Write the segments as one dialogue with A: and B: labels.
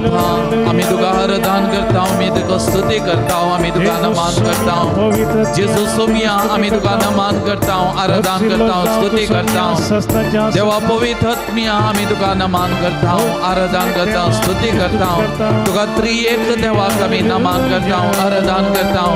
A: बापा आम्ही तुका आराधन करता आम्ही तुका स्तुती करता आम्ही तुका नमान करता जेजू सोमिया आम्ही तुका नमान करता आराधन करता स्तुती करता देवा पवित्र आत्मिया आम्ही तुका नमान करता आराधन करता स्तुती करता तुका त्रिएक देवाक आम्ही नमान करता आराधन करता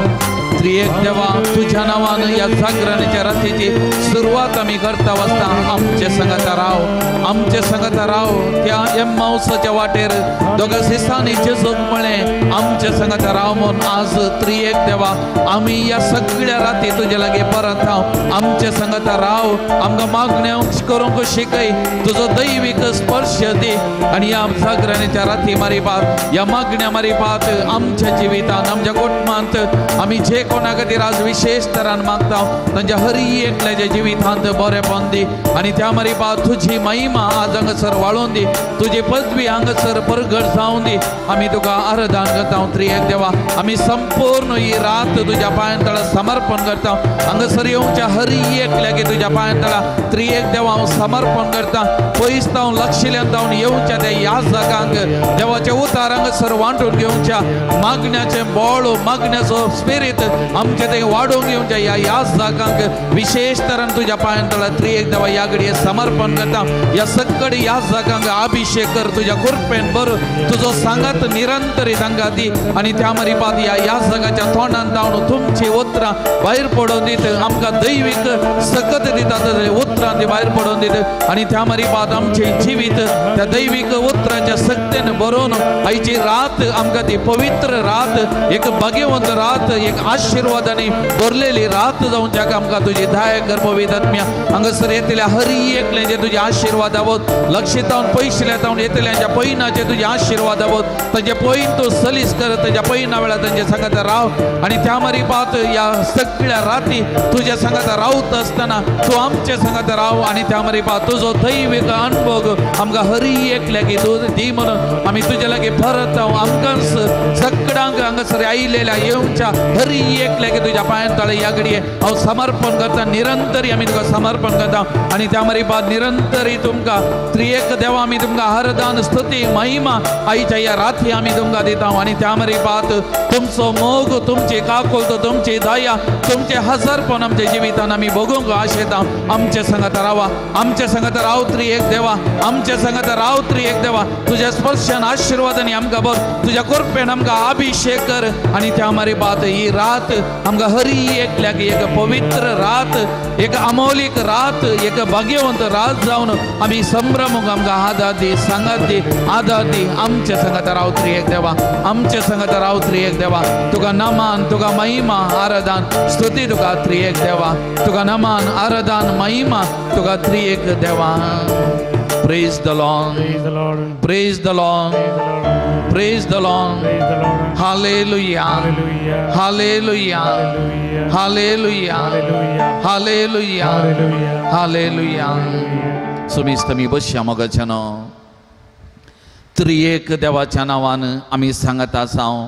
A: त्रिएक देवा तुझ्या नावानं या जागरणाच्या रात्रीची सुरुवात आम्ही करता वाजता आमचे संगत राव आमचे संगत राव त्या एम्माऊसाच्या वाटेर दोघा शिसांनी जेजूक म्हळे आमचे संगत राव म्हणून आज त्रिएक देवा आम्ही या सगळ्या राती तुझ्या लागे परत राव आमचे संगत राव आमकां मागण्या करूंक शिकय तुझो दैविक स्पर्श दे आणि या जागरणाच्या राती मारी पात या मागण्या मारी पात आमच्या जिवितांत आमच्या कुटुंबांत आम्ही जे कोणा खातीर आज विशेष तरान मागता तांच्या हर एकल्याच्या जिवितांत बरेपण दी आणि त्या मारी पात तुझी महिमा आज हांगासर वाळोवन दी तुझी पदवी हांगासर परगट जावं दी आम्ही तुका आराधन करता त्रिएक देवा आम्ही संपूर्ण ही रात तुझ्या पांयांतळा समर्पण करता हांगासर येवच्या हर एकल्यागे तुझ्या पांयांतळा त्रिएक देवा हांव समर्पण करता पयस जावन लक्षिल्ल्यान जावन येवच्या त्या ह्या जागांक देवाचे उतार हांगासर वांटून घेवच्या मागण्याचे बोळ मागण्याचो स्पिरीट आमचे ते वाढवून घेवच्या या जागांक विशेष तरान तुझ्या पांयांतळा त्रिएक देवा या घडये समर्पण करता या सगळे या जागांक अभिषेक कर तुझ्या कृपेन बर तुझो सांगत निरंतरी तांकां दी आणि त्या मरी पात या जागाच्या तोंडान जावन तुमची उतरां भायर पडोवन दीत आमकां दैविक सकत दितात उतरां ती भायर पडोवन दीत आणि त्या मरी पात आमचे जिवीत त्या दैविक उतरांच्या सक्तेन बरोवन आयची रात आमकां ती पवित्र रात एक भाग्यवंत रात एक आशीर्वादाने भरलेली रात जाऊन जाका आमकां तुझी धाय कर पवित्र आत्म्या हांगासर येतल्या हर एकले जे तुझे आशीर्वाद आवत लक्षित जावन पयशिल्ल्या जावन येतल्यांच्या पैनाचे तुझे आशीर्वाद आवत ताचे पैन तूं सलीस कर ताच्या पैना वेळा तांचे सांगता राव आणि त्या मरी पात या सगळ्या राती तुझ्या सांगता रावत असताना तू आमचे सांगता राव आणि त्या मरी पात तुझो दैविक अनुभव आमकां हर एकल्यागे तू दी म्हणून आम्ही तुझ्या लागी परत जाऊ आमकां सगळ्यांक हांगासर आयिल्ल्या येवच्या हर एकल्यागे तुझ्या पांयांतळे या घडये हांव समर्पण करता निरंतरी आम्ही तुका समर्पण करता आणि त्या मरी पात निरंतरी तुमकां त्रिएक देवा आम्ही तुमकां आराधन स्तुती महिमा आईच्या या राती आम्ही तुमकां दिता आणि त्या मरी पात तुमचो मोग तुमची काकुलत तुमची दया तुमचे हजारपण आमच्या जिवितान आम्ही बघूंक आशेता आमचे संगत रावा आमचे संगत राव त्रिएक देवा आमचे संगत राव त्रिएक देवा तुझ्या स्पर्शान आशीर्वादांनी आमकां बर तुझ्या कृपेन आमकां अभिषेक कर आणि त्या मरी पात ही रात आमकां हर एकल्याक एक पवित्र रात एक अमौलिक रात एक भाग्यवंत रात जावन आम्ही संभ्रमूंक आमकां आदार दी सांगात दी आदार दी आमचे संगत राव त्रिएक देवा आमचे संगत राव त्रिएक देवा तुका नमान तुका महिमा आराधन स्तुती तुका त्रिएक देवा तुका नमान आराधन महिमा तुका त्रिएक देवा Praise the Lord. Praise the Lord. Praise the Lord. Hallelujah. Hallelujah. Hallelujah. Hallelujah. Hallelujah. सुमिस्तमी बसया मोगाच्यानो त्रिएक देवाच्या नावान आम्ही सांगत आसाव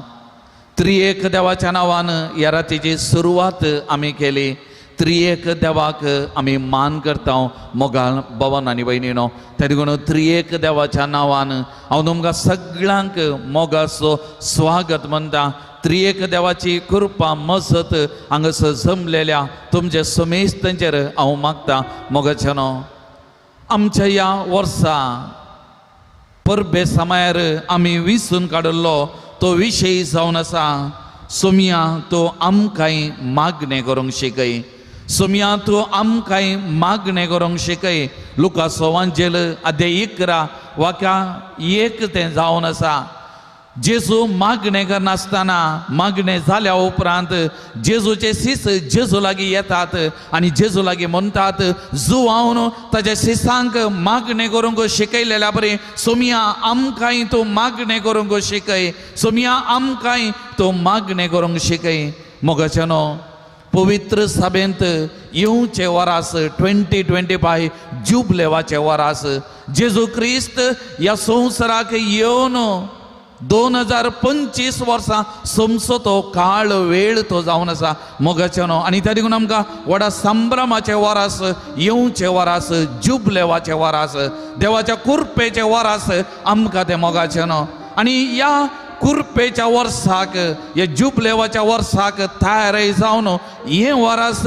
A: त्रिएक देवाच्या नावान या रातीची सुरुवात आम्ही केली त्रिएक देवाक आम्ही मान करता मोगाळ भवन आनी भयणीनो त्या देखून त्रिएक देवाच्या नावान हांव तुमकां सगळ्यांक मोगाचो स्वागत म्हणटा त्रिएक देवाची कृपा मजत हांगासर जमलेल्या तुमच्या समेस्तांचेर हांव मागता मोगाच्यानो आमच्या या वर्सा परबे समार आम्ही विसरून काडलो तो विशय जावन आसा सोमिया तो आमकांय मागणें करूंक शिकय सोमिया तूं आमकांय मागणें करूंक शिकय लुकाचो वांजेल अध्याय 11 वाक्या 1 तें जावन आसा जेजू मागणें करनासतना मागणें जाल्या उपरांत जेजूचे शिस जेजू लागीं येतात आनी जेजू लागीं म्हणटात जुवावन ताच्या शिसांक मागणें करूंक शिकयलेल्या बरें सोमिया आमकांय तूं मागणें करूंक शिकय सोमिया आमकांय तूं मागणें करूंक शिकय मोगाच्यानो पवित्र सभेंत येवचे वरास 2025 जुबलेवाचे वरास जेजू क्रिस्त ह्या संवसाराक येवन 2025 वर्सां समसो तो काळ वेळ तो जावन आसा मोगाच्यानो आनी त्या देखून आमकां व्हडा संभ्रमाचे वरास येवचे वरास जुबलेवाचे वरास देवाच्या कृपेचे वरास आमकां ते मोगाच्यानो आणि या कुरपेच्या वर्साक या जुबलेवाच्या वर्साक तयार जावन हे वरास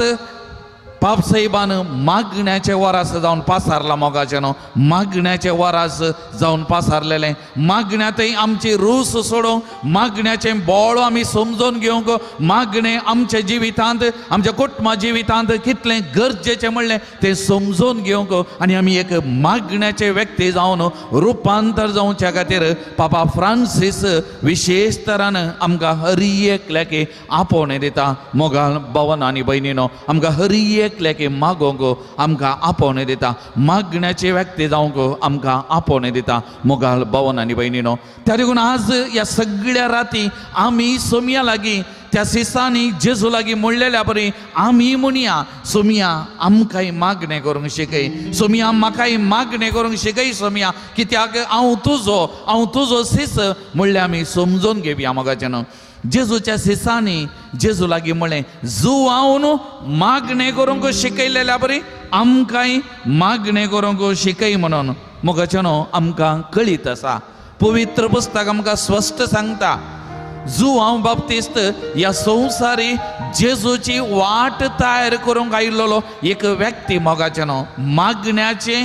A: पापसाहेबान मागण्याचे वरास जावन पासारला मोगाच्यानो मागण्याचे वरास जावन पासारलेले मागण्यातही आमची रूस सोडोवंक मागण्याचे बोळ आमी समजून घेवंक मागणे आमच्या जिवितांत आमच्या कुटुंबा जिवितांत कितले गरजेचे म्हणले ते समजून घेवंक आणि आमी एक मागण्याचे व्यक्ती जावन रुपांतर जावच्या खातीर पापा फ्रांसीस विशेष तरान आमकां हर एकल्याके आपोवणे दिता मोगाळ भवन आनी भयणीनो आमकां हर एकल्याके मागोंक आमकां आपोवणे दिता मागण्याचे व्यक्ती जावंक आमकां आपोवणे दिता मोगाळ भवन आनी भयणीनो त्या देखून आज ह्या सगळ्या राती आमी सोमिया लागीं त्या सिसांनी जेजू लागीं म्हणलेल्या बरी आमी म्हणया सोमिया आमकांय मागणें करूंक शिकय सोमिया म्हाकाय मागणें करूंक शिकय सोमिया कित्याक हांव तुजो सीस म्हणलें आमी समजून घेवया मोगाच्यान जेजूच्या सिसांनी जेजू लागीं म्हणलें जू हांव न्हू मागणें करूंक शिकयलेल्या बरी आमकांय मागणें करूंक शिकय म्हणून मोगाच्यानो आमकां कळीत आसा पवित्र पुस्तक आमकां स्पश्ट सांगता जुआंव बाप्तिस्त या संवसारी जेजूची वाट तयार करूंक आयिल्लो एक व्यक्ती मोगाच्यानो मागण्याचे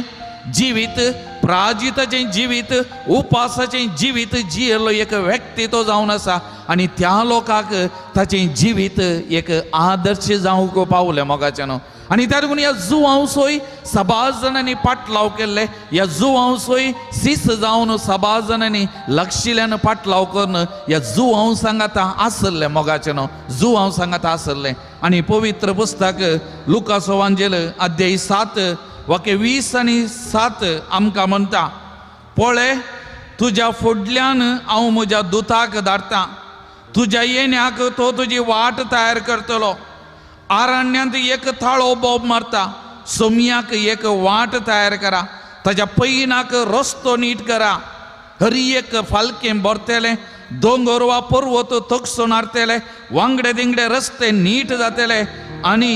A: जिवीत प्राजिताचें जिवीत उपासाचें जिवीत जियेलो एक व्यक्ती तो जावन आसा आनी त्या लोकांक ताचें जिवीत एक आदर्श जावंक पावलें मोगाच्यानो आनी त्या देखून ह्या जुआंवसोय सबाज जाणांनी पाटलाव केल्ले ह्या जुआंवसोय सीस जावन सबाज जाणांनी लक्षिल्यान पाटलाव करून ह्या जुआंवसांक आतां आसल्ले मोगाच्यानो जुआंवसांक आसल्ले आनी पवित्र पुस्तक लुकासो वांजेल अध्याय 7 वाक्य 20 आनी 7 आमकां म्हणटा पळय तुज्या फुडल्यान हांव म्हज्या दुताक धाडटां तुज्या येण्याक तो तुजी वाट तयार करतलो आरण्यांत एक थाळो बोब मारता सोमयाक एक वाट तयार करा ताच्या पैनाक रस्तो नीट करा हर एक फालकें भरतलें दोंगर वा पर्वत तगसून हाडटले वांगडे दिंगडे रस्ते नीट जातले आनी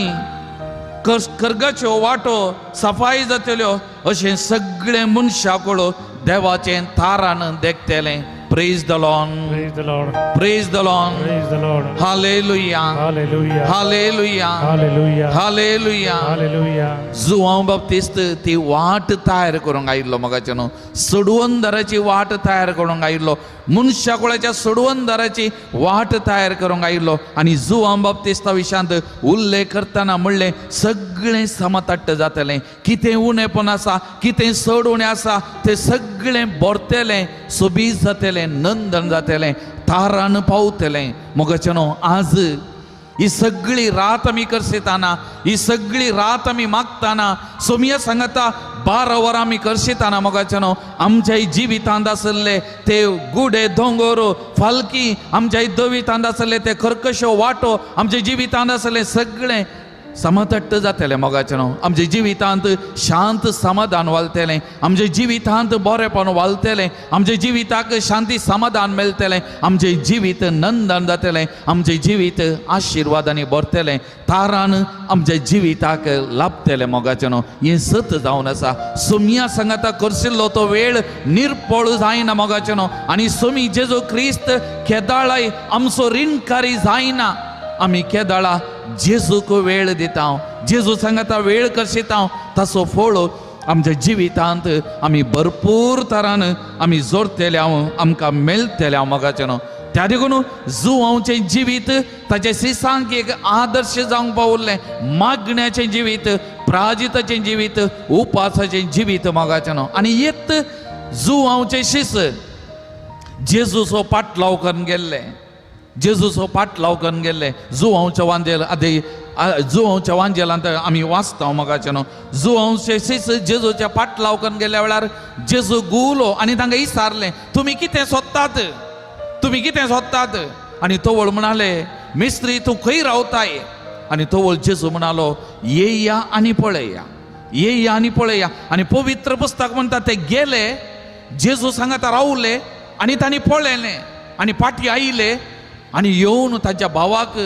A: कर्गाच्यो वाटो सफाई जातल्यो अशें सगळे मनशां देवाचें तारान देखतलें Praise the Lord.
B: Praise the Lord.
A: Praise the Lord.
B: Praise the Lord.
A: Hallelujah.
B: Hallelujah.
A: Hallelujah.
B: Hallelujah.
A: Hallelujah.
B: Hallelujah.
A: João बाप्तिस्त ती वाट तयार करूंक आयिल्लो मोगाच्यानो सोडवंदराची वाट तयार करूंक आयिल्लो मनशाकुळाच्या सोडवंदराची वाट तयार करूंक आयिल्लो आनी जुआंव बाप्तिस्ता विशांत उल्लेख करतना म्हणलें सगळें समतट्ट जातलें कितें उणेपण आसा कितें चड उणें आसा तें सगळें भरतलें सोबीत जातलें नंदन जातलें तारान पावतलें मोगाच्यानो आज ही सगळी रात आमी करसिताना ही सगळी रात आमी मागताना सोमिया सांगता 12 वरां आमी करसिताना मोगाच्यानो आमच्या जिवितांत आसले ते गुडे दोंगर फालकी आमच्या जिवितांत आसले ते कर्कश्यो वाटो आमच्या जिवितांत आसले सगळें समतट्ट जातलें मोगाच्यानो आमच्या जिवितांत शांत समाधान वालतलें आमच्या जिवितांत बरेपण वालतलें आमच्या जिविताक शांती समाधान मेळटलें आमचें जिवीत नंदन जातलें आमचें जिवीत आशिर्वादांनी भरतलें तारान आमच्या जिविताक लाभतलें मोगाच्यानो हें सत जावन आसा सोमिया सांगता करशिल्लो तो वेळ निर्पळ जायना मोगाच्यानो आनी सोमी जेजू क्रिस्त केदाळाय आमचो ऋणकारी जायना आमी केदाळा जेजूक वेळ दिता जेजू सांगता वेळ करशिता ताचो फळ आमच्या जिवितांत आमी भरपूर तरान आमी जोडटले आमकां मेळटले मोगाच्यानो त्या देखून जुआंवचें जिवीत ताचे सिसांक एक आदर्श जावंक पावल्लें मागण्याचें जिवीत प्राजिताचें जिवीत उपासाचें जिवीत मोगाच्यानो आनी येत जुआंवचें शिस जेजूचो पाटलाव करून गेल्ले जेजूचो पाटलाव करून गेल्ले जुआंवच्या वांजेल आदी जुआंवच्या वांजेलांत आमी वाचता मोगाच्यानो जुआंवचे शिस जेजूच्या पाटलाव करून गेल्या वेळार जेजू गुवलो आनी तांकां विचारलें तुमी कितें सोदतात तुमी कितें सोदतात आनी तोवळ म्हणाले मिस्त्री तूं खंय रावताय आनी तोवळ जेजू म्हणालो येया आनी पळया येया आनी पळया आनी पवित्र पुस्तक म्हणटा ते गेले जेजू सांगता रावले आनी तांणी पळयलें आनी फाटीं आयले आनी येवन ताच्या भावाक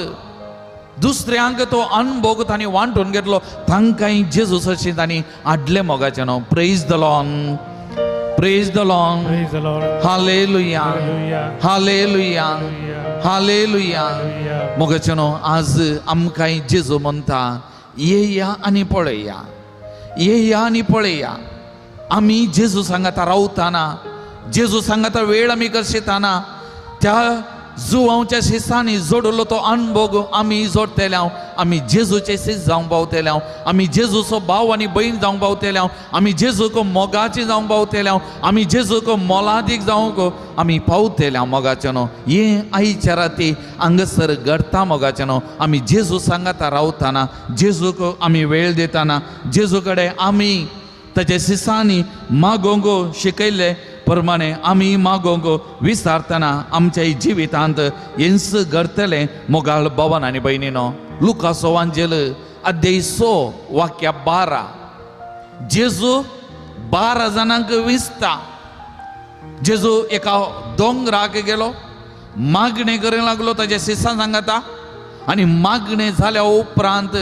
A: दुसऱ्यांक तो अनुभव तांणी वांटून घेतलो तांकांय जेजू सशी तांणी हाडले मोगाच्यानो praise the lord Praise the Lord.
B: Praise the Lord.
A: Hallelujah.
B: Hallelujah.
A: Hallelujah. Hallelujah.
B: Hallelujah.
A: मोगचनो आज आमकां जेजू म्हणटा येया आनी पळया, येया आनी पळया. आमी जेजू सांगाता रावताना, जेजू सांगाता वेळ आमी करशिताना त्या जुवांच्या शिसांनी जोडलो तो अणभव आमी जोडतले, आमी जेजूचे सीस जावंक पावतले, आमी जेजूचो भाव आनी भयण जावंक पावतले, आमी जेजूक मोगाची जावंक पावतले, आमी जेजूक मोलादीक जावंक आमी पावतले. मोगाचेनो हे आयच्या राती हांगसर घडटा. मोगाचेनो आमी जेजू सांगाता रावताना, जेजूक आमी वेळ दिताना, जेजू कडेन आमी ताच्या शिसांनी मागोंक शिकयले प्रमाणे आमी मागोंक विचारतना आमच्या जिवितांत हेंच घडतलें. मोगाळ भवन आनी भयणीनो, लुकाचो वांजेल अध्याय 6 वाक्य 12. जेजू 12 जाणांक विसता. जेजू एका दोंगराक गेलो, मागणें करूंक लागलो ताच्या शिसां सांगाता, आनी मागणें जाल्या उपरांत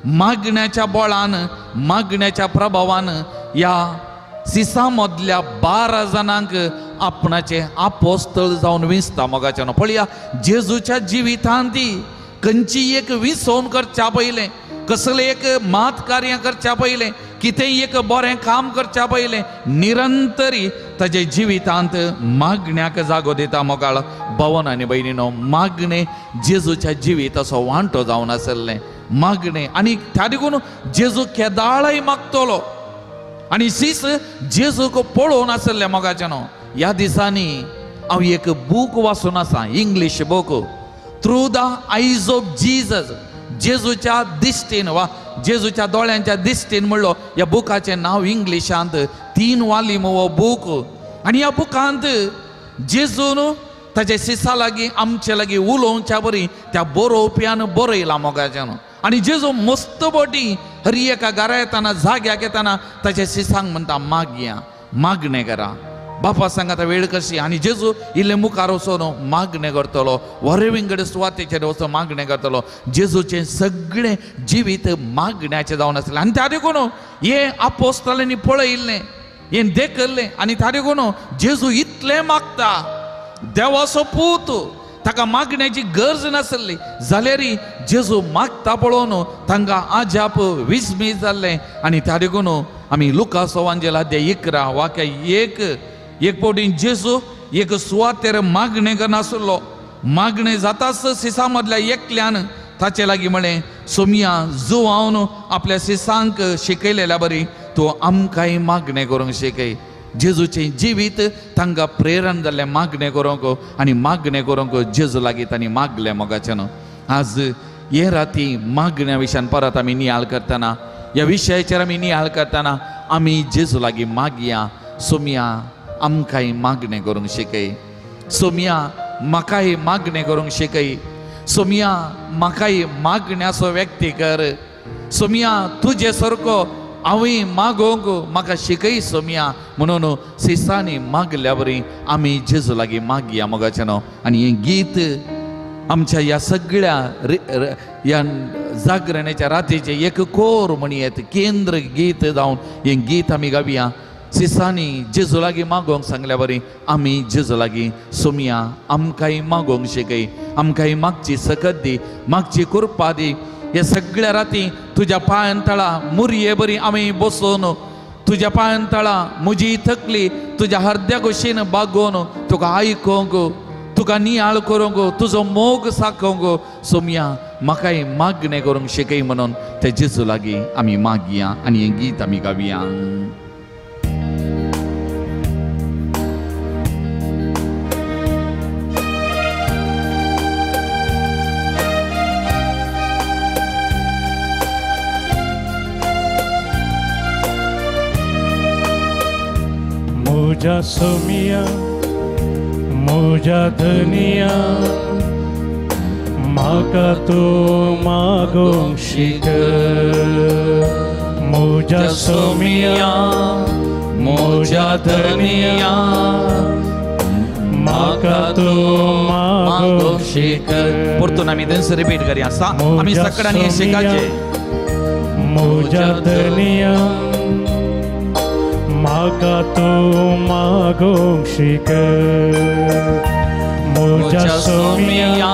A: मागण्याच्या बळान, मागण्याच्या प्रभावान या सिसा मदल्या 12 जाणांक आपणाचे आपोस्तळ जावन विसता. मोगाचेनो पळया, जेजूच्या जिवितांत खंयची एक विसवण करच्या पयलें, कसलें एक मात कार्य करच्या पयलें, कितेंय एक बरें काम करच्या पयलें निरंतरी ताजे जिवितांत मागण्याक जागो दिता. मोगाळ भवन आनी भयणीनो, मागणें जेजूच्या जिविताचो वांटो जावन आसलें. मागणें आनी त्या देखून जेजू केदाळय मागतलो आनी सीस जेजूक पळोवन आसले. मोगाचेनो ह्या दिसांनी हांव एक बूक वाचून आसा, इंग्लीश बूक, थ्रू द आयज ऑफ जीजस. जेजूच्या दिश्टीन वा जेजूच्या दोळ्यांच्या दिश्टीन म्हणलो ह्या बुकाचें नांव इंग्लिशांत. 3 वालीम हो बूक. आनी ह्या बुकांत जेजून ताच्या शिसा लागीं आमचे लागीं उलोवच्या बरी त्या बरोवप्यान बरयला. मोगाचेनो आनी जेजू मस्त बोटी हर एका घरा येताना, जाग्याक येताना ताच्या शिसांक म्हणटा मागया, मागणें करा. बापा सांगाता वेळ कशी, आनी जेजू इल्ले मुखार वचून मागणें करतलो, वरेविंगड सुवातेचेर वचून मागणें करतलो. जेजूचें सगळें जिवीत मागण्याचें जावन आसलें. आनी त्या देखून हे आपोस्तलांनी पळयल्लें, हे देखल्लें, आनी त्या देखून जेजू इतलें मागता. देवाचो पूत, ताका मागण्याची गरज नासली जाल्यार जेजू मागता पळोवन तांकां आजाप विस्मीत जाल्लें. आनी त्या देखून आमी लुकाचो वांजेल अध्याय 11 वाक्य 1 पवटीन जेजू एक सुवातेर मागणें करनासलो. मागणें जाताच सिसा मदल्या एकल्यान ताचे लागीं म्हळें, सोमिया जुवावन आपल्या सिसांक शिकयलेल्या बरी तूं आमकांय मागणें करूंक शिकय. जेजूचें जिवीत तांकां प्रेरण जाल्लें मागणें करूंक, आनी मागणें करूंक जेजू लागीं तांणी मागलें. मोगाचेनो आज हे राती मागण्या विशयान परत आमी नियाळ करतना, ह्या विशयाचेर आमी नियाळ करतना आमी जेजू लागीं मागया, सोमिया आमकांय मागणें करूंक शिकय. सोमिया म्हाकाय मागणें करूंक शिकय. सोमिया म्हाकाय मागण्याचो व्यक्ती कर. सोमिया तुजे सारको हांवूय मागोंक म्हाका शिकय सोमिया. म्हणून सिसांनी मागल्या बरी आमी जेजू लागीं मागया. मोगाचेनो आनी हें गीत आमच्या ह्या सगळ्या ह्या जागरण्याच्या रातीचें एक कोर म्हणयेत, केंद्र गीत जावन हें गीत आमी गावया. सिसांनी जेजू लागीं मागोंक सांगल्या बरी आमी जेजू लागीं, सोमिया आमकांय मागोंक शिकय, आमकांय मागची सकत दी, मागची कृपा दी. हे सगळ्या राती तुज्या पांयतळा मुरये बरी आमी बसून, तुज्या पांयतळा म्हजी तकली तुज्या हर्द्या कुशीन बागोवन तुका आयकोंक, तुका नियाळ करूंक, तुजो मोग साकोंक सोमिया म्हाकाय मागणें करूंक शिकय. म्हणून ते जेजू लागीं आमी मागया आनी हें गीत आमी गावया.
B: मुझा सोमिया, मुझा धनिया, म्हाका तूं मागोंक शिक. मुझा सोमिया, मुझा धनिया, म्हाका तूं मागोंक शिक.
A: परतून आमी थंयसर रिपीट करया. आमी सगळ्यांनी हें शिकायचें.
B: मुझा धनिया, Magato magongshika Muja somia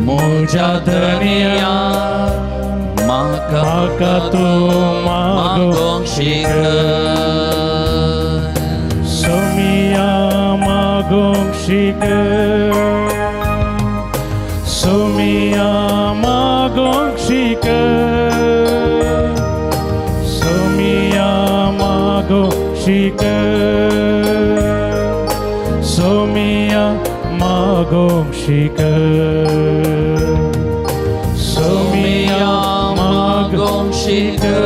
A: Muja dhaniya
B: Magato magongshika Somia magongshika Somia magongshika Somia magongshika Somia magongshika Somia magongshika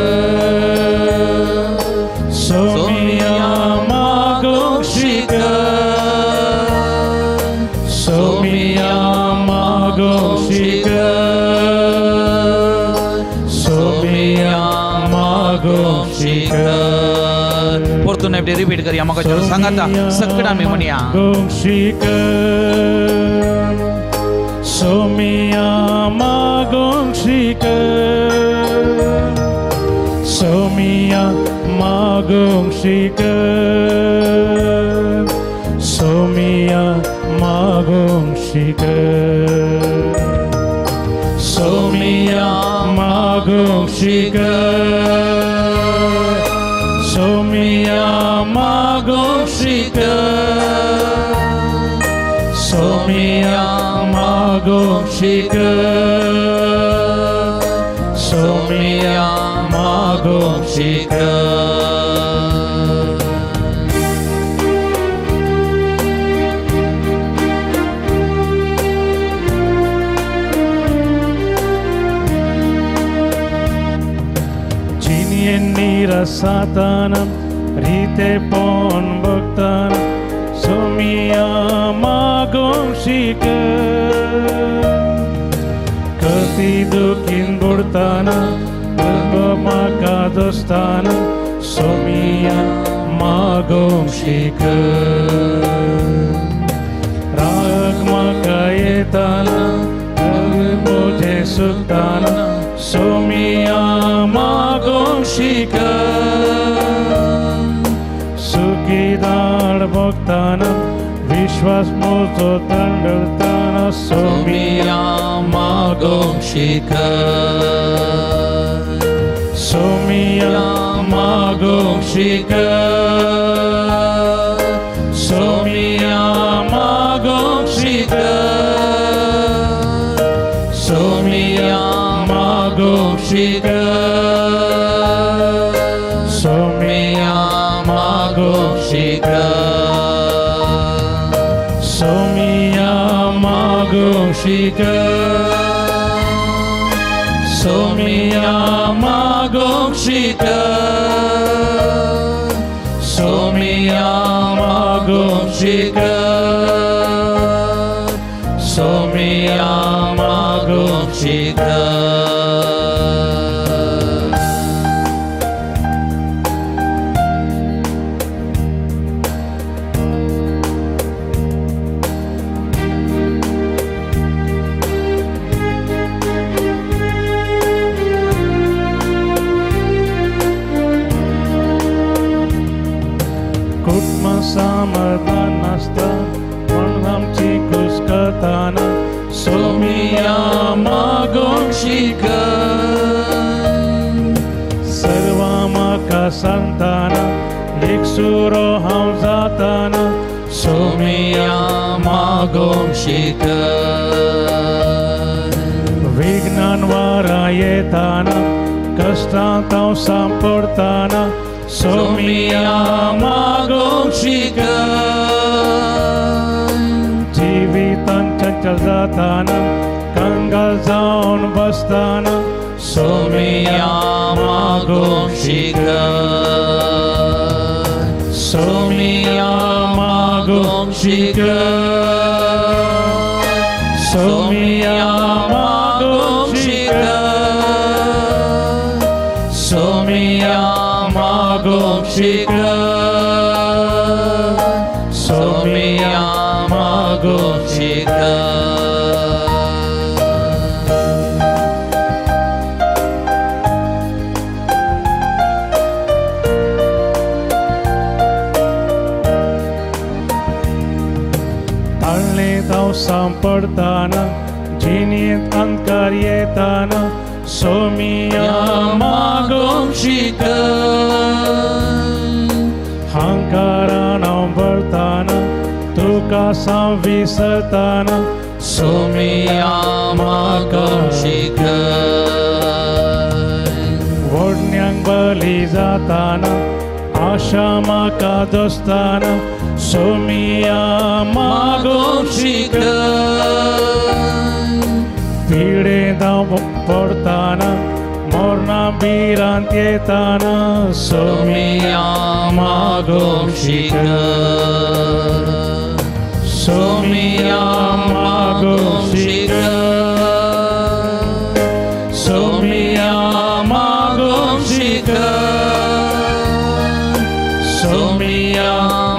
B: Somia magongshika Somia magongshika Somia magongshika
A: पुरतून रिपीट करूया मग सांगा आता सगळं मी म्हणूया
B: magongshika Somia magongshika Somia magongshika Somia magongshika Somia magongshika Somia magongshika Somia magongshika Somia magongshika Jinienira satanam rite pon bhaktanam Somia magongshika Kati dukin burtana Kalbama kadostana Somia magongshika Ragma kayetana Kalbode sultana Somia magongshika Sukidar bhaktanam Vishwas moto dandaltana Somia magongshika Somia magongshika Somia magongshika Somia magongshika Somia magongshika Somia magongshika Somia magongshika Somia magongshika Somia magongshika Kutma samadhanasta Manham chikus katana Somia magongshika Sarvamaka santana Iksuro hamzatana Somia magongshika Vignan varayetana Kastantam sampurtana Somia magongshika Jivitan chanchal Kangal zaun bastana Somia magongshika Somia magongshika Somia magongshika Somia magongshika Somia magongshika जळणीत हांव सांपडताना जिणेंत अंधकार येताना सोमिया मागोंक शिक हांकारान हांव भरताना तुका विसरताना
A: सोमिया मागोंक शिक
B: व्हडण्यांक बली जाताना आशा म्हाका दोस्ताना सोमिया मागोंक शिक पिडेंत हांव पडताना मोरना बिरांत येताना सोमिया मागोंक शिक सोमिया मागोंक शिक सोमिया मागोंक शिक सोमिया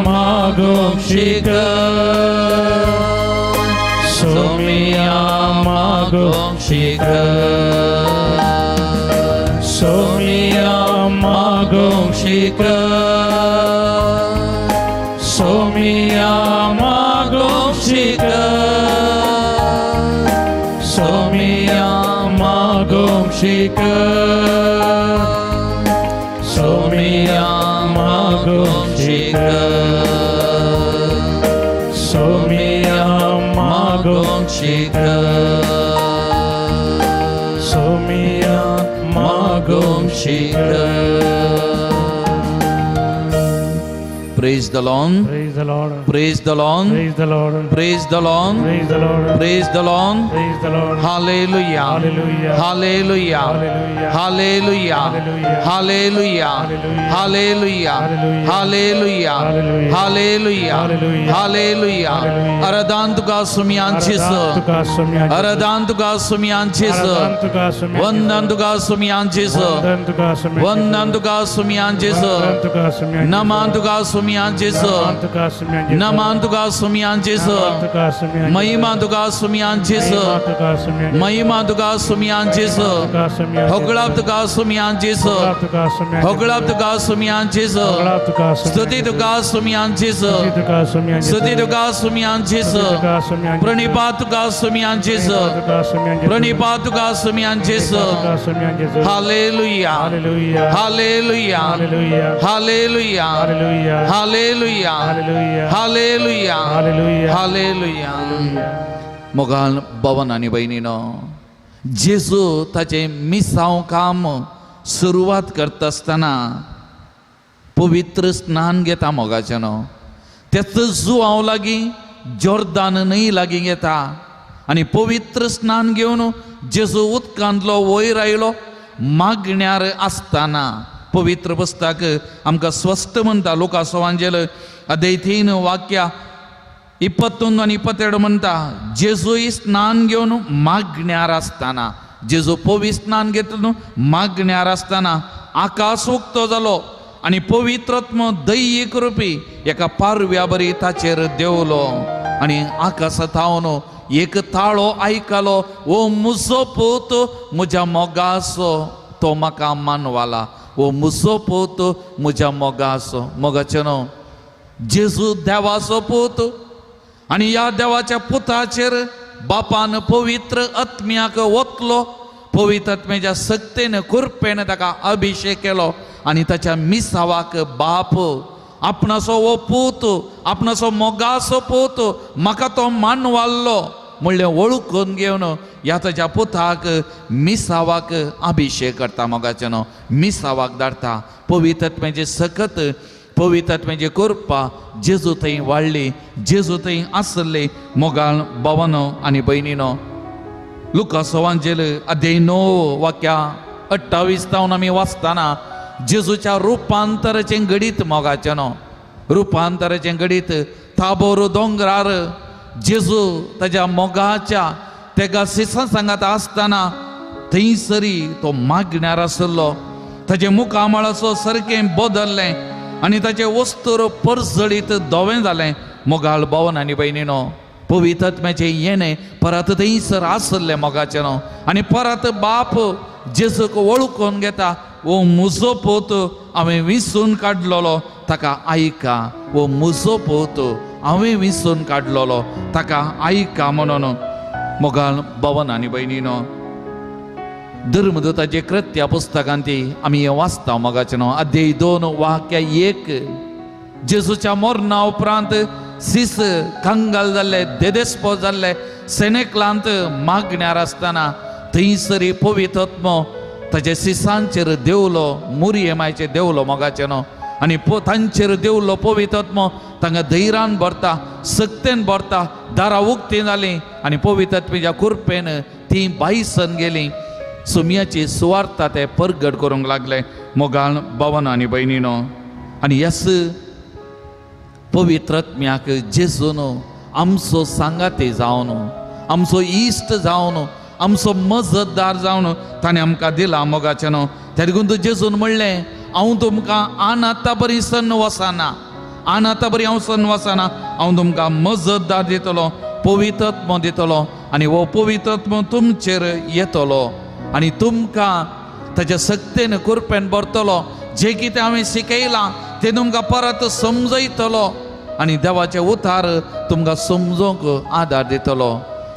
B: मागोंक शिक सोमिया मागोंक शिक सोमिया मागोंक शिक सोमिया मागोंक शिक सोमिया मागोंक शिक सोमिया मागोंक शिक सोमिया मागोंक शिक सोमिया मागोंक शिक
A: Praise the Lord.
B: Praise the Lord.
A: Praise the Lord.
B: Praise the Lord.
A: Praise the Lord.
B: Praise the Lord.
A: Praise the Lord.
B: Praise the Lord.
A: Hallelujah.
B: Hallelujah.
A: Hallelujah.
B: Hallelujah.
A: Hallelujah. Hallelujah. Hallelujah.
B: Hallelujah.
A: Hallelujah. Hallelujah.
B: Hallelujah.
A: Hallelujah.
B: Hallelujah.
A: Aradan tuka sumianchis.
B: Tuka sumianchis.
A: Aradan tuka sumianchis.
B: Aradan tuka sumianchis.
A: Vandan tuka sumianchis.
B: Vandan tuka sumianchis.
A: Vandan tuka sumianchis.
B: Vandan tuka sumianchis.
A: Naman tuka sumianchis.
B: Naman tuka sumianchis.
A: Naman tuka sumianchis.
B: Naman tuka sumianchis.
A: Mahima tuka sumianchis.
B: Mahima tuka sumianchis.
A: Mahima tuka sumianchis.
B: Tuka sumianchis.
A: Hoglab tuka sumianchis.
B: tuka sumianchis.
A: Hoglab tuka sumianchis.
B: Hoglab tuka sumianchis.
A: Stuti tuka sumianchis.
B: Stuti tuka sumianchis.
A: Stuti tuka sumianchis.
B: Tuka sumianchis.
A: Pranipat tuka sumianchis.
B: Tuka sumianchis.
A: Pranipat tuka sumianchis.
B: Tuka sumianchis.
A: Hallelujah.
B: Hallelujah.
A: Hallelujah.
B: Hallelujah.
A: Hallelujah.
B: Hallelujah.
A: Hallelujah.
B: Hallelujah.
A: Hallelujah.
B: Hallelujah.
A: Hallelujah. मोगाल भवन आणि बहिणीनो जेजू ताचे मिसांव काम सुरुवात करता आसतना पवित्र स्नान घेता मोगाचें न्हू तेच जुवांव लागीं जॉर्दान न्हंय लागीं घेता आनी पवित्र स्नान घेवन जेजू उदकांतलो वयर आयलो मागण्यार आसतना पवित्र पुस्तक आमकां स्वस्थ म्हणटा लुकासोवांजेल अध्याय 3 वाक्या 21 आनी 22 म्हणटा जेजूय स्नान घेवन मागण्यार आसतना जेजू पवित्र स्नान घेतलो मागण्यार आसतना आकाश उक्तो जालो आनी पवित्रत्म दह्य करुपी एका पारव्या बरी ताचेर देवलो आनी आकाशांत हांवन एक ताळो आयकलो ओ म्हजो पूत म्हज्या मोगाचो तो म्हाका मानवाला ओ म्हजो पूत म्हज्या मोगाचो मोगाचें न्हू जेजू देवाचो पूत आनी ह्या देवाच्या पुताचेर बापान पवित्र आत्म्याक ओतलो पवित्र आत्म्याच्या सक्तेन कुरपेन ताका अभिषेक केलो आनी ताच्या मिसावाक बाप आपणाचो वो पूत आपणाचो मोगाचो पूत म्हाका तो मानवाल्लो म्हणलें वळखून घेवन ह्या ताच्या पुताक मिसावाक अभिषेक करता मोगाचें न्हू मिसावाक धाडटा पवित्र आत्म्याचे सकत पवित्र आत्म्याची कृपा जेजू थंय वाडली जेजू थंय आसले मोगाळ भावानो आनी भयणीनो लुकासोवांजेल अध्याय 9 वाक्या 28 तावन आमी वाचताना जेजूच्या रुपांतराचें घडीत मोगाचें न्हू रुपांतराचें घडीत ताबोर दोंगरार जेजू ताच्या मोगाच्या तेका सिसा सांगात आसतना थंयसरी तो मागण्यार आसलो ताचे मुखामळाचो सारकें बदल्लें आनी ताचे वस्तूर परजळीत धोवें जालें मोगाळ भावन आनी भयणीनो पवित्र आत्म्याचें येणें परत थंयसर आसलें मोगाचें न्हू आनी परत बाप जेजूक वळखून घेता ओ म्हजो पूत हांवें विसरून काडलेलो ताका आयका ओ म्हजो पूत हांवें विसरून काडलोलो ताका आयका म्हणून. मोगाल भवन आनी भयणीनो, धर्मदूताचे कृत्या पुस्तकांत आमी हें वाचता मोगाचें न्हू. अध्याय 2 वाक्य 1. जेजूच्या मरणा उपरांत सीस कंगाल जाल्ले, देदेस्पो जाल्ले सेनेकलांत मागण्यार आसतना थंयसरी पवित्र आत्मो ताच्या सिसांचेर देवलो, मुरयेमायचेर देवलो मोगाचें न्हू. आनी तांचेर देवलो पवित्र आत्मो तांकां धैर्यान भरता, सक्तेन भरता. दारां उक्तीं जालीं आनी पवित्र आत्म्याच्या कृपेन तीं भायसन गेलीं. सुमयाची सुवार्ता ते परगट करूंक लागले मोगाळ भवन आनी भयणीनो. आनी ह्याच पवित्र आत्म्याक जेजून आमचो सांगाती जावन, आमचो इश्ट जावन, आमचो मजतदार जावन ताणें आमकां दिला मोगाचें न्हू. त्या देखून जेजून म्हणलें, हांव तुमकां आन आतां बरी सन्न वचना, आन आतां बरी हांव सन्न वचना, हांव तुमकां मजतदार दितलो, पवित्र आत्मो दितलो. आनी हो पवित्र आत्मो तुमचेर येतलो आनी तुमकां ताच्या सक्तेन कृपेन भरतलो. जें कितें हांवें शिकयलां तें तुमकां परत समजयतलो आनी देवाचे उतार तुमकां समजोवंक आदार दितलो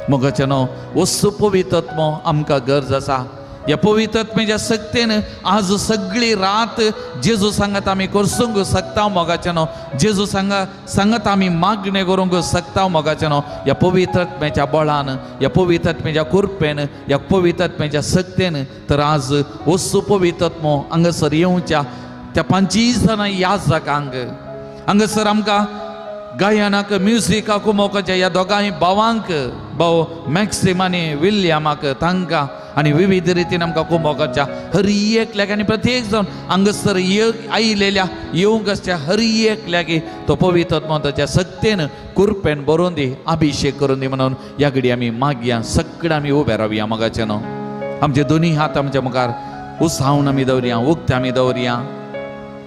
A: मोगाचें न्हू. वस्तू पवित्र आत्मो आमकां गरज आसा. ह्या पवित्र आत्म्याच्या सक्तेन आज सगळी रात जेजू सांगात आमी करसूंक शकता मोगाचें न्हू. जेजू सांगात आमी मागणें करूंक शकता मोगाचें न्हू. ह्या पवित्र आत्म्याच्या बळान, ह्या पवित्र आत्म्याच्या कृपेन, ह्या पवित्र आत्म्याच्या सक्तेन तर आज वस्तू पवित्र आत्मो हांगासर येवच्या त्या 25 याजकांक हांगासर आमकां गायनाक, म्युझिकाक मोगाच्या ह्या दोगांय भावांक, भाव मॅक्सिम आनी विल्यमाक, तांकां आनी विविध रितीन आमकां कुंभोकाच्या हर एकल्याक आनी प्रत्येक जावन हांगासर आयिल्ल्या येवंक आसच्या हर एकल्याक तो पवित्र आत्मो ताच्या सक्तेन कृपेन भरून दी, अभिषेक करून दी म्हणून ह्या घडी आमी मागया. सगळे आमी उबे रावया मोगाचें न्हू. आमचे दोनी हात आमच्या मुखार उसावन आमी दवरया, उक्ते आमी दवरया.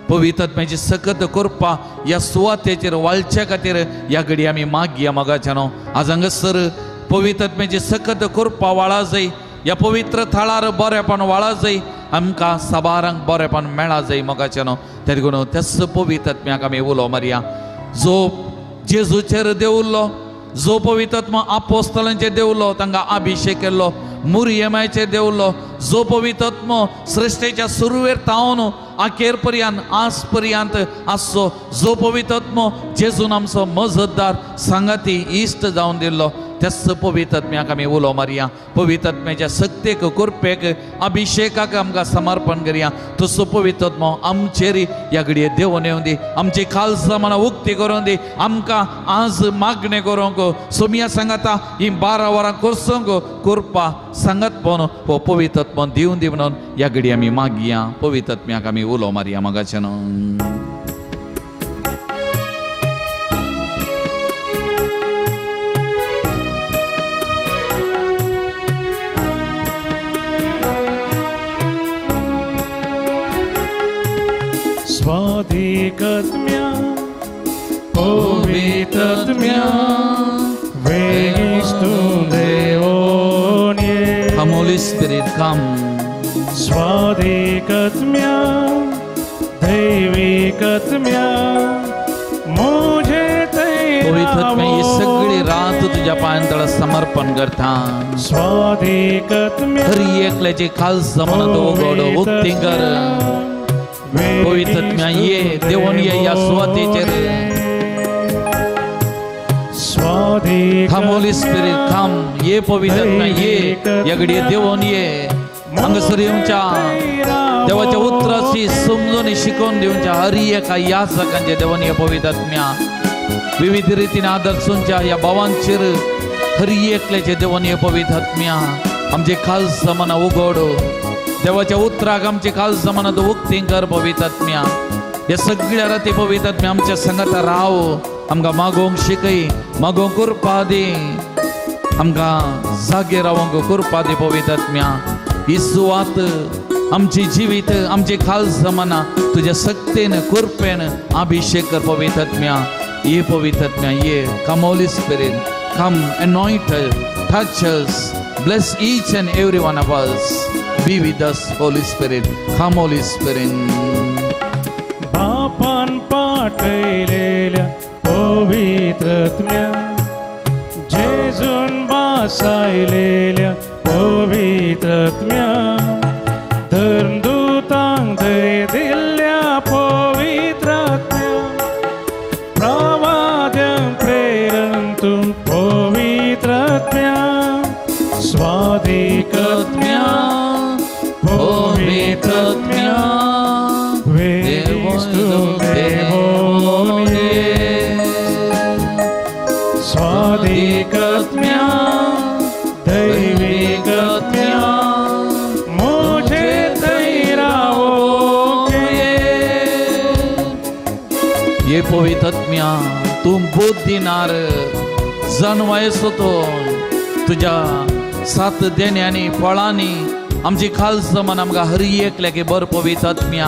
A: पवित्र आत्म्याची सकत कृपा ह्या सुवातेचेर वाळच्या खातीर ह्या घडी आमी मागया मोगाचें न्हू. आज हांगासर पवित्र आत्म्याची सकत कृपा वाळा जाय, ह्या पवित्र थळार बरेपण वाळा जाय, आमकां साबारांक बरेपण मेळा जाय मोगाचें न्हू. त्या देखून त्याच पवित्र आत्म्याक आमी उलो मारया. जो जेजूचेर देवल्लो, जो पवित्र आत्मो आपोस्तलांचेर देवलो, तांकां अभिषेक केल्लो, मुरयेमायचेर देवलो, जो पवित्र आत्मो सृश्टेच्या सुरवेर तावन अखेर पर्यंत आज पर्यंत आसचो, जो पवित्र आत्मो जेजून आमचो मजतदार, सांगाती, इश्ट जावन दिल्लो, त्याच पवित्र आत्म्याक आमी उलो मारया. पवित्र आत्म्याच्या सक्तेक, कृपेक, अभिषेकाक आमकां समर्पण करया. तसो पवित्र आत्मो आमचेर ह्या घडये देवून येवं दी, आमची खालसा मना उक्ती करून दी. आमकां आज मागणें करूंक, सोमिया सांगाता ही 12 वरां करसूंक कृपा सांगत पोवन हो पवित्र आत्मो दिवून दी म्हणून ह्या घडी आमी मागया. पवित्र आत्म्याक आमी उलो मारया मोगाचें न्हू.
B: स्वाधिकत्म्या पवित्रत्म्या वेगिस्तु देवोन्ये.
A: Come Holy Spirit, come.
B: स्वाधिकत्म्या दैविकत्म्या मुझे
A: पवित्र आत्म्या ही सगळी रात तुझ्या पायांतळा समर्पण करता.
B: स्वाधिकत्म्या
A: हर एकल्याची खालसा मना तो उगड उक्ती कर. पवित्र आत्म्या ये, देवून ये या सुवातेचेर. Come Holy Spirit, come. ये पवित्र आत्म्या ये, ह्या घडये देवून ये. हांगासर येवच्या देवाच्या उतराची समजून शिकोवन दिवच्या हर एका याजकांचे देवून ये पवित्र आत्म्या. विविध रितीन आदर्शोंच्या ह्या भावांचेर हर एकल्याचे देवून ये पवित्र आत्म्या. आमचे खालसा मना उगड, देवाच्या उतराक आमचे खालसा मना तो उक्ती कर पवित्र आत्म्या. या सगळ्या राती पवित्र आत्म्या आमच्या संगत राव, आमकां मागोवंक शिकय, मागोवंक कृपा दी, आमकां जागे रावंक कृपा दी पवित्र आत्म्या. ही सुवात आमची जिवीत, आमची खालसा मना तुझ्या सक्तेन, कृपेन अभिषेक कर पवित्र आत्म्या. ये पवित्र आत्म्या ये. Come Holy Spirit, come anoint us, touch us, bless each and every one of us. Be with us, Holy Spirit. Come Holy Spirit.
B: बापान पाठवलेल्या पवित्र पवित्रात्म्या जेजून बसायलेल्या पवित्रात्म्या धर्मदूतांक दय दिल्ल्या पवित्रात्म्या प्रवाद्यांक प्रेरणतू पवित्रात्म्या स्वादिकात्म्या पवित्रात्म्या स्वादिकात्म्या दैविकात्म्या मुझे तैराओगे
A: ये पवित्रात्म्या तूं बोध दिनार जाणवायस तो तुझ्या सात देण्यांनी फळांनी आमची खालस मन आमकां हर एकल्याक बर पवित्रात्म्या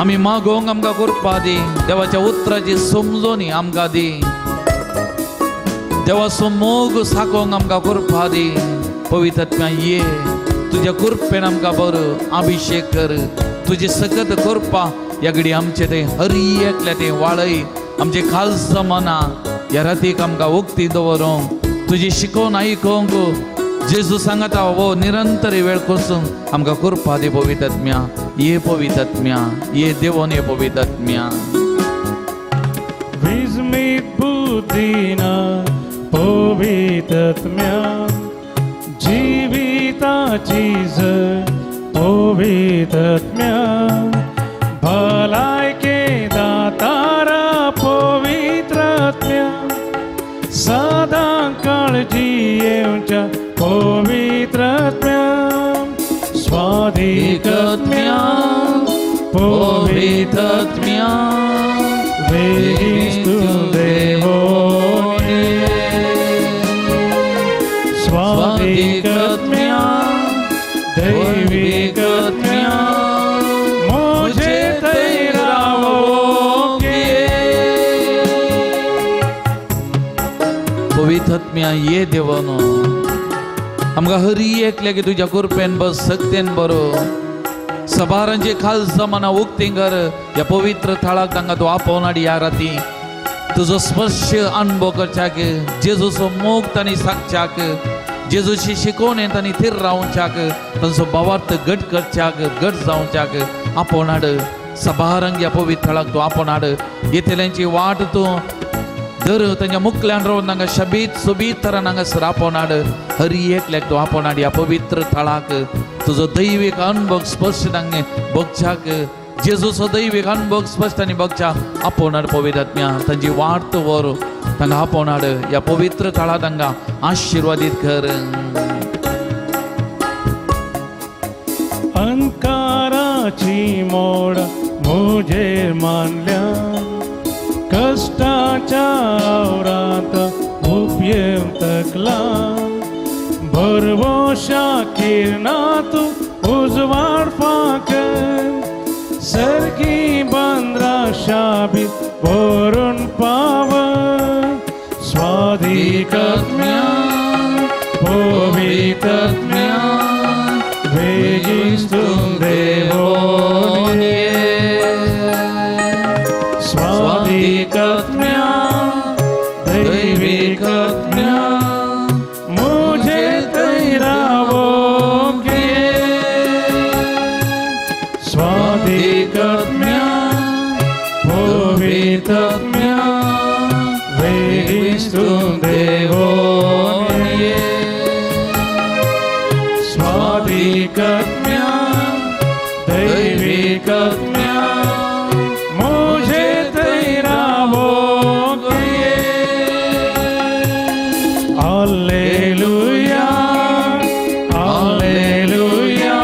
A: आमी मागोवंक आमकां करपा दी देवाच्या उतराची समजोनी आमकां दी देवाचो मोग साकोवंक आमकां करपा दी पवित्रात्म्या ये तुज्या कृपेन आमकां बर अभिषेक कर तुजी सकत करपा ह्या घडी आमचे ते हर एकल्या ते वाळय आमचे खालस मना ह्या रातीक आमकां उक्ती दवरूंक तुजी शिकोवन आयकोवंक जेजू सांगता वो निरंतर वेळ कोसून आमकां करपा दी पवित्रात्म्या ये देवोन ये पवित्रात्म्या
B: विस्मित बुद्धीना पवित्रात्म्या जिविताची जड पवित्रात्म्या भलायके दातारा पवित्रात्म्या सदां काळजी येवच्या पवित्रात्म्या स्वादिकात्म्या पवित्रात्म्या वेगिस्तु देवोने स्वादिकात्म्या दैविकात्म्या मुझे तैराओगे
A: पवित्रात्म्या ये देवानो आमकां हर एकल्याक तुज्या कृपेन बस सक्तेन बरो सबारांचे खालस मना उक्ती कर ह्या पवित्र थळाक तांकां तूं आपोवन हाड ह्या राती तुजो स्पर्श अनुभव करच्याक जेजूचो मोग तांणी सांगच्याक जेजूची शिकोवणी तांणी थीर रावच्याक तांचो भावार्थ घट करच्याक घट जावच्याक आपोवन हाड सबारांक ह्या पवित्र थळाक तूं आपोवन हाड येतल्यांची वाट तूं दर तांच्या मुखल्यान रावन तांकां शबीत सुबीत तरान हांगासर आपोवन हाड हर एकल्याक तूं आपोवन हाड ह्या पवित्र थळाक तुजो दैवीक अनुभव स्पर्श तांगे बगच्याक जेजूचो दैवीक अनुभव स्पश्ट तांणी बगच्या आपोवन हाड पवित्रात्म्या तांची वाट तूं व्हर तांकां आपोवन हाड ह्या पवित्र थळा तांकां आशिर्वादीत कर
B: अंकाराची मोड मुझेर मानल्या कष्टाच्या आवरात उपयम तकला भरवशा किरणात उजवाड फाक सरकी बंद्रा शाबीत भरून पाव स्वादिकात्म्या पवित्रात्म्या वेगिस्तु देवोने स्वादिकात्म्या दैविकात्म्या मुझे तैराओगे स्वादिकात्म्या पवित्रात्म्या वेगिस्तु देवोने स्वादिकात्म्या दैविकात्म्या मुझे तैराओगे hallelujah hallelujah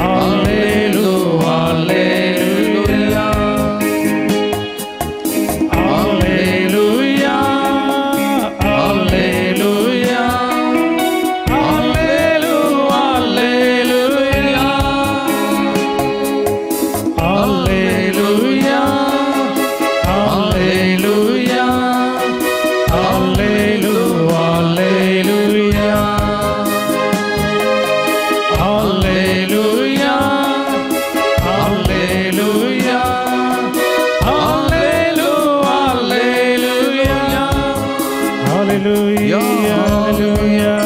B: hallelujah hallelujah hallelujah Hallelujah. Hallelujah.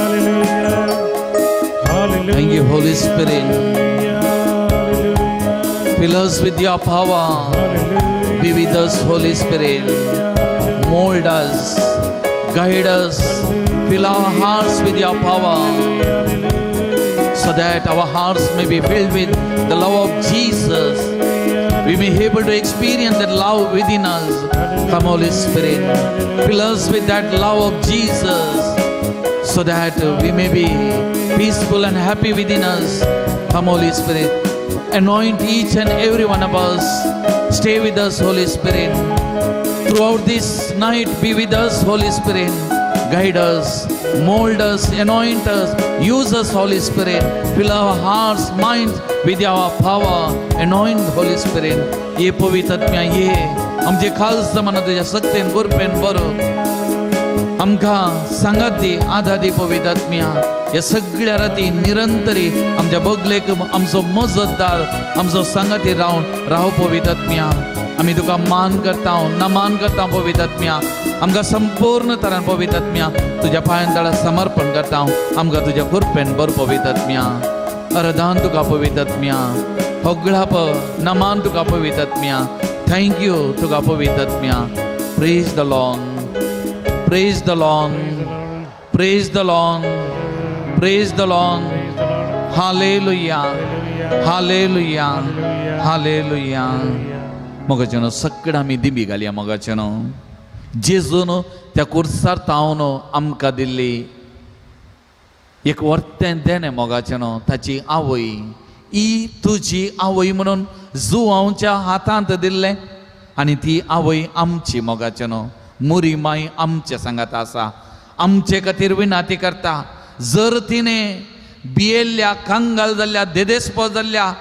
B: Hallelujah.
A: Thank you, Holy Spirit.
B: Hallelujah.
A: Fill us with your power.
B: Hallelujah.
A: Be with us, Holy Spirit. Mold us, guide us. Fill our hearts with your power, so that our hearts may be filled with the love of Jesus. We may be able to experience that love within us. Come, Holy Spirit, fill us with that love of Jesus, so that we may be peaceful and happy within us. Come, Holy Spirit, anoint each and every one of us. Stay with us, Holy Spirit. Throughout this night, be with us, Holy Spirit. Guide us, mold us, anoint us, use us, Holy Spirit. Fill our hearts, minds with your power. Anoint, Holy Spirit. ये पवित्र आत्म्या ये आमचे खालस मन तुझ्या सक्तेन गुरपेन बरो आमकां सांगात दी, आधा दी पवित्र आत्म्या. या सगळ्या राती निरंतरी आमच्या बगलेक आमचो मजतदार, आमचो सांगाती राव पवित्र आत्म्या. आम्ही तुका मान करता, नमान करता पवित्र आत्म्या. आमकां संपूर्ण तरान पवित्र आत्म्या तुझ्या पांयांतळा समर्पण करता. आमकां तुझ्या कृपेन बर पवित्र आत्म्या. अरदान तुका पवित्र आत्म्या. होगळाप नमान तुका पवित्र आत्म्या. थँक यू तुका पवित्र आत्म्या. Praise the Lord, praise the Lord, praise the Lord, praise the lord. Hallelujah, hallelujah, hallelujah. मोगाचेनो सगळं आमी दिबी घालया. मोगाचेनो जेजून त्या कुर्सार तावन आमकां दिल्ली एक वर्तें देणें. मोगाचेनो ताची आवय, ही तुजी आवय म्हणून जुवांच्या हातांत दिल्लें. आनी ती आवय आमची. मोगाचेनो मुरी माय आमच्या सांगात आसा, आमचे खातीर विनाती करता. जर तिणें बियेल्ल्या, कांगाल जाल्ल्या, देदेस्पो जाल्ल्या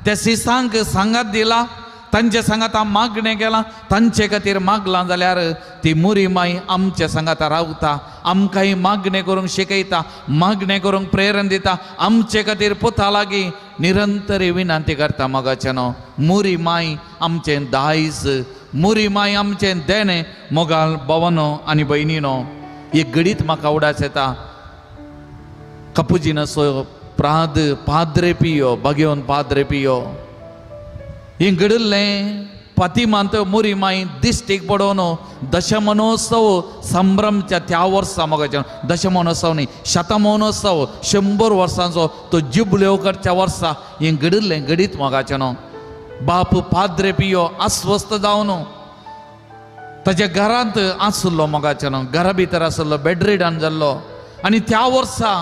A: त्या सिसांक सांगात दिला, तांचे सांगाता मागणें केलां, तांचे खातीर मागलां जाल्यार ती मुरी माय आमच्या सांगाता रावता. आमकांय मागणें करूंक शिकयता, मागणें करूंक प्रेरण दिता. आमचे खातीर पुता लागीं निरंतरी विनंती करता. मोगाचेनो मुरी माय आमचें दायज, मुरी माय आमचें देणें. मोगाल भवनो आनी भयणीनो, एक घडीत म्हाका उडास येता. कपुजिनसो प्राद पाद्रे पियो, भगेवन पाद्रे पियो. हिंग घडल्लें फातिमांत मुरी माय दिश्टीक पडोवन दशमनोत्सव संभ्रमच्या त्या वर्सा. मोगाचें दशमनोत्सव न्ही, शतमहोत्सव 100 वर्सांचो तो जुबल्यो करच्या वर्सा हिंग घडल्लें. घडीत मोगाचेनो बाप पाद्रे पियो अस्वस्थ जावन ताच्या घरांत आसलो. मोगाचेनो घरा भितर आसलो, बेडरिडन जाल्लो. आनी त्या वर्सा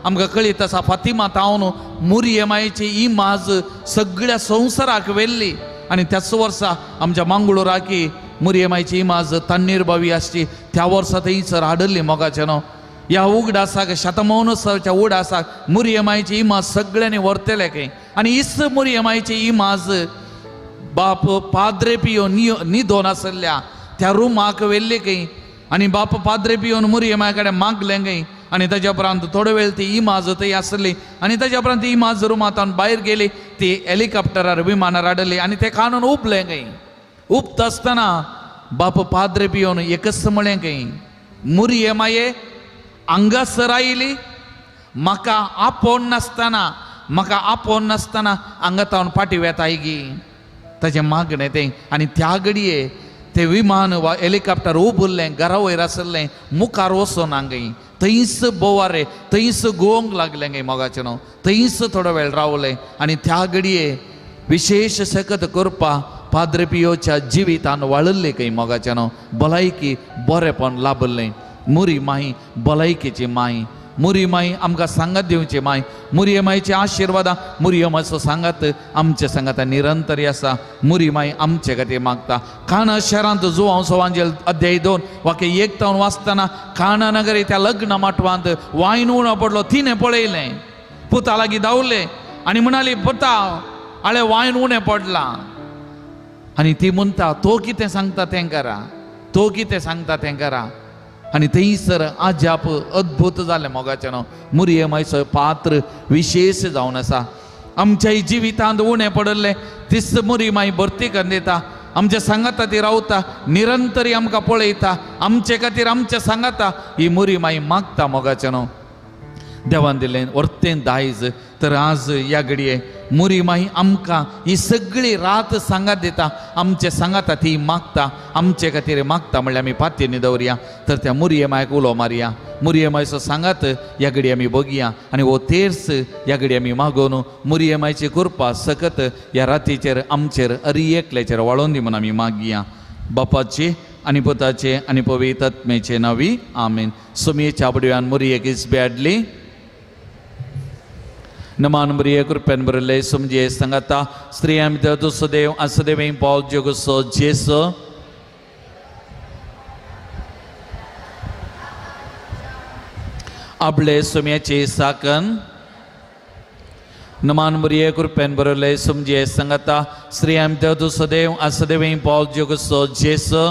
A: आमकां कळीत आसा फातिमा तावन मुरयेमायेची ही माज सगळ्या संवसाराक वेल्ली. आनी त्याच वर्सा आमच्या मंगळुराकी मुरयेमायेची ही माज तन्नीर बावी आसची. त्या वर्सा थंयसर हाडल्ली. मोगाचेनो ह्या उगडासाक, शतमहोत्सवाच्या उगडासाक मुरयेमायेची ही माज सगळ्यांनी व्हरतले खंय. आनी इस मुरयेमायेची ही माज बाप पाद्रे पियो न्हिदोन आसल्या त्या रुमाक वेल्ली खंय. आनी बाप पाद्रे पियोन मुरयेमाये कडेन मागलें खंय. आनी ताच्या उपरांत थोडो वेळ ती इमाज थंय आसली. आनी ताच्या उपरांत ती इमाज रुमांतल्यान भायर गेली. ती हेलिकॉप्टरार विमानार हाडली आनी ते कानून उपलें खंय. उपता आसतना बाप पाद्रे पियोन एकच म्हळें खंय, मुरये माये हांगासर आयली, म्हाका आपोवन नासतना, म्हाका आपोवन नासतना हांगातावन फाटी वेताय गी. ताचें मागणें तें. आनी त्या घडये ते विमान वा हेलिकॉप्टर उबुरलें, घरा वयर आसलें, मुखार वचोन हांगय थंयच बोवारे, थंयच गोवंक लागलें गे. मोगाचेनो थंयच थोडो वेळ रावलें. आनी त्या घडये विशेष सकत करपा पाद्रे पियोच्या जिवितान वाळल्ली खंय. मोगाचेनो भलायकी बरेपण लाभल्लें. मुरी माई भलायकेची माय, मुरी माई आमकां सांगात दिवची माय. मुरये मायची आशिर्वादां, मुरये मायचो सांगात आमच्या सांगाता निरंतरी आसा. मुरी माय आमचे खातीर मागता. काणा शहरांत जुवांचो वांजेल अध्याय 2 वाक्य 1 तावन वाचतना काणा नगरी त्या लग्न माटवांत वायन उणो पडलो. तिणें पळयलें, पुता लागीं धांवलें आनी म्हणाली, पुता आळे वायन उणें पडलां. आनी ती म्हणटा, तो कितें सांगता तें करा, तो कितें सांगता तें करा. आनी थंयसर आजाप अद्भुत जालें. मोगाचेनो मुरये मायचो पात्र विशेष जावन आसा. आमच्याय जिवितांत उणें पडलें तीच मुरी माय भरती करून दिता. आमच्या सांगाता ती रावता निरंतरी आमकां पळयता आमचे खातीर आमच्या सांगाता ही मुरी माई मागता मोगाचें न्हू देवान दिलें वर्तें दायज तर आज ह्या घडये मुरी माई आमकां ही सगळी रात सांगात दिता आमचे सांगाता ती मागता आमचे खातीर मागता म्हणल्यार आमी पातयेनी दवरया तर त्या मुरये मायक उलो मारया मुरये मायचो सांगात ह्या घडये आमी बगया आनी हो तेर्स ह्या घडये आमी मागोवन मुरये मायची कृपा सकत ह्या रातीचेर आमचेर एकल्याचेर वाळोवन दी म्हणून आमी मागया बापाचे आनी पुताचे आनी पवित्र आत्मेचे नांवी आमेन सुमयेच्या बडव्यान मुरयेक इज बॅडली नमान मरिये कृपेन बरले समजे सांगाता स्त्री आमी दुसदेव आसदेव पॉल जोगसो जेसो आपले सुमयाचे साकन नमान मरिये कृपेन बरले समजे सांगाता स्त्री आमी दुसदेव आसदेव पॉल जोगसो जेसो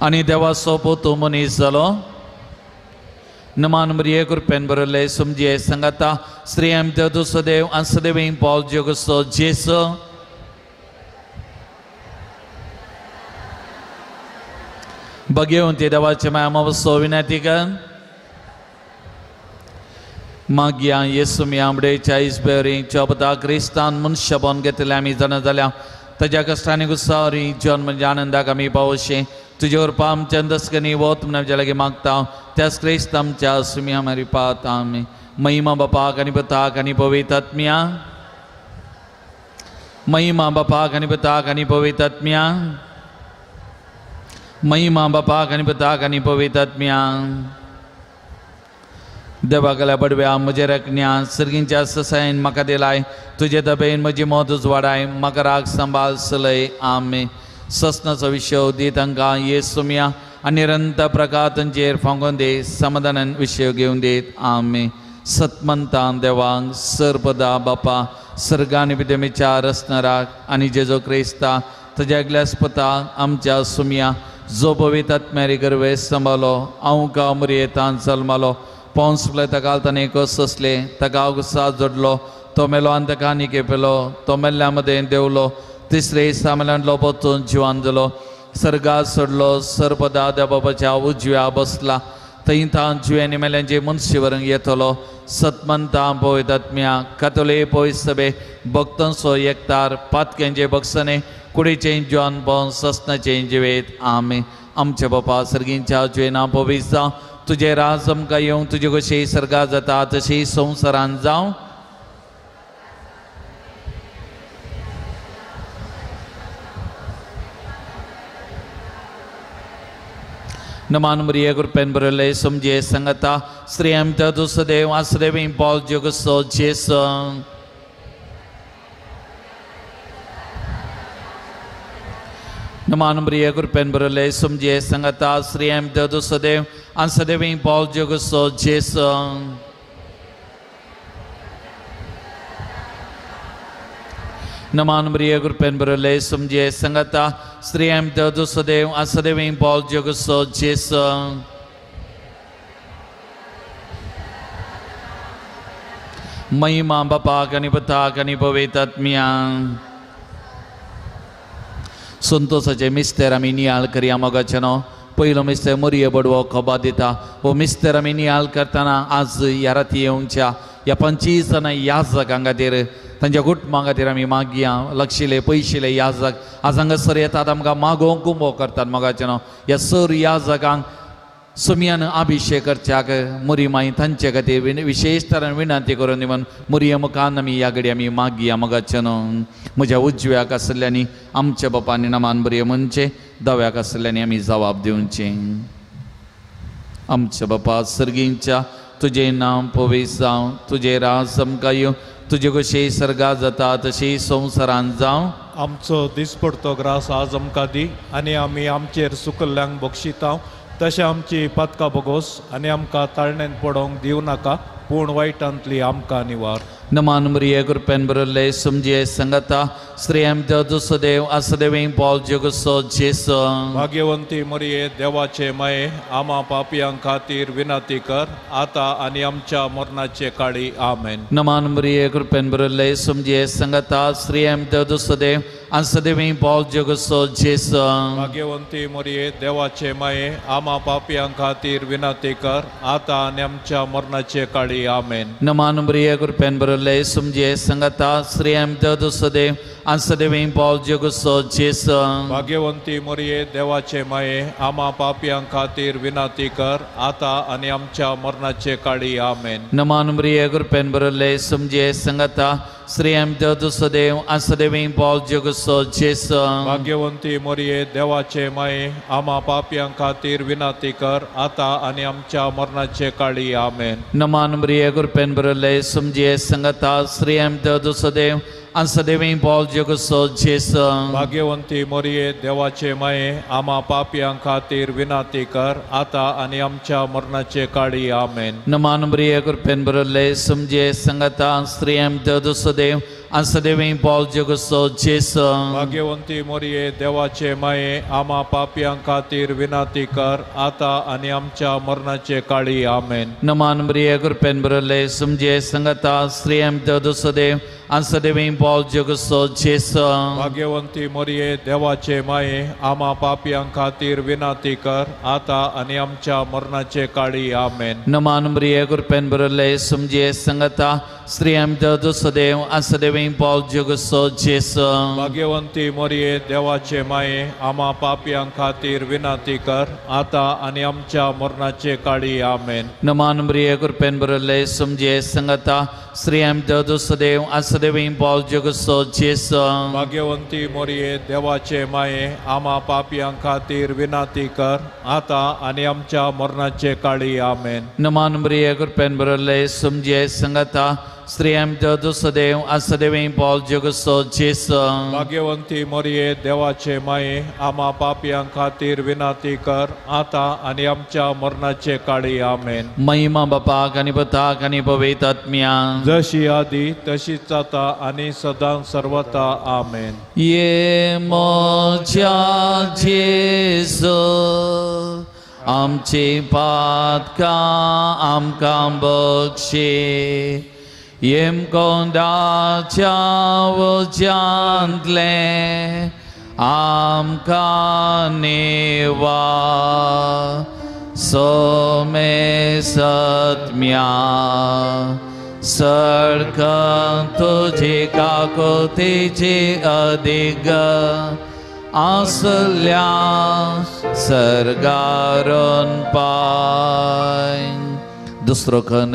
A: आनी देवाचो पोतू मनीस जालो नमान मरिये कृपेन बरले समजे सांगाता स्त्री आमी दुसदेव आसदेव पॉल जोगसो जेसो बगेवन ते देवाचे मायामावसो विनंती कर मागया येसू मी आंबडेच्या इस्बेरी चोपता क्रिस्तान मनशां बोन घेतले आमी जाणा जाल्या ताज्या कश्टांनी गुसावरी जन्म आनंदाक आमी पावशे तुझे पाम चंदस्कनी वोत म्हणून जाल्यार मागता त्याच क्रिस्त आमच्या सुमी आमारी पात आमी महिमा बापाक आनी पुताक आनी पवित्र आत्म्या महिमा बापाक आनी पुताक आनी पवित्र आत्म्या महिमा बापाक आनी पुताक आनी पवित्र आत्म्या देवागल्या बडव्या म्हजे रकण्या सर्गींच्या ससायन म्हाका दिलाय तुजे दबेन म्हजी मोद उजवाडाय म्हाका राग सांबाळ सलय आमे ससनाचो विषय दी तांकां येसुम्या आनी निरंतर प्रकार तांचेर फांगोन दे समाधानान विषय घेवन देत आमे सतमंतां देवांक सरपदा बापा सर्गानी विद्यमेचार असणाराक आनी जेजो क्रिस्ता ताज्या एकल्यास्पता आमच्या सुम्या जो पवित्र आत्म्यारी गर्वे सांबाळलो हांव कामरियेतान जल्मालो पोंसले ताका ताणें कस असले ताका उसा जोडलो तो मेलो आनी ताका आनी पेलो तो मेल्ल्या मदें देवलो तिसरे सामल्यान लोपतून जिवान जालो सर्गात सोडलो सरपदा देवाच्या उजव्या बसला थंय तां जुवेनी मेल्यांचे मनशी व्हरूंक येतलो सतमंतां पवित्र आत्म्या कातोले पवित्र सभे भक्तांचो एकतार पातक्यांचे बक्षणे कुडीचे जिवान पोवन ससनाचे जिवेत आमे आमचे बापा सर्गींच्या जुवेना पवित्र जावं तुझे राज आमकां येवं तुजे कशी सर्गात जाता तशी संवसारान जावं नमान मरिये कृपेन बरले समजे सांगता स्त्री आमी दुसदेव आसदेव पॉल जोगसो जेसो नमान मरिये कृपेन बरले समजे सांगता स्त्री आमी दुसदेव आसदेव पॉल जोगसो जेसो नमान मरिये कृपेन बरले समजे सांगता स्त्री आमी दुसदेव आसदेव पॉल जोगसो जेसो महिमा बापाक आनी पुताक आनी पवित्र आत्म्या संतोषाचे मिस्तेर आमी नियाळ करया मोगाचे न्हू पयलो मिस्तेर मरिये बडवो खोबा दिता हो मिस्तेर आमी नियाळ करतना आज ह्या राती येवच्या ह्या 25 जाणां याजकां खातीर तांच्या कुटुंबां खातीर आमी मागया लक्षिले पयशिले याजक आज हांगासर येतात आमकां मागोवंक कुंभो करतात मोगाचे न्हू ह्या सर याजकांक सुमयान अभिशेक करच्याक मुरी माई तांचे खातीर विशेश तरेन विनंती करून दिवन मुरये मुखान आमी ह्या घडी आमी मागया मोगाचे न्हू म्हज्या उजव्याक आसलेल्यांनी आमच्या बापानी नमान बरये म्हणचे दव्याक आसलेल्यांनी आमी जबाब दिवचे आमच्या बापा सर्गींच्या तुझे नाम पवित्र जावं तुझे राज आमकां येवं तुजे कशी सर्गात जाता तशी संवसारान जावं
C: आमचो दिसपडतो ग्रास आज आमकां दी आनी आमी आमचेर सुकल्ल्यांक बक्षिता तशें आमची पातकां बगोस आनी आमकां ताळणेन पडोवंक दिवं नाका पूण वायटांतली आमकां निवार.
A: नमान मरिये कृपेन बरले समजे संगता श्रेयम दुसदेव आसदेवी पॉल जगसो जेसो.
C: भाग्यवंती मरिये देवाचे माये आम्हा पापियां खातीर विनंती कर आता आनी आमच्या मरणाचे काळी आमेन.
A: नमान मरिये कृपेन बरले समजे संगता श्रेयम दुसदेव आसदेवी पॉल जगसो जेसो.
C: भाग्यवंती मरिये देवाचे माये आम्हा पापियां खातीर विनंती कर आता आनी आमच्या मरणाचे काळी आमेन.
A: नमान मरिये कृपेन बरले समजे संगता श्रेयम दुसदेव आसदेवी पॉल जगसो जेसो.
C: भाग्यवंती मरिये देवाचे माये आम्हा पापियां खातीर विनंती कर आता आनी आमच्या मरणाचे काळी आमेन.
A: नमान मरिये कृपेन बरले समजे संगता श्रेयम दुसदेव आसदेवी पॉल जगसो जेसो.
C: भाग्यवंती मरिये देवाचे माये आम्हा पापियां खातीर विनंती कर आता आनी आमच्या मरणाचे काळी आमेन.
A: नमान मरिये कृपेन बरले समजे संगता श्रेयम दुसदेव आसदेवी पॉल जगसो जेसो.
C: भाग्यवंती मरिये देवाचे माये आम्हा पापियां खातीर विनंती कर आता आनी आमच्या मरणाचे काळी आमेन.
A: नमान मरिये कृपेन बरले समजे संगता श्रेयम दुसदेव आसदेवी पॉल जगसो जेसो.
C: भाग्यवंती मरिये देवाचे माये आम्हा पापियां खातीर विनंती कर आता आनी आमच्या मरणाचे काळी आमेन.
A: नमान मरिये कृपेन बरले समजे संगता श्रेयम दुसदेव आसदेवी पॉल जगसो जेसो.
C: भाग्यवंती मरिये देवाचे माये आम्हा पापियां खातीर विनंती कर आता आनी आमच्या मरणाचे काळी आमेन.
A: नमान मरिये कृपेन बरले समजे संगता श्रेयम दुसदेव आसदेवी पॉल जगसो जेसो.
C: भाग्यवंती मरिये देवाचे माये आम्हा पापियां खातीर विनंती कर आता आनी आमच्या मरणाचे काळी आमेन.
A: नमान मरिये कृपेन बरले समजे संगता श्रेयम दुसदेव आसदेवी पॉल जगसो जेसो.
C: भाग्यवंती मरिये देवाचे माये आम्हा पापियां खातीर विनंती कर आता आनी आमच्या मरणाचे काळी आमेन.
A: नमान मरिये कृपेन बरले समजे संगता श्रेयम दुसदेव आसदेवी पॉल जगसो जेसो.
C: भाग्यवंती मरिये देवाचे माये आम्हा पापियां खातीर विनंती कर आता आनी आमच्या मरणाचे काळी आमेन.
A: महिमा बापाक आनी पुताक आनी पवित्र आत्म्याक
C: जशी आदी तशीच आता आनी सदां सर्वता आमेन.
A: ये मोच्या जेसो आमची पातकां आमकां बक्षी. येम कोंडाच्या वजांतले आमकां नेवा सोमे सत्म्या सडकं तुझे काकोतेचे अधिक आसल्या सर्गारून पाय. दुसरो खन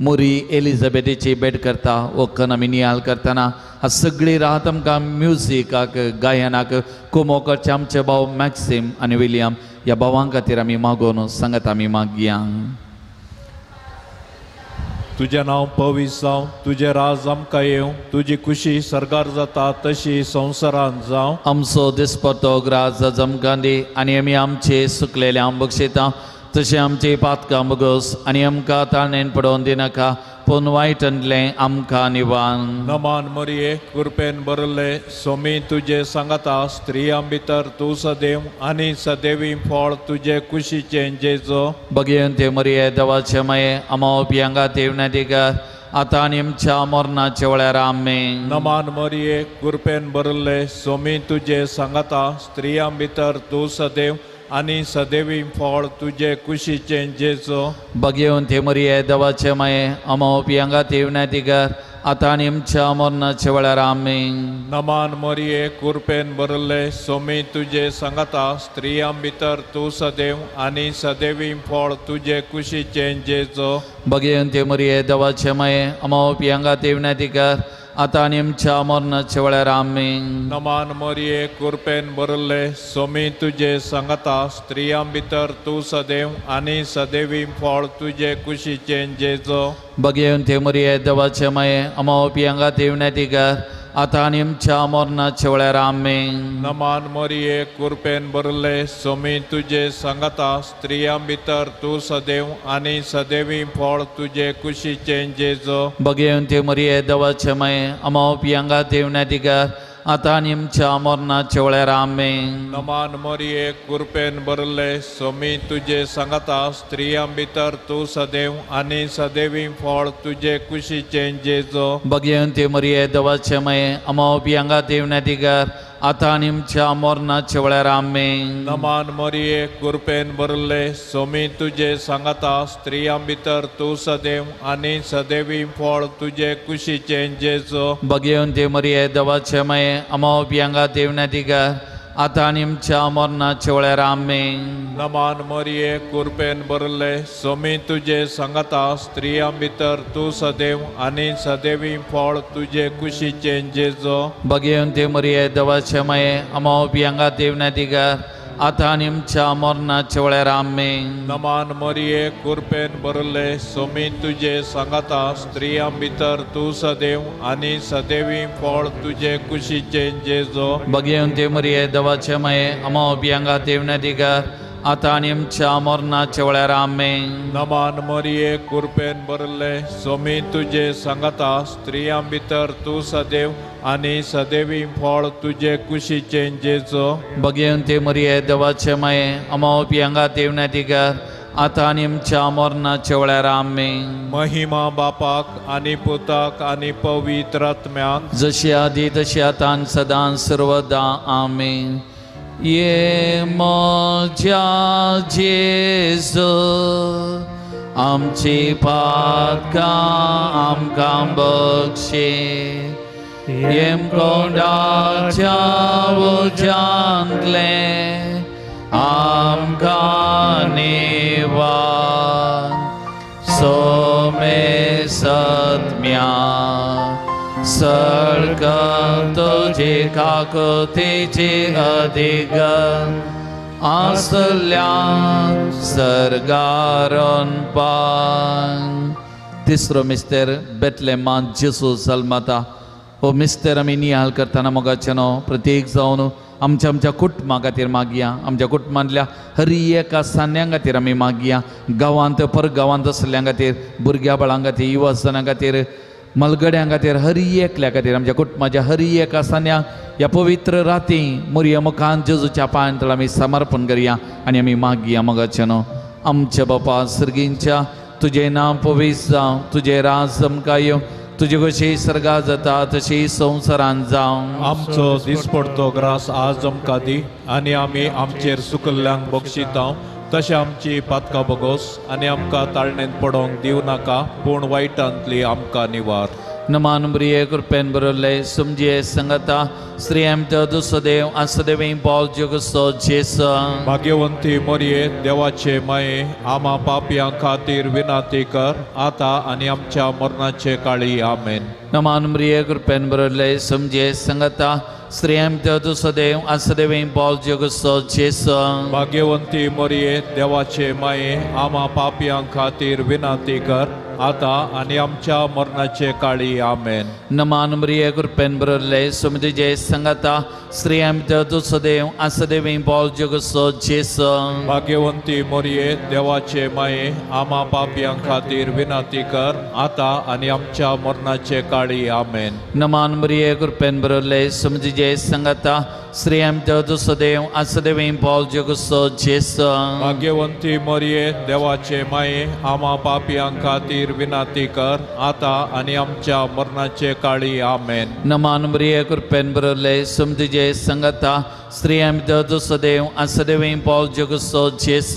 A: मुरी एलिझाबेथीची भेट करता वो खन आमी नियाल करतना हा सगळी रात आमकां म्युझिकाक गायनाक कुमो करचे आमचे भाव मॅक्सिम आनी विलियम ह्या भावां खातीर आमी मागोन सांगत आमी मागया.
C: तुझे नांव पवित्र जावं, तुझे राज आमकां येवं, तुजी खुशी सरगार जाता तशी संवसारांत जावं.
A: आमचो दिसपतो ग्रास आमकां दी आनी आमी आमचे सुकलेले बक्षिता तशें आमची पातकां बगोस आनी आमकां ताळणेन पडोवन दिनाका पूण वायटांतलें आमकां निवान.
C: नमान मरिये कृपेन बरले सोमी तुजे सांगता स्त्रियां भितर तूं सदैव आनी सदैवी फळ तुजे कुशीचें जेजो.
A: भगवंते मरिये देवाचे माये आमो पियांगा देवनादिकार आतां आनी आमच्या मरणाचे वेळार आमेन.
C: नमान मरिये कृपेन बरले सोमी तुजे सांगता स्त्रियां भितर तूं सदैव आनी सदैवी फळ तुजे कुशीचें जेजो.
A: भगवंते मरिये देवाचे माये आमो पियांगा देवनादिकार आतां आनी आमच्या मरणाचे वेळार आमेन.
C: नमान मरिये कृपेन बरले सोमी तुजे सांगता स्त्रियां भितर तूं सदैव आनी सदैवी फळ तुजे कुशीचें जेजो.
A: भगवंते मरिये देवाचे माये आमो पियांगा देवनादिकार आतां आनी आमच्या मरणाचे वेळार आमेन.
C: नमान मरिये कृपेन बरले सोमी तुजे सांगता स्त्रियां भितर तूं सदैव आनी सदैवी फळ तुजे कुशीचें जेजो.
A: बघेवन ते मरिये देवाचे माये अमाव पियांगा देवनातिकार आता आनी आमच्या मरणाच्या वेळार आमेन.
C: नमान मरिये कृपेन भरले सोमी तुझे सांगता स्त्रियां भितर तू सदैव आणि सदैवी फळ तुझे कुशीचे जेजो.
A: बघेवन ते मरिये देवाचे माये अमाव पियांगा देवनातिकार आता आनी आमच्या मरणाच्या वेळार आमेन.
C: नमान मरिये कृपेन भरले सोमी तुझे सांगता स्त्रियां भितर तू सदैव आणि सदैवी फळ तुझे कुशीचे जेजो.
A: बघेवन ते मरिये देवाचे माये अमाव पियांगा देवनातिकार आता आनी आमच्या मरणाच्या वेळार आमेन.
C: नमान मरिये कृपेन भरले सोमी तुझे सांगता स्त्रियां भितर तू सदैव आणि सदैवी फळ तुझे कुशीचे जेजो.
A: बघेवन ते मरिये देवाचे माये अमाव पियांगा देवनातिकार आता आनी आमच्या मरणाच्या वेळार आमेन.
C: नमान मरिये कृपेन भरले सोमी तुझे सांगता स्त्रियां भितर तू सदैव आणि सदैवी फळ तुझे कुशीचे जेजो.
A: बघेवन ते मरिये देवाचे माये अमाव पियांगा देवनातिकार आता आनी आमच्या मरणाच्या वेळार आमेन.
C: नमान मरिये कृपेन भरले सोमी तुझे सांगता स्त्रियां भितर तू सदैव आणि सदैवी फळ तुझे कुशीचे जेजो.
A: बघेवन ते मरिये देवाचे माये अमाव पियांगा देवनातिकार आता आनी आमच्या मरणाच्या वेळार आमेन.
C: नमान मरिये कृपेन भरले सोमी तुझे सांगता स्त्रियां भितर तू सदैव आणि सदैवी फळ तुझे कुशीचे जेजो.
A: बघेवन ते मरिये देवाचे माये अमाव पियांगा देवनातिकार आता आनी आमच्या मरणाच्या वेळार आमेन.
C: महिमा बापाक आणि पुताक आणि पवित्र आत्म्याक
A: जशी आधी तशी आता आनी सदां सर्वदा आमेन. ये म्हज्या जेजू आमची पातकां आमकां बक्षे येम कोंडाच्या उज्यांतले आमकां नेवान सोमे सत्म्या सळक तुजे काकुतेचे अधिगम आसल्या सर्गारोन पान. तिसरो मिस्तेर बेतलेमांत जेसू जल्मता. हो मिस्तेर आमी नियाळ करतना मोगाचे न्हू प्रत्येक जावन आमच्या आमच्या कुटुंबा खातीर मागया. आमच्या कुटुंबांतल्या हर एका सान्यां खातीर आमी मागया. गांवांत परगांवांत आसलेल्या खातीर भुरग्या बाळां खातीर युवजनां खातीर मलगड्यां खातीर हर एकल्या खातीर आमच्या कुटुंबाच्या हर एका सान्याक ह्या पवित्र राती मोरया मुखांत जेजूच्या पांयांतळ आमी समर्पण करया आनी आमी मागया मोगाचे न्हू. आमच्या बापा सर्गींच्या तुजें नांव पवित्र जावं तुजें राज आमकां येवं तुजे कशी सर्गा जाता तशी संवसारांत जावं.
C: आमचो दिसपडतो ग्रास आज आमकां दी आनी आमी आमचेर सुकल्ल्यांक बक्षिता तशें आमची पातकां बगोस आनी आमकां ताळणेंत पडोवंक दिवं नाका पूण वायटांतली आमकां निवार.
A: नमान मरिये कृपेन बरयल्ले समजिये संगता स्त्रियां भितर सदैव आसदेवी पॉल जगसो जेस.
C: भाग्यवंती मरिये देवाचे माये आमा पापयां खातीर विनाती कर आता आनी आमच्या मरणाचे काळी आमेन.
A: नमान मरिये कृपेन बरयल्ले समजिये संगता स्त्रियां भितर सदैव आसदेवी पॉल जगसो जेस.
C: भाग्यवंती मरिये देवाचे माये आमा पापयां खातीर विनाती कर आता आनी आमच्या मरणाचे काळी आमेन.
A: नमान मरिये कृपेन बरयल्ले समजिये संगता स्त्रियां भितर सदैव आसदेवी पॉल जगसो जेस.
C: भाग्यवंती मरिये देवाचे माये आमा पापयां खातीर विनाती कर आता आनी आमच्या मरणाचे काळी आमेन.
A: नमान मरिये कृपेन बरयल्ले समजिये संगता स्त्रियां भितर सदैव आसदेवी पॉल जगसो जेस.
C: भाग्यवंती मरिये देवाचे माये आमा पापयां खातीर विनाती कर आता आनी आमच्या मरणाचे काळी आमेन.
A: नमान मरिये कृपेन बरयल्ले समजिये संगता स्त्रियां भितर सदैव आसदेवी पॉल जगसो जेस.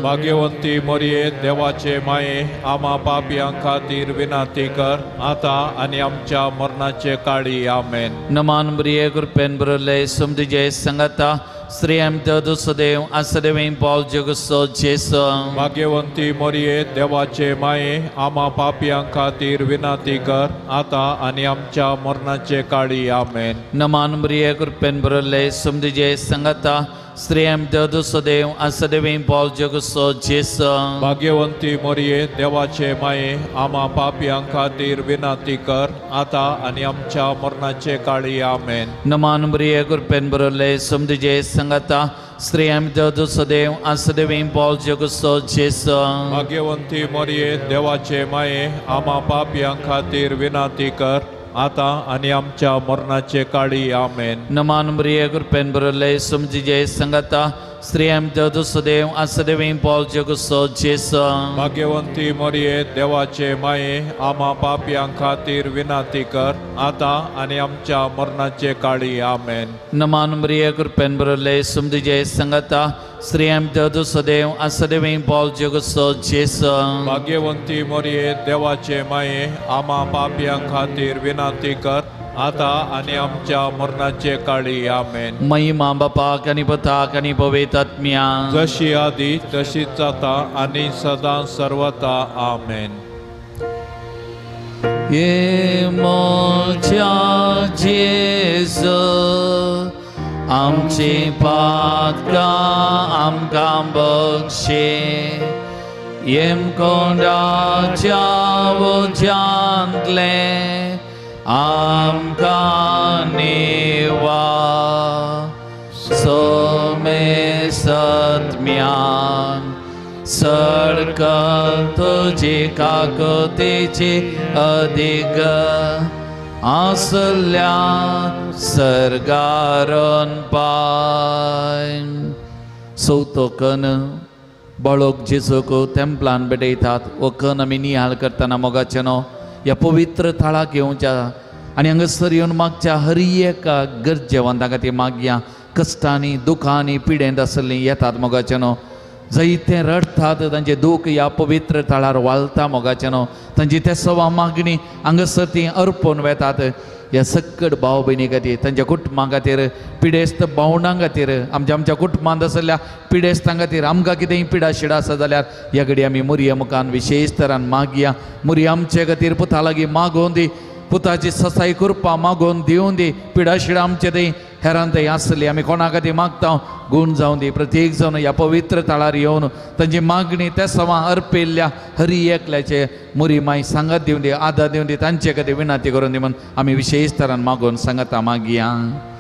C: भाग्यवंती मरिये देवाचे माये आमा पापयां खातीर विनाती कर आता आनी आमच्या मरणाचे काळी आमेन.
A: नमान मरिये कृपेन बरयल्ले समजिये संगता स्त्रियां भितर सदैव आसदेवी पॉल जगसो जेस.
C: भाग्यवंती मरिये देवाचे माये आमा पापयां खातीर विनाती कर आता आनी आमच्या मरणाचे काळी आमेन.
A: नमान मरिये कृपेन बरयल्ले समजिये संगता स्त्रियां देव सदैव आसदेवी पॉल जगसो जेसो
C: भाग्यवंती मोरये देवाचे माये आम्हा पापयां खातीर विनंती कर आता आणि आमच्या मरणाचे काळी आमेन.
A: नमान मरिये कृपेन बरले समजे संगता स्त्रियां देव सदैव आसदेवी पॉल जगसो जेसो
C: भाग्यवंती मोरये देवाचे माये आम्हा पापयां खातीर विनंती कर आता आणि आमच्या मरणाचे काळी आमेन.
A: नमान मरिये कृपेन बरले समजे संगता स्त्रियां देव सदैव आसदेवी पॉल जगसो जेसो
C: भाग्यवंती मोरये देवाचे माये आम्हा पापयां खातीर विनंती कर आता आणि आमच्या मरणाचे काळी आमेन.
A: नमान मरिये कृपेन बरले समजे संगता स्त्रियां देव सदैव आसदेवी पॉल जगसो जेसो
C: भाग्यवंती मोरये देवाचे माये आम्हा पापयां खातीर विनंती कर आता आणि आमच्या मरणाचे काळी आमेन.
A: महिमा बापाक आणि पुताक आणि पवित्रात्म्या
C: जशी आधी तशीच आता आणि सदा सर्वता आमेन.
A: ये मोच्या जेजू आमची पातका आमकां बक्षे येम कोंडाच्या वोज्यांतले आमकां निवा सोमे सत्म्यान सडक तुजी काकुतीची अदिक आसल्या सर्गारोन पाय. चवथो कन बाळोक जेजूक तेंपलान भेटयतात. हो कन आमी नियाळ करतना मोगाचेनो ह्या पवित्र थाळाक घेवच्या आनी हांगासर येवन मागच्या हर एका गरजेवंता खातीर मागया. कश्टांनी दुखांनी पिडेंत आसलीं येतात मोगाचेनो. जायते रडतात तांचे दूख ह्या पवित्र थाळार वालता मोगाचेनो. तांची ते सवा मागणी हांगासर ती अर्पोवन वेतात. ह्या सकट भाव भयणी खातीर तांच्या कुटुंबां खातीर पिडेस्त भावंडां खातीर आमच्या कुटुंबांत आसलेल्या पिडेस्तां खातीर आमकां कितेंय पिडा शिडा आसा जाल्यार ह्या घडी आमी मुरये मुखान विशेश तरान मागया. मुरये आमचे खातीर पुता लागीं मागोवन दी. पुताची ससाई कृपा मागोवन दिवून दी. पिडा शिडा आमचे थंय हेरान थंय आसली आमी कोणा खातीर मागता गूण जावन दी. प्रत्येक जण ह्या पवित्र थाळार येवन तांची मागणी त्या सवा अर्पिल्ल्या हरी एकल्याचे मुरी माई सांगत दिवन दी. आदार दिवन दी. तांचे खातीर विनंती करून दी म्हणून आमी विशेष तरान मागोवन सांगता मागया.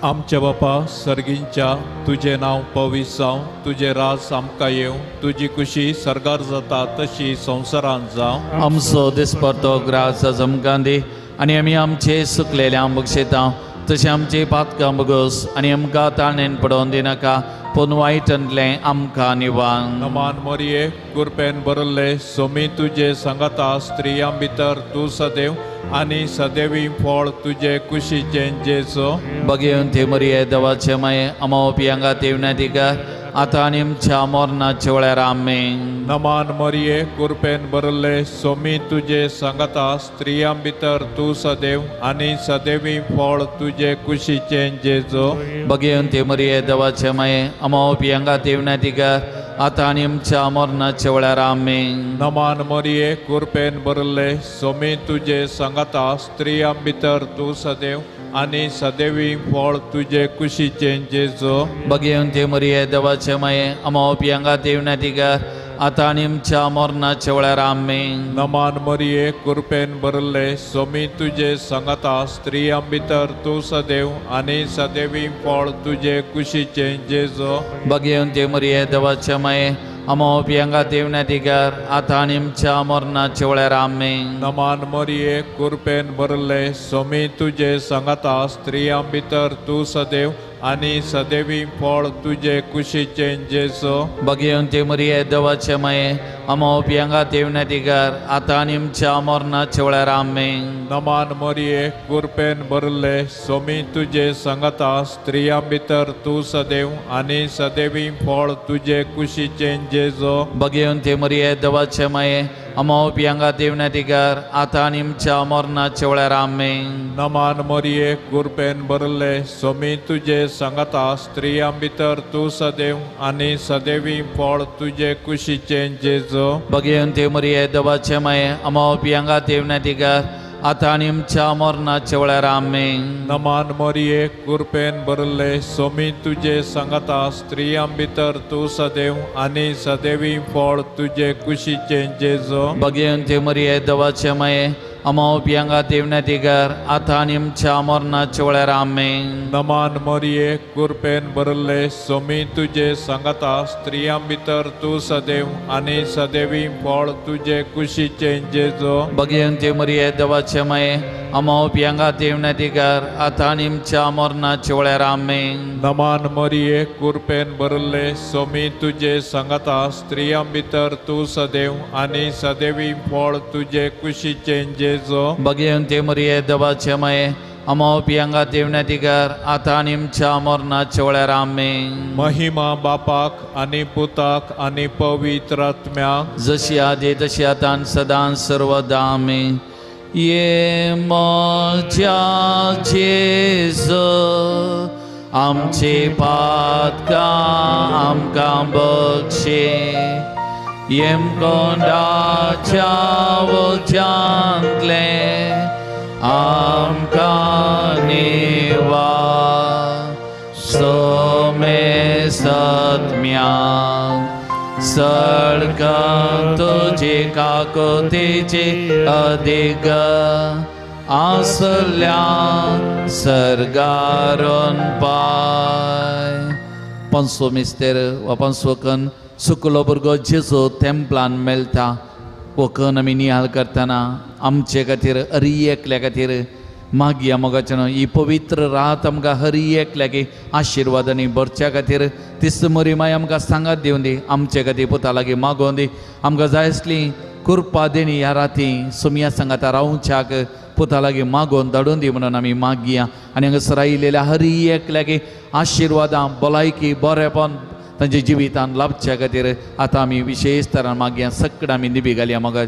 C: आमचे बापा सर्गींच्या तुझे नाव पवित्र जावं. तुझे राज आमकां येवं. तुजी खुशी सर्गार जाता तशी संवसारांत जावं.
A: आमचो दिसपरतो ग्रास आमकां दी आनी आमी आमचे सुकलेल्या बक्षिता तशें आमची पातकां बगोस आनी आमकां ताणेन पडोवन दिनाका पूण वायटांतलें आमकां निवान.
C: नमान मोरये कृपेन बरले सोमी तुजे सांगता स्त्रियां भितर तूं सदैव आनी सदैवी फळ तुजे कुशीचें जेजो
A: बगेवन ते मरिये देवाचे माये अमावपी हांगा तेवनाधिकार आता आनी आमच्या मरणाचे वेळार आमेन.
C: नमान मोरये कृपेन बरले सोमी तुजे सांगता स्त्रियां भितर तूं सदैव आनी सदैवी फळ तुजे कुशीचें जेजो
A: बगेवन ते मरिये देवाचे माये अमावपी हांगा तेवनाधिकार आता आनी आमच्या मरणाचे वेळार आमेन.
C: नमान मोरये कृपेन बरले सोमी तुजे सांगता स्त्रियां भितर तूं सदैव आनी सदैवी फळ तुजे कुशीचें जेजो
A: बगेवन ते मरिये देवाचे माये अमावपी हांगा तेवनाधिकार आता आनी आमच्या मरणाचे वेळार आमेन.
C: नमान मोरये कृपेन बरले सोमी तुजे सांगता स्त्रियां भितर तूं सदैव आनी सदैवी फळ तुजे कुशीचें जेजो
A: बगेवन ते मरिये देवाचे माये अमावपी हांगा तेवनाधिकार आता आनी आमच्या मरणाचे वेळार आमेन.
C: नमान मोरये कृपेन बरले सोमी तुजे सांगता स्त्रियां भितर तूं सदैव आनी सदैवी फळ तुजे कुशीचें जेजो
A: बगेवन ते मरिये देवाचे माये अमावपी हांगा तेवनाधिकार आता आनी आमच्या मरणाचे वेळार आमेन.
C: नमान मोरये कृपेन बरले सोमी तुजे सांगता स्त्रियां भितर तूं सदैव आनी सदैवी फळ तुजे कुशीचें जेजो
A: बगेवन ते मरिये देवाचे माये अमावपी हांगा तेवनाधिकार आता आनी आमच्या मरणाचे वेळार आमेन.
C: नमान मोरये कृपेन बरले सोमी तुजे सांगता स्त्रियां भितर तूं सदैव आनी सदैवी फळ तुजे कुशीचें जेजो
A: बगेवन ते मरिये देवाचे माये अमावपी हांगा तेवनाधिकार आता आनी आमच्या मरणाच्या वेळार आमेन.
C: नमान मोरये कृपेन भरले सोमी तुझे सांगता स्त्रियां भितर तूं सदैव आनी सदैवी फळ तुझे कुशीचे जेजो.
A: भगवंते मरिये देवाचे माये अमो पियांगा देवनातिकार आता आनी आमच्या मरणाच्या वेळार आमेन.
C: नमान मोरये कृपेन भरले सोमी तुझे सांगता स्त्रियां भितर तूं सदैव आनी सदैवी फळ तुझे कुशीचे जेजो.
A: भगवंते मरिये देवाचे माये अमो पियांगा देवनातिकार आता आनी आमच्या मरणाच्या वेळार आमेन.
C: नमान मोरये कृपेन भरले सोमी तुझे सांगता स्त्रियां भितर तूं सदैव आनी सदैवी फळ तुझे कुशीचे जेजो.
A: भगवंते मरिये देवाचे माये अमो पियांगा देवनातिकार आता आनी आमच्या मरणाच्या वेळार आमेन.
C: महिमा बापाक आनी पुताक आनी पवित्र आत्म्याक
A: जशी आदी तशी आता आनी सदां सर्वदा आमेन. ये म्हज्या जेजू आमचे पातकां आमकां बक्षे येम कोंडाच्या वोच्यांतले आमकां निवा सोमे सत्म्याक सडकां तुजे काकोतेचे अदेग आसल्या सर्गारोन पाय. पंचवो मिस्तेर वा पंचवो कन सुकलो भुरगो जेजू तेंपलान मेळटा. वो कन आमी नियाळ करतना आमचे खातीर हरी एकल्या खातीर मागया मोगाचें ही पवित्र रात आमकां हरी एकल्याक आशिर्वादांनी भरच्या खातीर तिस्त मरी माय आमकां सांगात दिवन दी. आमचे खातीर पुता लागीं मागोवन दी. आमकां जाय आसली कृपा देणी ह्या राती सुमया सांगाता रावच्याक पुता लागीं मागोवन धाडून दी म्हणून आमी मागया. आनी हांगासर आयिल्ल्या हरी एकल्याक आशिर्वादां भलायकी बरेपण तांच्या जिवितान लाभच्या खातीर आतां आमी विशेश तरान मागया. सगळें आमी दिबी घालया मोगा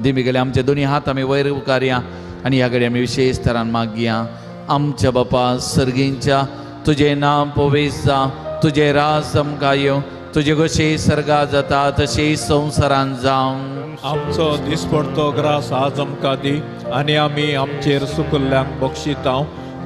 A: दिबी घालया. आमचे दोनी हात आमी वयर उकारया आनी ह्या घडये आमी विशेश तरान मागया. आमच्या बापा सर्गींच्या तुजें नांव पवित्र जा. तुजें राज आमकां येवं. तुजे कशी सर्गा जाता तशी संवसारान जावं.
C: आमचो दिसपडतो ग्रास आज आमकां दी आनी आमी आमचेर सुकल्ल्यांक बक्षिता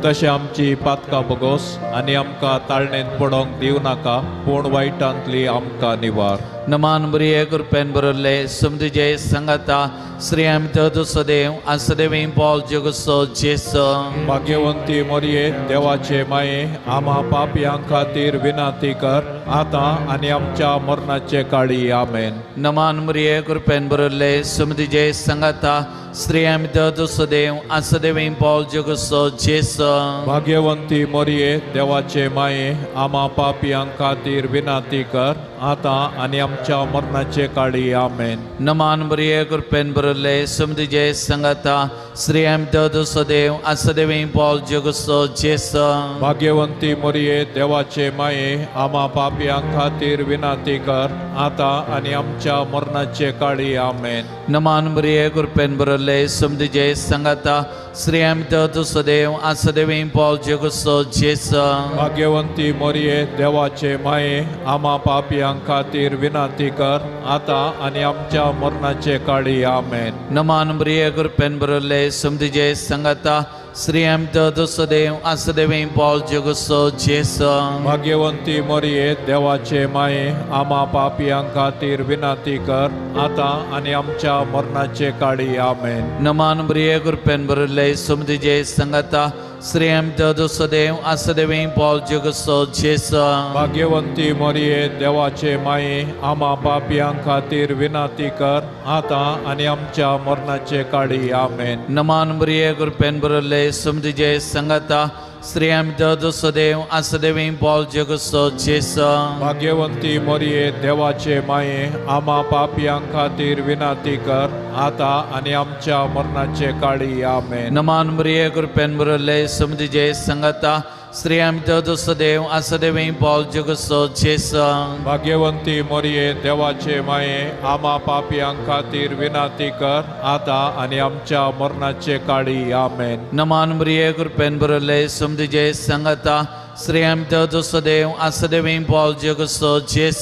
C: तशें आमची पातकां बगोस आनी आमकां ताळणेंत पडोंक दिवं नाका पूण वायटांतली आमकां निवार.
A: नमान बरी कृपेन बरयल्ले समजुजे सांगाता श्री आमचो सदैव आसदेवी पॉल जगसो जेसो.
C: भाग्यवंती मोरये देवाचे माये आम्हा पापयां खातीर विनाती कर आतां आनी आमच्या मरणाचे काळी आमेन.
A: नमान बरी कृपेन बरयल्ले समजुजे सांगाता श्री आमचो सदैव आसदेवी पॉल जगसो जेसो.
C: भाग्यवंती मोरये देवाचे माये आम्हा पापयां खातीर विनाती कर आतां आनी आमच्या मरणाचे काळी आमेन.
A: नमान बरी कृपेन बरयल्ले समजुजे सांगाता श्री आमचो सदैव आसदेवी पॉल जगसो जेसो.
C: भाग्यवंती मोरये देवाचे माये आम्हा पापयां खातीर विनाती कर आतां आनी आमच्या मरणाचे काळी आमेन.
A: नमान बरी कृपेन बरयल्ले समजुजे सांगाता श्री आमचो सदैव आसदेवी पॉल जगसो जेसो.
C: भाग्यवंती मोरये देवाचे माये आम्हा पापयां खातीर विनाती कर आतां आनी आमच्या मरणाचे काळी आमेन.
A: नमान बरी कृपेन बरयल्ले समजुजे सांगाता श्री आमचो सदैव आसदेवी पॉल जगसो जेसो.
C: भाग्यवंती मोरये देवाचे माये आम्हा पापयां खातीर विनाती कर आतां आनी आमच्या मरणाचे काळी आमेन.
A: नमान बरी कृपेन बरयल्ले समजुजे सांगाता श्री आमचो सदैव आसदेवी पॉल जगसो जेसो.
C: भाग्यवंती मोरये देवाचे माये आम्हा पापयां खातीर विनाती कर आतां आनी आमच्या मरणाचे काळी आमेन.
A: नमान बरी कृपेन बरयल्ले समजुजे सांगाता श्री आमचो सदैव आसदेवी पॉल जगसो जेसो.
C: भाग्यवंती मोरये देवाचे माये आम्हा पापयां खातीर विनाती कर आतां आनी आमच्या मरणाचे काळी आमेन.
A: नमान बरी कृपेन बरयल्ले समजुजे सांगाता श्री आमचो सदैव आसदेवी पॉल जगसो जेसो.
C: भाग्यवंती मोरये देवाचे माये आम्हा पापयां खातीर विनाती कर आतां आनी आमच्या मरणाचे काळी आमेन.
A: नमान बरी कृपेन बरयल्ले समजुजे सांगाता श्रेयमते दुसदेव आसदेवी पॉल जगसो जेस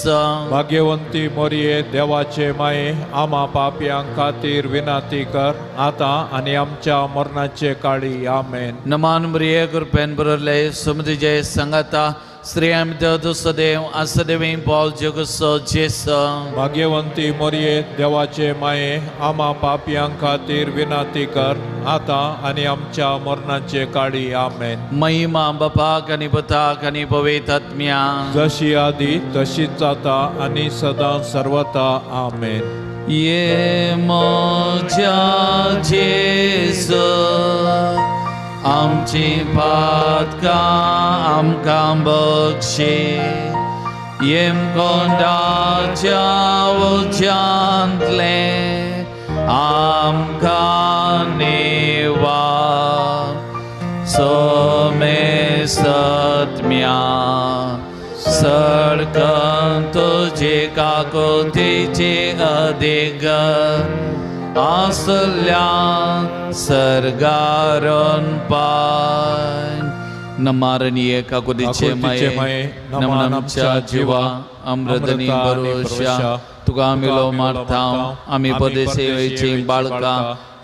C: भाग्यवंती मोरये देवाचे माये आम्हा पापयांक खातीर विनाती कर आता आणि आमच्या मरणाचे काळी आमेन.
A: नमान मरिये कृपेन बरले सुमृजय संगता श्रेयमते दुसदेव आसदेवी पॉल जगसो जेस
C: भाग्यवंती मोरये देवाचे माये आम्हा पापयांक खातीर विनाती कर आता आणि आमच्या मरणाचे काळी आमेन.
A: महिमा बापाक आणि पुताक आणि पवित्र आत्म्या
C: जशी आधी तशीच आता आणि सदा सर्वता आमेन.
A: ये मोजा जेसू आमची पातका आमकां बक्षे येम कोंडाच्या उज्यांतले आमकां नेवा सोमे सत्म्या सडकन तुजे काकोतीचे अदेग आसल्या सर्गारण पाय नमारणीय काकुदीचे माये नमनमच्या जीवा अमृतनी भरोशा तुका मिलो मारता आम्ही पदेसेवेची बाळका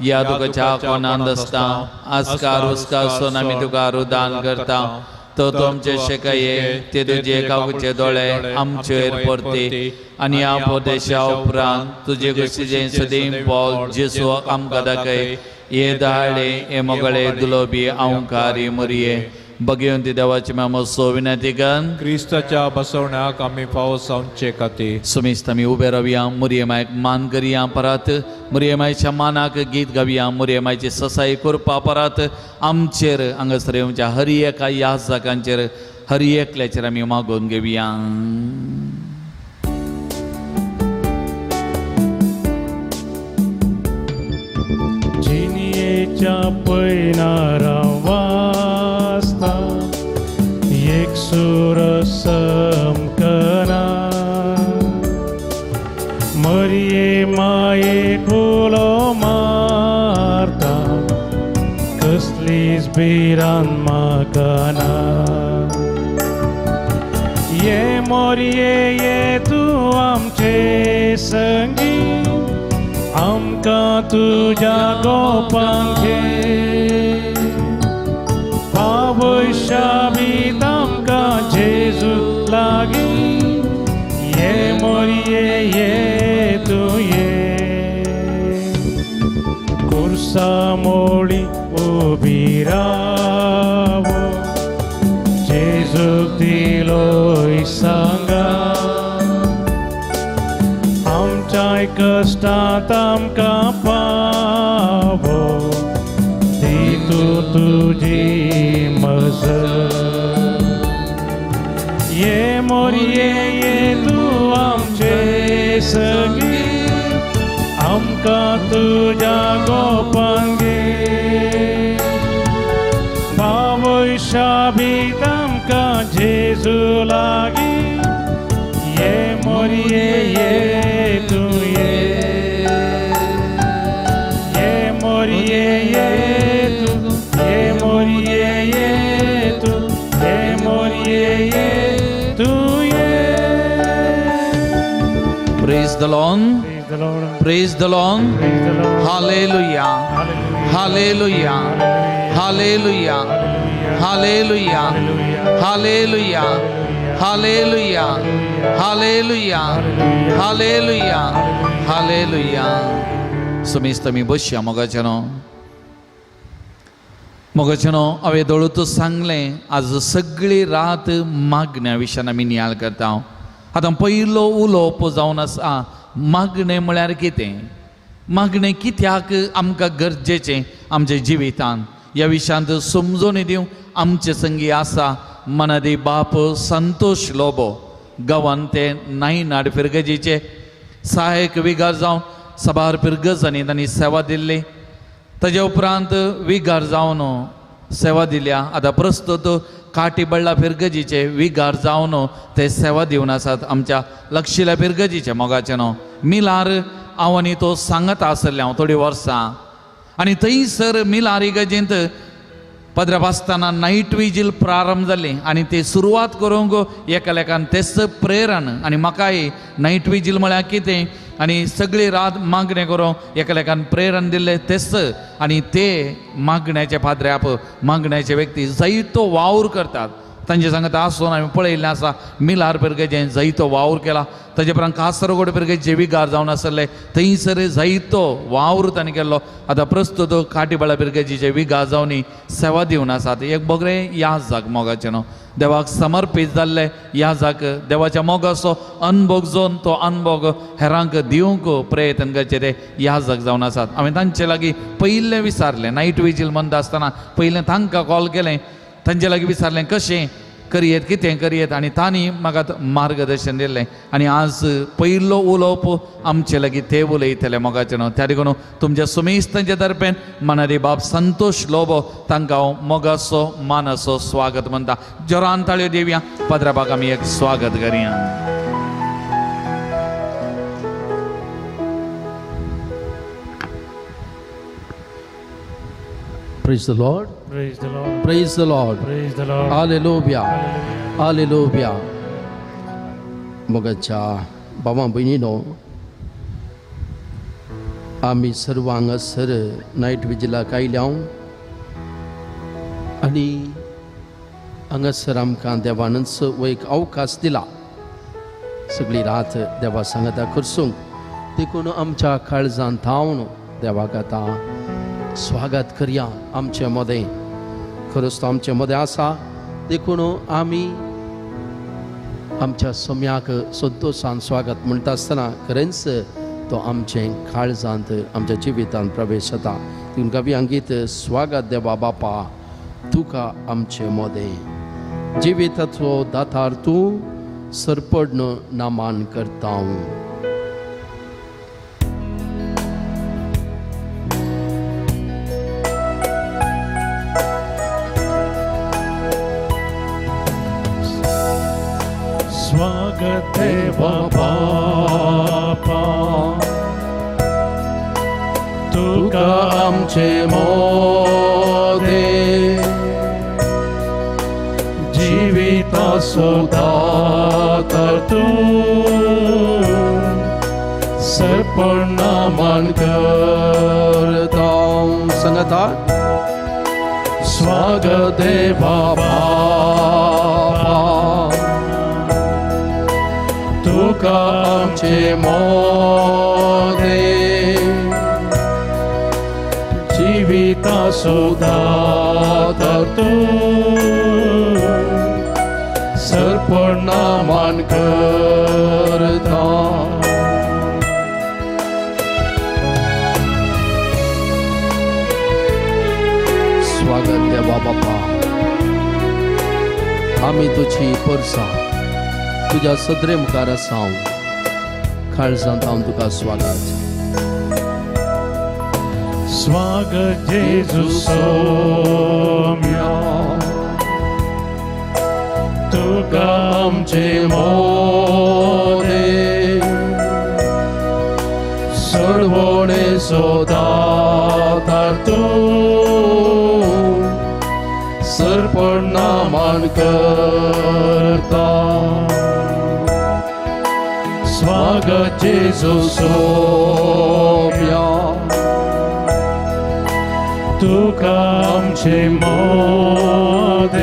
A: या तुकाच्या कोणांत असता आस्कार उस्कार सोन आम्ही तुका रुदान करता तो तुमचे शेकाये ते तुझे काकुचे दोळे आमचेर पडते आणि या पदेशा उपरांत तुझे कशीचे सदैव पॉल जेसू आमकां दाखय ये दाळे हे मोगळे दुलोबी औंकारी मरिये भगवंती देवाची मामोसो विनंती कर
C: क्रिस्ताच्या बसवण्याक आम्ही फावो सावचे खातीर
A: सुमिस्त आमी उबे रावया मुरयेमायक मान करिया परत मुरयेमायच्या मानाक गीत गावया मुरयेमायची ससाई करपा परत आमचेर हांगासर हरी एका याजकांचेर हरी एकल्याचेर आमी मागोवन घेवया.
B: जिनियेच्या पैनारा वाजता एक सूर समकना मरिये माये फुलो मारता कसलीच बिरान मागना. ये मोरये ये तू आमचे संगी आमकां तुज्या गोपांक घे भविष्यात आमकां जेजू लागीं ये मोरये ये तू ये कुर्सा मोळी उबी रावो जेजूक दिलोय सांगा आमच्या कष्टांत आमकां पावो दी तूं तुजी मजत. ये मोरये ये तूं आमचे सगी आमकां तुज्या गोपांक घे भविष्यात आमकां जेजू लागीं ये मोरये ये तू ये मोरये ये तू ये मोरये ये तू ये मोरये ये तू ये.
A: Praise the Lord.
B: Praise the Lord.
A: Praise the Lord.
B: Praise the Lord.
A: Hallelujah. Hallelujah. Hallelujah. Hallelujah. Hallelujah. Hallelujah. Hallelujah. Hallelujah. Hallelujah. सुमिस्तमी बसया मोगाचनो हांवें दोळूतू सांगलें आज सगळी रात मागण्या विशयान आमी नियाळ करता. आतां पयलो उलोवप जावन आसा मागणें म्हळ्यार कितें, मागणें कित्याक आमकां गरजेचें आमच्या जिवितांत ह्या विशयांत समजून दिवं आमचे संगी आसा मनादी बाप संतोष लोबो गांवांत ते नायनाड फिरगजीचे सहायक विगार जावन सभार फिरगजांनी तांणी सेवा दिल्ली. ताजे उपरांत विगार जावन सेवा दिल्या. आतां प्रस्तुत काटीबळ्ळा फिरगजीचे विगार जावन ते सेवा दिवन आसात आमच्या लक्षिल्या फिरगजीचे मोगाचे न्हू मिलार हांव आनी तो सांगता आसले हांव थोडीं वर्सां. आनी थंयसर मिलार इगर्जेंत पदराप आसतना नायट विजील प्रारंभ जाली आनी ती सुरवात करूंक एकालेकान तेच प्रेरण आनी म्हाकाय नायट विजील म्हळ्यार कितें आनी सगळी रात मागणें करूं एकालेकान प्रेरण दिल्लें तेच आनी ते मागण्याचे पाद्र्याप मागण्याचे व्यक्ती जायतो वावर करतात. तांचे सांगता आसून हांवें पळयल्लें आसा मिलार पिरगेजें जायतो वावर केला. ताचे उपरांत कासरगोड पिरगे जेविकार जावन आसले थंयसर जायतो वावर ताणें केल्लो. आतां प्रस्तुत काटीबाळा पिरगेजीचे विगा जावनी सेवा दिवन आसात. एक बगरें याजाक मोगाचें न्हू देवाक समर्पीत जाल्ले याजाक देवाच्या मोगाचो अनुभव घेवन तो अनुभव हेरांक दिवंक प्रयत्न करचे ते याजाक जावन आसात. हांवें तांचे लागीं पयलें विचारलें नायट विजील म्हणटा आसतना पयलें तांकां कॉल केलें तांचे लागीं विचारलें कशें करयेत कितें करयेत आनी तांणी म्हाका मार्गदर्शन दिल्लें आनी आज पयलो उलोवप आमचे लागीं ते उलयतले मोगाचें न्हू. त्या देखून तुमच्या सुमेस्तांचे तर्फेन मनारी बाब संतोष लोबो तांकां हांव मोगाचो मानाचो स्वागत म्हणटा. जोरान ताळयो दिवया पदराबाक आमी एक स्वागत करया.
D: Praise the Lord.
B: Praise the Lord.
D: Praise the Lord.
B: Praise the Lord.
D: Hallelujah. Hallelujah. मोगाच्या बाबा भयणीनो आमी सर्व हांगासर नायट विजिलाक आयल्या आनी हांगासर आमकां देवानंद हो एक अवकाश दिला सगळी रात देवा सांगता करसूंक. देखून आमच्या काळजांत थावन देवाक आतां स्वागत करया. आमचे मदें खरोच तो आमचे मदें आसा. देखून आमी आमच्या सोम्याक संतोशान स्वागत म्हणटा आसतना खरेंच तो आमचे काळजांत आमच्या जिवितांत प्रवेश जाता. तुमकां बी अंगीत स्वागत देवा बापा तुका आमचे मदें जिविताचो दातार तूं सरपडन नामान करता.
B: स्वागत देवा बापा
D: तुका आमचे मोदें
B: जिविताचो दातार तूं सरपण नामान
D: करता. सांगाता स्वागत देवा बापा तुका आमचे मोदें
B: जिविताचो दातार तूं
D: सरपण नामान करता. स्वागत देवा बापा आमी तुजी परसां तुझ्या सदरे मुखार आसा. काळजांत हांव तुका स्वागत.
B: स्वागत जेजू सोम्या
D: तुका आमचे मोदें सोडवणेचो दातार तूं सरपण नामान करता. स्वागत जेजू सोम्या
B: तुका आमचे मोदें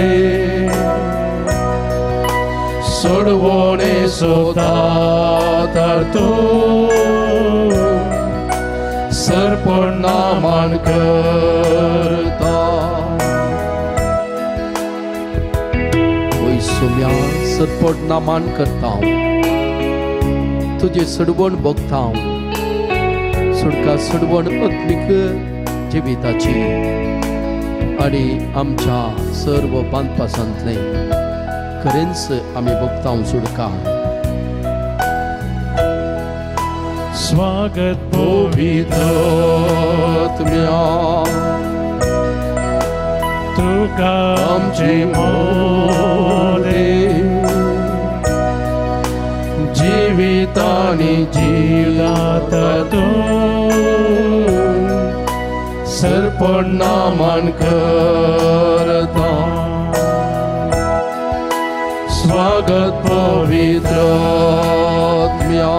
D: सोडवणेचो दातार तूं सरपण नामान करता. ओय सोम्या सरपण नामान करता. तुझे सडवण भोगता. सुडका सडवण आत्मीक जिविताची आनी आमच्या सर्व बांदपासांतले खरेंच आमी भोगता सुडका.
B: स्वागत
D: पवित्र आत्म्या
B: तुका आमचे मोदें
D: जिवितानी
B: जिवितांत तूं
D: सर्प सरपणामान करता स्वागत पवित्र आत्म्या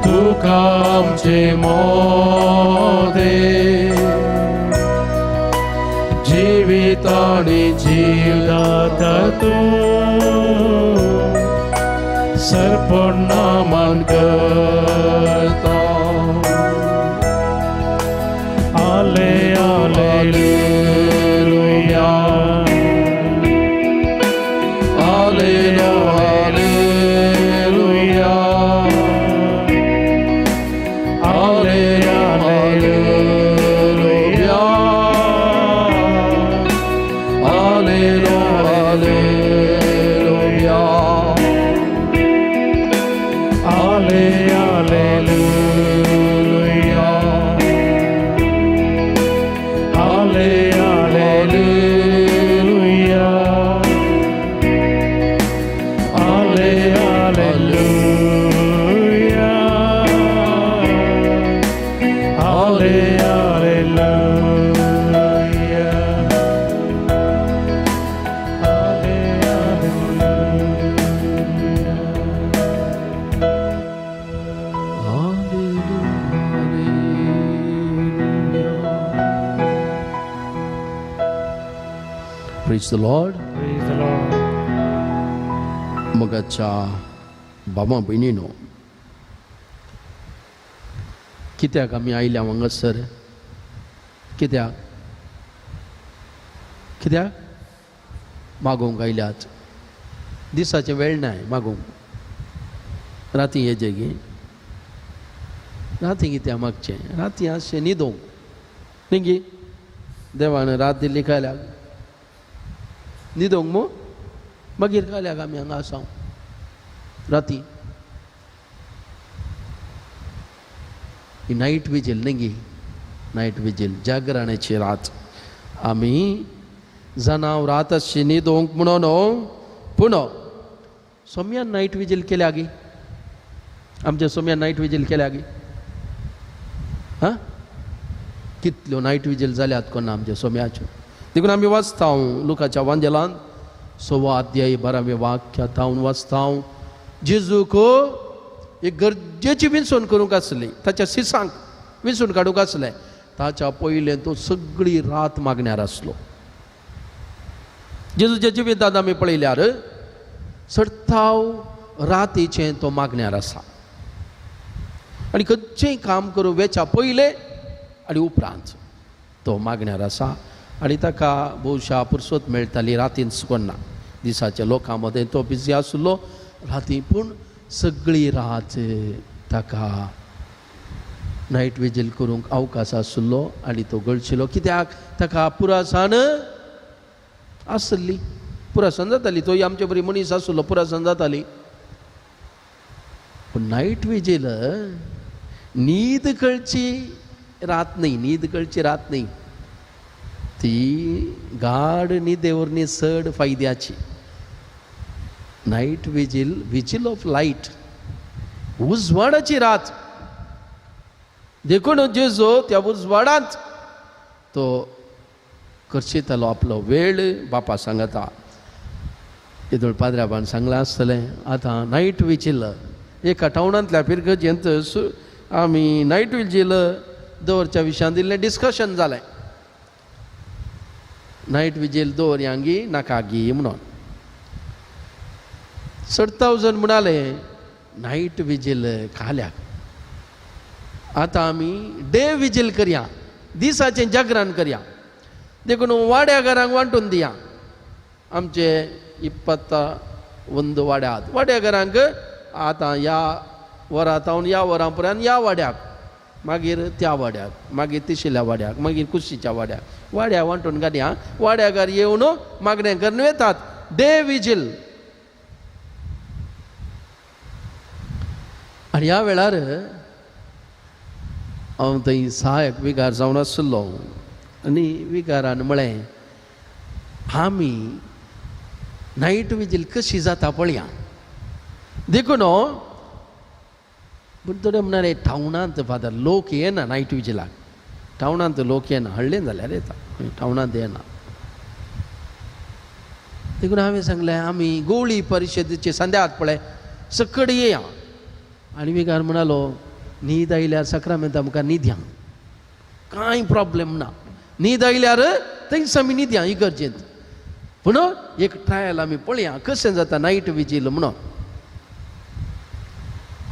D: तुका आमचे मोदे जीवित आणि जीवदाता तू सरपणामान करता
B: आले hallelujah
D: hallelujah hallelujah Praise the Lord.
B: Praise the Lord.
D: मगाच्या बाबा भयणीनो कित्याक आमी आयल्या हांगासर कित्याक कित्याक मागोवंक आयल्यात दिसाचे वेळ नाय मागोवंक राती येजे गे राती कित्याक मागचें राती अशें न्हिदोवंक न्ही गे देवान रात दिल्ली खायल्याक न्हिदोवंक मो मागीर खायल्याक आमी हांगा आसां राती ही नायट विजील न्ही गे नायट विजील जागरणाची रात आमी जनावर रात अशी न्हिदोवंक म्हणून पूण सोम्यान नायट विजील केल्या गे आमच्या सोम्यान नायट विजील केल्या गे हां कितल्यो नायट विजील जाल्यात कोण आमच्या सोम्याच्यो देखून आमी वाचता लुकाच्या वांजेलांत 6 अध्याय 12वें वाक्य हांव वाचता जेजूक एक गरजेची विंचून करूंक आसली ताच्या सिसांक विंचून काडूंक आसलें ताच्या पयलें तो सगळी रात मागण्यार आसलो जेजूच्या जिवितांत आमी पळयल्यार सडताव रातीचें तो मागण्यार आसा आनी खंयचेंय काम करूं वेच्या पयलें आनी उपरांत तो मागण्यार आसा आनी ताका भोवशा पुरसोत मेळटाली रातीन सुकन्ना दिसाच्या लोकां मदें तो बिजी आसलो राती पूण सगळी रात ताका नायट विजील करूंक अवकाश आसलो आनी तो गळशिलो कित्याक ताका पुरासाण आसली पुरासाण जाताली तो आमचे बरी मनीस आसलो पुरासाण जाताली पूण नायट विजील न्हीद कळची रात न्ही न्हीद कळची रात न्ही ती गाढ न्हिदेवरनी चड फायद्याची night vigil vigil of light उजवाडाची रात देखून जेजो त्या उजवाडांत तो करशितालो आपलो वेळ बापा सांगता येदोळ पाद्र्याबान सांगलां आसतलें आतां नायट विजील एका टावनांतल्या पिरगजेंत आमी नायट विजील दवरच्या विशयान दिल्लें डिस्कशन जालें नायट विजील दवरयांगी नाका गी म्हणून 60,000 म्हणाले नायट विजील खाल्याक आतां आमी डे विजील करया दिसाचें जागरण करया देखून वाड्या घरांक वांटून दिया आमचे 21 वाड्यात वाड्या घरांक आतां ह्या वरांतावन ह्या वरां पर्यंत ह्या वाड्याक मागीर त्या वाड्याक मागीर तिशिल्या वाड्याक मागीर कुशीच्या वाड्याक वाड्या वांटून घालया वाड्या घर येवन मागणें करून येतात डे विजील आनी ह्या वेळार हांव थंय सहायक विगार जावन आसलो आनी विगारान म्हळें आमी नायट विजील कशी जाता पळया देखून पूण थोडे म्हणणारे टावनांत फादर लोक येना नायट विजीलाक टावनांत लोक येना हळ्ळेन जाल्यार येता टावनांत येना देखून हांवें सांगलें आमी गवळी परिशदेचे संध्यात पळय सकड येया आनी विकार म्हणालो न्हीद आयल्यार सक्रामेंत आमकां न्हिद्या कांय प्रॉब्लेम ना न्हीद आयल्यार थंयच आमी न्हिद्या इगर्जेंत पूण एक ट्रायल आमी पळया कशें जाता नायट विजील म्हणून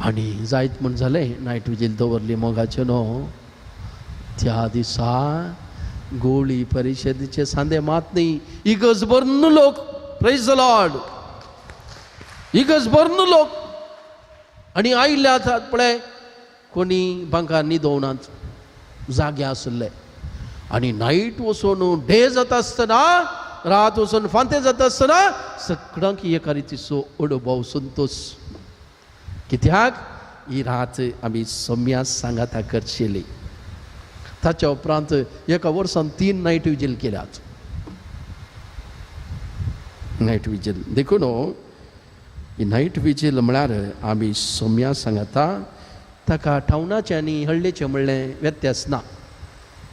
D: आनी जायत म्हण जालें नायट विजील दवरली मोगाचें न्हू त्या दिसा गवळी परिशदेचे सांदे मात न्ही इगज भरून लोक प्रेज द लॉर्ड इगज भरून लोक आनी आयिल्ले आसात पळय कोणी भांकार न्हिदोवनात जागे आसले आनी नायट वचून डे जाता आसतना रात वचून फांते जाता आसतना सगळ्यांक एका रितीचो अणभव संतोश कित्याक ही रात आमी सोम्या सांगाता करचेली ताच्या उपरांत एका वर्सान 3 नायट विजील केल्यात नायट विजील देखून ही नायट विजील म्हळ्यार आमी सोम्या सांगाता ताका ठावनाचें आनी हळ्ळेचें म्हणलें व्यत्यास ना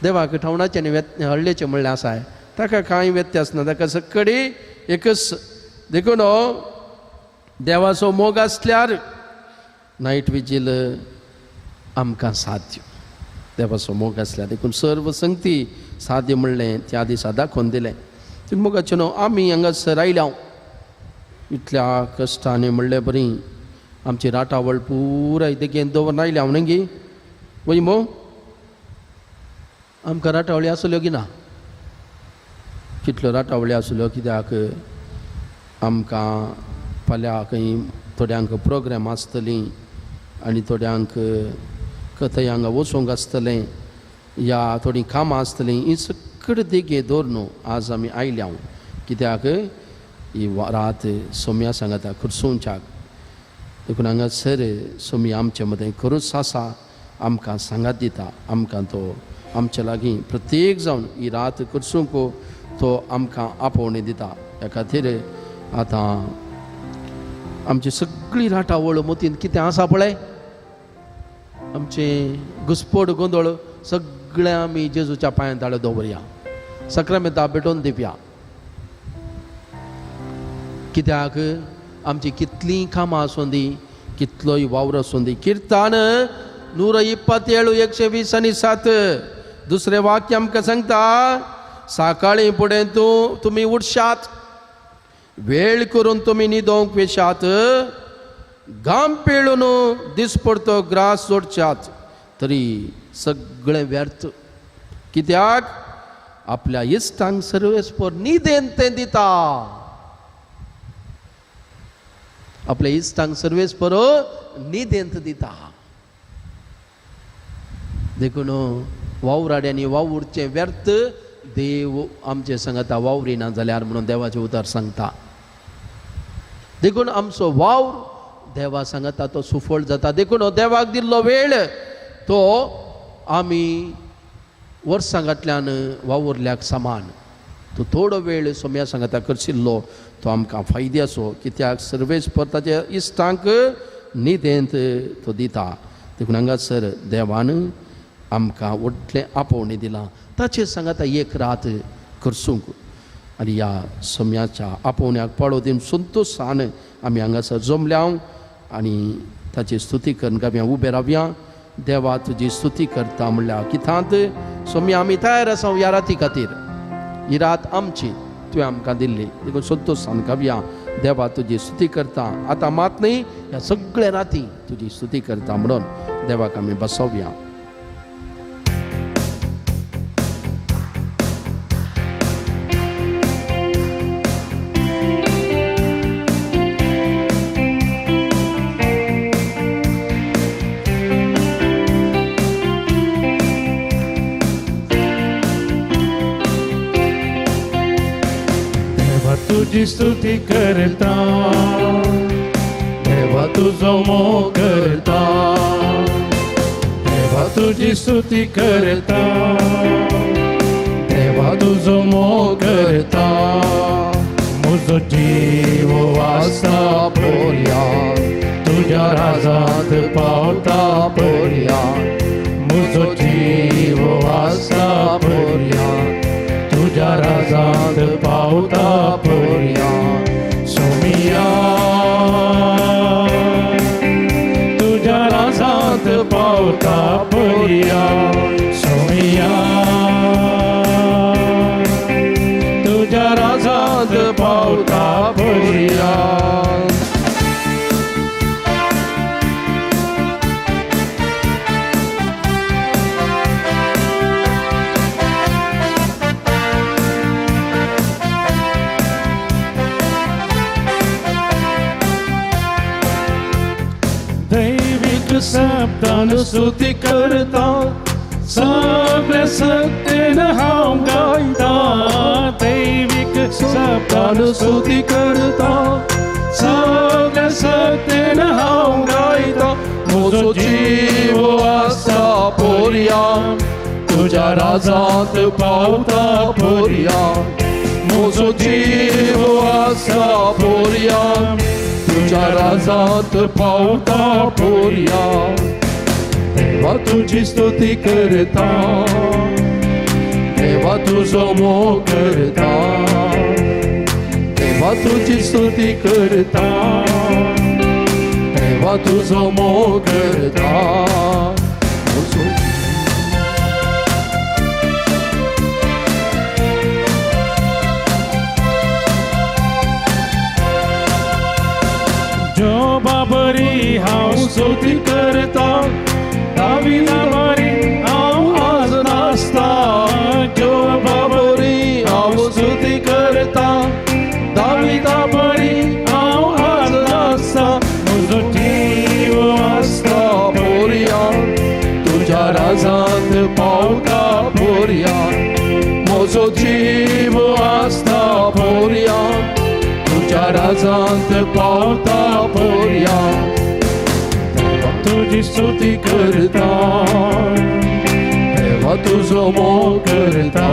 D: देवाक ठावनाचें आनी हळ्ळेचें म्हणलें आसा ताका कांय व्यत्यास ना ताका सकडी एकच देखून देवाचो मोग आसल्यार नायट विजील आमकां साध्य देवाचो मोग आसल्यार देखून सर्व संगती साध्य म्हणलें त्या दिसा दाखोवन दिलें मोगाचें न्हू आमी हांगासर आयल्या इतल्या कश्टांनी म्हणलें बरी आमची राटावळ पुराय देगेन दवरून आयल्या हांव न्ही वय मो आमकां राटावळी आसल्यो की ना कितल्यो राटावळी आसल्यो कित्याक आमकां फाल्यां खंय थोड्यांक प्रोग्राम आसतलीं आनी थोड्यांक खंय हांगा वचूंक आसतलें या थोडीं कामां आसतलीं ही सकड देगे दवरून आज आमी आयल्या कित्याक ही रात सोम्या सांगाता खुर्सूंच्याक देखून हांगासर सोमी आमचे मदें खरूच आसा आमकां सांगात दिता आमकां तो आमचे लागीं प्रत्येक जावन ही रात करसूंक तो आमकां आपोवणी दिता ह्या खातीर आतां आमची सगळी राटावळ मतीन कितें आसा पळय आमचें घुस्पड गोंदळ सगळें आमी जेजूच्या पांयां ताळे दवरया सक्रामेंतां भेटोवन दिवया कित्याक आमची कितलीं कामां आसूं दी कितलोय वावर आसूं दी किर्तान 127:120 दुसरें वाक्य आमकां सांगता सकाळीं फुडें तुमी उठशात वेळ करून तुमी न्हिदोंक वेशात घाम पिळून दिसपडतो ग्रास सोडच्यात तरी सगळें व्यर्थ कित्याक आपल्या इश्टांक सर्वेस्पर न्हिदेन तें दिता आपल्या इश्टांक सर्वेस्पर न्हिदेंत दिता देखून वावराड्यांनी वावुरचें व्यर्थ देव आमचे सांगता वावरिना जाल्यार म्हणून देवाचें उतर सांगता देखून आमचो वावर देवा सांगता तो सुफळ जाता देखून देवाक दिल्लो वेळ तो आमी वर्सांगांतल्यान वावुरल्याक समान तो थोडो वेळ सोम्या सांगता करशिल्लो तो आमकां फायद्याचो कित्याक सर्वेस्पर ताच्या इश्टांक न्हिदेंत तो दिता देखून हांगासर देवान आमकां व्हडलें आपोवणी दिलां ताचेर सांगता एक रात करसूंक आनी ह्या सोम्याच्या आपोवण्याक पाळो दिवन संतोशान आमी हांगासर जमल्या आनी ताची स्तुती करून गावया उबे रावया देवा तुजी स्तुती करता म्हणल्यार कितांत सोम्या आमी तयार आसा ह्या राती खातीर ही रात आमची तुवें आमकां दिल्ली देखून संतोशान गावया देवा तुजी स्तुती करता आतां मात न्ही ह्या सगळ्या राती तुजी स्तुती करता म्हणून देवाक आमी बसोवया
B: तुझी स्तुती करता देवा तुझो मोग करता देवा तुझी स्तुती करता देवा तुझो मोग करता म्हजो जीव वाचता पोरया तुझ्या राजांत पावता पोरया म्हजो जीव वाचता
D: पर्यंत तुझ्या राजांत पावता पर्यंत सोमिया तुझ्या राजांत पावता पर्यंत सोमिया तुझ्या राजांत पावता पर्यंत दैविक शब्दान स्तुती करता सगळ्या सत्तेन हांव गायता दैविक शब्दान स्तुती करता सगळ्या सत्तेन हांव गायता म्हजो जीव आसा पर्यंत तुझ्या राजांत पावता पर्यंत म्हजो जीव आसा पर्यंत तुझ्या राजांत पावता पर्यंत देवा तुझी स्तुती करता देवा तुझो मोग करता देवा तुझी स्तुती करता देवा तुझो मोग करता जोबा बरी हांव स्तुती करता दाविदा बरी हांव आज नाचता जोबा बरी हांव स्तुती करता दाविदा बरी हांव आज नाचता म्हजो जीव आसता पर्यंत तुझ्या राजांत पावता पर्यंत म्हजो जीव आसता पर्यंत तुझ्या राजांत पावता पर्यंत देवा तुझी स्तुती करता देवा तुझो मोग करता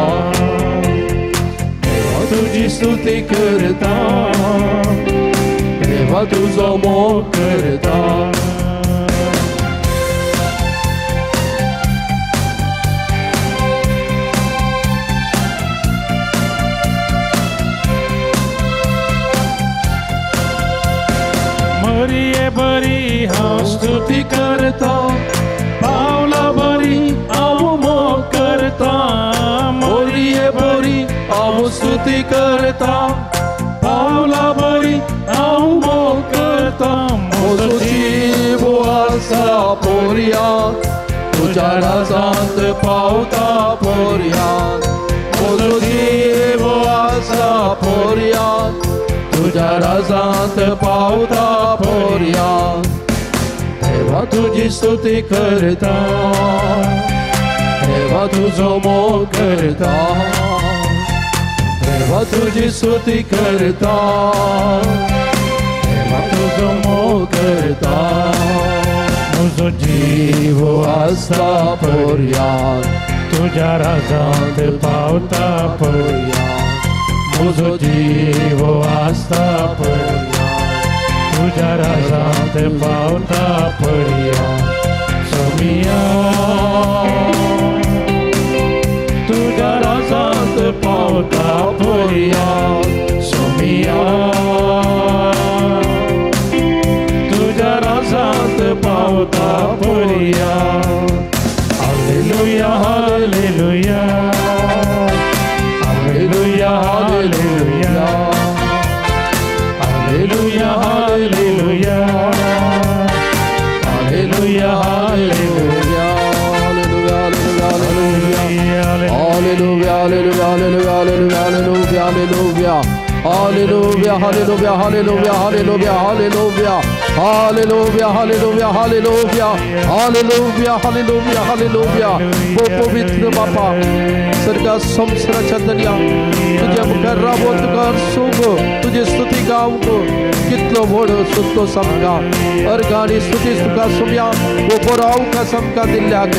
D: देवा तुझी स्तुती करता देवा तुझो मोग करता मरिये बरी हांव स्तुती करता पावला बरी हांव मोग करता मरिये बरी हांव स्तुती करता पावला बरी हांव मोग करता म्हजो जीव आसा पर्यंत तुझ्या राजांत पावता पर्यंत म्हजो जीव आसा पर्यंत तुझ्या राजांत पावता पर्यंत देवा तुझी स्तुती करता देवा तुझो मोग करता देवा तुझी स्तुती करता देवा तुझो मोग करता म्हजो जीव आसा पर्यंत तुझ्या राजांत पावता पर्यंत म्हजो जीव आसता पर्यंत तुझ्या राजांत पावता पर्यंत सोमिया तुझ्या राजांत पावता पर्यंत सोमिया तुझ्या राजांत पावता पर्यंत hallelujah hallelujah Hallelujah, hallelujah. Hallelujah, hallelujah. Hallelujah, hallelujah. Hallelujah, hallelujah, hallelujah, hallelujah, hallelujah. Hallelujah, hallelujah, hallelujah, hallelujah, hallelujah. Hallelujah, hallelujah, hallelujah. Hallelujah, hallelujah, hallelujah. वो पवित्र बापा स्वर्ग संसाराच्या दर्या तुझ्या मुखार राबोत कर सोगो तुझी स्तुती गावंक कितलो व्हड सुद्दो समका अर्घ आनी स्तुती तुका सुमया वो बरो अवकाश आमकां दिल्ल्याक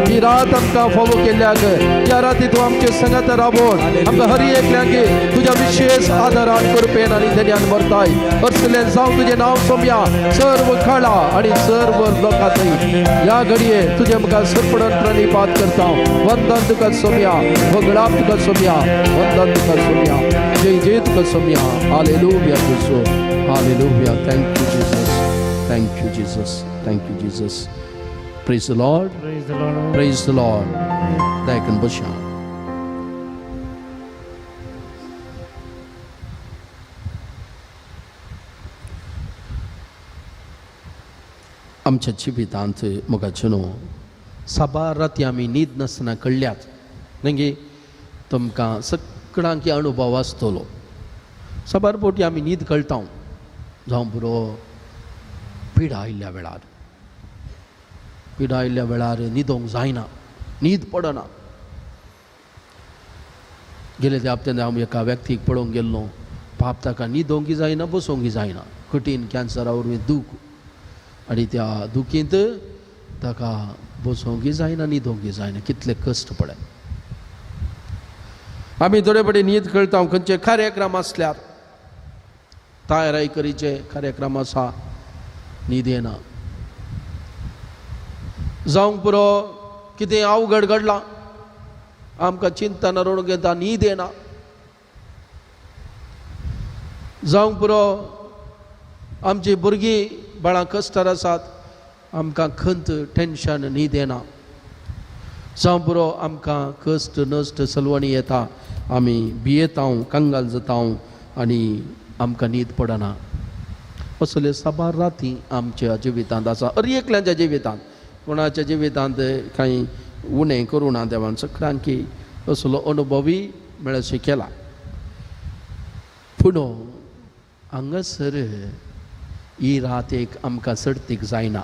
D: ही रात आमकां फोलो केल्ल्याक ह्या राती तूं आमचे संगत राबोवन आमकां हर एकल्यांक तुज्या विशेष आदारान कृपेन आनी धन्यान भरताय अर्सलेन जावं तुजें नांव सोमया सर्व काळा आनी सर्व लोकांतय ह्या घडये तुजें आमकां सरपडन प्रणिपात करता वंदन तुका सोमया वगडाप तुका सोमया वंदन तुका सोमया जय जय तुका सोमया हालेलुया तुजो hallelujah thank you Jesus thank you Jesus thank you Jesus praise the lord
B: Praise the Lord.
D: Praise the Lord दायकन बशा आमच्या जिवितांत मोगाचनो साबार राती आमी न्हीद नासतना कळल्यात नंगे तुमकां सगळ्यांक अनुभव आसतलो साबार फावटी आमी न्हीद कळटा जावं पुरो पिडा आयिल्ल्या वेळार न्हिदोंक जायना न्हीद पडना गेले त्या हप्त्यान हांव एका व्यक्तीक पळोवंक गेल्लो पाप ताका न्हिदोंकय जायना बसोंकय जायना कठीण कॅन्सरा वरवीं दूख आनी त्या दुखींत ताका बसोंकय जायना न्हिदोंकय जायना कितले कश्ट पडे आमी थोडे फावटी न्हीद कळटा खंयचे कार्यक्रम आसल्यार तयाराय करीचे कार्यक्रम आसा न्हीद येना जावंक पुरो कितें अवघड घडलां आमकां चिंतन रडूंक येता न्हीद येना जावंक पुरो आमची भुरगीं बाळां कश्टार आसात आमकां खंत टेन्शन न्हीद येना जावं पुरो आमकां कश्ट नश्ट सलवणी येता आमी भियेता कंगाल जाता आनी आमकां न्हीद पडना असले साबार राती आमच्या जिवितांत आसा हर एकल्याच्या जिवितांत कोणाच्या जिवितांत कांय उणें करूं ना देवान सगळ्यांक असलो अनुभवय मेळशी केला पूण हांगासर ही रात एक आमकां सर्तीक जायना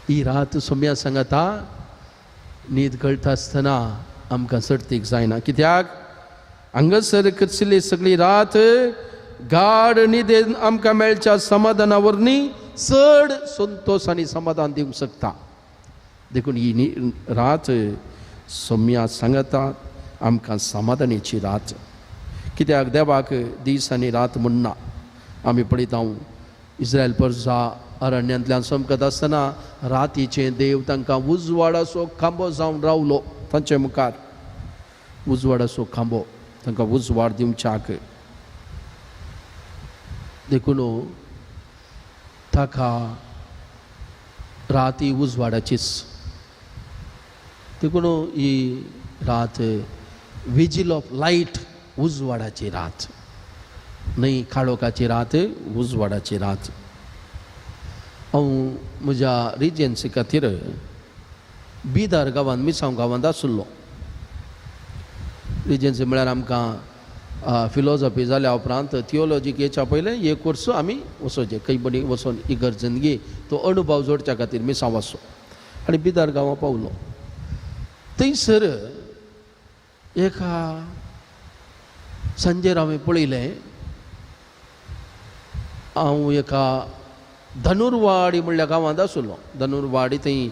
D: ही रात सोम्या सांगता न्हीद कळटा आसतना आमकां सर्तीक जायना कित्याक हांगासर कसली सगळी रात गाढ न्हिदेन आमकां मेळच्या समाधाना वरवीं चड संतोष आनी समाधान दिवंक शकता देखून ही रात सोम्या सांगता आमकां समाधानाची रात कित्याक देवाक दीस आनी रात म्हणना आमी पळयता इस्रायल प्रजा अरण्यांतल्यान समकत आसतना रातीचे देव तांकां उजवाडाचो खांबो जावन रावलो तांचे मुखार उजवाडाचो खांबो तांकां उजवाड दिवच्याक देखून ताका राती उजवाडाचीच देखून ही रात विजील ऑफ लायट उजवाडाची रात न्हय काळोखाची रात उजवाडाची रात हांव म्हज्या रिजन्सी खातीर बिदार गांवांत मिसांव गांवांत आशिल्लो रिजन्सी म्हळ्यार आमकां फिलॉसॉफी जाल्या उपरांत थियोलॉजीक येवच्या पयलें एक कोर्स आमी वचोचे खंय बरी वचोन इगर्जेन घे तो अनुभव जोडच्या खातीर मिसांव वचो आनी बिदार गांवां पावलो थंयसर एका संजेर हांवें पळयलें हांव एका धनुर्वाडी म्हणल्या गांवांत आशिल्लो धनुर्वाडी थंय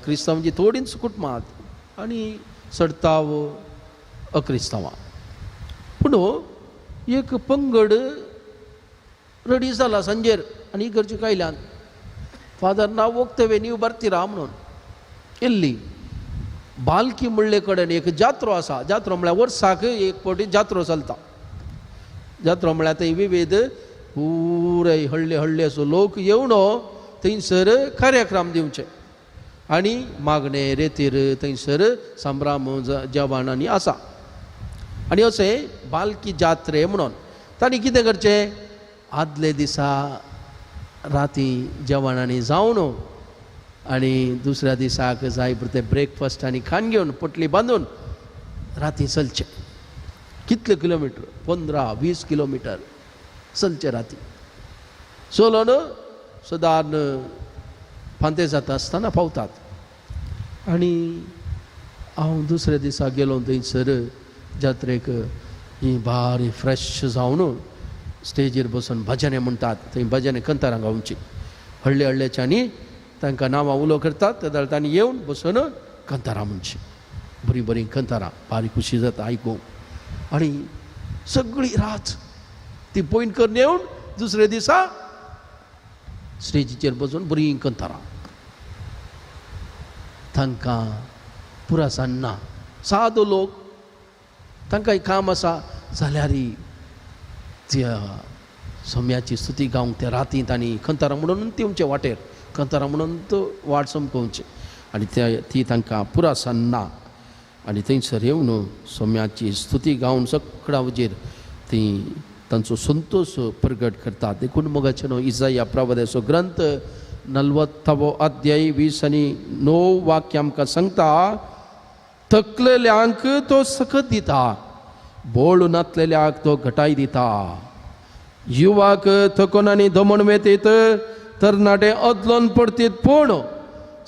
D: क्रिस्तांवांची थोडींच कुटुंबां आनी सडताव अक्रिस्तांवां पूण एक पंगड रेडी जाला संजेर आनी इगर्जेक आयल्यान फादर नांव वक्तव्य नीव बार्तिरा म्हणून येल्ली बालकी म्हणले कडेन एक जात्रो आसा जात्रो म्हळ्यार वर्साक एक फावटी जात्रो चलता जात्रो म्हळ्यार थंय विविध पुराय हळ्ळे हळ्ळे असो लोक येवन थंयसर कार्यक्रम दिवचे आनी मागणे रेतीर थंयसर संभ्राम जेवण आनी आसा आनी अशें बालकी जात्रे म्हणून तांणी कितें करचें आदले दिसा राती जेवण आनी जावन आनी दुसऱ्या दिसाक जाय पुरते ब्रेकफास्ट आनी खाण घेवन पोटली बांदून राती चलचे कितले किलोमिटर 15-20 किलोमिटर चलचे राती चलोन सदान फांते जाता आसतना पावतात आनी हांव दुसऱ्या दिसा गेलो थंयसर जात्रेक ही बारी फ्रेश जावन स्टेजीर बसून भजने म्हणटात थंय भजने कंतारां गावची हळ्ळे हळ्ळेच्यांनी तांकां नांवां उलो करतात त्या दळतांनी येवन बसून कंतारां म्हणची बरीं बरीं कंतारां बारी खुशी जाता आयकूंक आनी सगळी रात ती पयन करून येवन दुसरे दिसा स्टेजीचेर बसून बरीं कंतारां तांकां पुरा सान्ना सादो लोक तांकांय काम आसा जाल्यार त्या सोम्याची स्तुती गावंक त्या राती तांणी कंतारां म्हणून तेंचे वाटेर कंतारां म्हणून तो वाट समकोवची आनी ती तांकां पुरा सान्ना आनी थंयसर येवन सोम्याची स्तुती गावन सगळ्या वजेर ती तांचो संतोश प्रगट करतात देखून मोगाचे न्हू इसाया प्रवाद्याचो ग्रंथ 40 अध्याय 20 आनी 9 वाक्य आमकां सांगता थकलेल्यांक तो सकत दिता बोळ नातलेल्याक तो घटाय दिता युवाक थकून आनी दमण वेतेत तरणाटे अदलोन पडटीत पूण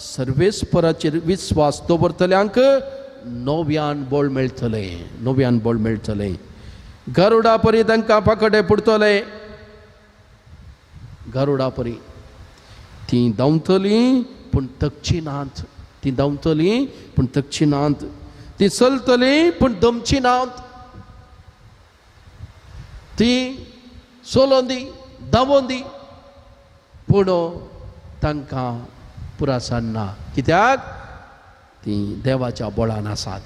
D: सर्वेस्पराचेर विस्वास दवरतल्यांक नव्यान बोळ मेळटलें गरुडा परी तांकां पाखडे पुडटले गरुडा परी ती धांवतली पूण थकची नात ती चलतली पूण दमची नात ती सोलोंदी धांवोंदी पूण तांकां पुरा सान्ना कित्याक ती देवाच्या बोळान आसात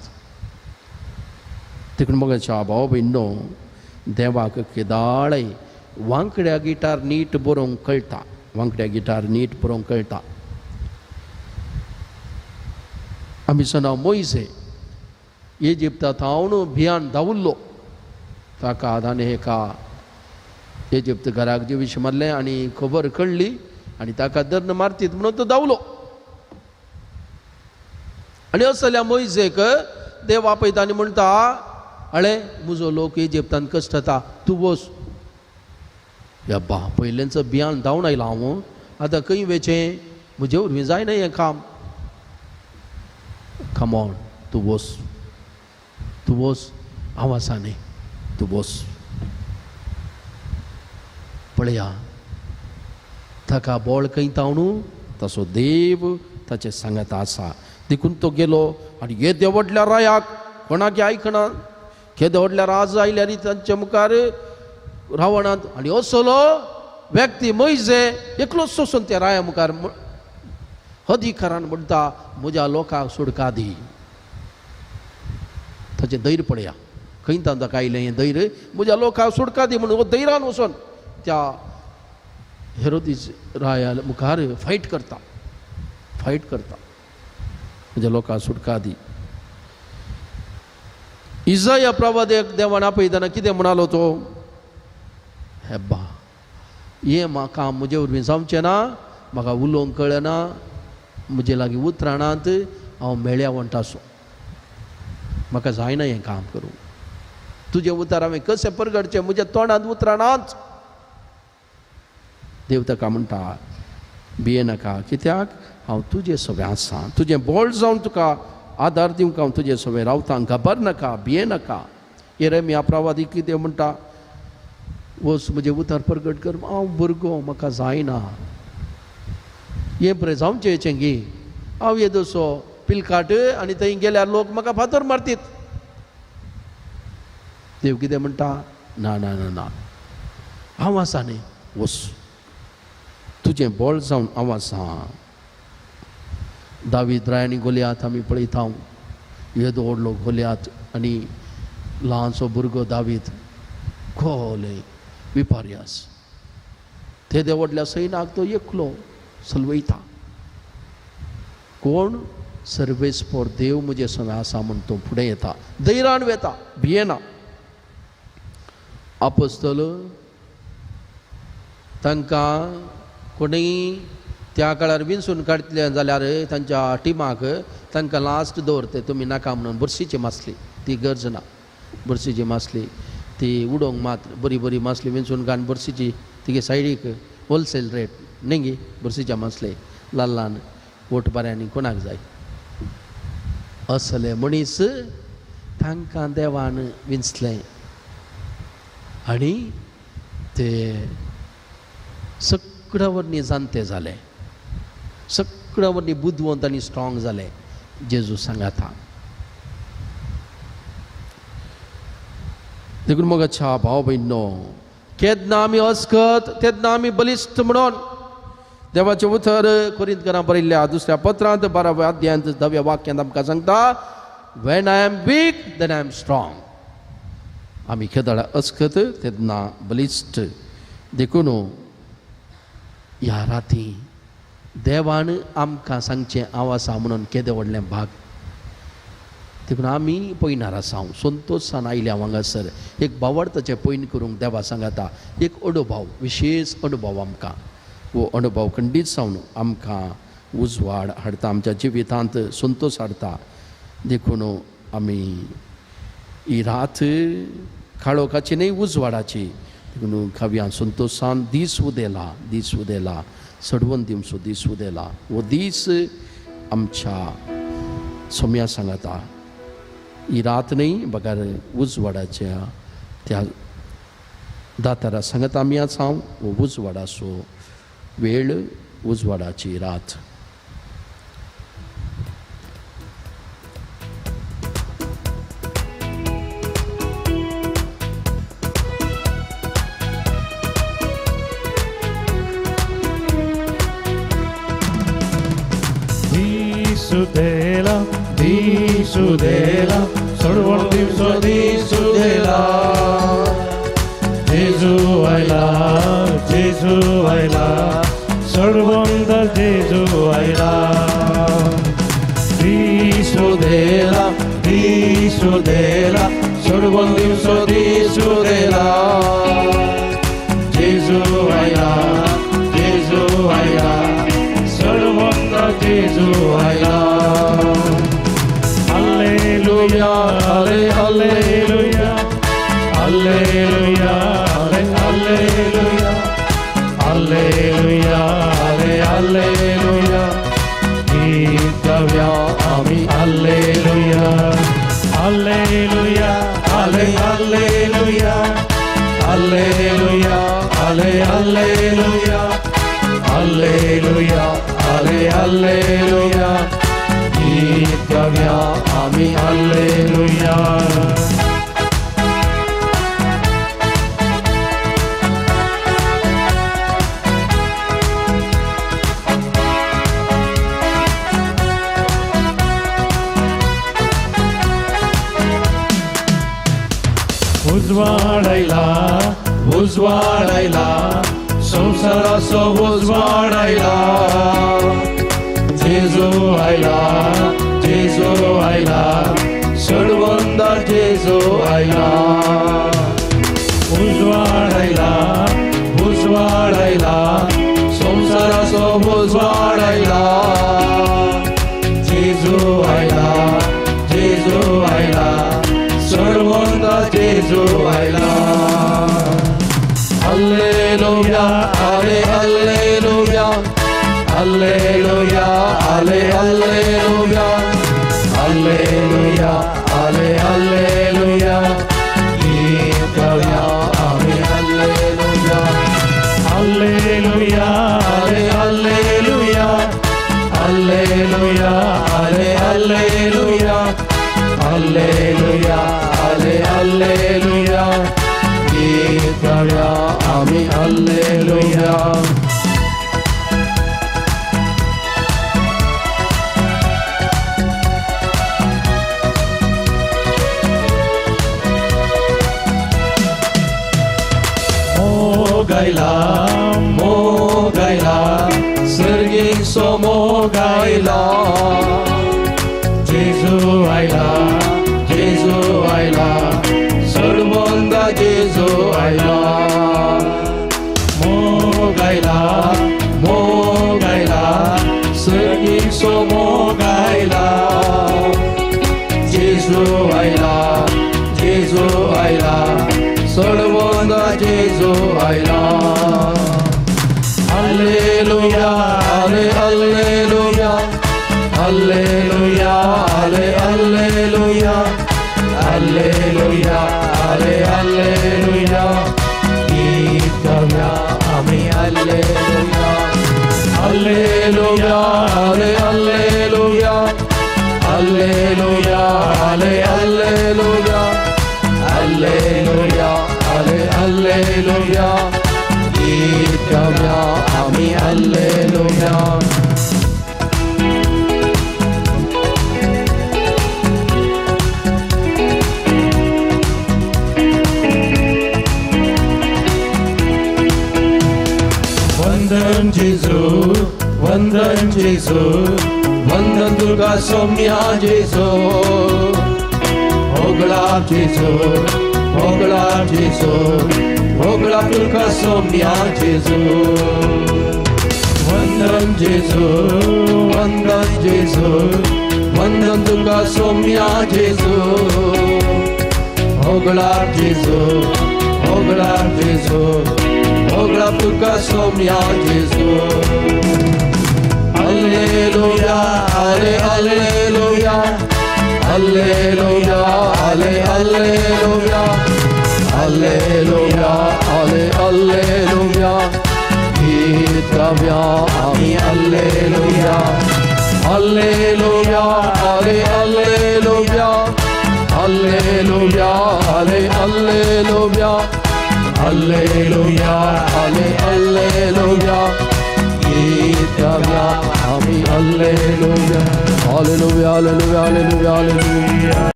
D: देखून मोगाच्या भाव भयणो देवाक केदाळय वांकड्या गिटार नीट बरोवंक कळटा आमी सना मोइजे इजिप्तांत हांव भियान धांवल्लो ताका ताणें एका इजिप्त घराक जेवीश मारलें आनी खबर कळ्ळी आनी ताका दर्न मारतीत म्हणून तो धांवलो आनी असल्या मोइजेक देव आपयता आनी म्हणटा अळे म्हजो लोक इजिप्तांत कश्ट जाता तूं वच बा पयलेंच भियान धांवन आयला हांव आतां खंय वेचें म्हजे वरवीं जायना हें काम कमॉन तूं वच हांव आसा न्ही तूं वच पळया ताका बोळ खंय न्हू तसो देव ताचे सांगात आसा देखून तो गेलो आनी हे देंवडल्या रायाक कोणाक आयकना हे देंवडल्या राज आयल्यार तांच्या मुखार रावणांत आनी असलो व्यक्ती मोइजे एकलोच सोसून त्या राया मुखार अधिकारान म्हणटा म्हज्या लोकांक सुडका दी ताचें धैर्य पळया खंय ताका आयलें हें धैर्य म्हज्या लोकांक सुडका दी म्हणून धैर्यान वचून त्या हेरोदीस राया मुखार फायट करता म्हज्या लोकांक सुटका दी इसाया प्रवाद्याक देवान आपयतना कितें म्हणालो तो हेब्बा हें म्हाका म्हजे वरवीं जावचें ना म्हाका उलोवंक कळना म्हजे लागीं उतराणांत हांव मेळ्या वंटासो म्हाका जायना हें काम करूंक तुजें उतर हांवें कशें परगडचें म्हज्या तोंडांत उतराणांच देव ताका म्हणटा भियेनाका कित्याक हांव तुजें सगळें आसा तुजें बोळ जावन तुका आदार दिवंक हांव तुजें सगळें रावता घाबरनाका भियेनाका येरेमिया प्रवादी कितें म्हणटा वच म्हजें उतर परगट कर हांव भुरगो म्हाका जायना हें बरें जावचें हेचें गे हांव येदोसो पिलकाट आनी थंय गेल्यार लोक म्हाका फातर मारतीत देव कितें म्हणटा ना ना ना ना हांव आसा न्ही वच तुजें बोळ जावन हांव आसा दावीद राय आनी गोलियात आमी पळयता येदो व्हडलो गोलियात आनी ल्हानसो भुरगो दावीद खोले विपर्यास ते व्हडल्या सैनाक तो एकलो चलवयता कोण सर्वेस्पर देव म्हजे संग आसा म्हूण तो फुडें येता धैर्यान वेता भियेना आपोस्तल तांकां कोणीय त्या काळार विंचून काडले जाल्यार तांच्या टिमाक तांकां लास्ट दवरते तुमी नाका म्हणून बरशीची मासली ती गरज ना बरशीची मासली ती उडोवंक मात बरी बरी मासली विंचून घालून बरशीची तिगे सायडीक होलसेल रेट नेंगी बरशीच्या मासले ल्हान ल्हान वोटबाऱ्यांनी कोणाक जाय असले मनीस तांकां देवान विंचलें आनी ते सगळ्या वरनी जाणते जाले, सगळ्या वरनी बुद्धवंत आनी स्ट्रॉंग जाले. जेजू सांगाता देखून मग अच्छा भाव बहिणो, केन्ना आमी अस्कत तेन्ना आमी बलिश्ट म्हणून देवाचे उतर कोरिंथकारां बरयल्ल्या दुसऱ्या पत्रांत 12व्या अध्यायांत 10व्या वाक्यांत आमकां सांगता, when I am weak then I am strong. आमी केदाळ अस्कत तेन्ना बलिश्ट. देखून ह्या राती देवान आमकां सांगचें हांव आसा म्हणून केदें व्हडलें भाग. देखून आमी पयणार आसा. हांव संतोशान आयल्या हांगासर एक भावार्थाचें पयन करूंक देवा सांगाता. एक अनुभव, विशेश अनुभव आमकां, वो अनुभव खंडीत जावन आमकां उजवाड हाडटा, आमच्या जिवितांत संतोश हाडटा. देखून आमी ही रात काळोखाची न्ही उजवाडाची. देखून खाव्या संतोशान दीस उदेला सडवून दिवचो दीस उदेला. वो दीस आमच्या सोम्या सांगाता. ही रात न्ही बगार उजवाडाच्या त्या दातारा सांगता आमी आसा. वो उजवाडाचो वेळ, उजवाडाची रात.
B: दिसुदेला सडवण दिवसो दिसुदेला. जेजू आयला सडवंत जेजू आयला. दिसुदेला सडवण दिवसो दिसुदेला. जेजू आयला सडवंत जेजू आयला. Alleluia, alleluia, alleluia, alleluia, alleluia, alleluia. गीत गाऊया आम्ही alleluia, alleluia, alleluia, alleluia, alleluia, alleluia, alleluia. गीत गाऊया आम्ही alleluia. उजवाडायला संसाराचो उजवाडायला. जेजू आयला सडवंदा जेजू आयला. उजवाडायला संसाराचो उजवाडायला. जेजू आयला सडवंदा जेजू आयला. Alleluia, alleluia, alleluia, alleluia, alleluia, alleluia. गीत गाऊया आम्ही alleluia, alleluia, alleluia, alleluia, alleluia, alleluia, alleluia. गीत गाऊया आम्ही alleluia. मोगायला सर्गीक सो मोगायला. जेजू आयला सडवंदा जेजू आयला. मोगायला सर्गीक सो मोगायला. जेजू आयला सडवंदा जेजू आयला. Alleluia, alleluia, alleluia, alleluia, alleluia, alleluia.
D: Alleluia. Alleluia, alle, alleluia. Alleluia, alle, alleluia. Alleluia, alle, alleluia. Itkamia, ami, alleluia.
B: वंदन जेजू, वंदन जेजू,
D: वंदन दुर्गा सौम्या जेजू. भोगला जेजू, भोगला जेजू, भोगला दुर्गा सौम्या जेजू. वंदन जेजू, वंदन जेजू, वंदन दुर्गा सौम्या जेजू. भोगला जेजू, भोगला जेजू, भोगला दुर्गा सौम्या जेजू. Alleluia, alle, alleluia. Alleluia, alle, alleluia. Alleluia, alle, alleluia. Itkamia, ami, alleluia. Alleluia, alle, alleluia. Alleluia, alle, alleluia. Alleluia, alle, alleluia. Itkamia, ami, alleluia. Alleluia, alleluia, alleluia, alleluia.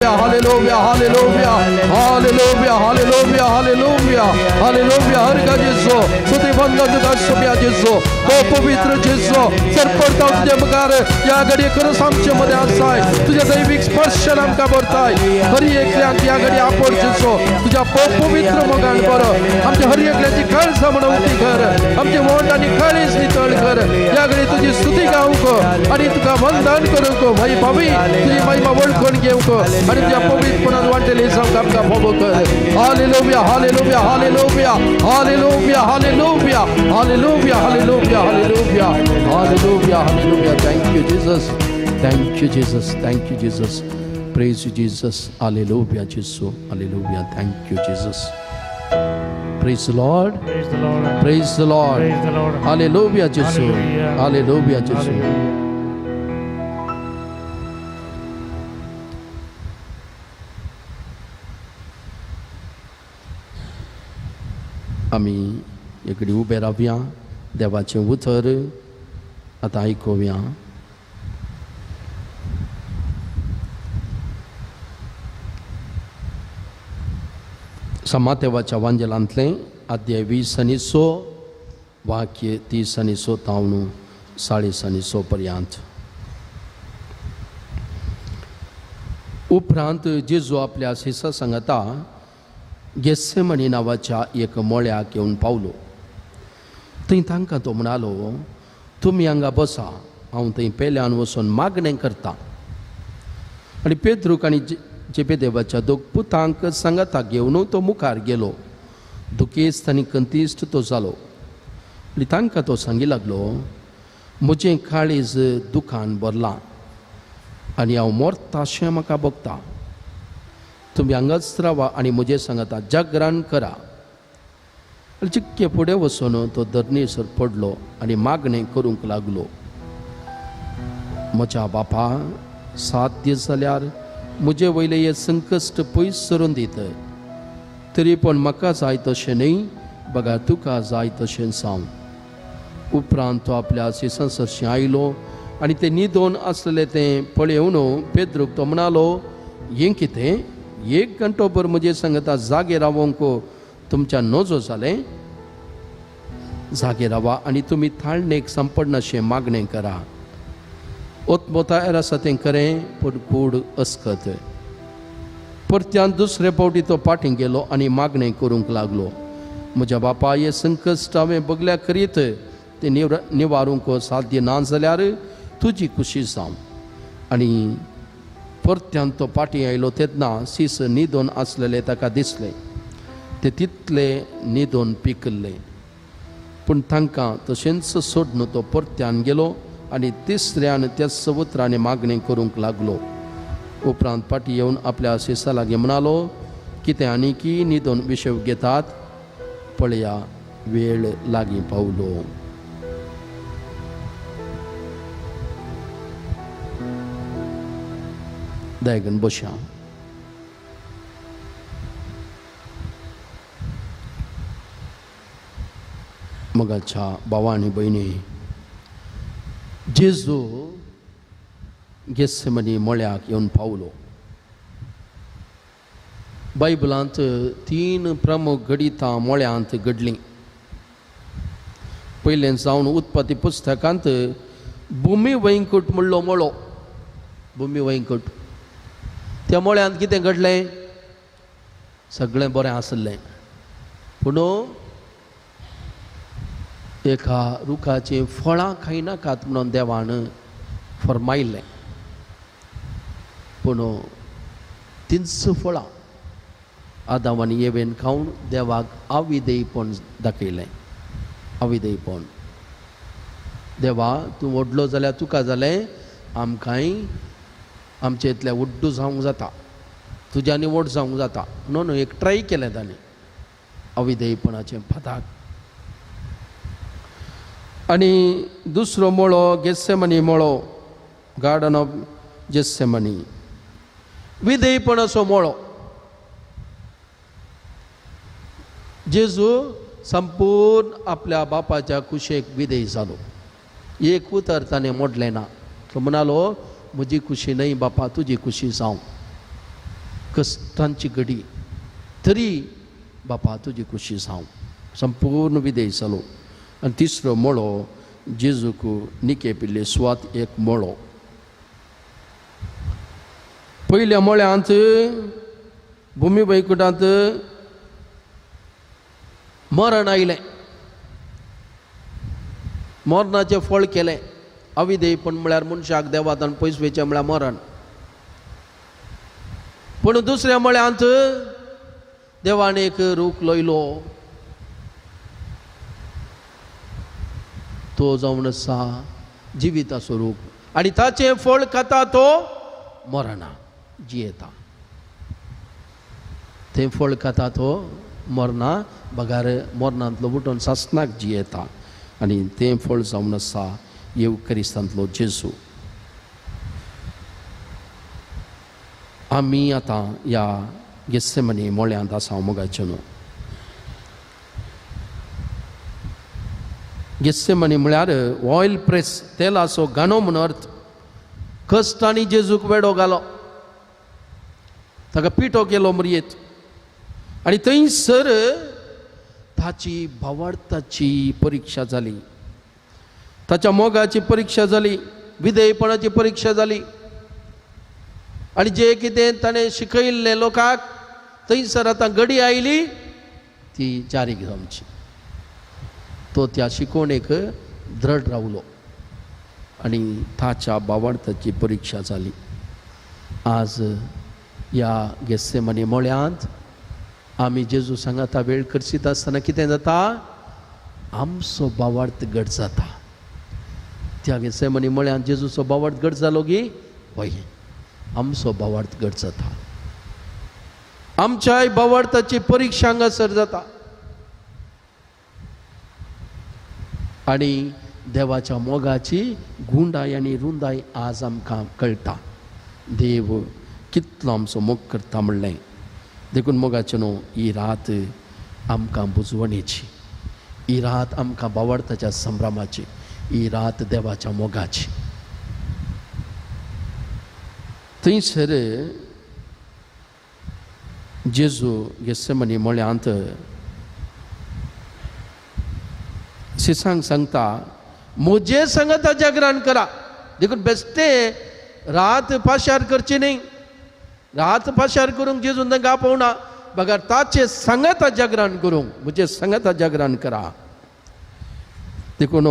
D: Hallelujah, hallelujah, hallelujah, hallelujah, hallelujah, hallelujah. हर का जिसो सुधी बंधन का सोम्या जिसो तो पवित्र जिसो सरपडता तुझे मगार या घडी खरंच आमच्या मध्ये असाय तुझ्या दैविक स्पर्श आमका भरताय हरी एकल्याक या घडी आपण जिसो तुझ्या पवित्र मगान बर आमच्या हरी एकल्याची काळजा म्हणून कर आमचे मोंड आणि काळीज नितळ कर या घडी तुझी स्तुती गाऊको आणि तुका वंदन करूको भाई भावी तुझी महिमा वळखून घेऊको आणि तुझ्या पवित्रपणात वाटलेले संग आमका भोगो कर. Hallelujah, hallelujah, hallelujah, hallelujah, hallelujah, hallelujah, hallelujah, hallelujah, hallelujah, hallelujah. Thank you Jesus, thank you Jesus, thank you Jesus. Praise you Jesus. Hallelujah Jesus, hallelujah. Thank you Jesus. Praise the Lord,
B: praise the Lord,
D: praise the Lord,
B: praise the Lord.
D: hallelujah Jesus,
B: Hallelujah.
D: hallelujah Jesus.
B: Hallelujah.
D: आम्ही इकडे उभे राहूया देवाचे उतर आता ऐकूया. समातेवाच्या वांजलांतले अध्याय 20 वाक्य 30 तावन 40 पर्यंत. उपरांत जेजू आपल्या शिष्या सांगता गेसेमनी नावाच्या एक मळ्याक येवन पावलो. थंय तांकां तो म्हणालो तुमी हांगा बसा हांव थंय पेल्यान वचून मागणें करता. आनी पेद्रूक आनी जेबेदेवाच्या दोग पुतांक सांगाता घेवन तो मुखार गेलो. दुखेस्त आनी कंतिश्ट तो जालो आनी तांकां तो सांगी लागलो म्हजें काळीज दुखान भरलां आनी हांव मोरताशें म्हाका भोगता. तुम्ही हांगाच रावा आनी म्हजे सांगाता जागरण करा. चिक्के फुडें वचून तो धरणीसर पडलो आनी मागणें करूंक लागलो. म्हज्या बापा 7 दीस जाल्यार म्हजे वयले हे संकश्ट पयस सरून दित तरी पण म्हाका जाय तशें न्ही बघा तुका जाय तशें जावं. उपरांत तो आपल्या शिसांसरशीं आयलो आनी ते न्हिदोन आसलेले तें पळयवन पेद्रूक तो म्हणालो हें कितें 1 घंटोभर म्हजे सांगता जागे रावोंक तुमच्या नजो जालें. जागे रावा आनी तुमी थाळणेक संपडनाशें मागणें करा. ओतमोता आसा तें खरें पूण कूड अस्कत. परत्यान दुसरे फावटी तो फाटीं गेलो आनी मागणें करूंक लागलो. म्हज्या बापा हे संकश्ट हांवें बगल्या करीत ते निवारूंक साध्य ना जाल्यार तुजी खुशी जावं. आनी परत्यान तो फाटीं आयलो तेन्ना सीस न्हिदोन आसलेले ताका दिसले. ते तितले न्हिदोन पिकल्ले. पूण तांकां तशेंच सोडून तो परत्यान गेलो आनी तिसऱ्यान त्याच उतरांनी मागणी करूंक लागलो. उपरांत फाटीं येवन आपल्या शिसा लागीं म्हणालो, कितें आनीकी न्हिदून विशव घेतात, पळया वेळ लागीं पावलो. दयगन बशा. मोगाच्या भावा आनी भयणी, जेजू गेत्सेमनी मळ्याक येवन पावलो. बायबलांत 3 प्रमुख गडितां मळ्यांत घडलीं. पयलें जावन उत्पत्ती पुस्तकांत भुमी वैंकूट म्हणलो मळो. भुमी वैंकूट त्या मळ्यांत कितें घडलें? सगळें बरें आसलें, पूण एका रुखाचीं फळां खायनाकात म्हणून देवान फरमायलें. पूण 3 फळां आदाम आनी येवेन खावन देवाक अविधेयपण दाखयलें. अविधेयपण. देवा तूं व्हडलो जाल्यार तुका जालें आमकांय आमचे इतले उड्डू जावंक जाता, तुज्यांनी व्हड जावंक जाता म्हणून एक ट्राय केलें ताणें अविधेयपणाचें फाताक. आनी दुसरो मळो गेत्सेमनी मळो, गार्डन ऑफ गेत्सेमनी, विधेयपणाचो मळो. जेजू संपूर्ण आपल्या बापाच्या कुशेक विधेय जालो. एक उतर ताणें मोडलें ना. तो म्हणालो, म्हजी खुशी न्हय बापा, तुजी खुशी जावं. कश्टांची घडी तरी बापा तुजी खुशी जावं. संपूर्ण विधेय जालो. आनी तिसरो मळो जेजूक निके पिल्ले स्वात एक मळो. पयल्या मळ्यांत भुमी वैकुंठांत मरण आयलें. मरणाचें फळ केलें. अविधेयपण म्हळ्यार मनशाक देवादान पयस वेचें म्हळ्यार मरण. पूण दुसऱ्या मळ्यांत देवान एक रूख लयलो. तो जावन आसा जिविताचो रूख आनी ताचें फळ खाता तो मरणा जियेता. तें फळ खाता तो मरणा बगार मरणांतलो उठून सासनाक जियेता. आनी तें फळ जावन आसा येवकरिस्तांतलो जेजू. आमी आतां ह्या गेत्सेमनी मळ्यांत आसा मोगाचें न्हू. गेत्सेमनी म्हळ्यार ऑयल प्रेस, तेलाचो गाणो म्हूण अर्थ. कश्टांनी जेजूक वेडो घालो, ताका पिठो केलो मरयेत. आनी थंयसर ताची भावार्थाची परीक्षा जाली, ताच्या मोगाची परीक्षा जाली, विधेयपणाची परीक्षा जाली. आनी जे कितें ताणें शिकयल्लें लोकांक थंयसर आतां घडी आयली ती जारीक जावची. तो त्या शिकवणेक दृढ रावलो आनी ताच्या भावार्थाची परीक्षा जाली. आज ह्या गेत्सेमनी मळ्यांत आमी जेजू सांगाता वेळ करसीत आसतना कितें जाता? आमचो भावार्थ घट जाता. त्या गेत्सेमनी मळ्यांत जेजूचो भावार्थ घट जालो गी पळय, आमचो भावार्थ घट जाता. आमच्याय भावार्थाची परीक्षा हांगासर जाता. आनी देवाच्या मोगाची गुंडाय आनी रुंदाय आज आमकां कळटा. देव कितलो आमचो मोग करता म्हणलें. देखून मोगाचें न्हू, ही रात आमकां बुजवणेची, ही रात आमकां भावार्थाच्या संभ्रमाची, ही रात देवाच्या मोगाची. थंयसर जेजू गेत्सेमनी मळ्यांत शिसांक सांगता, म्हजे संगता जागरण करा. देखून बेश्टे रात पाशार करची न्ही. रात पाशार करूंक जेजून तांकां आपोवना, बगार ताचे संगता जागरण करूंक, म्हजे संगता जागरण करा. देखून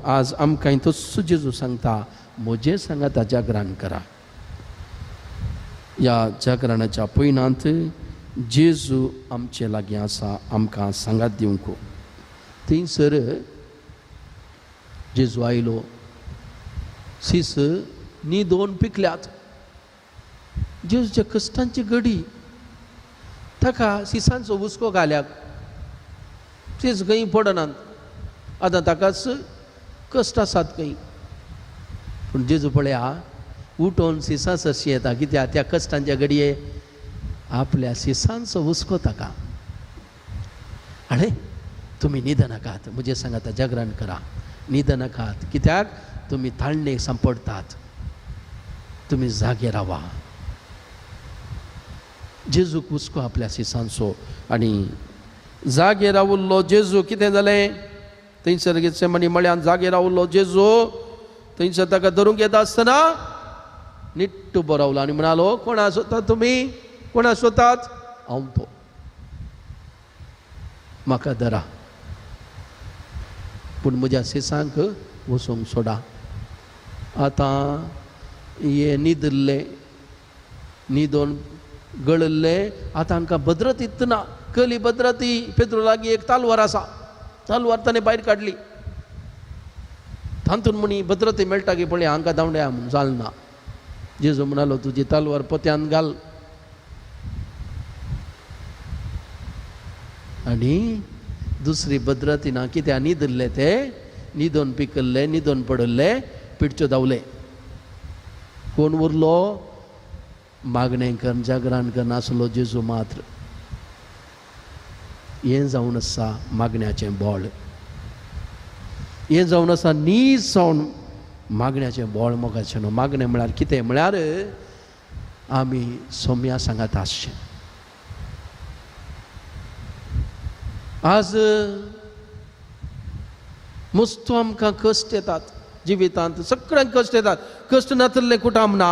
D: आज आमकां तस्सो जेजू सांगता, म्हजे संगता जागरण करा. ह्या जागरणाच्या पयणांत जेजू आमचे लागीं आसा आमकां सांगात दिवंक. थंयसर जेजू आयलो सीस न्हिदोवन पिकल्यात जेजूच्या कश्टांची घडी ताका सिसांचो हुस्को घाल्याक सीस खंय पडनात आतां ताकाच कश्ट आसात खंय पूण जेजू पळया उठोवन सिसां सरशी येता कित्याक त्या कश्टांच्या घडये आपल्या सिसांचो हुस्को ताका आरे तुमी न्हिदनाकात म्हजे सांगात जागरण करा न्हिदनाकात कित्याक तुमी ताळणेक सांपडटात तुमी जागे रावा जेजूक हुस्को आपल्या सिसांचो आनी जागे रावुल्लो जेजू कितें जालें थंयसर गेत्सेमनी मळ्यान जागे रावुल्लो जेजू थंयसर ताका धरूंक येता आसतना निट्ट उबो रावलो आनी म्हणालो कोणा सोदतात तुमी कोणा सोदतात हांव तो म्हाका धरा पूण म्हज्या सिसांक वचोंक सोडा आतां हे न्हिदल्ले न्हिदोवन गळल्ले आतां हांकां भद्रत इतना कली भद्रती पेद्रो लागीं एक तालवार आसा तालवार ताणें भायर काडली तातूंत म्हणी भद्रती मेळटा की पळय हांकां धांवड्या म्हूण जालना जेजू म्हणालो तुजी तालवार पोत्यान घाल आनी दुसरी भद्रती ना कित्याक न्हिदल्ले ते न्हिदोवन पिकल्ले न्हिदोवन पडल्ले पिडच्यो धांवले कोण उरलो मागणेकर जागरणकर नासलो जेजू मात्र हें जावन आसा मागण्याचें बोळ हें जावन आसा नीज जावन मागण्याचें बोळ मोगाचें न्हू मागणें म्हळ्यार कितें म्हळ्यार आमी सोम्या सांगात आसचें आज मस्तो आमकां कश्ट येतात जिवितांत सगळ्यांक कश्ट येतात कश्ट नातल्ले कुटाम ना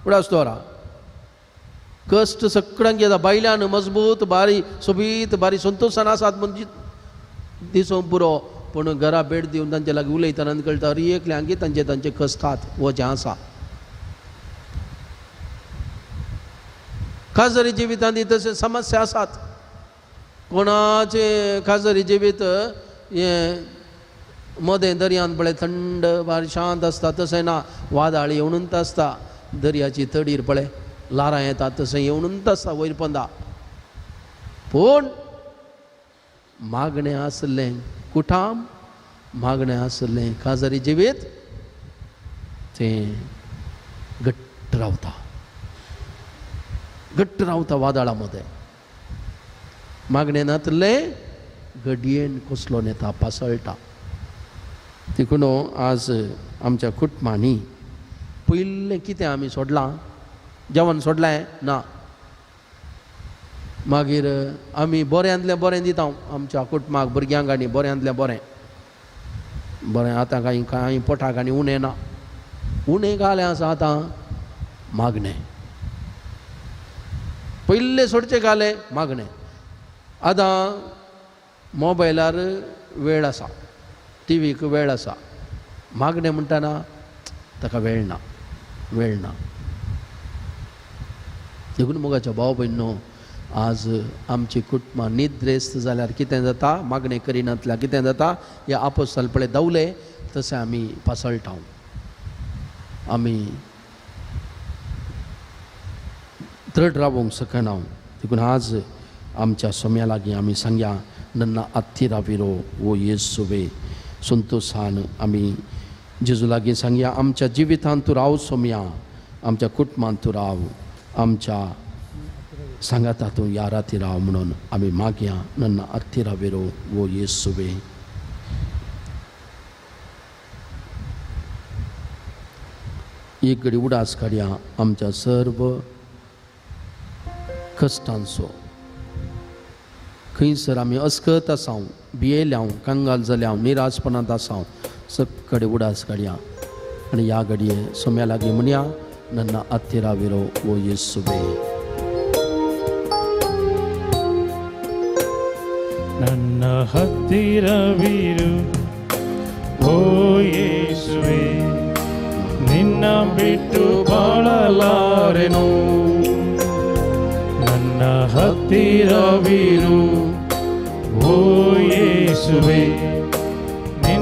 D: उडास तोरा कश्ट सगळ्यांक येता बायल्यान मजबूत बारी सोबीत बारी संतोशान आसात म्हणजे दिसोंक पुरो पूण घरा भेट दिवन तांचे लागीं उलयतना कळटा अरे एकल्यांकी तांचे कश्टात वो जें आसा खाजरी जिवितांत तशें समस्या आसात कोणाचे खाजरी जिवीत हें मदें दर्यांत पळय थंड बारी शांत आसता तशें ना वादळ येवनूच आसता दर्याची तडीर पळय लारां येतात तशें येवनूच आसता वयर पंदा पूण मागणें आसलें कुटाम मागणें आसलें खाजरी जिवीत तें घट्ट रावता वादळा मदें मागणें नातलें घडयेन कसलो नेता पासळटा देखून आज आमच्या कुटुंबांनी पयलें कितें आमी सोडलां जेवण सोडलें ना मागीर आमी बऱ्यांतलें बरें दिता आमच्या कुटुंबाक भुरग्यांक आनी बऱ्यांतलें बरें आतां कांय पोटाक आनी उणें ना उणें घालें आसा आतां मागणें पयलें सोडचें घालें मागणें आतां मोबायलार वेळ आसा टीव्हीक वेळ आसा मागणें म्हणटाना ताका वेळ ना देखून मोगाच्या भाव भयणो आज आमची कुटुंबां निद्रेस्त जाल्यार कितें जाता मागणें करिनातल्यार कितें जाता हे आपोस्तल पळय दावले तशें आमी पासळटा आमी दृढ रावूंक शकना देखून आज आमच्या सोम्या लागीं आमी सांगया नन्ना हत्तीराविरो वो येसुवे संतोशान आमी जेजू लागीं सांगया आमच्या जिवितांत तूं राव सोम्या आमच्या कुटुंबांत तूं राव आमच्या सांगाता तूं याराती राव म्हणून आमी मागया नन्ना हत्तीराविरो वो येसुवे एक घडी उडास काडया आमच्या सर्व कश्टांचो खंयसर आमी अस्कत आसां भियेल्यां कांगाल जाल्यां निराशपणांत आसां सगळे उडास काडया आनी ह्या घडये सोम्या लागीं म्हणया नन्ना हत्तीराविरो वो येसुवे
B: ನನ್ನ ಹತ್ತಿರವಿರು ಓ ಯೇಸುವೆ ನಿನ್ನ ಬಿಟ್ಟು ಬಾಳಲಾರೆನು ನನ್ನ ಹತ್ತಿರವಿರು ಓ ಯೇಸುವೆ ನಿನ್ನ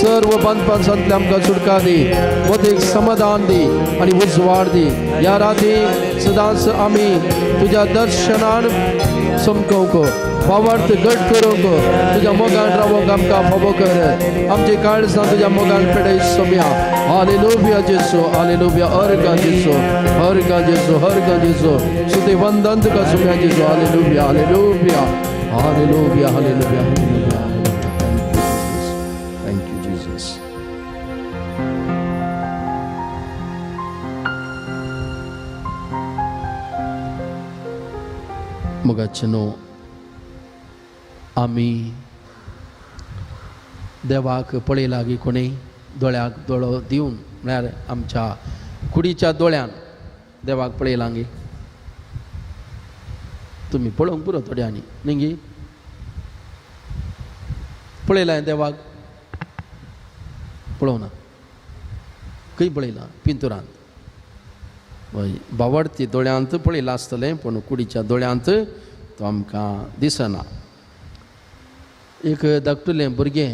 B: सर्व बांधपांसांतले आमकां सुटका दी मदीक समाधान दी आनी उजवाड दी ह्या राती सदांच आमी तुज्या दर्शनान चमकोवंक फावार्थ घट करूंक तुज्या मोगान रावोंक आमकां फावो कर आमचे काळजां तुज्या मोगान पेडय सोम्या हालेलुया जेसू हालेलुया अर्गा जेसू अर्गा जेसू अर्गा जेसू सुते वंदन तुका सोम्या जेसू hallelujah hallelujah hallelujah hallelujah hallelujah thank you Jesus मोगाचेनो आमी देवाक पळय लागीं कोणें दोळ्याक दोळो दिवन म्हळ्यार आमच्या कुडीच्या दोळ्यान देवाक पळय लागीं तुमी पळोवंक पुरो थोड्यांनी न्ही पळयलां देवाक पळोवना खंय पळयलां पिंतुरांत हय बावडती दोळ्यांत पळयलां आसतलें पूण कुडीच्या दोळ्यांत तो आमकां दिसना एक धाकटुलें भुरगें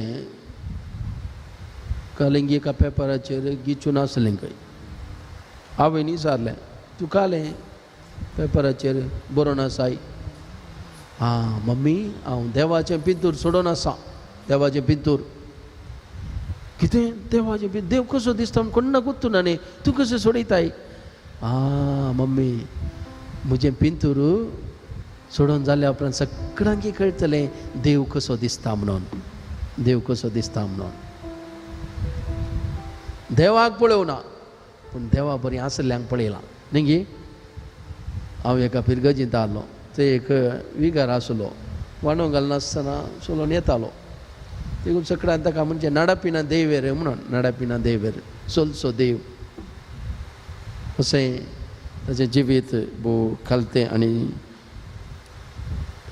B: कालिंगी एका पेपराचेर गिचून आसलें खंय हांवें विचारलें तूं कालें पेपराचेर बरोवन आसाय मम्मी हांव देवाचें पिंतूर सोडून आसा देवाचें पिंतूर कितें देवाचें पिंतूर देव कसो दिसता म्हूण कोण गुर्तूना न्ही तूं कशें सोडयताय मम्मी म्हजें पिंतूर सोडून जाल्या उपरांत सगळ्यांक कळटलें देव कसो दिसता म्हणून देव कसो दिसता म्हणून देवाक पळोवना पूण देवा बरी आसल्यांक पळयलां न्ही हांव एका पिरगजींत आसलो थंय एक विगार आसलो वांडो घालनासतना चलोन येतालो देखून सगळ्यांक ताका म्हणजे नाडापिना देवेर म्हणून नाडापिना देवेर चलसो देव अशें ताचें जिवीत भोव खालतें आनी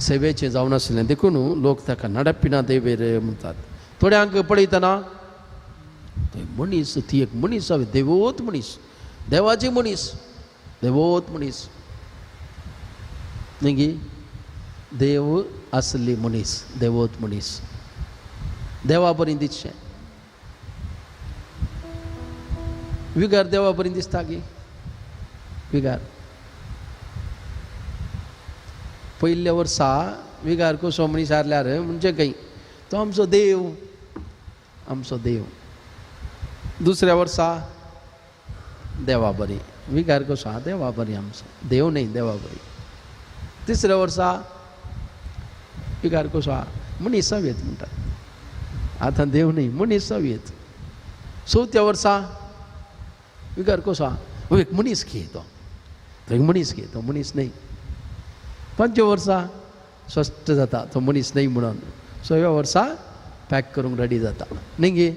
B: सेवेचें जावन आसलें देखून लोक ताका नाडापिना देवेर म्हणटात थोड्यांक पळयतना मनीस ती एक मनीस हांवें देवोत मनीस देवाची मनीस देवोत मनीस न्ही देव आसली मनीस देवोत मनीस देवा बरी दिसचें विगार देवा बरी दिसता गी विगार पयल्या वर्सा विगार कसो मनीस हारल्यार म्हणजे खंय तो आमचो देव दुसऱ्या वर्सा देवा बरी विगार कसो आहा देवा बरी आमचो देव न्ही देवा बरी तिसऱ्या वर्सा विगार कसो आहा मनीस सवेत म्हणटात आतां देव न्ही मनीस सवेत चवथ्या वर्सा विगार कसो आहा एक मनीस घे तो एक मनीस घे तो मनीस न्ही पंचव्या वर्सा स्वस्थ जाता तो मनीस न्ही म्हणून 6व्या वर्सा पॅक करूंक रेडी जाता न्ही गे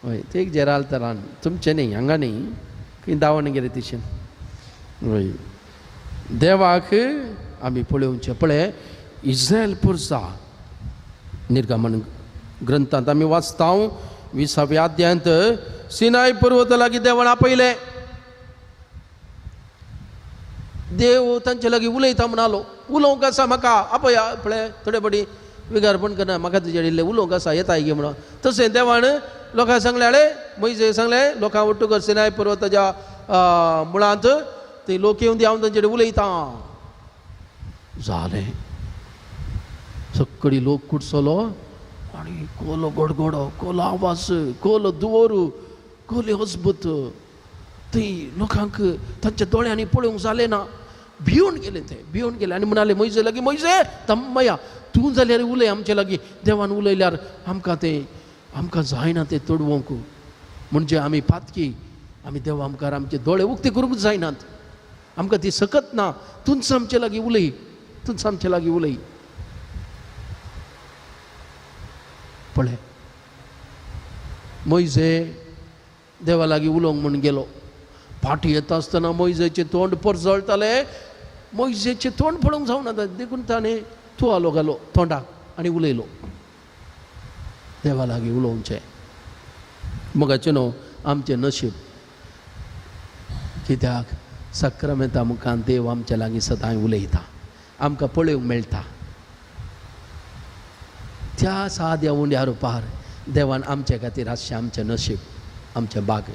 B: हय ते एक जेराल तरान तुमचें न्ही हांगा न्ही खंय दावण गेले तशें हय देवाक आमी पळोवचें पळय इस्रायल पुरसा निर्गमन ग्रंथांत आमी वाचता 20व्या अध्यायांत सिनाय पर्वत लागीं देवान आपयलें देव तांचे लागीं उलयता म्हूण आलो उलोवंक आसा म्हाका आपया पळय थोडे बडी विगारपण करना म्हाका तुजे कडेन उलोवंक आसा येताय गे म्हणून तशें देवान लोकांक सांगलें आले मोइजेक सांगलें लोकांक वट्टूकर सिनाय पर्वताच्या मुळांत ते लोक येवन हांव तांचे कडेन उलयता जालें सक्कळी लोक कुडसलो आनी कोलो गडगडो कोलो आवाज कोलो दुवोरू कोले अजबूत थंय लोकांक तांच्या दोळ्यांनी पळोवंक जालें ना भिवून गेले आनी म्हणाले मोइजे लागीं मोइजे तम्मया तूं जाल्यार उलय आमचे लागीं देवान उलयल्यार आमकां जायना तें तोडवंक म्हणजे आमी पातकी आमी देवा आमकां आमचे दोळे उक्ते करूंक जायनात आमकां ती सकत ना तूंच आमचे लागीं उलय तूंच आमचे लागीं उलय पळय मोइजे देवा लागीं उलोवंक म्हूण गेलो फाटी येता आसतना मोइजेचें तोंड परजळटालें मोइजेचें तोंड पळोवंक जावना देखून ताणें तुवालो घालो तोंडाक आनी उलयलो देवा लागीं उलोवचें मोगाचें न्हू आमचें नशीब कित्याक सक्रामेंता मुखार देव आमच्या लागीं सदां उलयता आमकां पळोवंक मेळटा त्या साद्या उंड्या रुपार देवान आमच्या खातीर आसचें आमचें नशीब, आमचें बाग.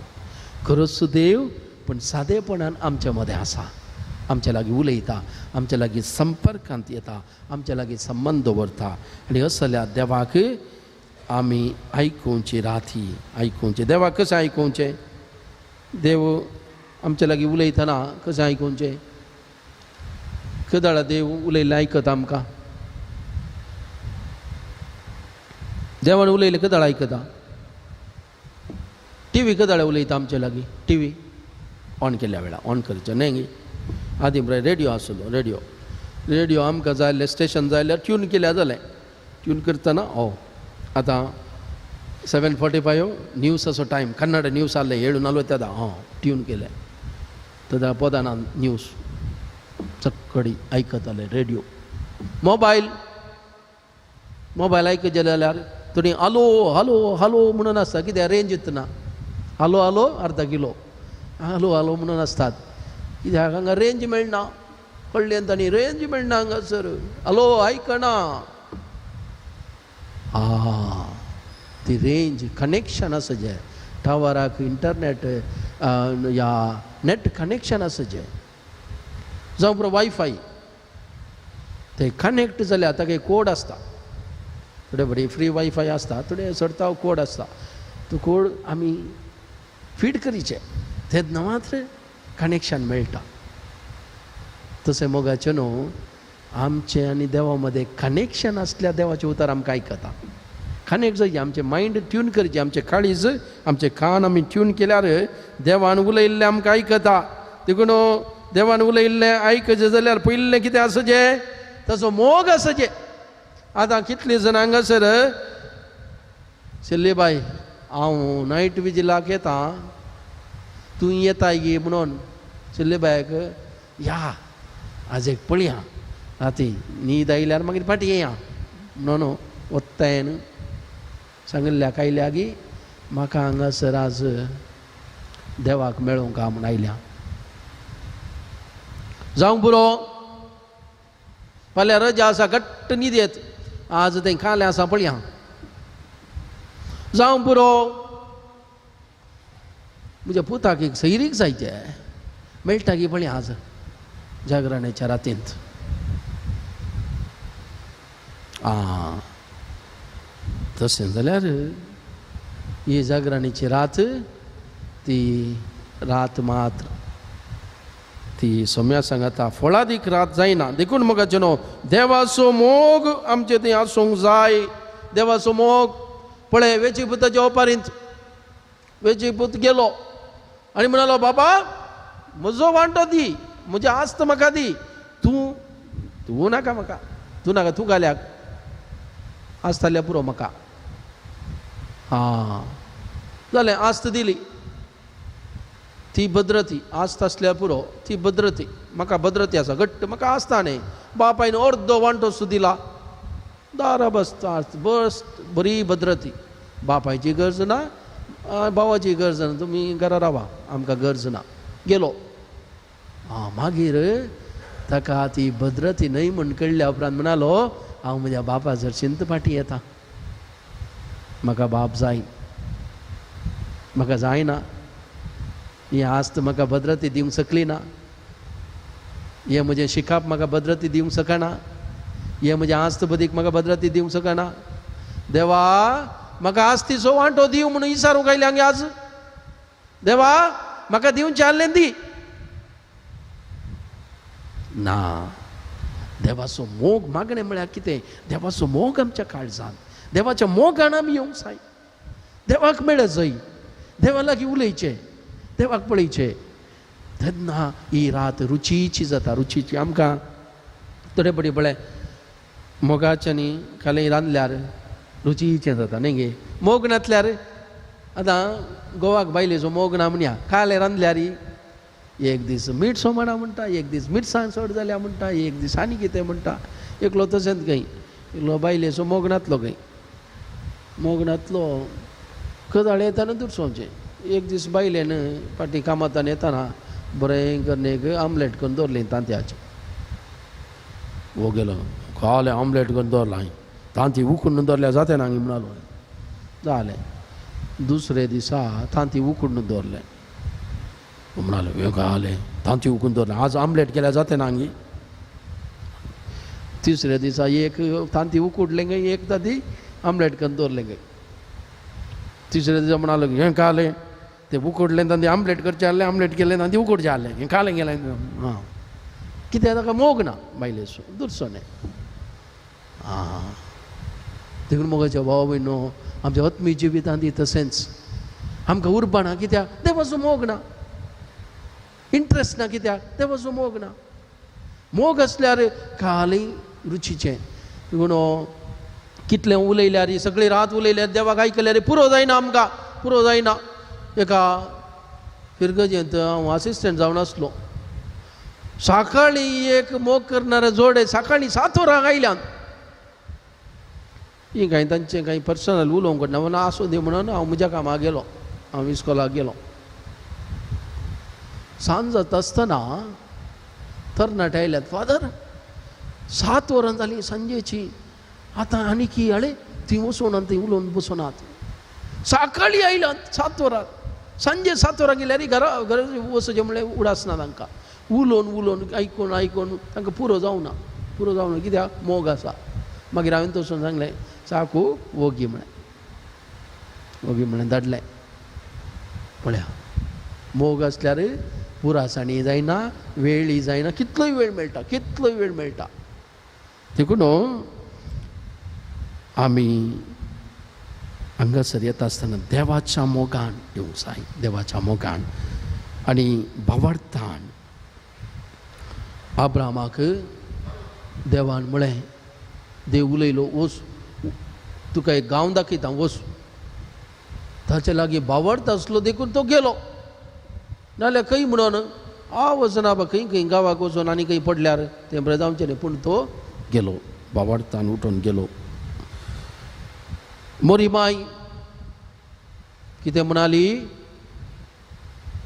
B: खरोच देव पण सादेपणान आमच्या मदें आसा, आमच्या लागीं उलयता, आमच्या लागीं संपर्कांत येता, आमच्या लागीं संबंद दवरता. आनी असल्या देवाक आमी आयकुची राती, आयकुचें. देवाक कशें आयकुचें? देव आमच्या लागीं उलयतना कशें आयकुचें? कदाळा देव उलयलें आयकता आमकां? देवान उलयलें कदाळा आयकता? टी व्ही कदाळा उलयता आमच्या लागीं? टी व्ही ऑन केल्या वेळा ऑन करचें न्ही गे. आदी मरे रेडिओ आसलो, रेडिओ आमकां जाय जाल्यार स्टेशन जाय जाल्यार ट्यून केल्या जालें. ट्यून करतना आतां 7:45 न्यूज असो टायम, कन्नड न्यूज आसले 7:40 ट्यून केलें. तदा पोदाना न्यूज चक्कडी आयकताले रेडिओ. मोबायल आयकचे जाल्यार थोडी हलो हलो हलो म्हणून आसता, कित्याक रेंज येतना. हलो हलो अर्धा किलो हलो हलो म्हणून आसतात, कित्याक हांगा रेंज मेळना. कळ्ळें तांणी रेंज मेळना हांगासर, हलो आयकना. ती रेंज कनेक्शन आसचें, टावराक इंटरनेट या नेट कनेक्शन आसचें, जावं बरो वायफाय. ते कनेक्ट जाल्यार ताका कोड आसता. थोडे बरी फ्री वायफाय आसता, थोडे सरता कोड आसता. तो कोड आमी फीड करीचे, तेन्ना मात्र कनेक्शन मेळटा. तशें मोगाचें न्हू, आमचें आनी देवा मदें कनेक्शन आसल्यार देवाचें उतर आमकां आयकता. कनेक्ट जायचें, आमचें मायंड ट्यून करचें, आमचें काळीज, आमचें कान आमी ट्यून केल्यार देवान उलयल्लें आमकां आयकता. देखून देवान उलयल्लें आयकचें जाल्यार पयलें कितें आसचें? ताचो मोग आसचें. आतां कितलीं जाणां हांगासर शेल्ली बाय हांव नायट विजिलाक येता, तूं येताय गे म्हणून शेल्ले बायक या आज एक पळया राती न्हीद आयल्यार मागीर फाटीं येया म्हणून वत्तायन सांगल्या कायल्या गी म्हाका हांगासर आज देवाक मेळोवंक म्हूण आयल्या. जावं पुरो फाल्यां रजा आसा, घट्ट न्हीद येत, आज तें खालें आसा पळया. जावं पुरो म्हज्या पुताक एक सैरीक जायचें, मेळटा गी पळया आज जागरणाच्या रातींत. तशें जाल्यार ही जागरणाची रात, ती रात मात्र ती सोम्या सांगता फळादीक रात जायना. देखून मोगाचें न्हू, देवाचो मोग आमचे थंय आसूंक जाय. देवाचो मोग पळय, वेचीपुताच्या ओपारींत वेचीपूत गेलो आनी म्हणलो बाबा म्हजो वांटो दी, म्हजें आस्त म्हाका दी. तूं नाका म्हाका, तूं नाका, तूं घाल्याक आस्त जाल्यार पुरो म्हाका. जालें, आस्त दिली. ती भद्रती, आस्त आसल्यार पुरो, ती भद्रती. म्हाका भद्रती आसा, घट्ट म्हाका आसता न्ही. बापायन अर्दो वांटो सुद्दां दिला, दारा बसता, बस बरी भद्रती. बापायची गरज ना, भावाची गरज ना, तुमी घरा रावा, आमकां गरज ना. गेलो. मागीर ताका ती भद्रती न्हय म्हण कळ्ळ्या उपरांत म्हणालो हांव म्हज्या बापाचर चिंत फाटीं येता. म्हाका बाप जाय, म्हाका जायना. ही आस्त म्हाका भद्रती दिवंक शकली ना. हे म्हजें शिकप म्हाका भद्रती दिवंक शकना. हे म्हजें आस्त बदीक म्हाका भद्रती दिवंक शकना. देवा म्हाका आस्तीचो वांटो दिव म्हणून विचारूंक आयलें हांवें आज. देवा म्हाका दिवचें आसलें दी. ना, देवाचो मोग मागणें म्हळ्यार कितें? देवाचो मोग आमच्या काळजांत, देवाच्या मोगान आमी येवंक जाय. देवाक मेळत जाय, देवा लागीं उलयचें, देवाक पळयचें. तेन्ना ही रात रुचीची जाता, रुचीची. आमकां थोडे बडी पळय मोगाच्यांनी खालें रांदल्यार रुचीचें जाता न्ही गे. मोग नातल्यार आतां गोवाक बायलेचो मोग ना म्हणया, खालें रांदल्यार एक दीस मीठ सोमाडा म्हणटा, एक दीस मिरसांग चड जाल्या म्हणटा, एक दीस आनी कितें म्हणटा. एकलो तशेंच खंय एकलो बायलेचो मोग नातलो, खंय मोग नातलो. कदाळ येताना दुरसोवचें. एक दीस बायलेन फाटीं कामांतल्यान येताना बरें करून एक आमलेट करून दवरलें तांतयाचें. वो गेलो, खालें आमलेट करून दवरला हांवें, तांती उखून दवरल्या जाता ना हांवें म्हणालो. जालें. दुसरे दिसा तांती उकडून दवरलें. म्हणाले हे काय आलें तांती उकडून दवरलें, आज आमलेट केल्यार जाता ना हांगी. तिसऱ्या दिसा एक तांती उकडलें गे, एक तांती आमलेट करून दवरलें गे. तिसऱ्या दिसा म्हणाले हें काय आलें, ते उकडलें तांती आमलेट करचें आहलें, आमलेट केलें तांती उकडचें आहलें, हें खालें गेलें. हां कित्याक ताका मोग ना बायलेचो दुरसोने. आं देखून मोगाच्या भाव भयणो, आमच्या आत्मीय जिवितांत तशेंच आमकां उरपा कित्याक देवाचो मोग ना, इंट्रस्ट ना कित्याक देवाचो मोग ना. मोग असल्यार खाली रुचीचें. देखून कितलें उलयल्यार सगळी रात उलयल्यार देवाक आयकल्यार पुरो जायना, आमकां पुरो जायना. एका फिरगजेंत हांव असिस्टंट जावन आसलो. सकाळी एक मोग करणारे जोडे सकाळी 7 वरांक आयल्यान. ही कांय तांचें कांय पर्सनल उलोवंक करना म्हणून आसूं दी म्हणून हांव म्हज्या कामाक गेलो, हांव इस्कॉलाक गेलो. सांज जाता आसतना तरणाटे आयल्यात, फादर 7 वरां जालीं सांजेची, आतां आनी की आळे थंय वचून आनी थंय उलोवन बसूनात. सकाळी आयल्यात 7 वरांक, सांजे 7 वरांक गेल्यार घरा वचचें म्हणल्यार उडासना तांकां. उलोवन उलोवन आयकून आयकून तांकां पुरो जावना, पुरो जावना कित्याक मोग आसा. मागीर हांवें तसून सांगलें चाकू वोगी म्हळें धाडलें. पळया मोग असल्यार पुरासाणी जायना, वेळी जायना, कितलोय वेळ मेळटा, कितलोय वेळ मेळटा. देखून आमी हांगासर येता आसतना देवाच्या मोगान येवंक जाय, देवाच्या मोगान आनी भावार्थान. अब्रामाक देवान म्हळें, देव उलयलो वच तुका एक गांव दाखयता वच. ताचे लागीं भावार्थ आसलो देखून तो गेलो, नाल्यार खंय म्हणून वचना बा खंय खंय गांवाक वचून आनी खंय पडल्यार तें बरें जावचें न्ही. पूण तो गेलो, भावार्थान उठून गेलो. मोरी माय कितें म्हणाली,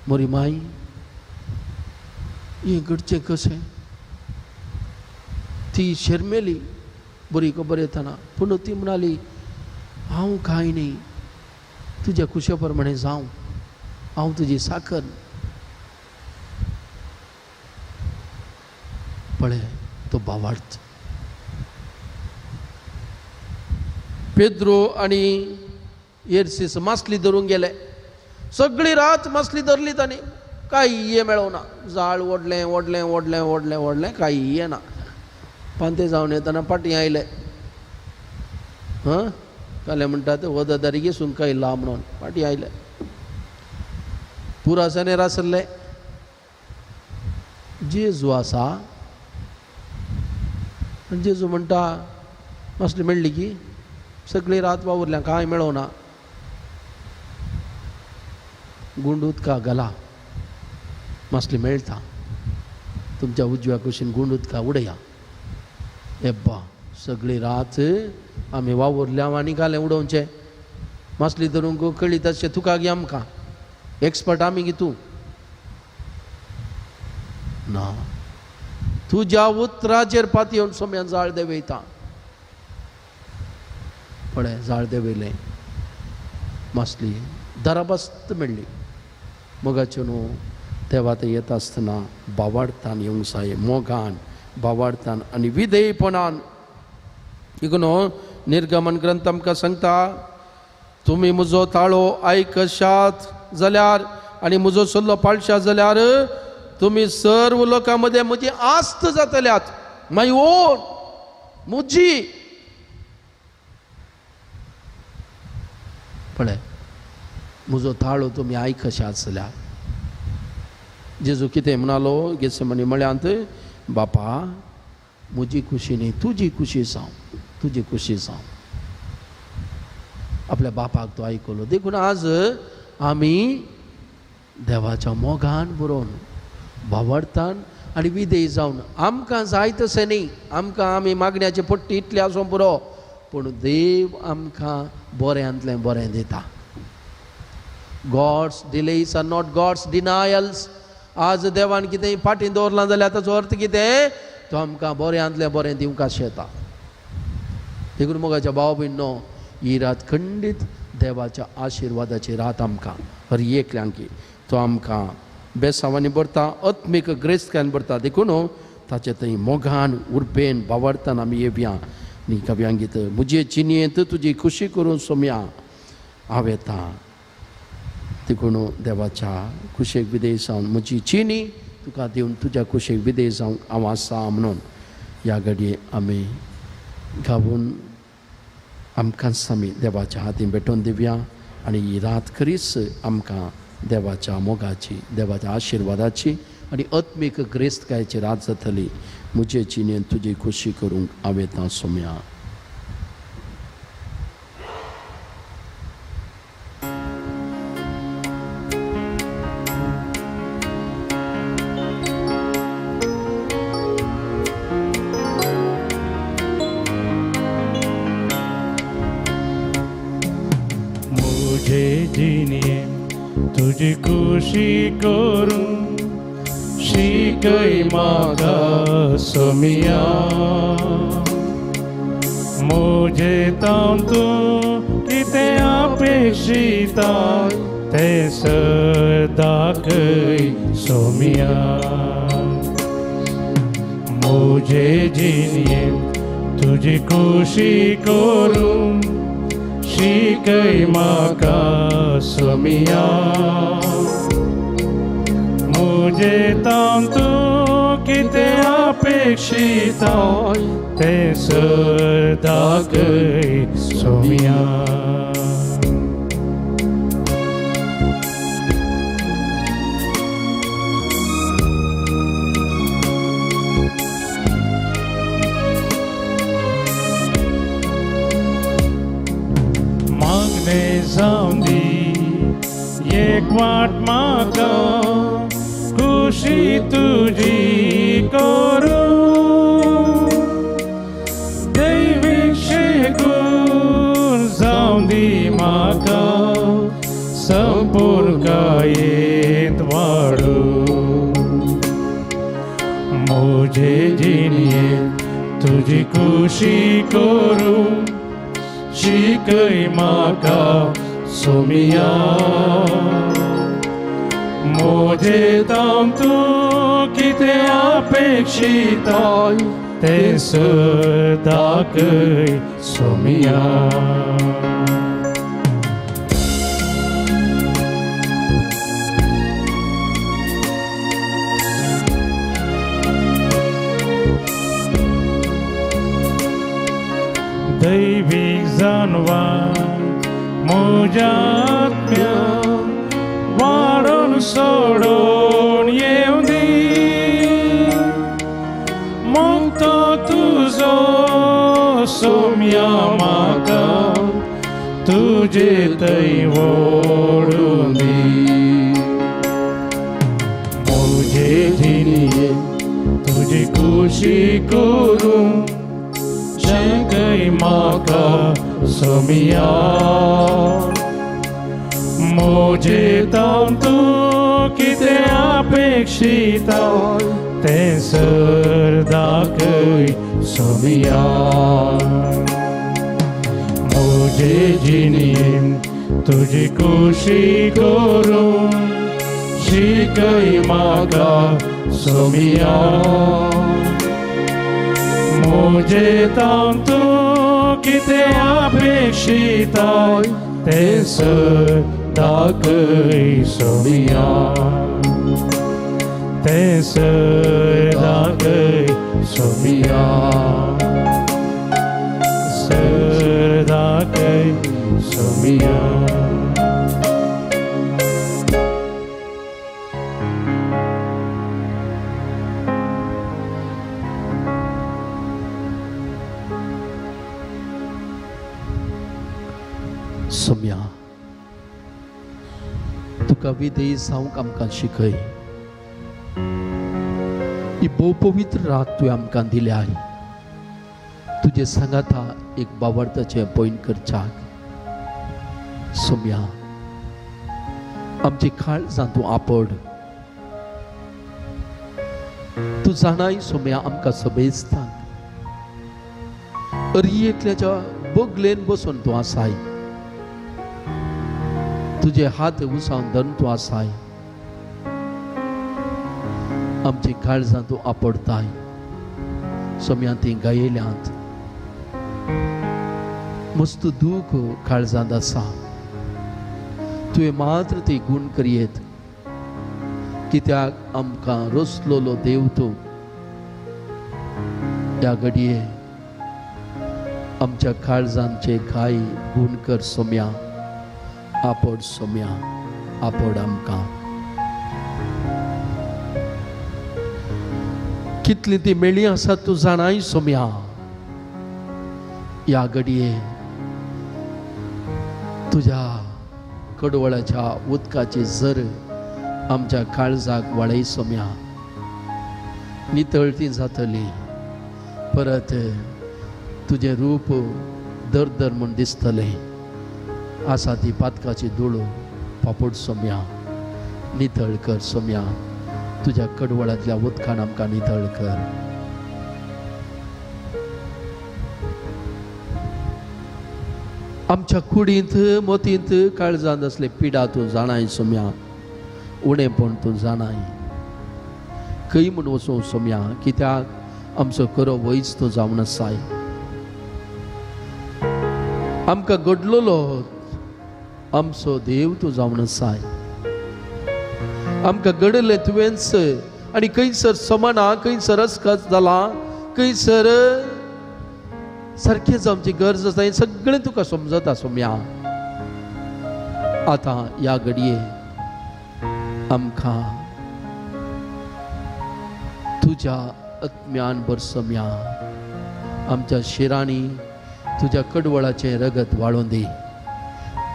B: मोरी माय हें घडचें कशें. ती शर्मेली बरी खबर येतना, पूण ती म्हणाली हांव कांय न्ही, तुज्या कुशे प्रमाणे जावं, हांव तुजी साकर. पळय तो भावार्थ. पेद्रो आनी येर्सीस मासली धरून गेले. सगळी रात मासली धरली तांणी, कांय मेळोना. जाळ ओडलें ओडलें ओडलें ओडलें ओडलें कांय येना. पांते जावन येतना पाटी आयले. हां काले म्हणटात वददारी घेसून कायला म्हणून पाटी आयले. पुरासाने रासरले. जेजू आसा, जेजू म्हणटा मासली मेळ्ळी की. सगळी रात वावुरल्या कांय मेळोना. गुंड उदका घाला, मासली मेळटा. तुमच्या उजव्या कुशीन गुंड उदका उडया. एब्बा सगळी रात आमी वावुरल्या आनी घालें उडोवचें. मासली धरूंक कळीत तशें तुका गे आमकां, एक्सपर्ट आमी गे तूं ना. तुज्या उतराचेर पाती येवन सोम्यान जाळ देंवयता. पळय जाळ देंवयलें, मासली दराबस्त मेळ्ळी. मोगाच्यो न्हू तेवा ते येता आसतना भावार्थान येवंक जाय, मोगान भावार्थान आनी विधेयपणान. देखून निर्गमन ग्रंथ आमकां सांगता, तुमी म्हजो ताळो आयकशात जाल्यार आनी म्हजो सल्लो पाळशात जाल्यार तुमी सर्व लोकां मदें म्हजी आस्त जातल्यात. माय ओन, म्हजी. पळय म्हजो ताळो तुमी आयकशात जाल्यार. जेजू कितें म्हणालो गेत्सेमनी मळ्यांत, बापा म्हजी खुशी न्ही तुजी खुशी जावं, तुजी खुशी जावं. आपल्या बापाक तो आयकलो. देखून आज आमी देवाच्या मोगान बरोवन भावार्थान आनी विधेय जावन आमकां जाय तशें न्ही, आमकां आमी मागण्याचे पट्टी इतले आसूं पुरो, पूण देव आमकां बऱ्यांतलें बरें दिता. God's delays are not God's denials. आज देवान कितेंय फाटीं दवरलां जाल्यार ताचो अर्थ कितें, तो आमकां बऱ्यांतलें बरें दिवंक शेता. देखून मोगाच्या भाव भयणो, ही रात खंडीत
D: देवाच्या आशिर्वादाची रात आमकां हर एकल्यांकी तो आमकां बेसांवांनी भरता आत्मीक ग्रेस्तकायेन भरता देखून ताचे थंय मोगान उर्बेन बावरतान आमी येवया आनी कव्यांगीत म्हजे चिनयेंत तुजी खुशी करून सोम्या हांव येता देखून देवाच्या कुशेक विदेय जावन म्हजी चिनी तुका दिवन तुज्या कुशेक विदेय जावंक हांव आसा म्हणून ह्या घडये आमी गावून आमकांच आमी देवाच्या हातीन भेटोवन दिवया आनी ही रात खरीच आमकां देवाच्या मोगाची देवाच्या आशिर्वादाची आनी आत्मीक ग्रेस्तकायेची रात जातली म्हजे चिनयेन तुजी खुशी करूंक हांव येता सोम्या
C: तुझी खुशी करून शिकय म्हाका सोमिया म्हजे तावन तूं कितें अपेक्षिता तें दाखय सोमिया म्हजे जिणयेंत तुजी खुशी करून शिकय म्हाका सोमिया म्हजे तावन तूं कितें अपेक्षिता तें दाखय सोमिया जाऊं दी एक वाट म्हाका खुशी तुजी करूं दैवीक शेगून जाऊं दी म्हाका संपूर्णकायेंत वाडूं म्हजे जिणयेंत तुजी खुशी करूं शिकय म्हाका सोमिया म्हजे तावन तूं कितें अपेक्षिता तें दाखय सोमिया दैवीक जानवार म्हज्या आत्म्याक वाडोवन सोडून येवं दी मोगतो तुजो सोम्या म्हाका तुजे थंय व्हडून दी म्हजे जिणयेंत तुजी खुशी करूं शिकय म्हाका सोमिया म्हजे तावन तूं कितें अपेक्षिता तें दाखय सोमिया म्हजे जिणयेंत तुजी खुशी करूं शिकय म्हाका सोमिया म्हजे तावन तूं कितें अपेक्षिता तें दाखय सोमिया तें दाखय सोमिया दाखय सोमिया
D: सोम्या तुका विधेय जावंक आमकां शिकय ही भोव पवित्र रात तुवें आमकां दिल्या तुजे सांगाता एक बावरताचें पॉयंट करच्याक सोम्या आमची काळजां तूं आपड तूं जाणाय सोम्या आमकां सभेस्तांक अरी एकल्याच्या बगलेन बसून तूं आसाय
B: तुझे हात उसावन धरून तूं आसाय. आमची काळजां तूं आपडताय. सोम्या ती गायेल्यांत मस्त दूख काळजांत आसा. तुवें मात्र ती गूण करियेत, कित्याक आमकां रोसलोलो देव तूं. ह्या घडये आमच्या काळजांचे कांय गूण कर सोम्या. आपड सोम्या, आपड आमकां. कितली ती मेळी आसा तूं जाणाय सोम्या. ह्या घडये तुझ्या कडवळाच्या उदकाची झर आमच्या काळजाक वळय सोम्या. नितळती जातली. परत तुझे रूप दर दर म्हूण दिसतले. आसा ती पातकाची धूळ पापड सोम्या. नितळ कर सोम्या. तुझ्या कडवळांतल्या उदकान आमकां नितळ कर. आमच्या कुडींत मोतींत काळजांत असले पिडा तूं जाणाय सोम्या. उणेपण तूं जाणाय. खंय म्हूण वचूं सोम्या, कित्याक आमचो खरो वैच तूं जावन आसाय. आमकां घडलोलो आमचो देव तूं जावन आसाय. आमकां घडले तुवेंच आनी खंयसर समाना, खंयसर अस्कस जाला, खंयसर सारकेंच आमची गरज आसा. हें सगळें तुका समजता सोम्या. आतां ह्या घडये आमकां तुज्या आत्म्यान भर सोम्या. आमच्या शिरांनी तुज्या कडवळाचें रगत वाळोवन दी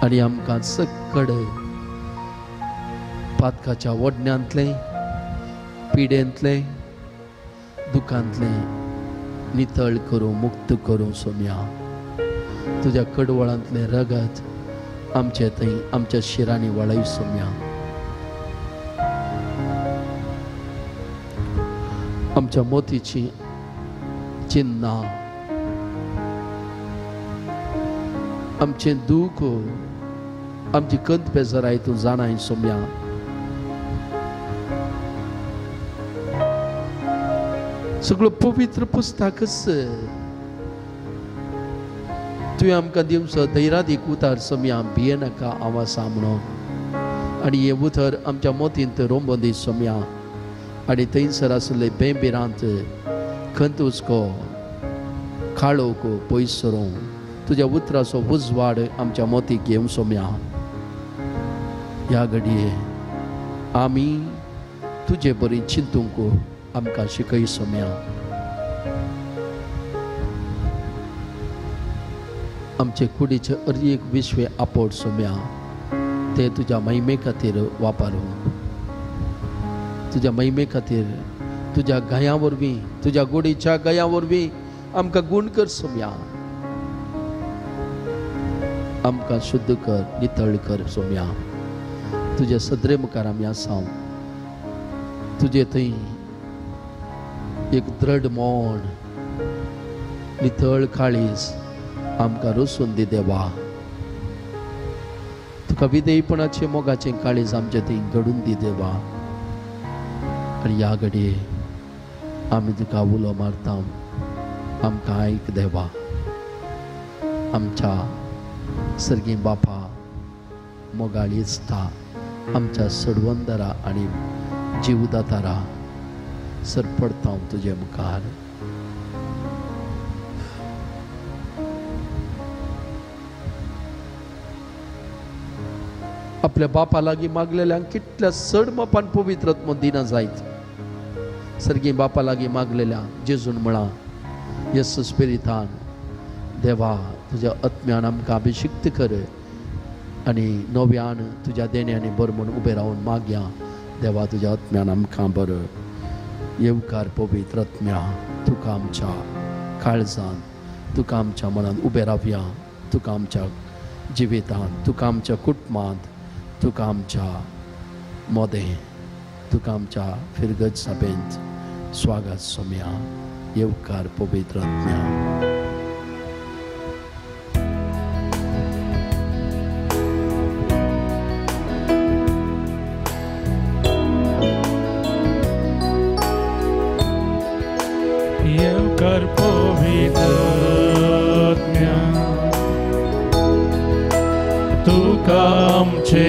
B: आनी आमकां सक्कड पातकाच्या वडण्यांतले, पिडेंतले, दुखांतले नितळ करूं, मुक्त करूं सोम्या. तुज्या कडवळांतलें रगत आमचे थंय आमच्या शिरांनी वळय सोम्या. आमच्या मोतीची चिन्नां, आमचें दूख, आमची कंत बेजाराय तूं जाणाय सोम्या. सगळो पवित्र पुस्तकच तुवें आमकां दिवचो धैर्यादीक उतार सोम्या. भिये नाका हांव आसा म्हणून. आनी हें उतर आमच्या मोतींत रोंबोवन दी सोम्या. आनी थंयसर आसले बेंबिरांत खंत हुस्को खाळोक पयस सरूं तुज्या उतराचो उजवाड आमच्या मोतीक घेवं सोम्या. ह्या घडये आमी तुजे बरी चिंतूंक आमकां शिकय सोम्या. आमचे कुडीचे हर एक विश्वे आपड सोम्या. ते तुज्या महिमे खातीर वापरूंक, तुज्या महिमे खातीर, तुज्या गाया वरवीं, तुज्या गोडीच्या गाया वरवीं आमकां गूण कर सोम्या. आमकां शुद्ध कर, नितळ कर सोम्या. तुजे सदरे मुखार आमी आसा. तुजे थंय एक दृढ मोण, नितळ काळीज आमकां रोसून दी देवा. तुका विधेयपणाचे मोगाचें काळीज आमचे थंय घडून दी देवा. आनी ह्या घडये आमी तुका उलो मारता. आमकां आयक देवा. आमच्या सर्गी बापा मोगाळी इस्ता आमच्या सडवंदरा आनी जीवदातारा सरपडता तुजे मुखार. आपल्या बापा लागीं मागलेल्यांक कितल्या चड मोपान पवित्र आत्मो दिना जायत. सर्गी बापा लागीं मागलेल्या जेजून म्हणा, येस स्पिरितान देवा तुज्या आत्म्यान आमकां अभिषिक्त कर आनी नव्यान तुज्या देण्यांनी बर म्हूण उबे रावन मागया. देवा तुज्या आत्म्यान आमकां बर. येवकार पवित्र आत्म्या, तुका आमच्या काळजान, तुका आमच्या मनान उबे रावया. तुका आमच्या जिवितांत, तुका आमच्या कुटुंबांत, तुका आमच्या मोदें, तुका आमच्या फिरगत सभेंत स्वागत सोम्या. येवकार पवित्र आत्म्या.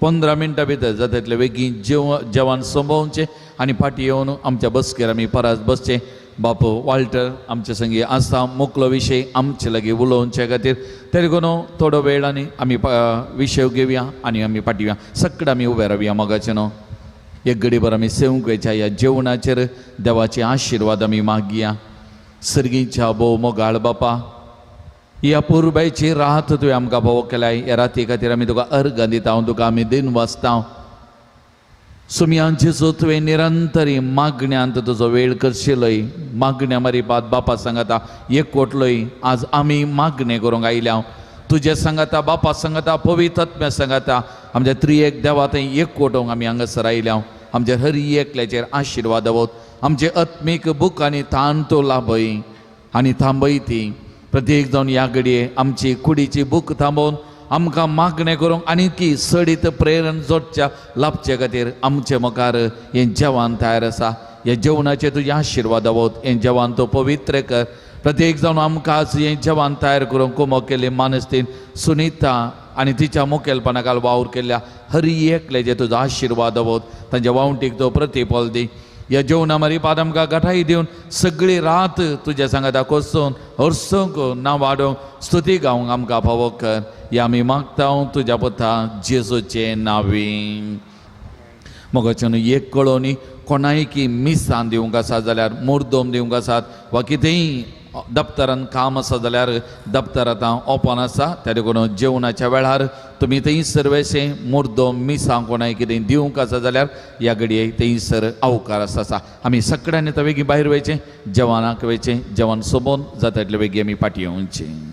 A: 15 मिनटां भितर जाता तितले बेगीन जेवण संभोवचें आनी फाटीं येवन आमच्या बसकेर आमी परत बसचें. बापू वाल्टर आमचे संगी आसा मुकलो विशय आमचे लागीं उलोवचे खातीर तरी करून थोडो वेळ आनी आमी विशय घेवया आनी आमी फाटीं सगळे आमी उबे रावया मोगाचें न्हू. एक घडीभर आमी सेवंकेच्या ह्या जेवणाचेर देवाचे आशिर्वाद आमी मागया. सर्गीच्या भोव मोगाळ बापा, ह्या पुरबायची रात तुवें आमकां भोव केल्याय. ह्या राती खातीर आमी तुका अर्घ दिता, हांव तुका आमी दिन वाचता. सुमयांची जो तुवें निरंतरी मागण्यांत तुजो वेळ करशिल्लोय, मागण्या मारीपात बापा सांगाता एकवटलोय. आज आमी मागणे करूंक आयल्या. तुजे सांगाता बापा सांगाता पवित्रात्म्या सांगाता आमच्या त्रिएक देवा थंय एकवटूंक आमी हांगासर आयल्या. आमच्या हर एकल्याचेर आशिर्वाद दवत. आमचे आत्मीक बूक आनी ताण तो लाभय आनी थांबय ती. प्रत्येक जावन ह्या घडये आमची कुडीची बूक थांबोवन आमकां मागणें करूंक आनी की सडीत प्रेरण जोडच्या लाभचे खातीर आमचे मुखार हें जेवण तयार आसा. ह्या जेवणाचे तुजे आशिर्वाद दवत. हें जेवण तो पवित्र कर. प्रत्येक जावन आमकां आज हें जेवण तयार करूंक कुमो केले मानस्तीन सुनीता आनी तिच्या मुखेलपणाखाल वावर केल्ल्या हर एकल्याचे तुजो आशिर्वाद दवत. तांच्या वावंटीक तो प्रतिफल दी. ह्या जेवणा मारीपात आमकां घटाय दिवन सगळी रात तुज्या सांगाता कोसून हरसूंक ना वाडोवंक स्तुती गावंक आमकां फावो कर. हे आमी मागता तुज्या पुता जेजूचे नांवीं. मोगाचें एक कळोनी कोणायकी मिसान दिवंक आसा जाल्यार मुर्दोम दिवंक आसात वा कितेंय दप्तरान काम आसा जाल्यार दप्तर आतां ओपन आसा. त्या देखून जेवणाच्या वेळार तुमी थंयसर वेशें मुर्दोम मिसां कोणाय कितें दिवंक आसा जाल्यार ह्या घडये थंयसर अवकार आसा. आमी सगळ्यांनी आतां बेगीन भायर वयचें, जेवणाक वयचें. जेवण सोबोवन जाता तितले बेगीन आमी फाटीं येवचें.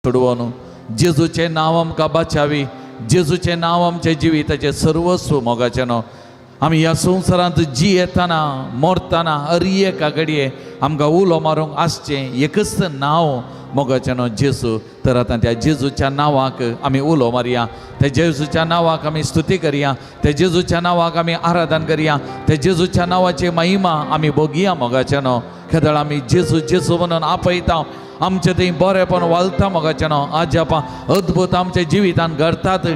A: सोडवून जेजूचे नांव आमकां बाचावी, जेजूचे नांव आमचे जिविताचे सर्वस्व मोगाचें न्हू. आमी ह्या संवसारांत जी येताना मरतना हर एका घडये आमकां उलो मारूंक आसचें एकच नांव मोगाचें न्हू, जेजू. तर आतां त्या जेजूच्या नांवाक आमी उलो मारया, त्या जेजूच्या नांवाक आमी स्तुती करया, त्या जेजूच्या नांवाक आमी आराधन करया, त्या जेजूच्या नांवाची महिमा आमी भोगया मोगाचें न्हू. केदळ आमी जेजू जेजू म्हणून आपयता, आमचें थंय बरेंपण वालता मोगाचें न्हू. आज आपण अद्भुत आमच्या जिवितान घडतात.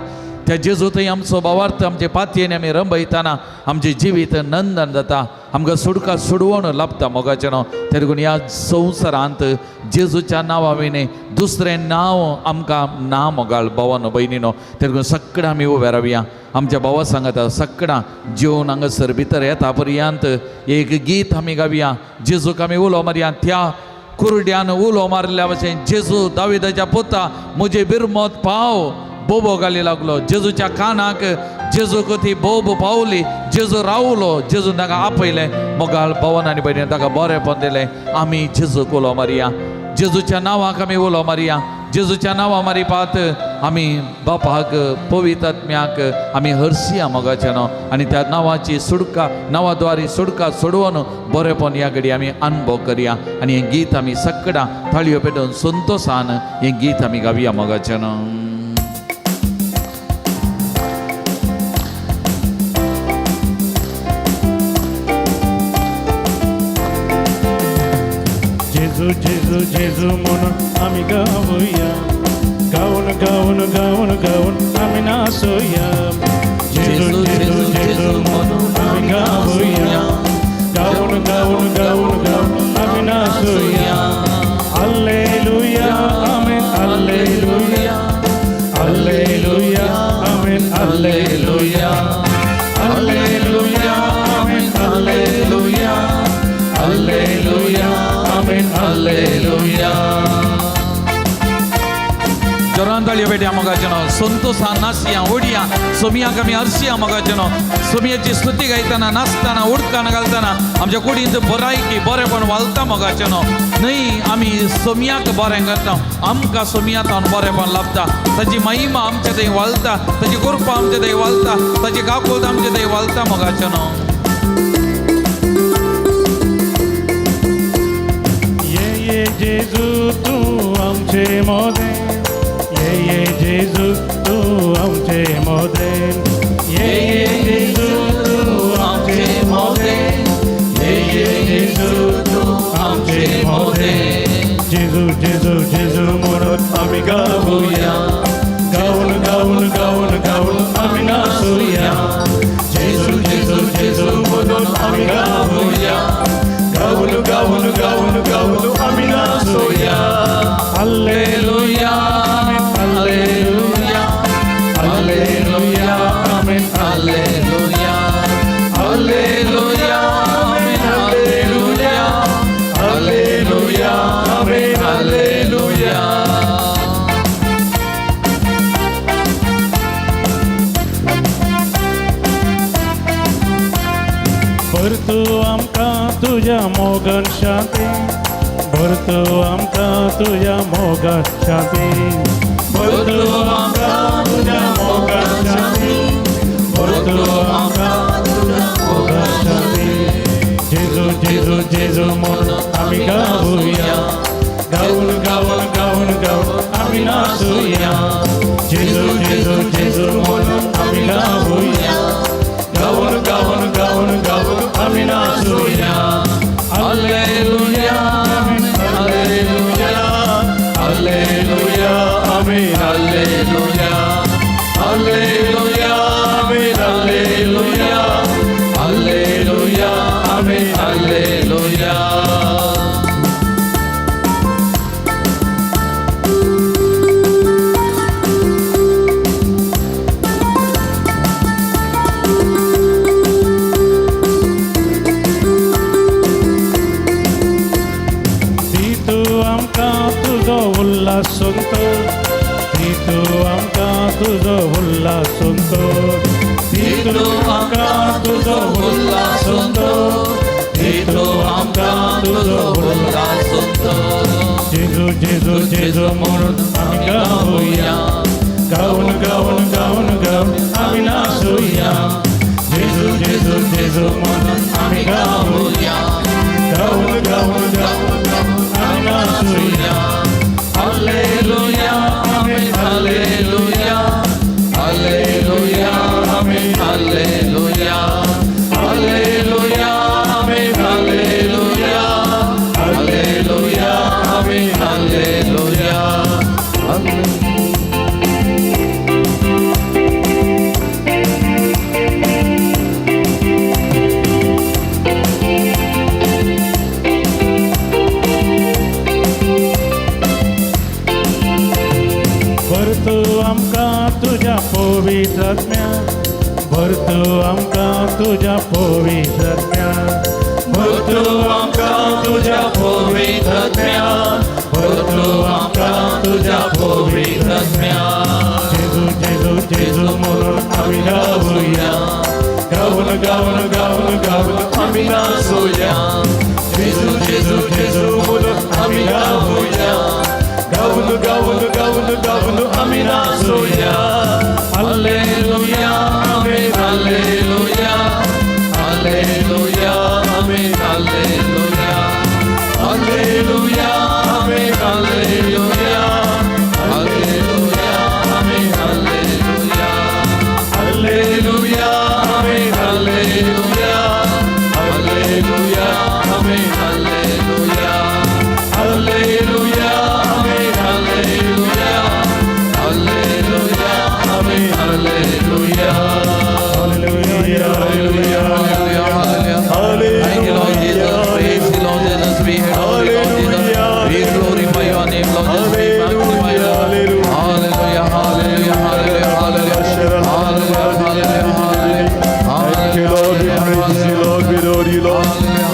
A: त्या जेजू थंय आमचो भावार्थ आमचे पातयेन आमी रंभयताना आमचें जिवीत नंदन जाता, आमकां सुडका सुडवण लाभता मोगाचें न्हू. ते देखून ह्या संवसारांत जेजूच्या नांवा वयलें दुसरें नांव आमकां ना मोगाळ भावानो भयणीनो. ते देखून सगळें आमी उबे रावया. आमच्या भावा सांगता सगळां जेवन हांगासर भितर येता पर्यंत एक गीत आमी गावया, जेजूक आमी उलो मारया. त्या कुरड्यान उलो मारल्या भशेन जेजू दाविदाच्या पुता म्हजे बिरमत पाव बोबो घाली लागलो. जेजूच्या कानाक जेजूक ती बोब पावली, जेजू रावलो, जेजू ताका आपयलें. मोगाळ भवन आनी भयणी ताका बरेंपण दिलें. आमी जेजूक उलो मारया, जेजूच्या नांवाक आमी उलो मारया. जेजूच्या नांवा मारिपात आमी बापाक पवित्र आत्म्याक आमी हरसिया मोगाचें न्हू. आनी त्या नांवाची सुडका नांवाद्वारे सुडका सोडवून बरेंपण ह्या घडी आमी अनुभव करया. आनी हें गीत आमी सगळां थाळयो पेटोवन संतोशान हें गीत आमी गावया मोगाचें न्हू.
E: जेजू जेजू जेजू म्हणून आम्ही गावूया, गाऊन गाऊन गाऊन गाऊन आम्ही नाचूया. जेजू जेजू जेजू म्हणून आम्ही गावूया, गाऊन गाऊन गाऊन गाऊन आम्ही नाचूया. Hallelujah amen hallelujah, hallelujah amen hallelujah, hallelujah amen hallelujah, hallelujah amen hallelujah.
A: जोरान ताळयो पेटया मोगाचें न्हू. संतोशान नाचया ओडया, सोमयाक आमी हरसिया मोगाचें न्हू. सोमयाची स्तुती गायतना नाचतना उडकान घालतना आमच्या कुडींत बरायकी बरेंपण वालता मोगाचें न्हू. न्हय आमी सोमयाक बरें करता, आमकां सोमयातान बरेंपण लाभता. ताची महिमा आमचे थंय वालता, ताची कृपा आमचे थंय वालता, ताची गांवकोत आमचे थंय वालता मोगाचें न्हू.
E: ये जेजू तू आमचे मोदेन, ये जेजू तू आमचे मोदेन, ये जेजू तू आमचे मोदेन, ये जेजू तू आमचे मोदेन. जेजू जेजू जेजू म्हणून आम्ही गावूया, गाऊन गाऊन गाऊन गाऊन आम्ही नाचूया. जेजू जेजू जेजू म्हणून आम्ही गावूया, गाऊन गाऊन गाऊन गाऊन आम्ही नाचूया. Hallelujah amen hallelujah, hallelujah amen hallelujah, hallelujah amen hallelujah, hallelujah amen hallelujah. भर तू आमकां तुझ्या मोगन शांती, भर तू आमकां तुझ्या मोगन शांती, भर तू आमकां तुझ्या मोगन शांती, भर तू आमकां तुझ्या मोगन शांती. जेजू जेजू जेजू म्हणून आम्ही गावूया, गाऊन गाऊन गाऊन गाऊन आम्ही नाचूया. जेजू जेजू जेजू म्हणून आम्ही गावूया, गाऊन गाऊन गाऊन गाऊन आम्ही नाचूया. Hallelujah amen hallelujah, hallelujah amen hallelujah, hallelujah amen hallelujah, hallelujah amen hallelujah. उल्लास सुनतो, तू आमकां तुझो उल्लास सुनतो, तू आमकां तुझो उल्लास सुनतो,
A: तूं आमकां तुजो उल्हास सोंतो
E: जेजू जेजू जेजू म्हणून आमी गावया गावन गावन गावन गावन आमी नाचुया जेजू जेजू जेजू म्हणून आमी गावया गावन गावन गावन गावन आमी नाचुया
A: hallelujah amen hallelujah hallelujah amen hallelujah hallelujah amen hallelujah hallelujah amen hallelujah
E: भर तूं आमकां तुज्या पवित्रात्म्या भर तूं आमकां तुज्या पवित्रात्म्या
A: भर तूं आमकां तुज्या पवित्रात्म्या भर तूं आमकां तुज्या पवित्रात्म्या
E: जेजू जेजू जेजू म्हणून आमी गावया
A: गावन गावन गावन गावन आमी नाचुया जेजू जेजू जेजू म्हणून आमी गावया गावन गावन गावन गावन आमी नाचुया hallelujah amen hallelujah hallelujah amen hallelujah hallelujah amen hallelujah hallelujah amen hallelujah hallelujah amen hallelujah hallelujah amen hallelujah hallelujah amen hallelujah hallelujah amen hallelujah
E: Hallelujah, hallelujah,
A: Hallelujah. Thank you, Lord Jesus. Praise you, Lord Jesus. We adore you, Lord Jesus. We glorify your name, Lord Jesus. We magnify you. Hallelujah, hallelujah, hallelujah, hallelujah. Hallelujah, hallelujah,
F: Thank you, Lord. We praise you, Lord. We adore you, Lord.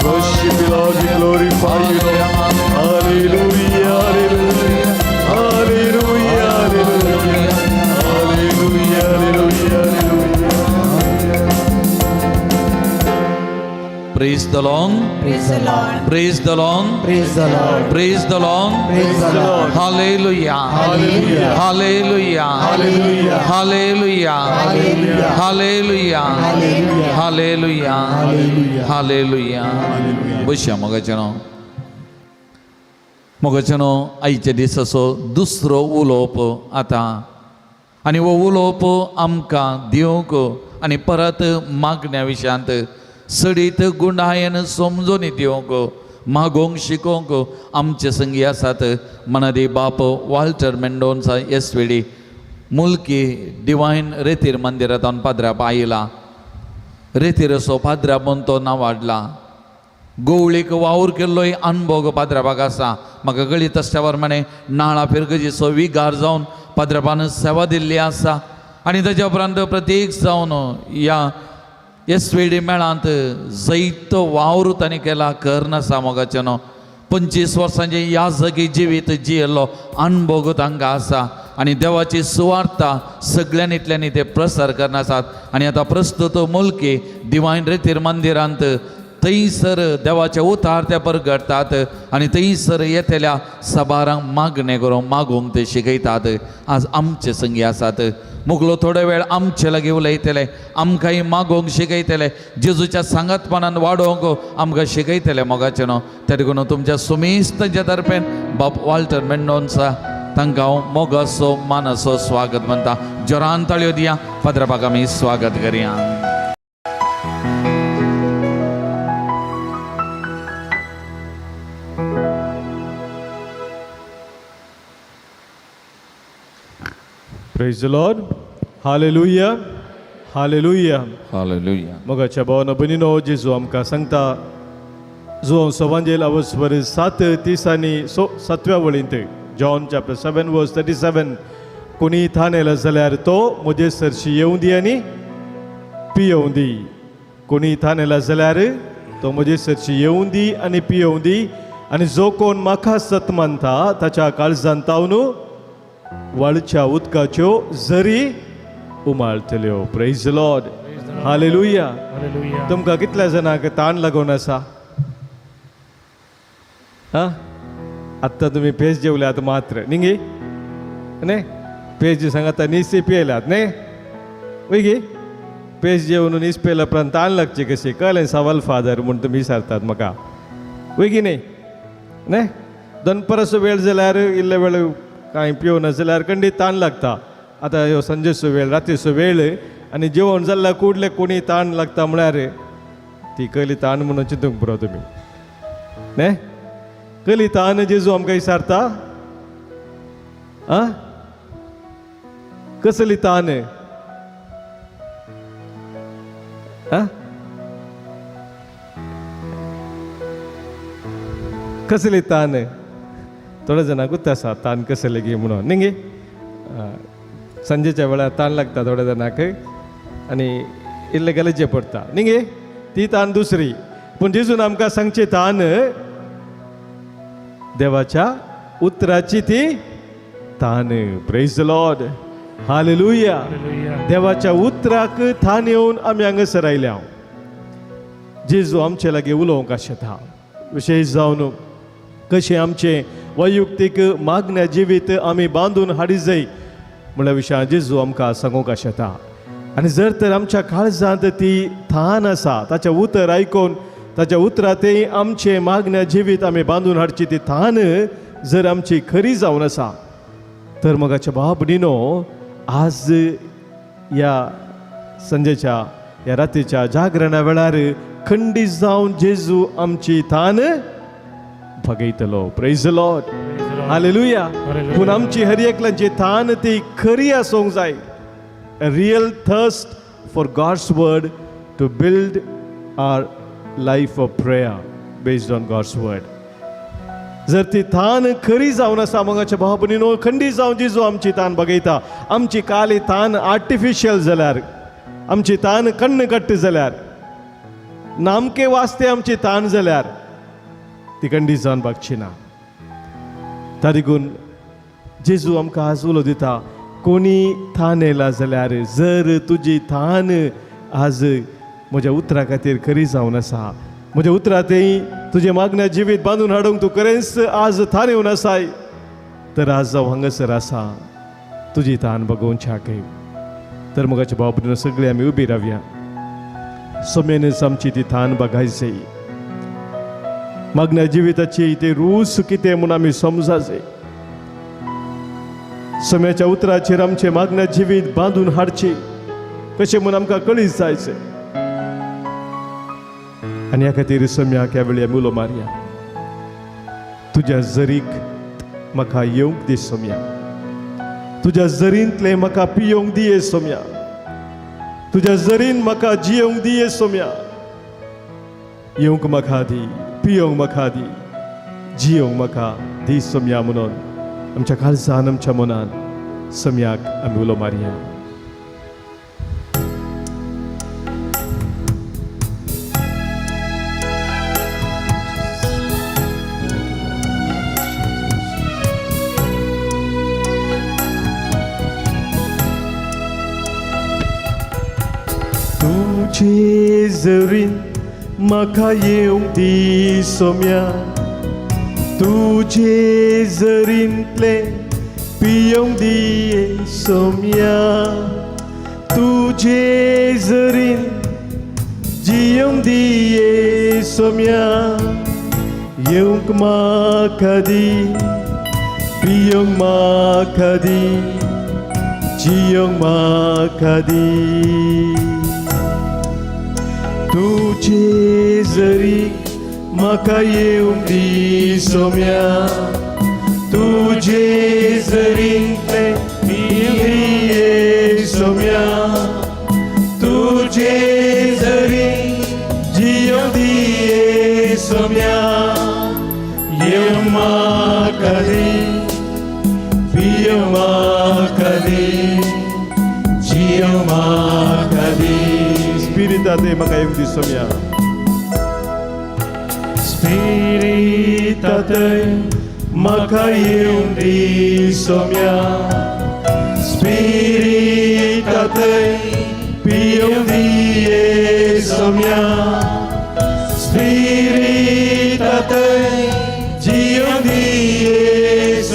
F: Worship you, Lord. We glorify you, Lord. Hallelujah, hallelujah. Hallelujah, hallelujah. Hallelujah, hallelujah, hallelujah.
A: Praise the Lord.
G: Praise the Lord.
A: Praise the Lord.
F: Praise the Lord.
A: Praise the Lord.
F: Praise the Lord.
A: Hallelujah.
F: Hallelujah.
A: Hallelujah.
F: Hallelujah.
A: Hallelujah.
F: Hallelujah.
A: Hallelujah. Hallelujah. Hallelujah. बशया मोगाचनो आयचे दीस असो दुसरो उलोवप आतां आनी हो उलोवप आमकां दिवंक आनी परत मागण्या विशयांत सडीत गुणायन समजून दिवंक मागोवंक शिकोवंक आमचे संगी आसात मनदी बाप वाल्टर मेंडोन्सा एसवेडी मुल्की डिवायन रेतीर मंदिरांत पाद्राप आयला रेतीर असो पाद्रा बन तो ना वाडला गोवळीक वावर केल्लोय अनुभव पाद्रापाक आसा म्हाका कळीत आसच्या प्रमाणे नाळा फिरगजीचो विगार जावन पाद्रापान सेवा दिल्ली आसा आनी ताच्या उपरांत प्रत्येक जावन ह्या एसवेडी मेळांत जैतो वावर ताणें केला कर नासा मोगाचेनो 25 वर्सांचे ह्या जागी जिवीत जियेल्लो अनुभव तांकां आसा आनी देवाची सुवार्ता सगळ्यांनीतल्यानी ते प्रसार करनासात आनी आतां प्रस्तुत मुल्की डिवायन रेतीर मंदिरांत थंयसर देवाचे उतार ते परगडतात आनी थंयसर येतेल्या सबारांक मागणे करून मागूंक ते शिकयतात आज आमचे संगी आसात मुगलो थोडे वेळ आमचे लागीं उलयतले आमकांय मागोवंक शिकयतले जेजूच्या सांगतपणान वाडोवंक आमकां शिकयतले मोगाचे न्हू त्या देखून तुमच्या सुमेस्तांच्या तर्फेन बाप वाल्टर मेंडोन्सा तांकां हांव मोगाचो मानाचो स्वागत म्हणटा जोरान ताळयो दिया पाद्रापाक आमी स्वागत करया
F: Praise the Lord. Hallelujah. Hallelujah.
A: Hallelujah
F: मोगाच्या भावानो भयणीनो जेजू आमकां सांगता जो सवांजेल अवर्स वर 7:30 आनी 7व्या वळींत जॉन चॅप्टर 7 वर्स 37 कोणी थान येयला जाल्यार तो म्हजे सरशी येवं दी आनी पियेवं दी कोणी थान येयला जाल्यार तो म्हजे सरशी येवं दी आनी पियेवं दी आनी जो कोण म्हाका सत मानता ताच्या काळजांत तावन वाळच्या उदकाच्यो झरी उमाळटल्यो praise the lord hallelujah
E: Hallelujah.
F: तुमकां कितल्या जाणांक ताण लागून आसा हां आत्ता तुम्ही पेज जेवल्यात मात्र निघे नाही पेज सांगता निसे पेल्यात नाही वैगे पेज जेवून इस पेला पण ताण लागचे कसे कळले सवाल फादर म्हणून तुम्ही विचारतात म्हाका वैगी नाही दनपराचो वेळ जाल्यार इल्ले वेळ कांय पिवना जाल्यार खंडीत ताण लागता आतां ह्यो संजेचो वेळ रातीचो वेळ आनी जेवण जाल्ल्या कुडले कोणी ताण लागता म्हळ्यार ती कली ताण म्हणून चिंतूंक पुरो तुमी न्ही कली ताण जेजू आमकां विचारता आं कसली ताण आं कसली ताण थोड्या जाणांकूच आसा ताण कसले गे म्हणून न्ही गे संजेच्या वेळार ताण लागता थोड्या जाणांक आनी इल्ले गलजे पडटा न्ही गे ती ताण दुसरी पूण जेजून आमकां सांगचे ताण देवाच्या उतराची ती ताण प्रेज द लॉर्ड हालेलुया देवाच्या उतराक थान येवन आमी हांगासर आयल्या जेजू आमचे लागीं उलोवंक आशेता विशेश जावन कशें आमचें वैयक्तीक मागण्या जिवीत आमी बांदून हाडी जाय म्हणल्या विशयान जेजू आमकां सांगूंक आशेता आनी जर तर आमच्या काळजांत ती थान आसा ताचें उतर आयकून ताच्या उतरांतय आमचें मागण्या जिवीत आमी बांदून हाडची ती थान जर आमची खरी जावन आसा तर मोगाच्या बाब न्हिनो आज ह्या संजेच्या ह्या रातीच्या जागरणा वेळार खंडीत जावन जेजू आमची थान भगयतलो प्रेज द लॉर्ड हालेलुया पूण आमची हर एकल्याची थान ती खरी आसूंक जाय a real thirst for God's word to build our life of prayer based on God's word जर ती थान खरी जावन आसा मोगाच्या भाव भयणीनो खंडीत जावन जेजू आमची तान बगयता आमची काली तान आर्टिफिशियल जाल्यार आमची तान कण्णकट्ट जाल्यार नामके वास्ते आमची तान जाल्यार ती खंडीत जावन बागची ना तारीकून जेजू आमकां आज उलो दिता कोणी थान येयला जाल्यार जर तुजी थान आज म्हज्या उतरा खातीर खरी जावन आसा म्हज्या उतरांतय तुजें मागण्या जिवीत बांदून हाडूंक तूं खरेंच आज थान येवन आसाय तर आज हांव हांगासर आसा तुजी थान बगोवच्याक तर मोगाच्या भाव भयणीनो सगळीं आमी उबी रावया सोमेनच आमची ती थान बगायची मागण्या जिविताची ते रूस कितें म्हूण आमी समजा जाय सोम्याच्या उतराचेर आमचे मागण्या जिवीत बांदून हाडची कशें म्हूण आमकां कळीत जायचें आनी ह्या खातीर सोम्याक ह्या वेळी आमी उलो मारया तुज्या जरीक म्हाका येवंक दी सोम्या तुज्या जरींतले म्हाका पियोंक दिये सोम्या तुज्या जरीन म्हाका जियोंक दिये सोम्या येवंक म्हाका दी पियोंक म्हाका दी जियोंक म्हाका दी सोम्या म्हणून आमच्या काळजान आमच्या मनान सोम्याक आमी उलो मारया तुजे जरीन म्हाका येवंक दी सोम्या तुजे जरींतले पियोंक दिये सोम्या तुजे जरीन जियोंक दिये सोम्या येवंक म्हाका दी पियोंक म्हाका दी जियोंक म्हाका दी तुजे जरीक म्हाका येवंक दी सोम्या तुजे जरींतले पिये सोम्या तुजे जरीं जियोंक दिये सोम्या येवंक म्हाका दी पियोंक म्हाका दी जियोंक म्हाका दी Spiritate म्हाका येवंक दी सोम्या Spiritate म्हाका येवंक दी सोम्या Spiritate पियोंक दिये सोम्या Spiritate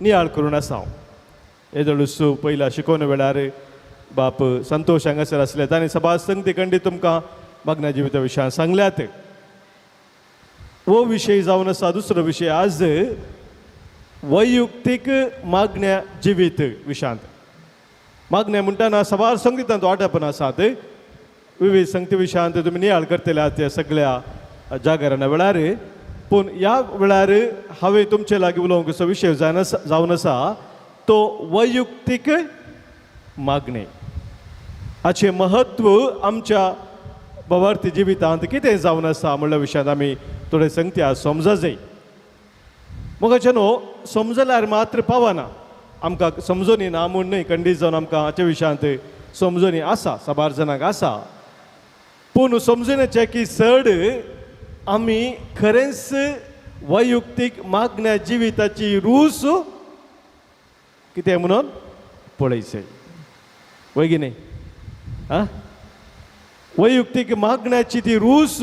F: नियाळ करून आसा हांव येदोळूस पयला शिकोवना वेळार बाप संतोश हांगासर आसले तांणी सभा संगती खंडीत तुमकां मागण्या जिविता विशयान सांगल्यात हो विशय जावन आसा दुसरो विशय आज वैयक्तीक मागण्या जिवीत विशयांत मागण्या म्हणटाना सभा संगीतांत वांटेपण आसात विविध संगती विशयांत तुमी नियाळ करतले आहात त्या सगळ्या जागरणा वेळार पूण ह्या वेळार हांवें तुमचे लागीं उलोवंक असो विशय जावन आसा तो वैयक्तीक मागणे हाचें महत्व आमच्या भवार्थी जिवितांत कितें जावन आसा म्हणल्या विशयांत आमी थोडे संगती आज समजा जाय मोगाचे न्हू समजल्यार मात्र पावना आमकां समजून येना म्हूण न्हय खंडीत जावन आमकां हाच्या विशयांत समजून आसा साबार जाणांक आसा पूण समजून येचें की चड आमी खरेंच वैयक्तीक मागण्या जिविताची रूच कितें म्हणून पळयचें वैगिनी आं वैयक्तीक मागण्याची ती रूच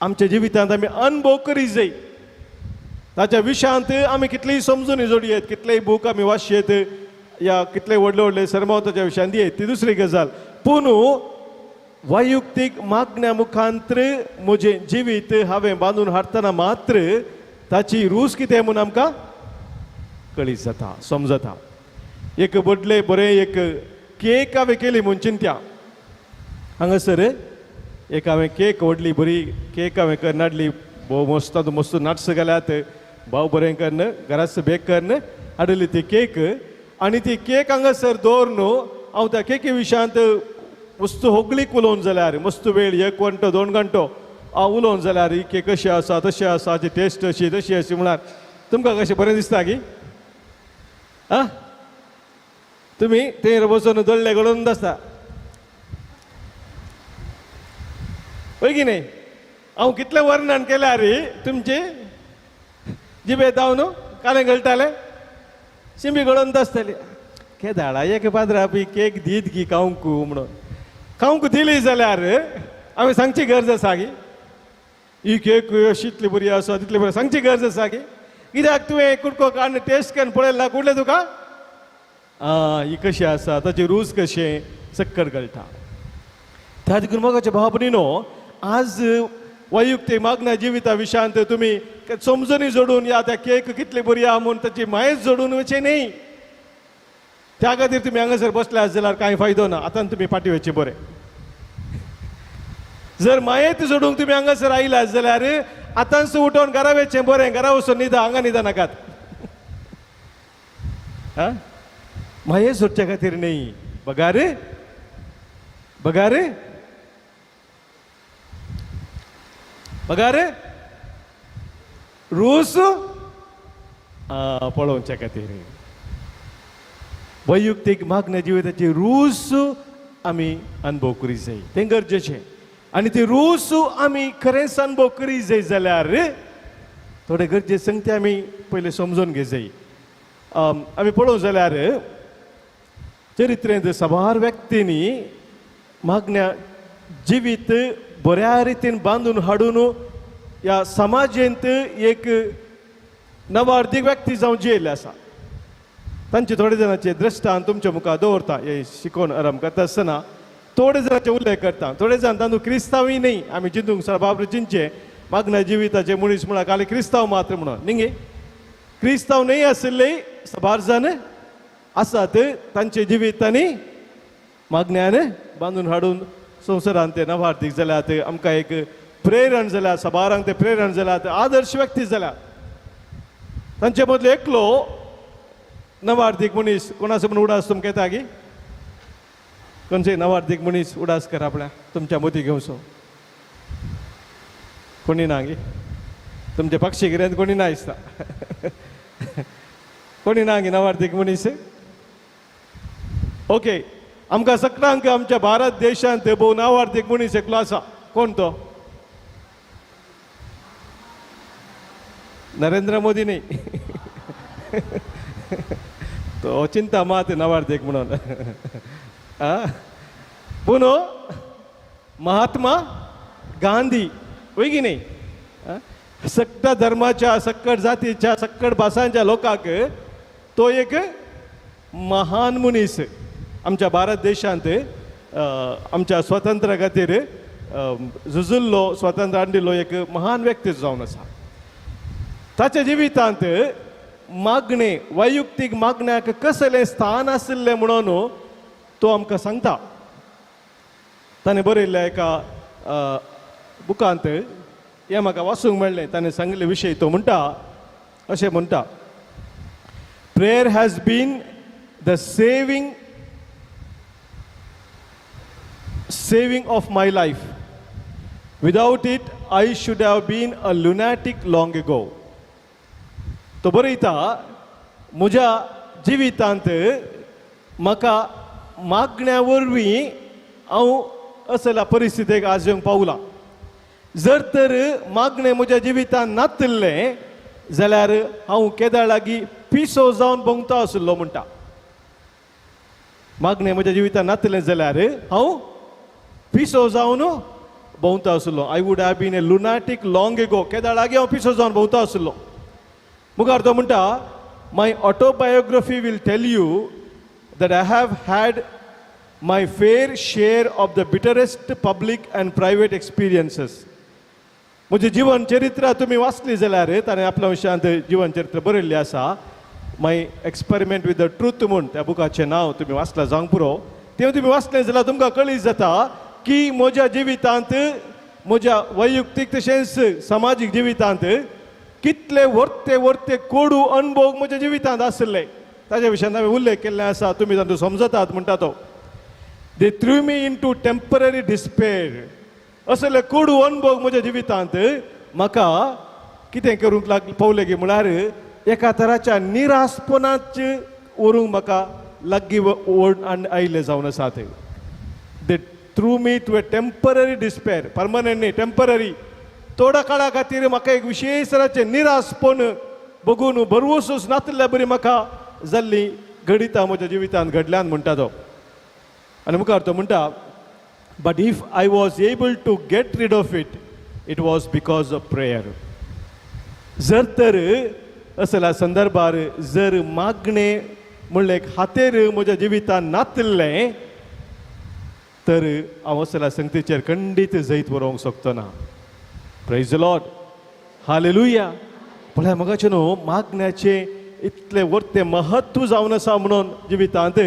F: आमच्या जिवितांत आमी अनुभव करी जाय ताच्या विशयांत आमी कितलेय समजून जोडयेत कितलेय बूक आमी वाचयेत या कितले व्हडले व्हडले सरमताच्या विशयान दियेत ती दुसरी गजाल पूण वैयक्तीक मागण्या मुखांत्र म्हजें जिवीत हांवें बांदून हाडटना मात्र ताची रूच कितें म्हणून आमकां कळीत जाता समजता एक व्हडले बरें एक केक हांवें केली म्हूण चिंत्या हांगासर एक हांवें केक व्हडली बरी केक हांवें करून हाडली भोव मस्त मस्त नट्स घाल्यात भाव बरें करून घराच बेक करून हाडली ती केक आनी ती केक हांगासर दवरून हांव त्या केकी विशयांत मस्त होगलीक उलोवन जाल्यार मस्त वेळ 1 घंटो 2 घंटो हांव उलोवन जाल्यार ही केक कशी आसा तशी आसा हाची टेस्ट अशी तशी अशी म्हळ्यार तुमकां कशें बरें दिसता की आं तुमी थंय बसून दळ्ळे घडोवन आसता होय की नाही हांव कितलें वर्णन केल्यार तुमचे जिबे धांवन कालें गळटाले शिंबी घडोवन आसतली के धाडा एक पाद्रा पळय केक दीत की खावंक म्हणून खावंक दिली जाल्यार हांवें सांगची गरज आसा की ही केक अशी इतली बरी आसा तितली बरी सांगची गरज आसा की कित्याक तुवें कुडको काडून टेस्ट करून पळयला कुडलें तुका ही कशी आसा ताची रूच कशें सक्कड गळटा त्या खातीर मोगाच्या भाव भयणीनो आज वैयक्तीक मागण्या जिविता विशयांत तुमी समजूनी जोडून या त्या केक कितली बरी आहा म्हूण ताची मायेच जोडून वचचे न्ही त्या खातीर तुमी हांगासर बसल्यात जाल्यार कांय फायदो ना आतां तुमी फाटी वचचे बरें जर मायेत जोडूंक तुमी हांगासर आयल्यात जाल्यार आतांच उठोवन घरा वचचें बरें घरा वचून न्हिदा हांगा न्हिदा नाकात माये सोडच्या खातीर न्ही बगार बगार बगार रूच पळोवच्या खातीर वैयक्तीक मागण्या जिविताची रूच आमी अनुभव करी जाय तें गरजेचें आनी ती रूच आमी खरेंच अनुभव करी जाय जाल्यार थोडे गरजे संगती आमी पयले समजून घे जाय आमी पळोवं जाल्यार चरित्रेंत साबार व्यक्तींनी मागण्या जिवीत बऱ्या रितीन बांदून हाडून ह्या समाजेंत एक नवार्थीक व्यक्ती जावन जियेल्ले आसा तांचे थोडे जाणांचे दृश्टांत तुमच्या मुखार दवरता हे शिकोवन आराम करता आसतना थोडे जाणांचे उल्लेख करता थोडे जाण तांदूळ क्रिस्तांवूय न्ही आमी चिंतूंक बाबरे चिंतचे मागण्या जिविताचे मनीस म्हळ्यार खाली क्रिस्तांव मात्र म्हणून न्ही क्रिस्तांव न्ही आशिल्ले साबार जाण आसात तांचे जिवितांनी मागण्यान बांदून हाडून संवसारांत ते नवार्थीक जाल्यात आमकां एक प्रेरण जाल्यात साबारांक ते प्रेरण जाल्यात आदर्श व्यक्ती जाल्यात तांचे मदलो एकलो नवार्थीक मनीस कोणाचो म्हूण उडास तुमकां येता की खंयचोय नवार्थीक मनीस उडास कर आपल्या तुमच्या मती घेवचो कोणी ना गे तुमचे पक्षीगिऱ्यांत कोणी ना दिसता कोणी ना गे नवार्थीक मनीस ओके आमकां सगळ्यांक आमच्या भारत देशांत भोव नवार्थीक मनीस एकलो आसा कोण तो नरेंद्र मोदी न्ही तो चिंता मात नवार्थीक म्हणून पूण महात्मा गांधी वय की न्ही सक्कट धर्माच्या, सक्कट जातीच्या, सक्कट भासांच्या लोकांक तो एक महान मनीस आमच्या भारत देशांत आमच्या स्वातंत्र्या खातीर झुजिल्लो, स्वातंत्र्य हाडिल्लो एक महान व्यक्ती जावन आसा. ताच्या जिवितांत मागणे, वैयक्तीक मागण्याक कसलें स्थान आशिल्लें म्हणून तो आमकां सांगता. ताणें बरयल्ल्या एका बुकांत हें म्हाका वाचूंक मेळ्ळें. ताणें सांगिल्ले विशयी तो म्हणटा, अशें म्हणटा, prayer has been the saving of my life. Without it I should have been a lunatic long ago. तो बरयता, म्हज्या जिवितांत म्हाका मागण्या वरवीं हांव असल्या परिस्थितीक आज येवंक पावलां. जर तर मागणें म्हज्या जिवितांत नासलें जाल्यार हांव केदार लागीं पिसो जावन भोंवता आशिल्लो म्हणटा. मागणें म्हज्या जिवितांत नासलें जाल्यार हांव पिसो जावन भोंवता आशिल्लो. I would have been a lunatic long ago. केदार लागीं हांव पिसो जावन भोंवता आशिल्लो. मुखार तो म्हणटा, my autobiography will tell you that I have had my fair share of the bitterest public and private experiences. म्हणजे जीवन चरित्र तुम्ही वाचली जाल्यार ताणें आपल्या विशयांत जीवन चरित्र बरयल्लें आसा. माय एक्सपेरिमेंट विथ द ट्रूथ म्हूण त्या बुकाचें नांव तुम्ही वाचलां जावंक पुरो. तें तुम्ही वाचलें जाल्यार तुमकां कळीत जाता की म्हज्या जिवितांत, म्हज्या वैयक्तीक तशेंच समाजीक जिवितांत कितले वर्ते कोडू अनुभव म्हज्या जिवितांत आशिल्ले. ताज्या विशयान हांवें उल्लेख केल्लें आसा, तुमी तातूंत समजतात. म्हणटा तो, they threw me into temporary despair. असले कोडू अनुभव म्हज्या जिवितांत म्हाका कितें करूंक पावले गे म्हळ्यार एका तराच्या निरासपणाच व्हरूंक म्हाका लागीं ओड आयिल्ले जावन आसात. They threw me to a temporary despair. Permanent न्ही, टेम्पररी. थोड्या काळा खातीर म्हाका एक विशेश तराचें निरासपण बघून भरवसूच नासल्या बरी म्हाका जाल्ली घडिता म्हज्या जिवितांत घडल्यान म्हणटा तो. आनी मुखार तो म्हणटा, but if I was able to get rid of it, it was because of prayer. जर तर असल्या संदर्भार जर मागणें म्हणलें एक हातेर म्हज्या जिवितांत नासलें तर हांव असल्या संगतीचेर खंडीत जैत बरोवंक शकचो ना. Praise the lord, hallelujah. पळय मगाचे न्हू, मागण्याचें इतले वर्ते महत्व जावन आसा म्हणून जिवितांत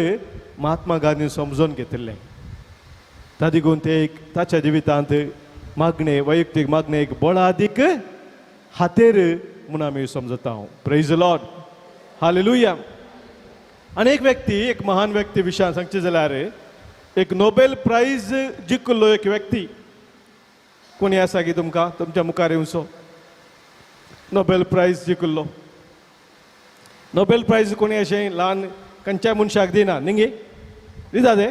F: महात्मा गांधीन समजून घेतिल्लें. ता देखून ते एक ताच्या जिवितांत मागणे, वैयक्तीक मागणे एक बळादीक हातेर म्हूण आमी समजता. Praise the lord, hallelujah. आनी एक व्यक्ती, एक महान व्यक्ती विशयान सांगचे जाल्यार एक नोबेल प्रायज जिखिल्लो एक व्यक्ती कोणी आसा की तुमकां तुमच्या मुखार येवचो? नोबेल प्रायज जिखिल्लो. नोबेल प्रायज कोणी अशें ल्हान खंयच्याय मनशाक दिना न्ही, दिता ते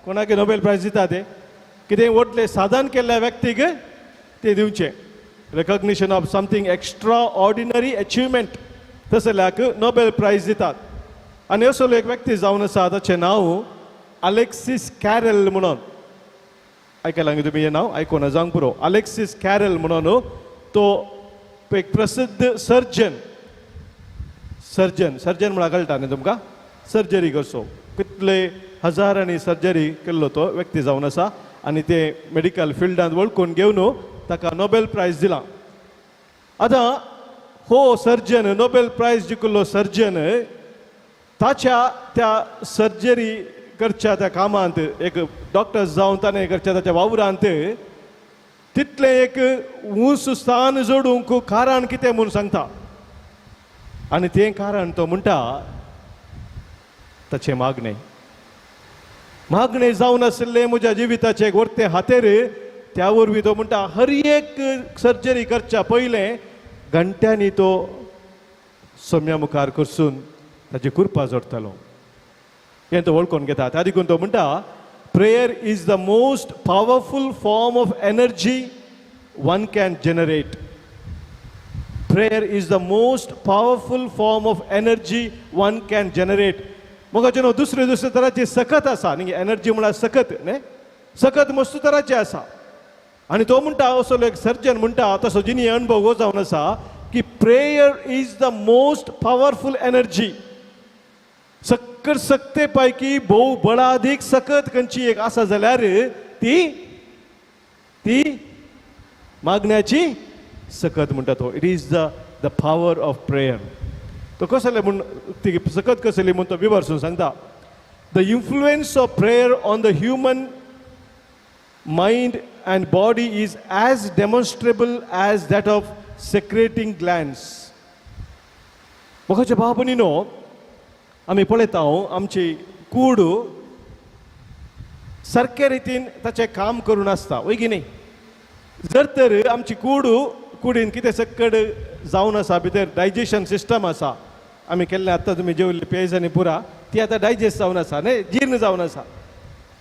F: कोणाक नोबेल प्रायज दिता ते कितें व्हडलें साधन केल्ल्या व्यक्तीक ते दिवचें. Recognition of something extraordinary achievement तसल्याक नोबेल प्रायज दितात. आनी असो एक व्यक्ती जावन आसा, ताचें नांव अलेक्सीस कॅरल म्हणून. आयकलां न्ही तुमी हें नांव? आयकोना जावंक पुरो. अलेक्सीस कॅरल म्हणून तो एक प्रसिद्ध सर्जन म्हळ्यार कळटा न्ही तुमकां? सर्जरी करचो, कितले हजारांनी सर्जरी केल्लो तो व्यक्ती जावन आसा. आनी ते मेडिकल फिल्डांत वळखून घेवन ताका नोबेल प्रायज दिला. आतां हो सर्जन, नोबेल प्रायज जिखिल्लो सर्जन, ताच्या त्या सर्जरी करच्या त्या कामांत एक डॉक्टर जावन ताणें करच्या ताच्या वावरांत तितलें एक ऊंच स्थान जोडूंक कारण कितें म्हूण सांगता. आनी तें कारण तो म्हणटा ताचें मागणें. मागणें जावन आशिल्लें म्हज्या जिविताचें एक वर्तें हातेर. त्या वरवीं तो म्हणटा हर एक सर्जरी करच्या पयलें घंट्यांनी तो सोम्या मुखार करसून ताची कुरपा जोडटालो. हें तो वळखून घेता. त्या देखून तो म्हणटा, prayer is the most powerful form of energy one can generate. Prayer is the most powerful form of energy one can generate. मगाचे न्हू दुसरे तरांची सकत आसा न्ही. एनर्जी म्हळ्यार सकत न्ही, सकत मस्त तरांची आसा. आणि तो म्हणटा असो एक सर्जन म्हणटा तसो जिनी अनुभव हो जावन आसा की prayer is the most powerful energy. सक्कर सक्ते पैकी भोव बळादीक सकत खंयची एक आसा जाल्यार ती ती मागण्याची सकत म्हणटा तो. It is the power of prayer. तो कसले म्हण ती सकत कसली म्हण तो विवरसून सांगता. The influence of prayer on the human mind and body is as demonstrable as that of secreting glands. मोगाच्या भाव भयणीनो, आमी पळयता आमची कूड सारके रितीन ताचें काम करून आसता वय की न्ही. जर तर आमची कुडीन कितें सक्कड जावन आसा, भितर डायजेशन सिस्टम आसा, आमी केल्लें आतां तुमी जेवल्ली पेज आनी पुरा ती आतां डायजेस्ट जावन आसा न्ही, जीर्ण जावन आसा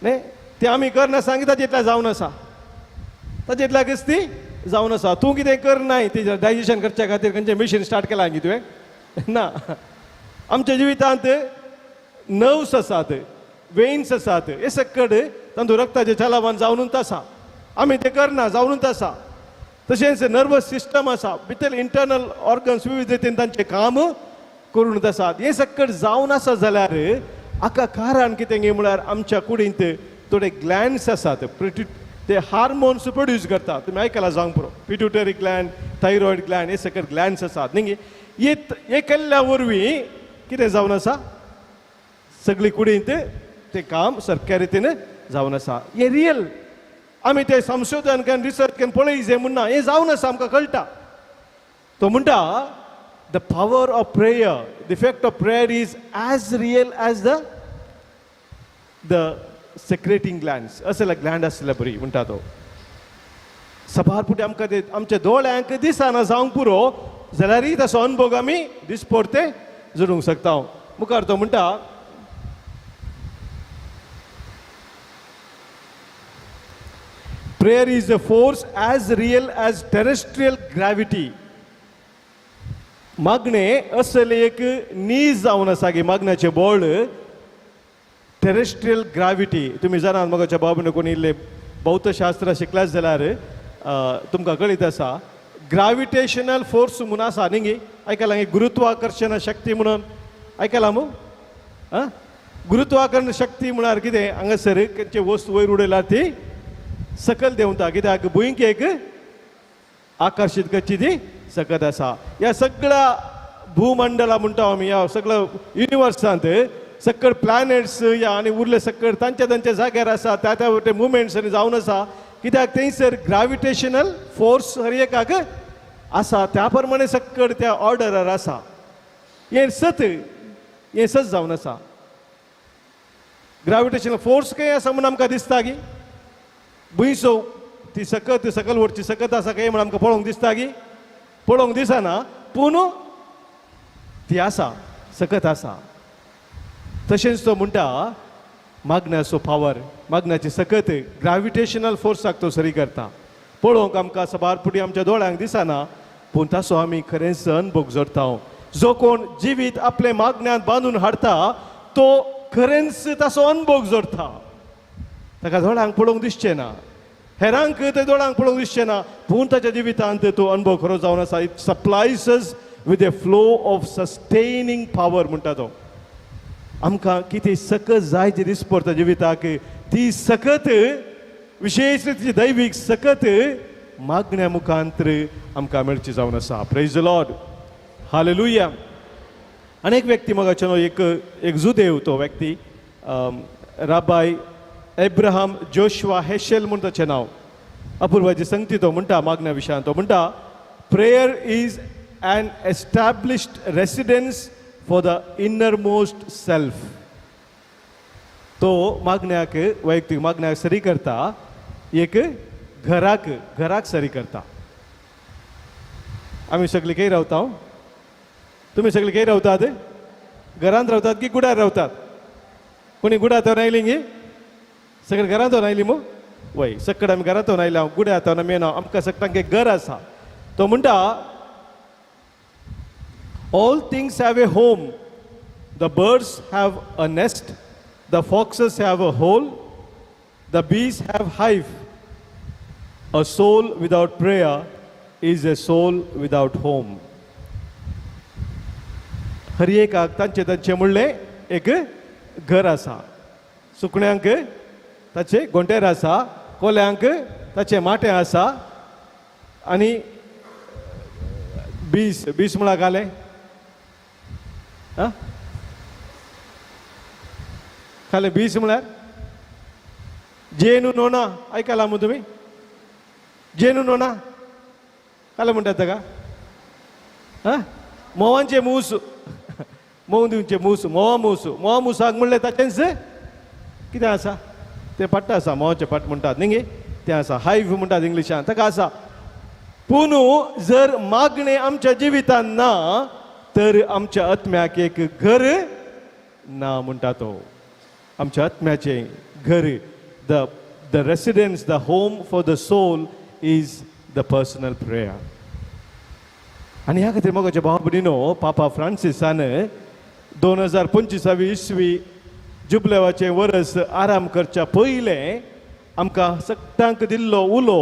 F: न्ही, ती आमी करना सांगिता जितल्या जावन आसा ताजेतल्याकच ती जावन आसा. तूं कितें कर नाय तेजें डायजेशन करच्या खातीर खंयचें मशीन स्टार्ट केलां न्ही तुवें ना. आमच्या जिवितांत नर्व्स आसात, वेन्स आसात, हे सक्कड तांतूं रक्ताचें चलावण जावनूच आसा. आमी तें करना जावनूच आसा. तशेंच नर्वस सिस्टम आसा, भितर इंटरनल ऑर्गन्स विविध रितीन तांचें काम करून आसात. हे सक्कड जावन आसा जाल्यार हाका कारण कितें गे म्हळ्यार आमच्या कुडींत थोडे ग्लँड्स आसात, ते हार्मोन्स प्रोड्यूस करतात. तुम्ही आयकला जावंक पुरो. पिट्युटरी ग्लँड, थायरॉयड ग्लँड, हे सकट ग्लँड्स आसात न्ही. हे केल्ल्या वरवीं कितें जावन आसा, सगळी कुडींत तें काम सारक्या रितीन जावन आसा. हे रियल. आमी ते संशोधन करून रिसर्च करून पळयजे म्हणना, हे जावन आसा आमकां कळटा. तो म्हणटा the power of prayer, the effect of prayer is as real as the secreting glands. असले ग्लँड आसले बरी म्हणटा तो. सबारपुटी आमकां ते आमच्या दोळ्यांक दिसना जावंक पुरो जाल्यारय तसो अनुभव आमी दिसपरते जोडूंक शकता. मुखार तो म्हणटा prayer is a force as real as terrestrial gravity. मागणें असले एक नीज जावन आसा की मागण्याचें बळ टेरेस्ट्रियल ग्रॅविटी. तुम्ही जाणात मगाच्या बाबून कोणी इल्ले भौतशास्त्र शिकल्यात जाल्यार तुमकां कळीत आसा ग्रॅविटेशनल फोर्स म्हणून आसा न्ही. आयकलां गुरुत्वाकर्षण शक्ती म्हणून आयकलां मू. गुरुत्वाकर्षण शक्ती म्हळ्यार कितें, हांगासर खंयची वस्त वयर उडयल्यार ती सकयल देंवता. कित्याक भुंयक एक आकर्शीत करची ती सकत आसा. ह्या सगळ्या भूमंडला म्हणटा आमी, ह्या सगळ्या युनिवर्सांत सक्कड प्लॅनेट्स या आनी उरले सक्कड तांच्या जाग्यार आसा, त्या मुवमेंट्स आनी जावन आसा. कित्याक थंयसर ग्रॅविटेशनल फोर्स हर एकाक आसा, त्या प्रमाणे सक्कड त्या ऑर्डरार आसा. हे सत जावन आसा. ग्रॅविटेशनल फोर्स खंय आसा म्हणून आमकां दिसता की भुंयसो ती सकत सकल वरची सकत आसा काय म्हणून आमकां पळोवंक दिसता की पळोवंक दिसना, पूण ती आसा, सकत आसा. तशेंच तो म्हणटा मागण्याचो पावर, मागण्याची सकत ग्रॅविटेशनल फोर्साक तो सरी करता. पळोवंक आमकां सबारपुटी आमच्या दोळ्यांक दिसना, पूण ताचो आमी खरेंच अनुभव जोडटा. जो कोण जिवीत आपले मागण्यांत बांदून हाडटा तो खरेंच ताचो अनुभव जोडटा. ताका दोळ्यांक पळोवंक दिसचें ना, हेरांक ते दोळ्यांक पळोवंक दिसचें ना, पूण ताच्या जिवितांत तो अनुभव खरो जावन आसा. It supplies us with A flow of sustaining power म्हणटा तो. आमकां कितें सकत जाय ती दिसपडटा जिविताक, ती सकत विशेष तिची दैवीक सकत मागण्या मुखांतर आमकां मेळची जावन आसा. Praise the lord, hallelujah. अनेक व्यक्ती मगाच्यानो एक जुदेव तो व्यक्ती राबाय एब्राहम जोशुआ हेशेल म्हणून ताचें नांव. अपूर्वाची संगती तो म्हणटा मागण्या विशयान. तो म्हणटा prayer is an established residence for the innermost self. तो मागण्याक वैयक्तीक मागण्याक सरी करता, एक घराक सरी करता. आमी सगळीं खंय रावता? तुमी सगळीं खंय रावतात? घरांत रावतात की गुड्यार रावतात? कोणी गुड्यार आयली गे? सगळे घरांत आयली मग वय सक्कड आमी घरांत आयल्या, गुड्यार मेन आमकां सगळ्यांक एक घर आसा. तो म्हणटा all things have a home, the birds have a nest, the foxes have a hole, the bees have hive, A soul without prayer is a soul without home. हर एकाक तांचे तांचे म्हणले एक घर आसा. सुकण्यांक ताचे गोंटेर आसा, कोल्यांक ताचे माटें आसा, आनी बीस म्हळ्यार घाले खाले बीस म्हळ्यार जेनू नोना आयकला मग तुम्ही जेनू नोना काले म्हणटात ताका मोवांचे मूस मोव दिवचे मूस मोवा मुसाक म्हणले ताचेंच कितें आसा ते पट्ट आसा मोवाचे पट्ट म्हणटात न्ही तें आसा हायव म्हणटात इंग्लिशान ताका आसा. पूण जर मागणें आमच्या जिवितान ना तर आमच्या आत्म्याक एक घर ना म्हणटा तो. आमच्या आत्म्याचें घर the residence the home for the soul is the personal prayer. आनी ह्या खातीर मोगाच्या भाव भयणीनो पापा फ्रांसिसान 2025 इसवी जुबलेवाचें वर्स आराम करच्या पयलें आमकां सगळ्यांक दिल्लो उलो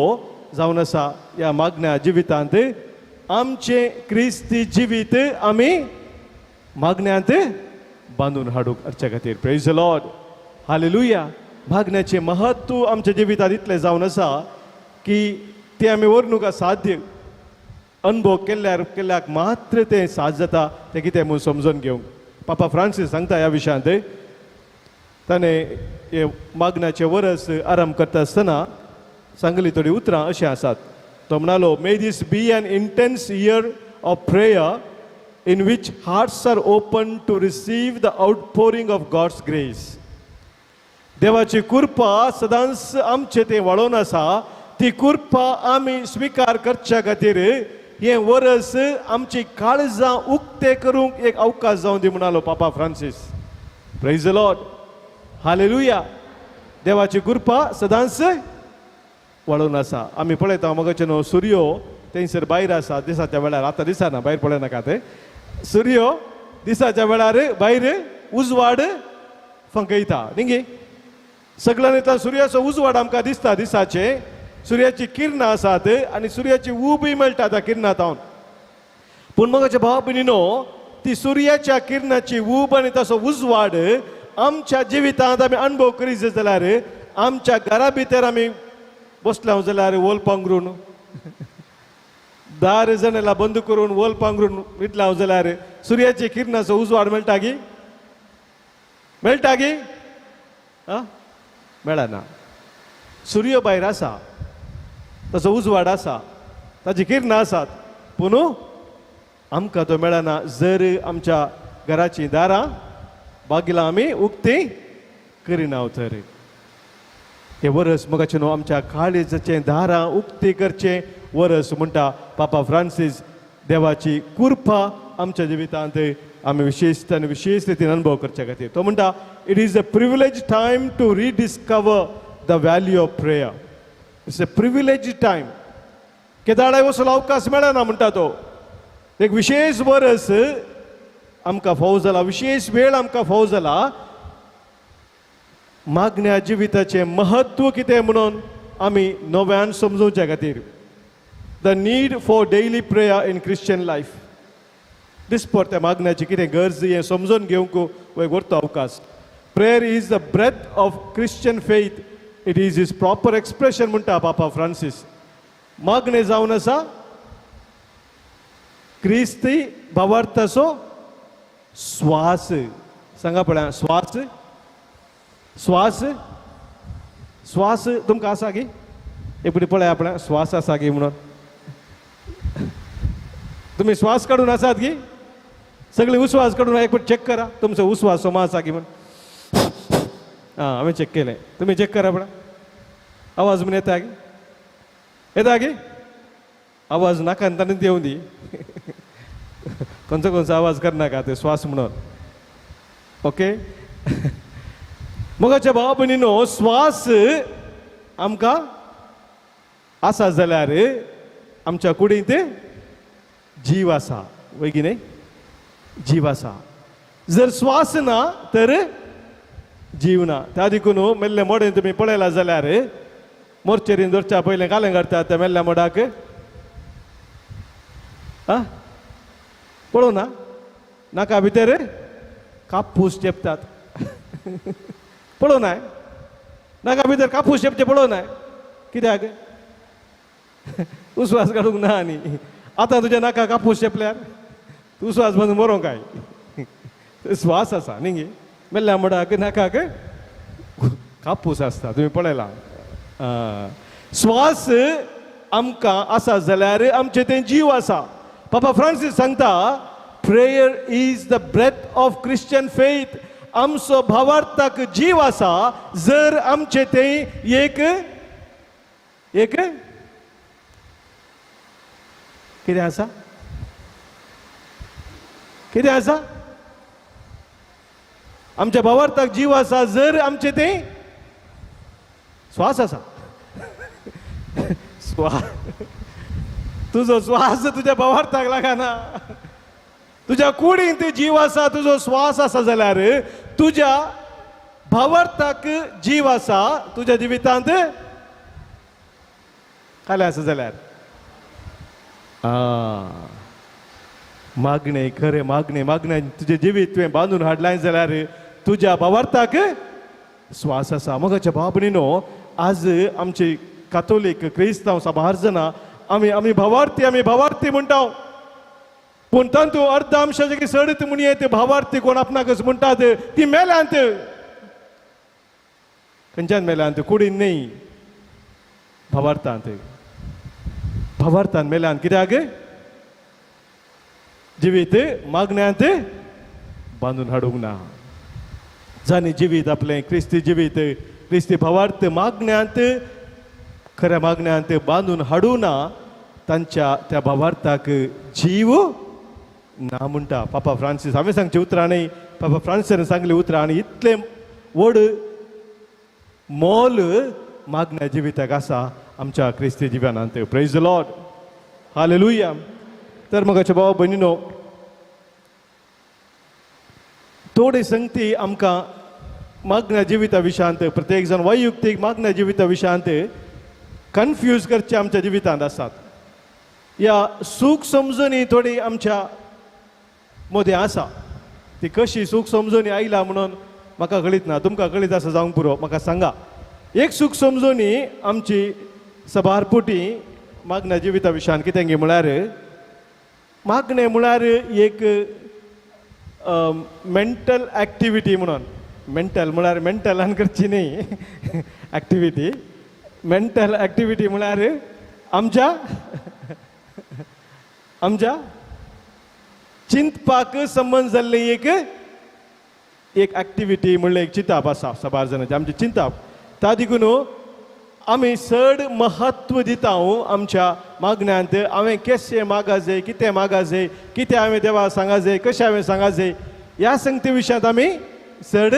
F: जावन आसा ह्या मागण्या जिवितांत आमचें क्रिस्ती जिवीत आमी मागण्यांत बांदून हाडूंक हाडच्या खातीर. Praise the lord, hallelujah. मागण्याचें महत्व आमच्या जिवितांत इतलें जावन आसा की तें आमी वर्णूंक साध्य अनुभव केल्याक मात्र तें साद जाता तें कितें म्हणून समजून घेवंक. पापा फ्रांसीस सांगता ह्या विशयांत ताणें हे मागण्याचें वर्स आराम करता आसतना सांगली थोडीं उतरां अशीं आसात. तो म्हणालो, may this be an intense year of prayer in which hearts are open to receive the outpouring of God's grace. देवाची कृपा सदांच आमचे ते वळोवन आसा. ती कृपा आमी स्विकार करच्या खातीर हें वर्स आमची काळजां उक्ते करूंक एक अवकाश जावन दी म्हणालो पापा Francis. Praise the lord, hallelujah. देवाची कृपा सदांच वळोवन आसा. आमी पळयता मगाचे न्हू सूर्यो थंयसर भायर आसा दिसाच्या वेळार, आतां दिसना भायर पळयनाका ते सूर्यो दिसाच्या वेळार भायर उजवाड फंकयता न्ही. सगळ्यांनी येता सूर्याचो उजवाड आमकां दिसता दिसाचे. सूर्याची किरणां आसात आनी सूर्याची उबय मेळटा त्या किरणांतावन. पूण मगाच्या भाव भयणीनो ती सूर्याच्या किरणाची ऊब आनी ताचो उजवाड आमच्या जिवितांत आमी अणभव करीत जाल्यार आमच्या घरा भितर आमी बसल्या जाल्यार वोल पांघरून दार जनेला बंद करून वोल पांघरून विटला जाल्यार सूर्याची किरणाचो उजवाड मेळटा गी मेळटा गी मेळना. सूर्य भायर आसा, ताचो उजवाड आसा, ताची किरणां आसात, पूण आमकां तो मेळना जर आमच्या घराची दारां बागिलां आमी उक्तीं करिना तर. हे वर्स मगाचे न्हू आमच्या काळजाचें दारां उक्ती करचें वर्स म्हणटा पापा फ्रांसीस. देवाची कृपा आमच्या जिवितांत आमी विशेष रितीन अनुभव करचे खातीर. तो म्हणटा, it is a privilege time to rediscover the value of prayer. It's a privilege time. केदाराय वचून अवकाश मेळना म्हणटा तो. एक विशेष वर्स आमकां फावो जाला, विशेष वेळ आमकां फावो जाला मागण्या जिविताचें महत्व कितें म्हणून आमी नव्यान समजूच्या खातीर. The need for daily prayer in Christian life. दिसपट त्या मागण्याची कितें गरज हें समजून घेवंक एक व्हरतो अवकाश. Prayer is the breath of Christian faith. It is is proper expression म्हणटा पापा फ्रांसीस. मागणें जावन आसा क्रिस्ती भावार्थाचो स्वास. सांगा पळया, स्वास स्वास स्वास तुमकां आसा गी? एक फावटी पळया आपल्या स्वास आसा गी म्हणून. तुमी श्वास काडून आसात गी? सगळे उस्वास काडून एक फावटी चेक करा तुमचो उस्वास सोमा आसा की म्हणून. हां, हांवें चेक केलें. तुमी चेक करा पळय. आवाज म्हण येता गी? येता गी? आवाज नाका ताणें येवं दी. खंयचो आवाज करनाका ते श्वास म्हणून. ओके. मोगाच्या भाव भयणीनो श्वास आमकां आसा जाल्यार आमच्या कुडींत जीव आसा. वैगिने जीव आसा. जर श्वास ना तर जीव ना. त्या देखून मेल्ले मोडेन तुमी पळयला जाल्यार मोर्चेरीन दवरच्या पयलें कालें करतात त्या मेल्ल्या मोडाक आ पळोव ना नाका भितर कापूस चेपतात पळोव नाय नाका भितर कापूस चेपचे पळोव नाय कित्याक उस्वास काडूंक ना आनी आतां तुज्या नाका कापूस चेपल्यार तूं उस्वास बांदून मरो काय स्वास आसा न्ही गे मेल्ल्या मोडाक नाकाक कापूस आसता तुमी पळयलां स्वास आमकां आसा जाल्यार आमचे तें जीव आसा पापा फ्रांसीस सांगता prayer is the breath of Christian faith आमचो भावार्थाक जीव आसा जर आमचे तें एक कितें आसा कितें आसा आमच्या भावार्थाक जीव आसा जर आमचे तें स्वास आसा तुजो स्वास तुज्या भावार्थाक लागना तुज्या कुडींत जीव आसा तुजो स्वास आसा जाल्यार तुज्या भावार्थाक जीव आसा तुज्या जिवितांत काले आसा जाल्यार मागणे खरें मागणे तुजें जिवीत तुवें बांदून हाडलां जाल्यार तुज्या भावार्थाक स्वास आसा मोगाच्या भाव भयणीनो आज आमचे कातोलीक क्रिस्तांव साबार जाणां आमी भावार्थी म्हणटा पूण तांतू अर्ध अंशाचे सडत म्हणये ते भावार्थी कोण आपणाकच म्हणटात ती मेल्यांत खंयच्यान मेल्यांत कुडीन न्ही भावार्थांत मेल्यांत कित्याक जिवीत मागण्यांत बांदून हाडूंक ना जाणी जिवीत आपलें क्रिस्ती जिवीत क्रिस्ती भावार्थ मागण्यांत खऱ्या मागण्यांत बांदून हाडूं ना तांच्या त्या भावार्थाक जीव ना म्हणटा पापा फ्रांसीस हांवें सांगचे उतरां न्ही पापा फ्रांसीसान सांगले उतरां आनी इतलें व्हड मोल मागण्या जिविताक आसा आमच्या क्रिस्ती जिवनांत प्रेज द लॉर्ड हालेलुया तर मोगाचे भाव भयणीनो थोडे संगती आमकां मागण्या जिविता विशयांत प्रत्येक जण वैयक्तीक मागण्या जिविता विशयांत कन्फ्यूज करचे आमच्या जिवितांत आसात ह्या सूख समजुनी थोडी आमच्या मदें आसा ती कशी सूख समजुनी आयला म्हणून म्हाका कळीत ना तुमकां कळीत आसा जावंक पुरो म्हाका सांगा एक सूख समजुनी आमची सभारपुटी मागण्या जिविता विशयान कितें गे म्हळ्यार मागणें म्हळ्यार एक मेंटल एक्टिविटी म्हणून मेंटल म्हळ्यार मेंटलान करची न्ही एक्टिविटी मेंटल एक्टिविटी म्हळ्यार आमच्या चिंतपाक संबंध जाल्ली एक एक्टिविटी म्हणल्यार एक चिंतप आसा सबार जाणांची आमची चिंतप ता देखून आमी चड महत्व दिता आमच्या मागण्यांत हांवें कशें मागा जाय कितें मागा जाय कितें हांवें देवा सांगा जाय कशें हांवें सांगा जाय ह्या संगती विशयांत आमी चड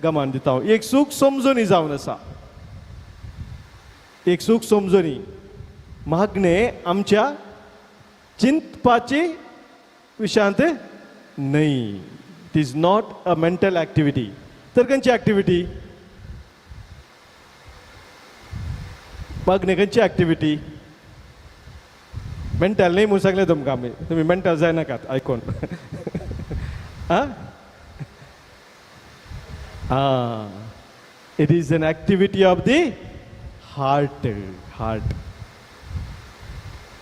F: गमान दिता एक सूख समजुनी जावन आसा एक सूख समजुनी मागणें आमच्या चिंतपाची विशयांत न्हय it is not a mental activity तर खंयची एक्टिविटी मागणें खंयची एक्टिविटी मेंटल न्ही म्हूण सांगलें तुमकां आमी तुमी मेंटल जायनाकात आयकोन it is an activity of the heart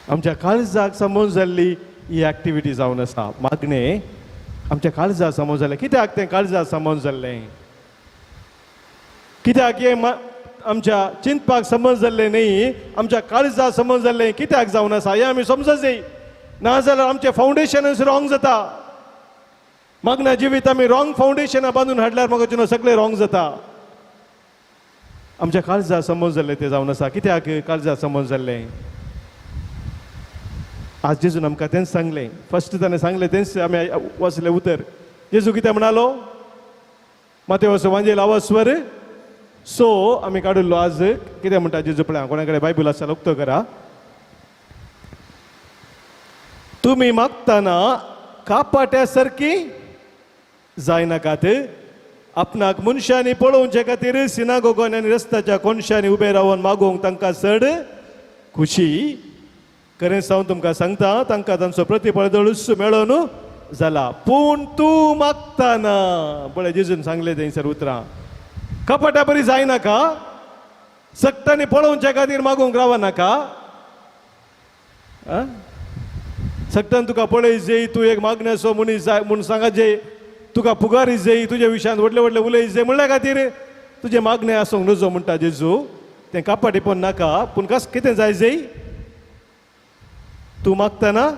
F: आमच्या काळजाक समोर जाल्ली ही एक्टिविटी जावन आसा मागणें आमच्या काळजा समोर जालें कित्याक तें काळजा समोर जाल्लें कित्याक हें आमच्या चिंतपाक समज जाल्लें न्ही आमच्या काळजा समज जाल्लें कित्याक जावन आसा हें आमी समजूंक जाय नाजाल्यार आमचें फावंडेशनच रॉंग जाता मागण्या जिवीत आमी रॉंग फावंडेशनां बांदून हाडल्यार म्हाका सगळें रॉंग जाता आमच्या काळजा समज जाल्लें तें जावन आसा कित्याक काळजा समज जाल्लें आज जेजून आमकां तेंच सांगलें फर्स्ट ताणें सांगलें तेंच आमी वाचलें उतर जेजू कितें म्हणालो मातेवचो वांजेल आवास्वर सो आमी काडिल्लो आज कितें म्हणटा जेजू पळय कोणा कडेन बायबल आसा उक्तो करा तुमी मागतना कापाट्या सारकी जायनाकात आपणाक मनशांनी पळोवचे खातीर सिनागोगांनी आनी रस्त्याच्या कोनशांनी उबे रावन मागोवंक तांकां चड खुशी. खरें सांगून तुमकां सांगता तांकां तांचो प्रतिफळ दळूस मेळो न्हू जाला. पूण तूं मागतना पळय जेजून सांगलें थंयसर उतरां कपटा बरी जायनाका, सक्तांनी पळोवचे खातीर मागोवंक रावनाका. सक्तान तुका पळय जय, तूं एक मागण्याचो मनीस जाय म्हूण सांगा जय, तुका पुगारी जय, तुज्या विशयान व्हडले व्हडले उलय जय म्हणल्या खातीर तुजे मागणें आसूंक नजो म्हणटा जेजू. तें कपट पण नाका, पूण कितें जाय जय? तूं मागतना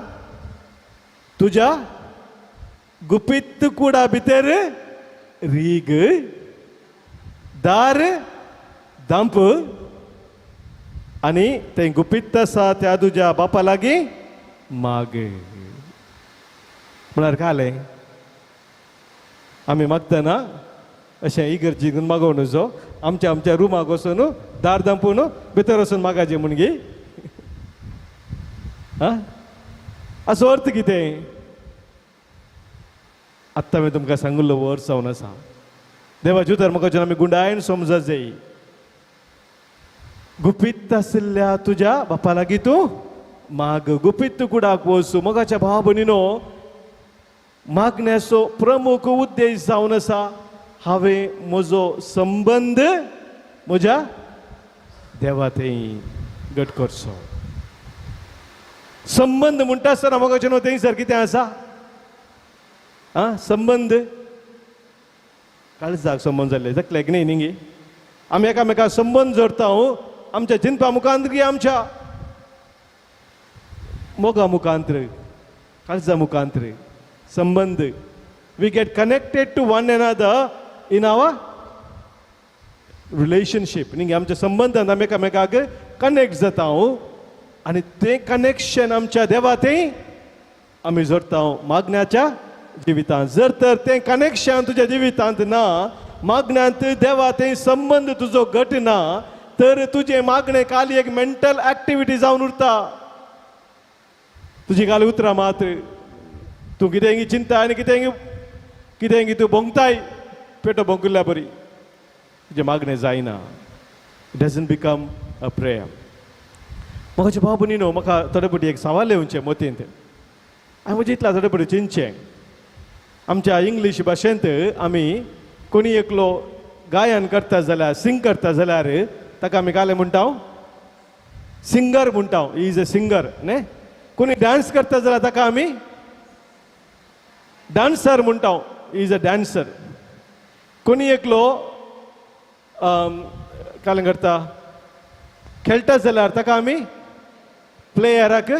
F: तुज्या गुपीत कुडा भितर रीग, दार दांप आनी तें गुपीत आसा त्या तुज्या बापा लागीं माग. म्हळ्यार कालें आमी मागतना अशें इगर्जीन मागोव नजो, आमच्या रुमाक वचून दार दांपून भितर वचून मागाचें म्हूण गे. असो अर्थ कितें? आत्तां हांवें तुमकां सांगिल्लो वर्स जावन आसा. देवाच्या धर्मकाच्यान आमी गुंडायन समजत जाय. गुपीत आसल्या तुज्या बापा लागीं तूं माग, गुपीत कुडाक वचूं. मोगाच्या भाव भयणीनो, मागण्याचो प्रमुख उद्देश जावन आसा हांवें म्हजो संबंद म्हज्या देवा थंय घट करचो. संबंद म्हणटा आसतना मोगाचें न्हू थंयसर कितें आसा? संबंद काळजाक संबंद जाल्ले जातले की न्ही गे. आमी एकामेकाक संबंद जोडटा आमच्या चिंता मुखांत गी, आमच्या मोगा मुखांतर, काळजा मुखांतर संबंध. We get connected to one another in our relationship. न्ही आमच्या संबंधांत आमी एकामेकाक कनेक्ट जाता आनी तें कनेक्शन आमच्या देवा थंय आमी जोडटा मागण्याच्या जिवितांत. जर तर तें कनेक्शन तुज्या जिवितांत ना, मागण्यांत देवा थंय संबंद तुजो घट ना, तर तुजें मागणें खाली एक मेंटल एक्टिविटी जावन उरता. तुजी खाली उतरां मात. तूं कितेंय चिंता आनी कितेंय तूं भोंगताय पेटो भोंगुल्ल्या बरी, तुजें मागणें जायना. It doesn't become a prayer. म्हाका भाव भयणीनो, म्हाका थोडे पटी एक सवाल येवचें मतींत. हांवें चिंतलां थोडे पटी चिंतचें. आमच्या इंग्लीश भाशेंत आमी कोणी एकलो गायन करता जाल्यार, सिंग करता जाल्यार ताका आमी काले म्हणटा सिंगर म्हणटा. ही इज अ सिंगर न्ही. कोणी डान्स करता जाल्यार ताका आमी डान्सर म्हणटा. Is a dancer. कोणी एकलो काले करता खेळटा जाल्यार ताका आमी प्लेयराक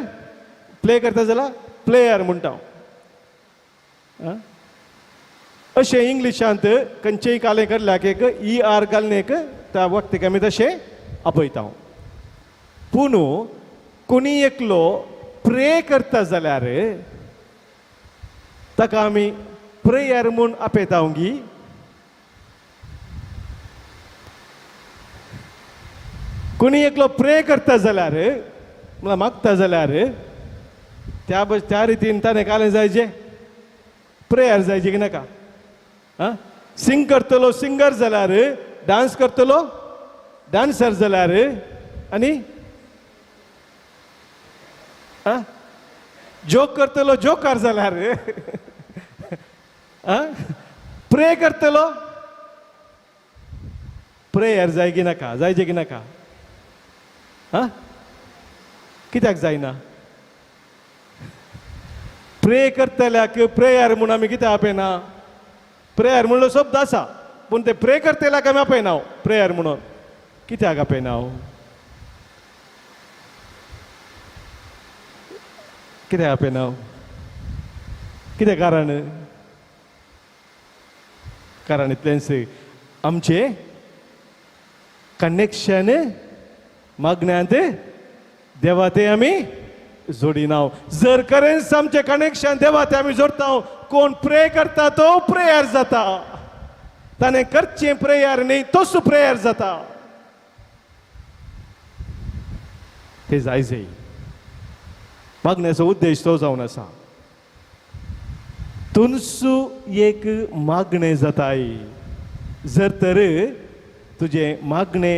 F: प्ले करता जाल्यार प्लेयर म्हणटा. अशें इंग्लिशांत खंयचेय कालें करल्याक एक ER घालून एक त्या वक्तीक आमी तशें आपयता. पूण कोणी एकलो प्रे करता जाल्यार ताका आमी प्रेयर म्हूण आपयता गी. कोणी एकलो प्रे करता जाल्यार म्हळ्यार मागता जाल्यार त्या रितीन ताणें कालें जायचें प्रेयर जायचें की नाका. सिंग करतलो सिंगर जाल्यार, डान्स करतलो डान्सर जाल्यार, आनी जोक करतलो जोकर जाल्यार, प्रे करतलो प्रेयर जाय की नाका, जायचें की नाका? कित्याक जायना? प्रे करतल्याक प्रेयर म्हूण आमी कित्याक आपयना? प्रेयर म्हणलो शब्द आसा, पूण ते प्रे करतल्याक आमी आपयना प्रेयर म्हणून. कित्याक आपयना? कित्याक आपयना? कितें कारण? कारण इतलेंच, आमचें कनेक्शन मागण्यांत देवा तें आमी जोडिना. जर खरेंच आमचें कनेक्शन देवा तें आमी जोडटा, कोण प्रे करता तो प्रेयर जाता. ताणें करचें प्रेयर न्ही, तोच प्रेयर जाता. ते जायचे मागण्याचो उद्देश तो जावन आसा. तुनसू एक मागणें जाताय. जर तर तुझे मागणे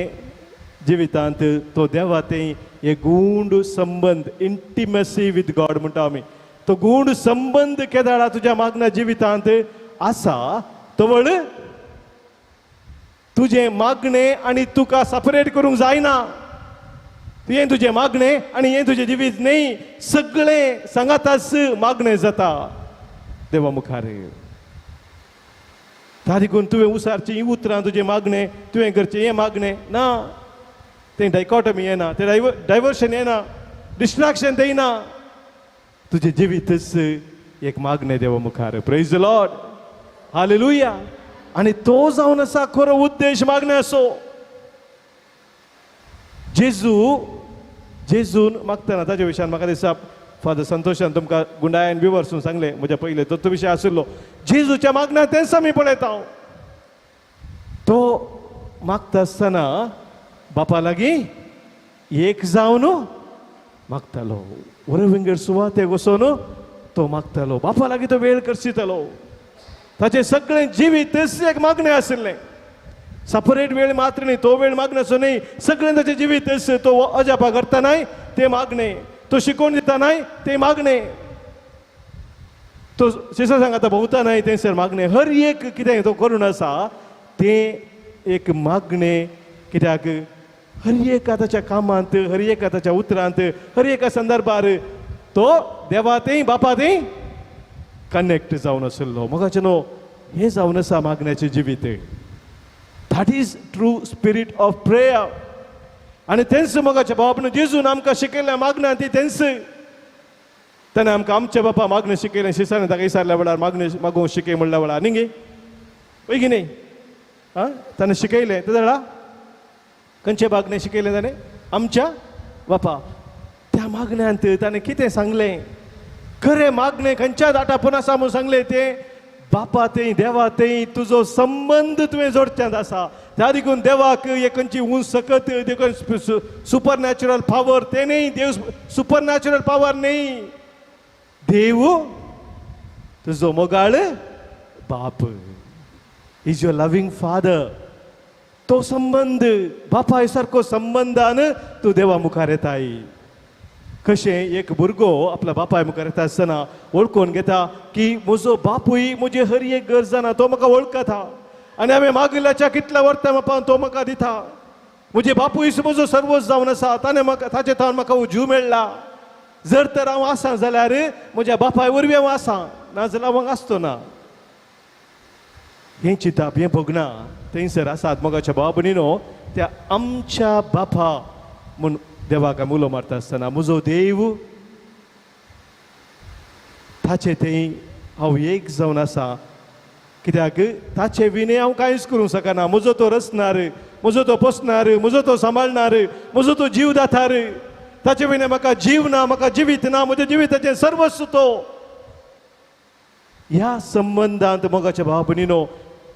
F: जिवितांत तो देवा ते एक गूंड संबंध इंटिमसी विथ गॉड म्हणटा आमी तो गूंड संबंध केदाळा तुझ्या मागण्या जिवितांत आसा तवळ तुझे मागणे आणि तुका सेपरेट करूंक जायना हे तुझे मागणे आणि हे तुझे जिवीत नाही सगळे सांगाताच मागणे जाता देवा मुखार ता देखून तुवें उसारची ही उतरां तुजे मागणे तुवें करचे हे मागणे ना ते डायकॉटमी येना ते डायवर्शन येना डिस्ट्रॅक्शन देयना तुझे जिवीतच एक मागणे देवा मुखार प्रेज द लॉर्ड हालेलुया आणि तो जावन आसा खरो उद्देश मागणे असो जेजून मागतना ताच्या विशयान म्हाका दिसता फादर संतोशान तुमकां गुंडायन बी वर्सून सांगले म्हज्या पयले तो विशय आशिल्लो जेजूच्या मागण्या तेंच आमी पळयता तो मागता आसतना बापा लागीं एक जावन मागतालो वरविंगड सुवाते वचोन तो मागतालो बापा लागीं तो वेळ करशितालो ताचे सगळे जिवीतच एक मागणें आशिल्लें सेपरेट वेळ मात्र न्ही तो वेळ मागण्याचो न्ही सगळें ताचें जिवीतच तो अजापा करतानाय ते मागणे तो शिकोवन दितानाय ते मागणे तो शिशा सांगाता भोंवतानाय तेंसर मागणे हर एक कितें तो करून आसा ते एक मागणे कित्याक हर एका ताच्या कामांत हर एका ताच्या उतरांत हर एका संदर्भार तो देवातेय बापातेय कनेक्ट जावन आशिल्लो मोगाचें न्हू हें जावन आसा मागण्याचें जिवीत that is true spirit of prayer आणि तेंच मोगाच्या बापान जेजून आमकां शिकयल्या मागण्या ती तेंच ताणें आमकां आमच्या बापा मागणें शिकयलें शिसाने ताका विचारल्या वेळार मागणें मागोवंक शिकय म्हणल्या वेळार न्ही गे पळय की न्ही आं ताणें शिकयलें तें जाणा खंयचें मागणें शिकयलें ताणें आमच्या बापा त्या मागण्यांत ताणें कितें सांगलें खरें मागणें खंयच्या दाटापून आसा म्हूण सांगलें तें बापा तें देवा तें तुजो संबंध तुवें जोडच्यांत आसा त्या देखून देवाक एक खंयची उंच सकत देखून सुपर नॅचरल पावर ते न्ही देव सुपर नॅचरल पावर न्ही देव तुजो मोगाळ बाप इज युअर लविंग फादर तो संबंध बापा सारको संबंधान तूं देवा मुखार येताय कशें एक भुरगो आपल्या बापाय मुखार येता आसतना वळखून घेता की म्हजो बापूय म्हजी हर एक गरजाना तो म्हाका वळखता आनी हांवें मागिल्ल्याच्या कितल्या वर्तां बापान तो म्हाका दिता म्हजे बापूय म्हजो सर्वच जावन आसा ताणें म्हाका ताचे तान म्हाका जीव मेळ्ळा जर तर हांव आसां जाल्यार म्हज्या बापाय वरवीं हांव आसां नाजाल्यार हांव आसतो ना हें चिंतप हें भोगना थंयसर आसात मोगाच्या भावा भयणीनो त्या आमच्या बापा म्हूण देवाक आमी उलो मारता आसतना म्हजो देव ताचे थंय हांव एक जावन आसा कित्याक ताचे विणे हांव कांयच करूंक शकना म्हजो तो रचणार म्हजो तो पोसणार म्हजो तो सांबाळणार म्हजो तो जीव दातार ताचे विणे म्हाका जीव ना म्हाका जिवीत ना म्हज्या जिविताचें सर्वस्व तो ह्या संबंधांत मोगाच्या भावा भयणीनो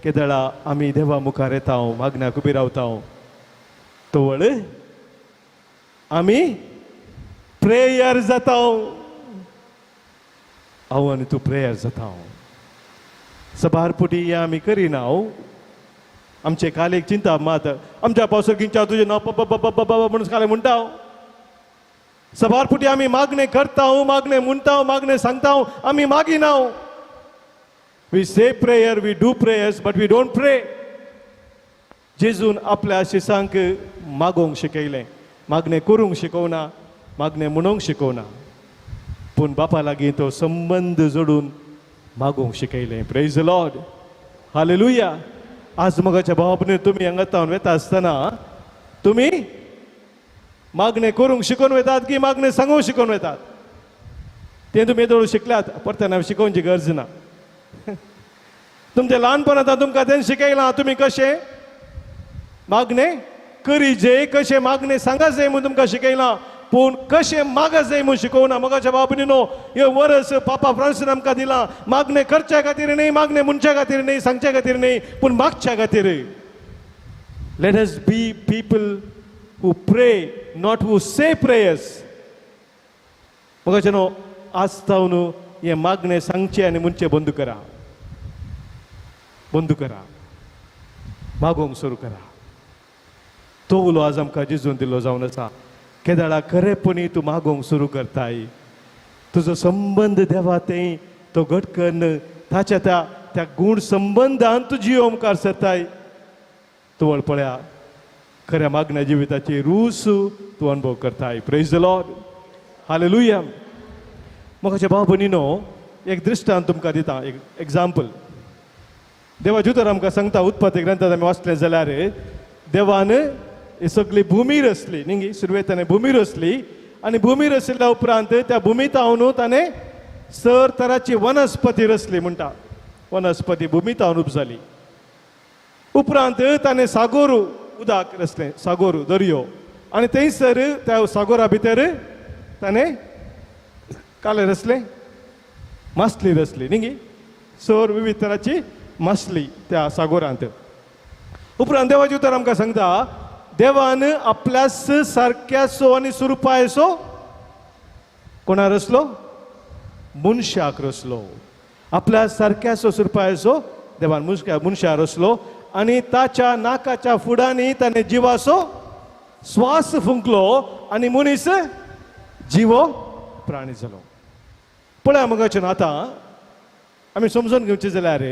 F: केदळा आमी देवा मुखार येता मागण्याक उबी रावता तवळ आमी प्रेयर जाता हांव आनी तूं प्रेयर जाता सबारपुटी आमी करिना आमचे कालेक चिंता मात आमच्या पावसरकींच्या तुजें नांव म्हणून काले म्हणटा सबारपुटी आमी मागणें करता मागणें म्हणटा मागणें सांगता आमी मागिना we say prayer we do prayers but we don't pray जेजून आपल्या शिसांक मागोवंक शिकयलें मागणें करूंक शिकोवना मागणें म्हणूंक शिकोवना पूण बापा लागीं तो संबंध जोडून मागोवंक शिकयलें प्रेज द लॉर्ड हालेलुया आज मोगाच्या भावा भयणी तुमी हांगा तावन वेता आसतना तुमी मागणें करूंक शिकोवन वेतात की मागणें सांगूंक शिकोवन वेतात तें तुमी येदोळ शिकल्यात परतना शिकोवची गरज ना तुमच्या ल्हानपणांत तुमकां तें शिकयलां तुमी कशें मागणें करी जे कशें मागणें सांगा जाय म्हूण तुमकां शिकयलां पूण कशें मागा जाय म्हूण शिकोवना मोगाच्या बाबा भयणीनो हे वर्स पापा फ्रांसीन आमकां दिलां मागणें करच्या खातीर न्ही मागणें म्हणच्या खातीर न्ही सांगच्या खातीर न्ही पूण मागच्या खातीर let us be people who प्रे नॉट हू से प्रेयर्स मोगाचें न्हू आसतावन हें मागणें सांगचें आनी म्हणचें बंद करा मागोंक सुरू करा. तो उलो आज आमकां जिजून दिल्लो जावन आसा. केदाळा खरेपणी तूं मागोंक सुरू करताय. तुजो संबंध देवा तें तो घट करन ताच्या त्या गूण संबंधान तुजी ओमकार सरताय. तूं पळया खऱ्या मागण्या जिविताची रूस तूं अनुभव करताय. Praise the lord. हालेलुया. म्हाका भाव भयणीनो एक दृश्टांत तुमकां दिता. एक एग्जाम्पल. देवाचे उतर आमकां सांगता उत्पत्ती ग्रंथांत आमी वाचलें जाल्यार देवान ही सगळी भुमी रचली न्ही. सुरवेक ताणें भुमी रचली आनी भुमी रचल्या उपरांत त्या भुमीत हांव ताणें सर तराची वनस्पती रचली म्हणटा. वनस्पती भुमीत हांव उपजाली. उपरांत ताणें सागोर उदक रचलें. सागोर दर्यो आनी थंयसर त्या सागोरा भितर ताणें काले रचलें मासली रचली न्ही. सर विविध तराची मासली त्या सागोरांत. उपरांत देवाचे उतर आमकां सांगता देवान आपल्यास सारक्याचो आनी सुरपायचो कोणा रचलो? मनशाक रचलो. आपल्या सारक्याचो सुरपायचो देवान मनशा रचलो आनी ताच्या नाकाच्या फुडांनी ताणें जिवाचो श्वास फुंकलो आनी मनीस जिवो प्राणी जालो. पळया मगाच्यान आतां आमी समजून घेवचें जाल्यार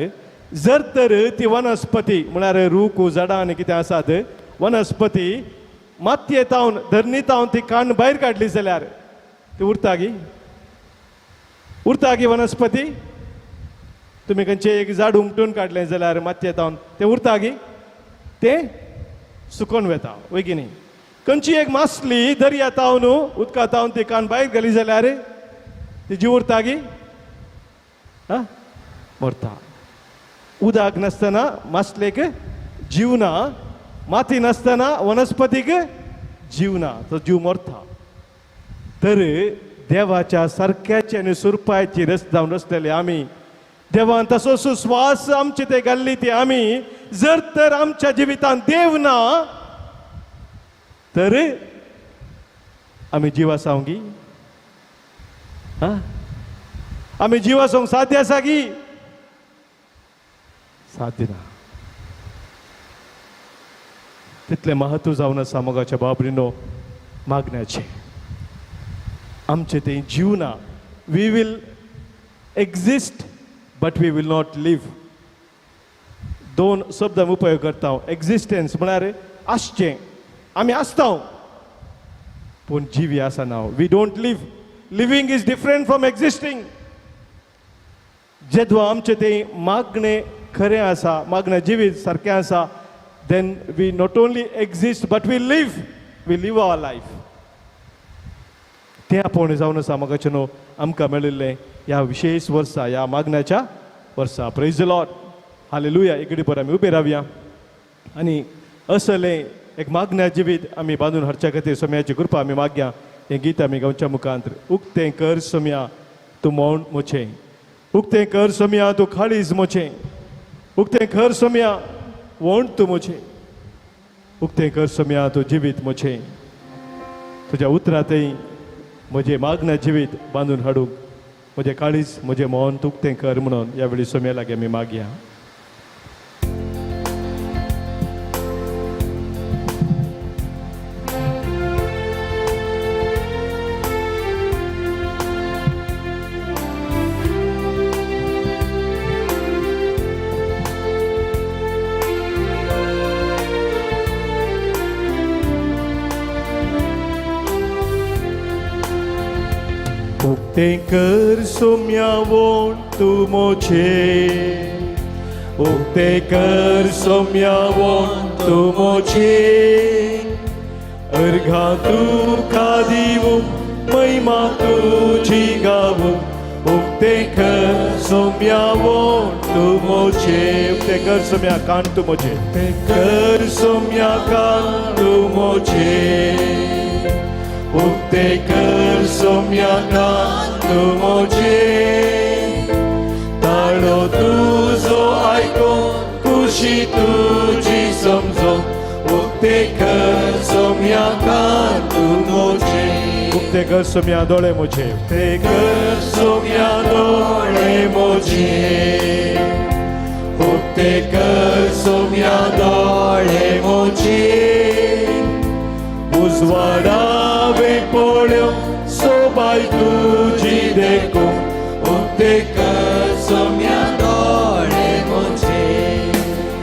F: जर तर ती वनस्पती म्हळ्यार रूख झाडां आनी कितें आसात वनस्पती मातयेत हांव धरणीत हांव ती काण भायर काडली जाल्यार ती उरता गी? उरता गी वनस्पती? तुमी खंयचें एक झाड उमटून काडलें जाल्यार मातयेत हांव तें उरता गी? तें सुकोवन वेता वय की न्ही. खंयची एक मासली दर्यांत हांव न्हू उदकांत हांव ती काण भायर घाली जाल्यार ती जीव उरता गी? मरता. उदक नासतना मासलेक जीव ना. माती नासतना वनस्पतीक जीव ना. तो जीव मरता. तर देवाच्या सारक्याची आनी सुरपायची जावन रचलेले आमी देवान तसो सुस्वास आमचे ते घाल्ली ती आमी जर तर आमच्या जिवितांत देव ना तर आमी जीव आसा गी? आमी जीव आसूंक साध्य आसा गी? साध्य ना. तितलें महत्व जावन आसा मोगाच्या बाबरीनो मागण्याचें. आमचें तें जीव ना. We will exist but we will not live. दोन शब्द आमी उपयोग करता. एक्झिस्टन्स म्हळ्यार आसचें. आमी आसता पूण जीव आसना. We don't live. Living is different from existing. जेदवा आमचें तें मागणें खरें आसा मागणें जिवीत सारकें आसा then we not only exist but we live our life. तें आपोवणें जावन आसा म्हाका न्हू आमकां मेळिल्लें ह्या विशेश वर्सा ह्या मागण्याच्या वर्सा. Praise the lord. हालेलुया. एक घडी पर आमी उबे रावया आनी असलें एक मागण्या जिवीत आमी बांदून हाडच्या खातीर सोम्याची कृपा आमी मागया. हें गीत आमी गांवच्या मुखांत. उक्तें कर सोम्या तूं मौन मोचें. उक्तें कर सोम्या तूं खाळीज मोचें. उक्तें कर सोम्या वोंड तूं मोचें. उक्तें कर सोम्या तूं जिवीत मोचें. तुज्या उतरांतय म्हजें मागण्या जिवीत बांदून हाडूंक म्हजें काळीज म्हजें मौन तूं उक्तें कर म्हणून ह्या वेळी सोम्या लागीं आमी मागया. उक्तें कर सोम्या वोंड तूं मोचें. उक्तें कर सोम्या वोंड तूं मोचें. अर्घा तुका दिवूं महिमा तुजी गावूं. उक्तें कर सोम्या वोंड तूं मोचें. उक्तें कर सोम्या कान तूं मोचें. उक्तें कर सोम्या कान तूं मोचें. उक्तें कर सोम्या कान तूं मोचें. ताळो तुजो आयकोन खुशी तुजी समजोन. उक्तें कर सोम्या कान तूं मोचें. उक्तें कर सोम्या दोळे मोचें. उक्तें कर सोम्या दोळे मोचें.
C: उक्ते कर सोम्या दोळे मोचे उजवाडावे पळ्यो सोबाय तुझी देखो उक्ते कर सोम्या दोळे मोचे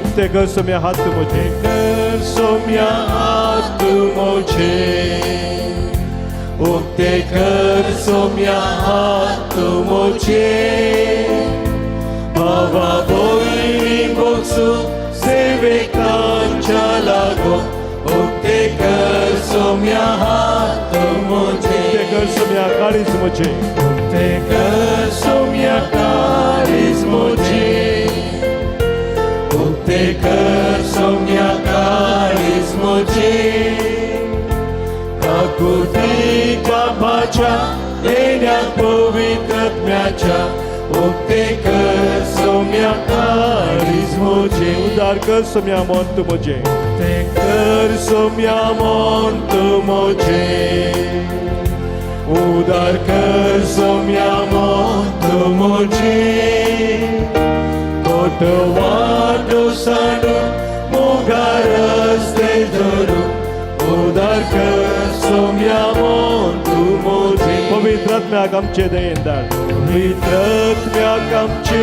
F: उक्ते कर सोम्या हात मोचे
C: कर सोम्या हात मोचे उक्ते कर सोम्या हात मोचे भावा भोयणी बोसू सेवेकांच्या लागो उक्ते कर सोम्या हात मोचे
F: उक्ते कर सोम्या काळीज मोचे
C: उक्ते कर सोम्या काळीज मोचे उक्ते कर सोम्या काळीज मोचे काकुती बाबाच्या येण्या पवित्रात्म्याच्या उक्ते कर सोम्या काळीज मोचे
F: उदार कर सोम्या मोंत मोचे
C: उक्ते कर सोम्या मोंत मोचे उदार कर सोम्या मोंत मोचे कोट वाटो साडू मोगार रस्ते धरू उदार कर सोम्या मोंत मोचे
F: पवित्रात्म्याक आमचे दयेन धाड
C: पवित्रात्म्याक आमचे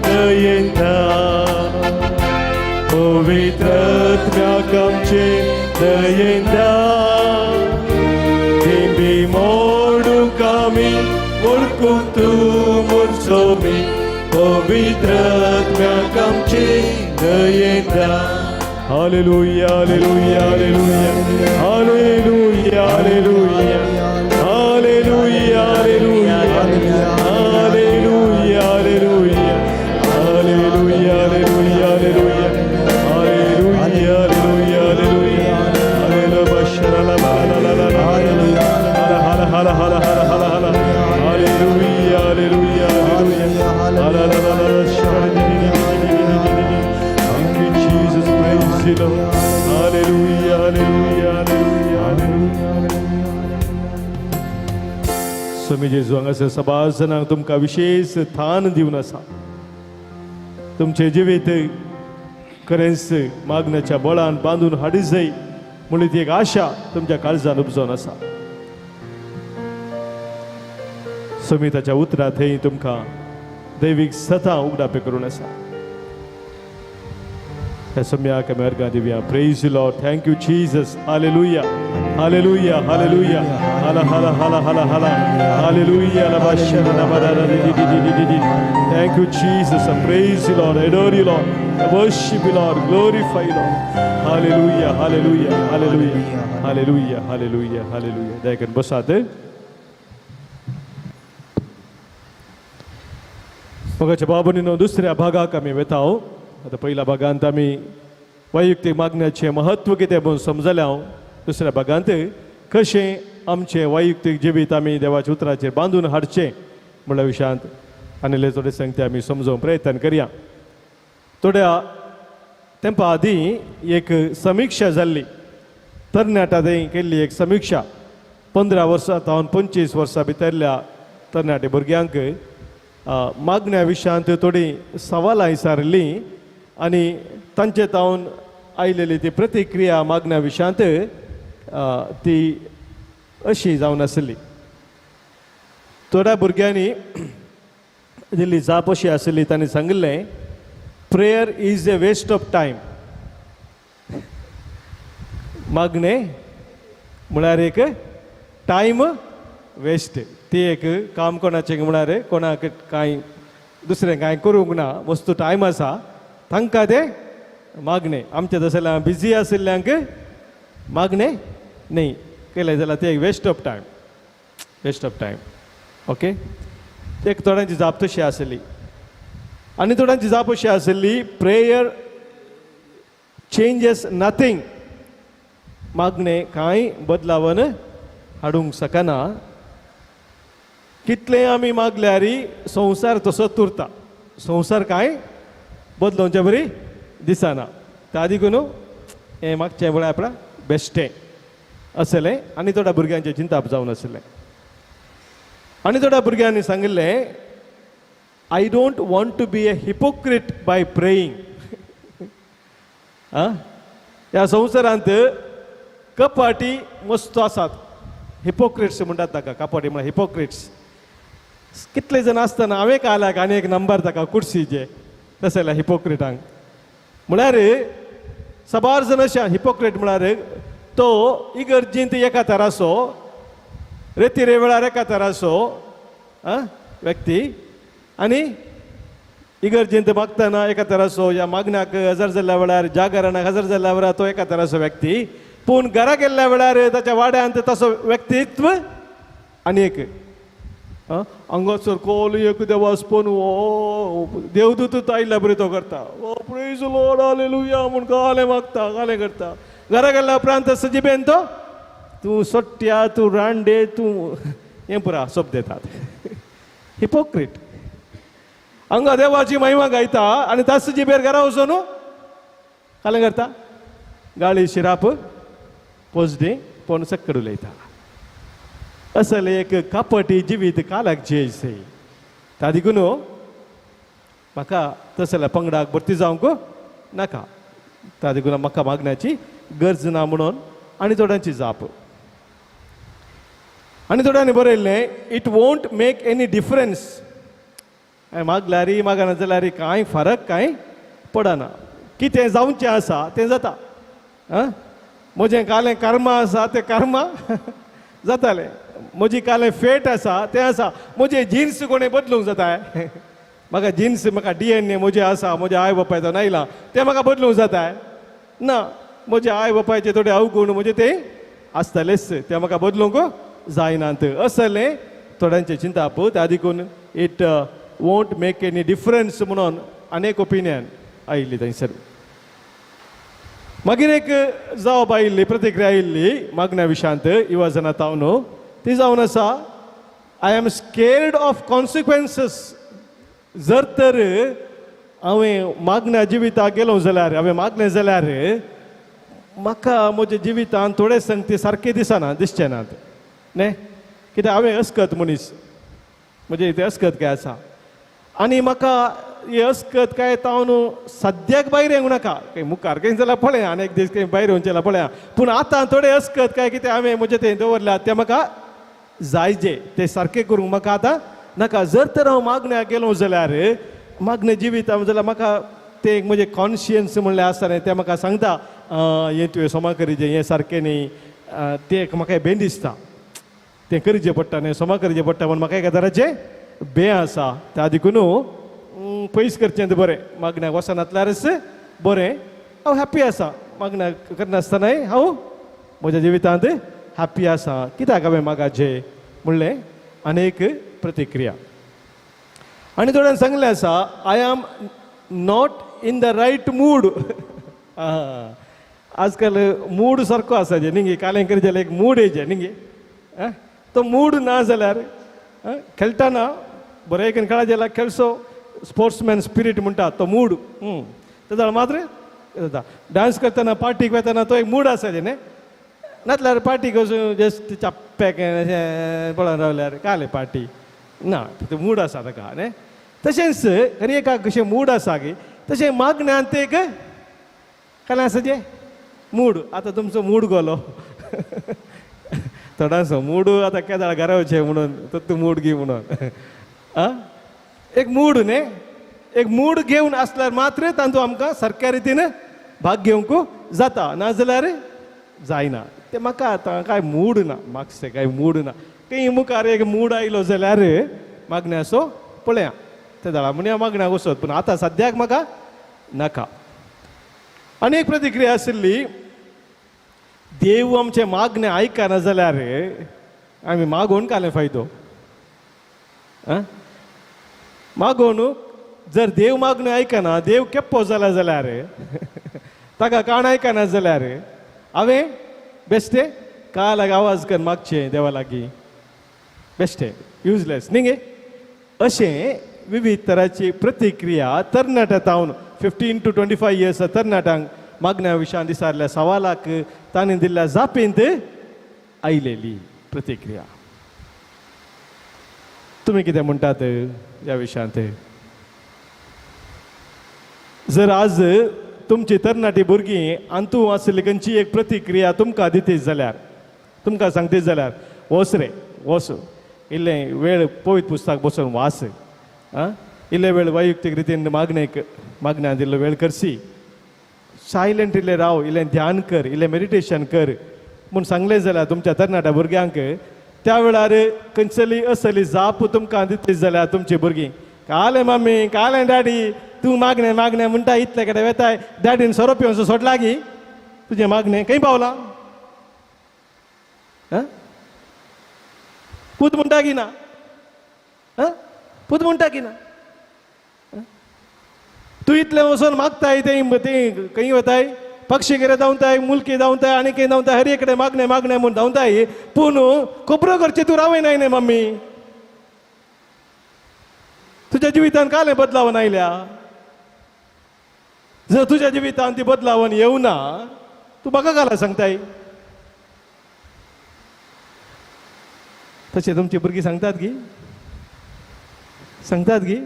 C: दयेन धाड पवित्रात्म्याक आमचे दयेन धाड थेंबी मोडूंक आमी वळखूंक तूं मुर्सोमी पवित्रात्म्याक आमचे दयेन धाड
F: hallelujah hallelujah hallelujah hallelujah hallelujah hallelujah hallelujah hallelujah hallelujah hallelujah hallelujah hallelujah hallelujah hallelujah hallelujah hallelujah Bushra ला ला ला ला ला हालेलुया हाला हाला हाला हाला हाला हाला हालेलुया हालेलुया हालेलुया हाला ला ला ला शरण Jesus, praise you, Lord. Hallelujah, hallelujah, hallelujah, hallelujah. स्वामी जेजू हांगासर सभासनांक तुमकां विशेष स्थान दिवन आसा. तुमचे जिवीत खरेंच मागण्याच्या बळान बांदून हाडी जाय म्हणून ती एक आशा तुमच्या काळजान उपजोन आसा. स्वामी ताच्या उतरां थंय तुमकां दैवीक सतां उगडापे करून आसा. Praise you, Lord. Thank you, Jesus. Hallelujah. Hallelujah. Hallelujah. Hala, hala, hala, hala, hala. Hallelujah. Thank you, Jesus. I praise you, Lord. I adore you, Lord. I worship you, Lord. Glorify you, Lord. Hallelujah. Hallelujah. Hallelujah. Hallelujah. Hallelujah. Hallelujah. Daykan bosate. मगाच्या बाबून दुसऱ्या भागाक आमी वेताव. आता पहिल्या भागांत आमी वैयक्तीक मागण्याचें महत्व कितें म्हणून समजलें हांव. दुसऱ्या भागांत कशें आमचें वैयक्तीक जिवीत आमी देवाच्या उतराचेर बांदून हाडचें म्हणल्या विशयांत आनी थोडे सांगते आमी समजोवंक प्रयत्न करया. थोड्या तेंपा आदीं एक समिक्षा जाल्ली. तरणाट्यांनी केल्ली एक समिक्षा. 15 वर्सां तावन 25 वर्सां भितरल्या तरणाटे भुरग्यांक मागण्या विशयांत थोडी सवालां विचारलीं आनी तांचे तावन आयलेली ती प्रतिक्रिया मागण्या विशयांत ती अशी जावन आसली. थोड्या भुरग्यांनी दिल्ली जाप अशी आसली. तांणी सांगिल्लें prayer is a waste of time. मागणे म्हळ्यार एक टायम वेस्ट. ती एक काम कोणाचें म्हळ्यार कोणाक कांय दुसरें कांय करूंक ना. वस्तू टायम आसा तांकां ते मागणे. आमचे तशें बिजी आशिल्ल्यांक मागणे न्ही केलें जाल्यार ते एक waste of time. Waste of time. Okay. एक थोड्यांची जाप तशी आसली आनी थोड्यांची जाप अशी आसली प्रेयर चेंजेस नथींग. मागणे कांय बदलावन हाडूंक शकना. कितले आमी मागल्यार संवसार तसोच उरता. संवसार कांय बदलोवचे बरी दिसना. त्या देखून हें मागचें म्हळ्यार आपणा बेश्टें आसलें आनी थोड्या भुरग्यांचें चिंताप जावन आसलें. आनी थोड्या भुरग्यांनी सांगिल्लें I don't want to be a hypocrite by praying. ह्या संवसारांत कपाटी मस्त आसात. हिपोक्रेट्स म्हणटात ताका, कपाटी म्हळ्यार हिपोक्रेट्स. कितले जण आसतना हांवें काल्याक आनी एक नंबर ताका कुर्सीचे तशें जाल्यार हिपोक्रेटांक. म्हळ्यार सबार जण अशे हिपोक्रेट म्हळ्यार तो इगर्जेंत एका तरासो, रेती वेळार एका तरासो व्यक्ती, आनी इगर्जेंत मागतना एका तरासो, या मागण्याक हजर जाल्ल्या वेळार, जागरणाक हजर जाल्ल्या वेळार तो एका तरासो व्यक्ती, पूण घरा गेल्ल्या वेळार ताच्या वाड्यांत तसो व्यक्तित्व आनी एक हांगासर कोल एक देवास पण देवदूत आयिल्ल्या बरी तो करता, ओ प्रेज लॉर्ड हालेलुया म्हूण गालें मागता, गालें करता. घरा गेल्ल्या उपरांत सजिबेन तो तूं सोट्ट्या, तूं रांडे, तूं हें पुरा सोप देतात. हिपोक्रेट. हांगा देवाची महिमा गायता आनी त्या सजिबेर घरा वचून गालें करता, गाळी शिराप पोजडी पण सक्कड उलयता. असल एक कपटी जिवीत कालाक जेयसे. ता देखून म्हाका तशें जाल्यार पंगडाक भरती जावंक नाका. ता देखून म्हाका मागण्याची गरज ना म्हणून आनी थोड्यांची जाप. आनी थोड्यांनी बरयल्लें, it won't make any difference. मागल्यार मागना जाल्यार कांय फरक कांय पडना. कितें जावचें आसा तें जाता. म्हजें कालें कर्मा आसा तें कर्मा जातालें. म्हजी कालें फेट आसा तें आसा. म्हजे जिन्स कोणें बदलूंक जाताय. म्हाका जिन्स, म्हाका DNA म्हजें आसा, म्हज्या आवय बापायचो आयला तें म्हाका बदलूंक जाताय ना. म्हज्या आवय बापायचे थोडे अवगुण म्हणजे ते आसतलेच, ते म्हाका बदलूंक जायनात. असलें थोड्यांचे चिंता पळय. त्या देखून it won't make any difference म्हणून अनेक ओपिनियन आयिल्ली थंयसर. मागीर एक जाप आयिल्ली, प्रतिक्रिया आयिल्ली मागण्या विशयांत युवजना तावन. ती जावन आसा, आय एम स्केर्ड ऑफ कॉन्सिक्वेन्सीस. जर तर हांवें मागण्या जिविताक गेलो जाल्यार, हांवें मागलें जाल्यार म्हाका म्हज्या जिवितांत थोडे संगती सारके दिसना, दिसचे नात न्ही. कित्याक हांवें अस्कत मनीस, म्हणजे ते अस्कत काय आसा. आनी म्हाका ही अस्कत काय तावन सद्याक भायर येवंक नाका. काही मुखार खंय जाल्यार पळया, आनी एक दीस खंय भायर येवंक जाल्यार पळया. पूण आतां थोडे अस्कत काय कितें हांवें म्हजें तें दवरल्यात तें म्हाका जायजे, ते सारकें करूंक म्हाका आतां नाका. जर तर हांव मागण्याक गेलो जाल्यार, मागणें जिवीत जाल्यार म्हाका ते म्हजें कॉन्शियन्स म्हणलें आसता न्ही, तें म्हाका सांगता हें तुवें सोमा करीचें, हें सारकें न्ही. तें म्हाका भें दिसता, तें करचें पडटा न्ही, सोमा करचें पडटा म्हूण म्हाका एका तराचें भें आसा. त्या देखून पयस करचें तें बरें. मागण्याक वचनातल्यारच बरें. हांव हॅप्पी आसा. मागण्याक करनासतनाय हांव म्हज्या जिवितांत हॅप्पी आसा. कित्याक हांवें मागाचें म्हणलें अनेक प्रतिक्रिया. आनी थोड्यान सांगलें आसा, I am not in the right mood. आजकाल मूड सारको आसा जे न्ही, कालें करी जाल्यार एक मूड येजे न्ही. तो मूड ना जाल्यार खेळटाना बरें करून खेळा जाल्यार खेळसो, स्पोर्ट्समॅन स्पिरीट म्हणटात तो मूड. तें मात्र जाता. डान्स करतना, पार्टीक वयतना तो एक मूड आसा न्ही. नातल्यार पार्टीक वचून जस्ट चाप्प्याक पळोवन रावल्यार काले पार्टी ना, तो मूड आसा ताका न्ही. तशेंच खरी एका कशें मूड आसा की तशें मागण्यांत एक कालें आसा जें मूड. आतां तुमचो मूड गेलो थोडासो मूड आतां केदाळ घरा वचचें म्हणून तो मूड घे म्हणून एक मूड न्ही. एक मूड घेवन आसल्यार मात्र तातूंत आमकां सारक्या रितीन भाग घेवंक जाता, नाजाल्यार जायना. ते म्हाका आतां कांय मूड ना, मातशें कांय मूड ना. खंय मुखार एक मूड आयलो जाल्यार मागण्याचो पळया, ते जाल्यार म्हणया मागण्याक वचत. पूण आतां सद्याक म्हाका नाका. आनी एक प्रतिक्रिया आशिल्ली, देव आमचें मागणें आयकना जाल्यार आमी मागोवन कालें फायदो. मागोवन जर देव मागणें आयकना, देव केप्पो जाला जाल्यार ताका काण आयकना जाल्यार हांवें बेश्टें कालाक आवाज कर मागचें देवा लागीं, बेश्टें युजलेस न्ही गे. अशें विविध तरांची प्रतिक्रिया तरणाट्यां 15 to 25 years तरणाट्यांक मागण्या विशयान दिसारल्या सवालाक ताणें दिल्ल्या जापेंत आयलेली प्रतिक्रिया. तुमी कितें म्हणटात ह्या विशयांत? जर आज तुमची तरणाटी भुरगीं आंतू आसली खंयची एक प्रतिक्रिया तुमकां दितीत जाल्यार तुमकां सांगतीत जाल्यार वच रे वच इल्लें वेळ पवित्र पुस्तक बसून वाच आं इल्ले वेळ वैयक्तीक रितीन मागण्या दिल्लो वेळ करसी सायलेंट इल्लें राव इल्लें ध्यान कर इल्लें मेडिटेशन कर म्हूण सांगलें जाल्यार तुमच्या तरणाट्या भुरग्यांक त्या वेळार खंयसली असली जाप तुमकां दितली जाल्यार तुमची भुरगीं काले मम्मी काले डॅडी तूं मागणें मागणें म्हणटा इतले कडेन वेताय डॅडीन सोरो पिवचो सोडला गी तुजें मागणें खंय पावलां पूत म्हणटा की ना पूत म्हणटा की ना तूं इतलें वचोन मागताय तें खंय वताय पक्षी कितें धांवताय मुलकी धांवताय आनी कितें धांवताय हर एक कडेन मागणें मागणें म्हूण धांवताय पूण खबरो करचें तूं रावयनाय न्ही मम्मी तुज्या जिवितान कालें बदलावन आयल्या जर तुज्या जिवितान ती बदलावन येवना तूं म्हाका घाला सांगताय तशें तुमची भुरगीं सांगतात गी सांगची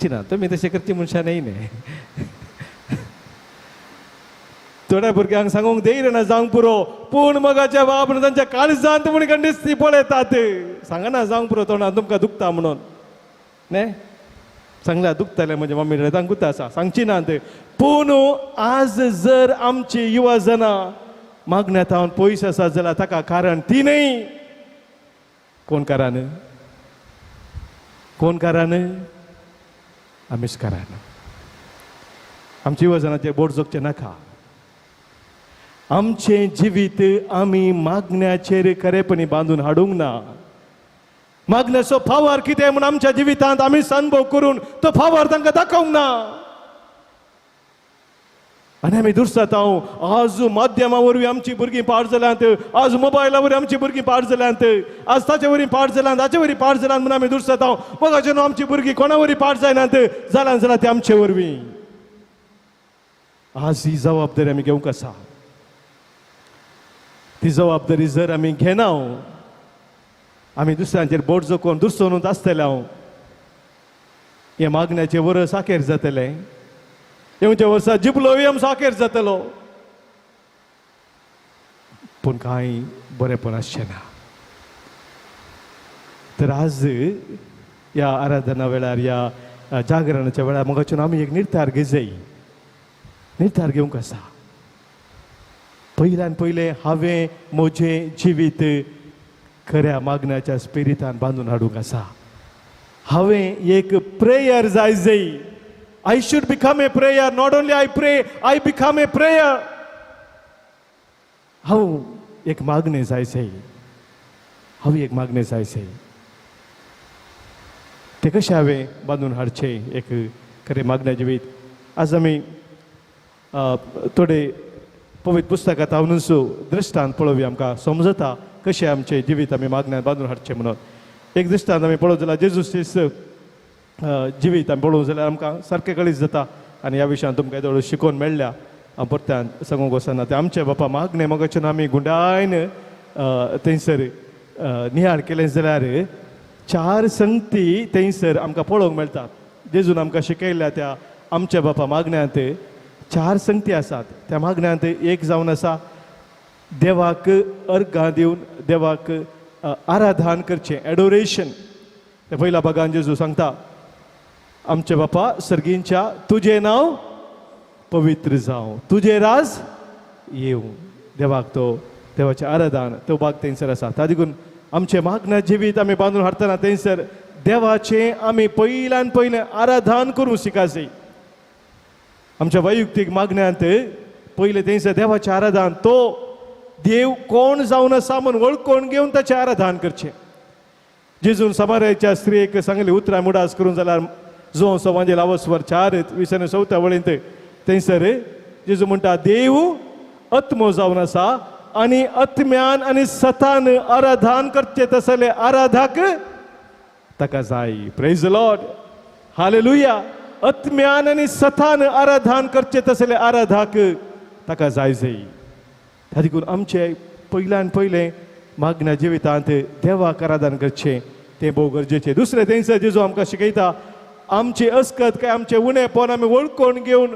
F: ना तुमी तशें करची मनशां न्हय न्ही थोड्या भुरग्यांक सांगूंक धैर्य ना जावंक पुरो पूण मगाच्या बाब तांच्या काळजांत म्हण खंडीच ती पळयतात सांगना जावंक पुरो तोंडान तुमकां दुखता म्हणून न्ही सांगल्यार दुखतलें म्हणजे मम्मी रडांक गुता आसा सांगची ना पूण आज जर आमची युवा जनां मागण्यांत हांव पयस आसात जाल्यार ताका कारण ती न्हय कोण कारण आमीच कारण आमच्या युवा जनांचेर बोट जोगचें नाका आमचें जिवीत आमी मागण्याचेर खरेपणी बांदून हाडूंक ना मागण्याचो फावर कितें म्हूण आमच्या जिवितांत आमी अनुभव करून तो फावर तांकां दाखोवंक ना आनी आमी दुर्सात आज माध्यमा वरवीं आमची भुरगीं पाड जाल्यांत आज मोबायला वरवीं आमची भुरगीं पाड जाल्यांत आज ताचे वरवीं पाड जाल्यांत ताचे वरवीं पाड जाल्यांत म्हूण आमी दुर्सात मगाचे न्हू आमची भुरगीं कोणा वरवीं पाड जायनात जाल्यार ते आमचे वरवीं आज ही जबाबदारी आमी घेवंक आसा ती जबाबदारी जर आमी घेना आमी दुसऱ्यांचेर बोट जोखून दुसरोनूच आसतले हे मागण्याचे वर्स आखेर जातले येवच्या वर्सा जिबलोवियम साखेर जातलो पूण कांय बरेंपण आसचें ना तर आज ह्या आराधना वेळार ह्या जागरणाच्या वेळार मगाच्यान आमी एक निर्धार घेवंक आसा पयल्यान पयलें हांवें म्हजें जिवीत खऱ्या मागण्याच्या स्पिरितान बांदून हाडूंक आसा हांवें एक प्रेयर जाय I should become a prayer. Not only I pray, I become a prayer. हांव एक मागणें जायचें ते कशें हांवें बांदून हाडचें एक खरें मागण्या जिवीत आज आमी थोडे पवित्र पुस्तकांत हांवूनच दृश्टांत पळोवया आमकां समजता कशें आमचें जिवीत आमी मागण्यान बांदून हाडचें म्हणून एक दृश्टांत आमी पळोवंक जाल्यार जेजूस जिवीत आमी पळोवंक जाल्यार आमकां सारकें कळीत जाता आनी ह्या विशयान तुमकां थोडो शिकोवन मेळ्ळ्या हांव परत्यान सांगूंक वचना ते आमचे बापा मागणें मगाच्यान आमी गुंडायन थंयसर नियाळ केलें जाल्यार 4 संगती थंयसर आमकां पळोवंक मेळटात जेजून आमकां शिकयल्या त्या आमच्या बापा मागण्यांत 4 संगती आसात त्या मागण्यांत एक जावन आसा देवाक अर्घां दिवन देवाक आराधन करचें एडोरेशन ते पयल्या भागान जेजू सांगता आमचे बापा सर्गींच्या तुजें नांव पवित्र जावं तुजें राज येवं देवाक तो देवाचें आराधन तो भाग थंयसर आसा ताका लागून आमचें मागण्या जिवीत आमी बांदून हाडटना थंयसर देवाचें आमी पयल्यान पयलें आराधन करूं शिकासय आमच्या वैयक्तीक मागण्यांत पयलें थंयसर देवाचें आराधन तो देव कोण जावन आसा म्हूण वळखून घेवन ताचें आराधन करचें जेजून समार्याच्या स्त्रीक सांगलें उतरां मुडास करून जाल्यार जो सवांजेल आवस्वर 4:24 वळींत थंयसर जेजू म्हणटा देव आत्मो जावन आसा आनी आत्म्यान आनी सतान आराधन करचें तसले आराधक ताका जाय प्रेज द लॉर्ड हालेलुया आत्म्यान आनी सतान आराधन करचें तसले आराधक ताका जाय त्या देखून आमचें पयल्यान पयलें मागण्या जिवितांत देवाक आराधन करचें तें भोव गरजेचें दुसरें थंयसर जेजू आमकां शिकयता आमची अस्कत काय आमचें उणेंपण आमी वळखून घेवन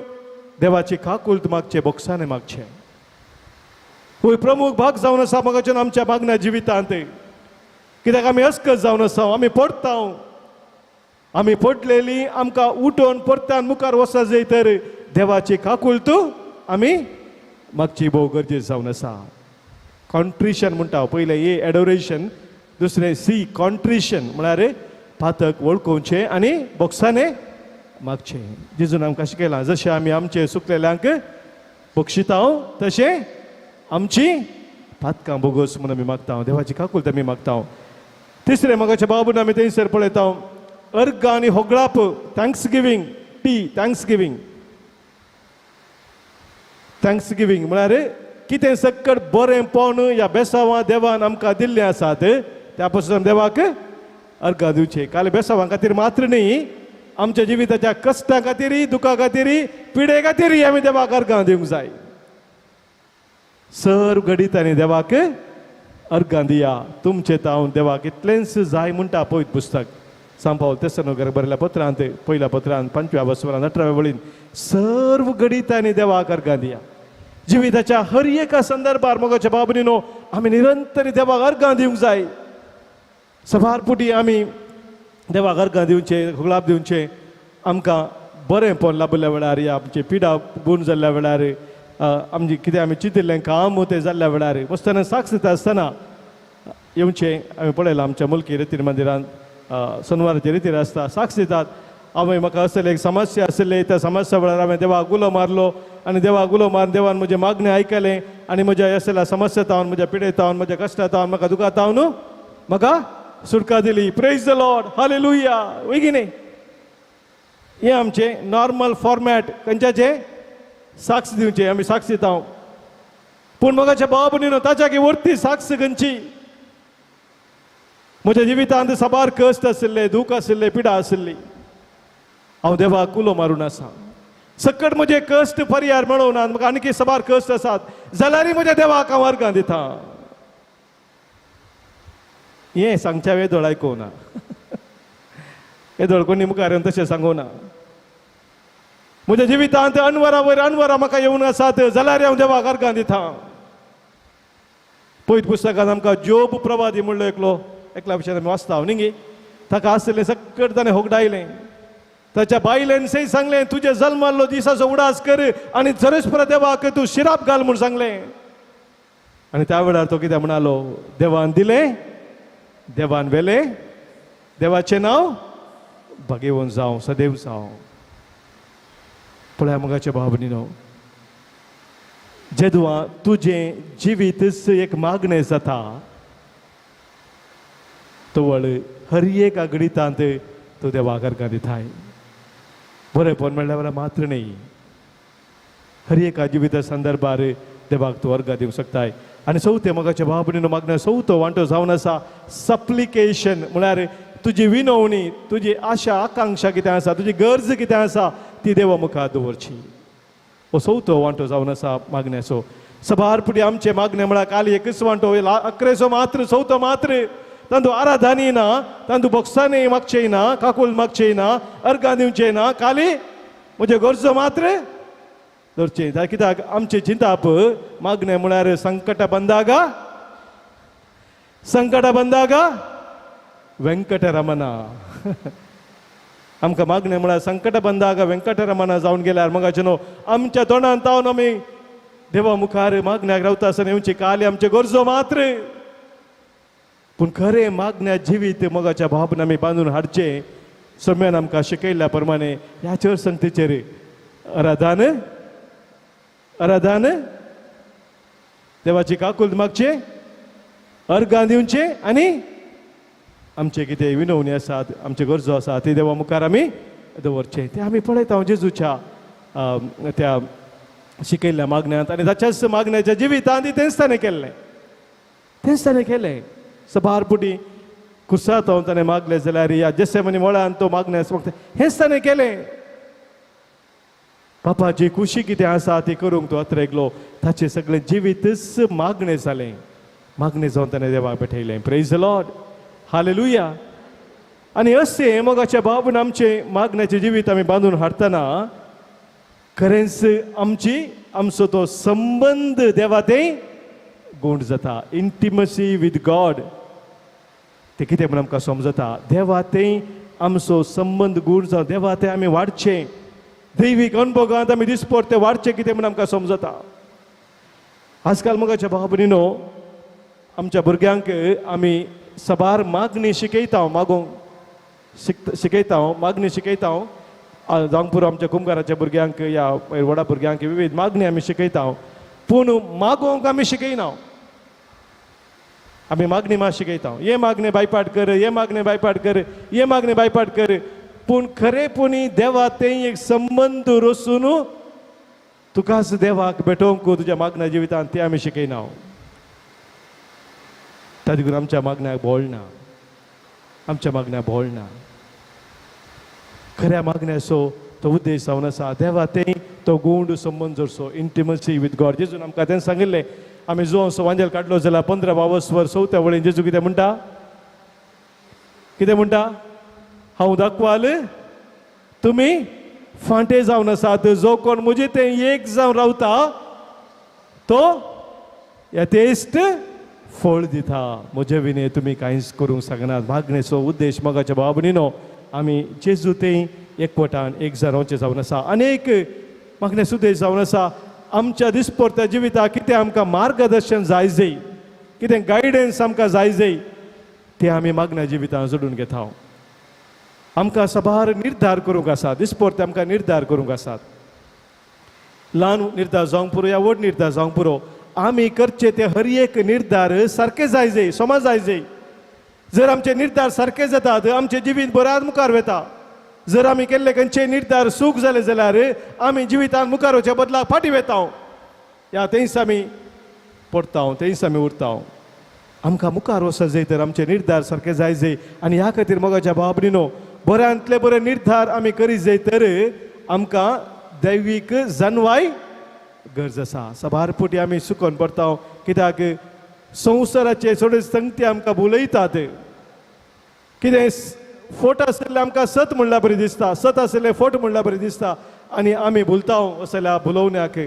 F: देवाची काकुलत मागचे बोक्साने मागचे होय प्रमुख भाग जावन आसा मगाच्यान आमच्या मागण्या जिवितांत कित्याक आमी अस्कत जावन आसा आमी पडता आमी पडलेली आमकां उठोवन परत्यान मुखार वचत जाय तर देवाची काकुलत आमी मागची भोव गरजेची जावन आसा कॉन्ट्रिशन म्हणटा पयलें ए एडोरेशन दुसरें सी कॉन्ट्रिशन म्हळ्यार पातक वळखोवचें आनी बोक्साने मागचें जेजून आमकां शिकयलां जशें आमी आमचे सुकलेल्यांक बक्षिता तशें आमची पातकां बोगोस म्हणून आमी मागता देवाची काकुलत आमी मागता तिसरें मगाच्या बाबून आमी थंयसर पळयता अर्ग आनी होगळाप थँक्स गिवींग थँक्स गिवींग म्हळ्यार कितें सक्कट बरेंपण ह्या बेसांवां देवान आमकां दिल्लें आसात त्या पासून देवाक अर्गां दिवचें काल बेसांवां खातीर मात्र न्ही आमच्या जिविताच्या कश्टां खातीर दुखा खातीर पिडे खातीर आमी देवाक अर्गां दिवंक जाय सर्व घडीत आनी देवाक अर्गां दिया तुमचें तावन देवाक इतलेंच जाय म्हणटा पळयत पुस्तक सांपावल तेसनोकर बरयल्या पत्रांत पयल्या पत्रांत 5व्या वसवरांत 18व्या वळीन सर्व घडीत आनी देवाक अर्गां दिया जिविताच्या हर एका संदर्भार मोगाच्या बाबनीनो आमी निरंतर देवाक अर्गां दिवंक जाय सभारपुटी आमी देवाक अर्गां दिवचें होगळाप दिवचें आमकां बरेंपण लाभल्या वेळार या आमची पिडा बूण जाल्ल्या वेळार आमची कितें आमी चिंतिल्लें काम तें जाल्ल्या वेळार वस्ताना साक्ष दिता आसतना येवचें आमी पळयलां आमच्या मुल्की रितीर मंदिरांत शनिवाराचे रितीर आसता साक्ष दितात हांवें म्हाका असले एक समस्या आसले त्या समस्या वेळार हांवें देवाक उलो मारलो आनी देवाक उलो मारून देवान म्हजें मागणें आयकलें आनी म्हज्या असल्या समस्या तावन म्हज्या पिडेत तावन म्हज्या कश्टा तावन म्हाका दुखा तावन म्हाका सुटका दिली प्रेज द लॉर्ड हालेलुया वयगिने हें आमचें नॉर्मल फॉर्मॅट खंयच्याचें साक्ष दिवचें आमी साक्ष दिता पूण मोगाच्या बाबनीनो ताच्या वरती साक्ष खंयची म्हज्या जिवितांत सबार कश्ट आशिल्ले दूख आशिल्ले पिडा आशिल्ली हांव देवाक उलो मारून आसा सकट म्हजे कश्ट पर्याय मेळोवनात म्हाका आनीक सबार कश्ट आसात जाल्यार म्हज्या देवाक हांव अर्गां दिता हें सांगच्या वेदोळ आयकोना येदोळ कोणी मुखार येवन तशें सांगोना म्हज्या जिवितांत अनवरां वयर अनवरां म्हाका येवन आसात जाल्यार हांव देवाक अर्गां दिता पळयत पुस्तकांत आमकां जोब प्रवादी म्हणलो एकल्या विशयान आमी वाचता न्ही ताका आसलें सकट ताणें होगडायलें ताच्या बायलेन सै सांगलें तुजे जल्माल्लो दिसाचो उडास कर आनी जरेस्पर देवाक तूं शिराप घाल म्हूण सांगलें आनी त्या वेळार तो कितें म्हणालो देवान दिलें देवान वेलें देवाचें नांव भगेवून जावं सदैव जावं पळया मोगाच्या भावनीनो जेदुआ तुजें जिवीतच एक मागणें जाता तवळ हर एक घडीतांत तूं देवाक अर्गां दिताय बरेंपण म्हणल्या मात्र न्ही हर एका जिविता संदर्भार देवाक तूं अर्गां दिवंक शकताय आनी चवथें मोगाच्या भावनीनो मागण्या चवथो वांटो जावन आसा सप्लिकेशन म्हळ्यार तुजी विनवणी तुजी आशा आकांक्षा कितें आसा तुजी गरज कितें आसा ती देवा मुखार दवरची हो चवथो वांटो जावन आसा मागण्याचो सभारपुटी आमचे मागणे म्हळ्यार काली एकच वांटो 11 मात्र चवथो मात्र तांदू आराधनी ना तांदू बोक्साने मागचें ना काकुल मागचें ना अर्गां दिवचें ना खाली म्हज्यो गरजो मात्र धरचें कित्याक आमचे चिंताप मागणें म्हळ्यार संकट बंदागा वेंकटरमणा आमकां मागणें म्हळ्यार संकट बंदागा वेंकटरमणा जावन गेल्यार मगाचे न्हू आमच्या तोंडान तावन आमी देवा मुखार मागण्याक रावता आसतना येवची काली आमच्यो गरजो मात्र पूण खरें मागण्या जिवीत मोगाच्या भावना आमी बांदून हाडचें सम्यान आमकां शिकयल्ल्या प्रमाणे ह्या चर्च संगतीचेर आराधन देवाची काकुलत मागचें अर्गां दिवचें आनी आमचे कितें विनवणी आसात आमच्यो गरजो आसात ती देवा मुखार आमी दवरचें तें आमी पळयता जेजूच्या त्या शिकयल्ल्या मागण्यांत आनी ताच्याच मागण्याच्या जिवितांत तेंच ताणें केलें सभारपुटी कुसात ताणें मागलें जाल्यार ह्या जेसेमनी मळान तो मागण्यास हेंच ताणें केलें बापाची खुशी कितें आसा ती करूंक तूं अत्रेगलो ताचें सगळें जिवीतच मागणें जालें मागणें जावन ताणें देवाक भेटयलें प्रेज द लॉर्ड हालेलुया आनी अशें मोगाच्या बाबून आमचें मागण्याचें जिवीत आमी बांदून हाडटना खरेंच आमचो तो संबंध देवा ते गूण जाता. इंटिमसी विथ गॉड ते कितें म्हणून आमकां समजता. देवा ते आमचो संबंध गूण जावन देवा ते आमी वाडचे. दैवीक अनुभवांत आमी दिसपट ते वाडचे कितें म्हणून आमकां समजता. आजकाल मोगाच्या भाव भयणीनो, आमच्या भुरग्यांक आमी सबार मागणी शिकयता. शिकयता मागणी शिकयता. जावंक पुरो आमच्या कुंभाराच्या भुरग्यांक या व्हडा भुरग्यांक विविध मागणी आमी शिकयता. पूण मागोवंक आमी शिकयना. आमी मागणी मात शिकयता. ये मागणे बायपाट कर, ये मागणे बायपाट कर, ये मागणे बायपाट कर. पूण खरेपणी देवा ते एक संबंध रचून तुकाच देवाक भेटोवंक तुज्या मागण्या जिवितांत ते आमी शिकयना. ताजे करून आमच्या मागण्याक बोळ ना. आमच्या मागण्याक बोळ ना. खऱ्या मागण्याचो तो उद्देश जावन आसा देवा ते तो गूंड संबंध जोडचो. Intimacy with God. जेजून आमकां तें सांगिल्लें. आमी जो वांजेल काडलो जाल्यार 15 वर 4 वळेन जेजू कितें म्हणटा? कितें म्हणटा? हांव दाखवाल तुमी फांटे जावन आसात. जो कोण म्हजे ते एक जावन रावता तो यथेश्ट फळ दिता. म्हजे विने तुमी कांयच करूंक शकनात. मागणेचो उद्देश मोगाच्या भाव भयणीनो आमी जेजू ते एकवटान एक जावन रावचें जावन आसा. अनेक मागणेचो उद्देश जावन आसा. आमच्या दिसपट्ट्या जिविताक कितें आमकां मार्गदर्शन जाय जाय, कितें गायडन्स आमकां जाय जाय, तें आमी मागण्या जिवितांत जोडून घेता. आमकां सबार निर्धार करूंक आसा. दिसपट्टे आमकां निर्धार करूंक आसात. ल्हान निर्धार जावंक पुरो या व्हड निर्धार जावंक पुरो, आमी करचे ते हर एक निर्धार सारके जाय जाय, समज जाय जाय. जर आमचे निर्धार सारके जातात आमचें जिवीत बऱ्याच मुखार वता. जर आमी केल्ले खंयचे निर्धार चूक जाले जाल्यार आमी जिवितांत मुखार वचे बदला फाटी वता. या थंयच आमी पडटा, थंयच आमी उरता. आमकां मुखार वचत जाय तर आमचे निर्धार सारके जाय जाय. आनी ह्या खातीर मोगाच्या भाव भयणीनो, बऱ्यांतले बरे निर्धार आमी करीत जाय तर आमकां दैवीक जानवाय गरज आसा. सबार फावटी आमी चुकोन पडटा. कित्याक संवसाराचे थोडे संगती आमकां बुलयतात. कितें फोट आसले आमकां सत म्हणल्यार बरी दिसता, सत आसले फोट म्हणल्यार बरी दिसता. आनी आमी भुलता असल्या भुलवण्याक.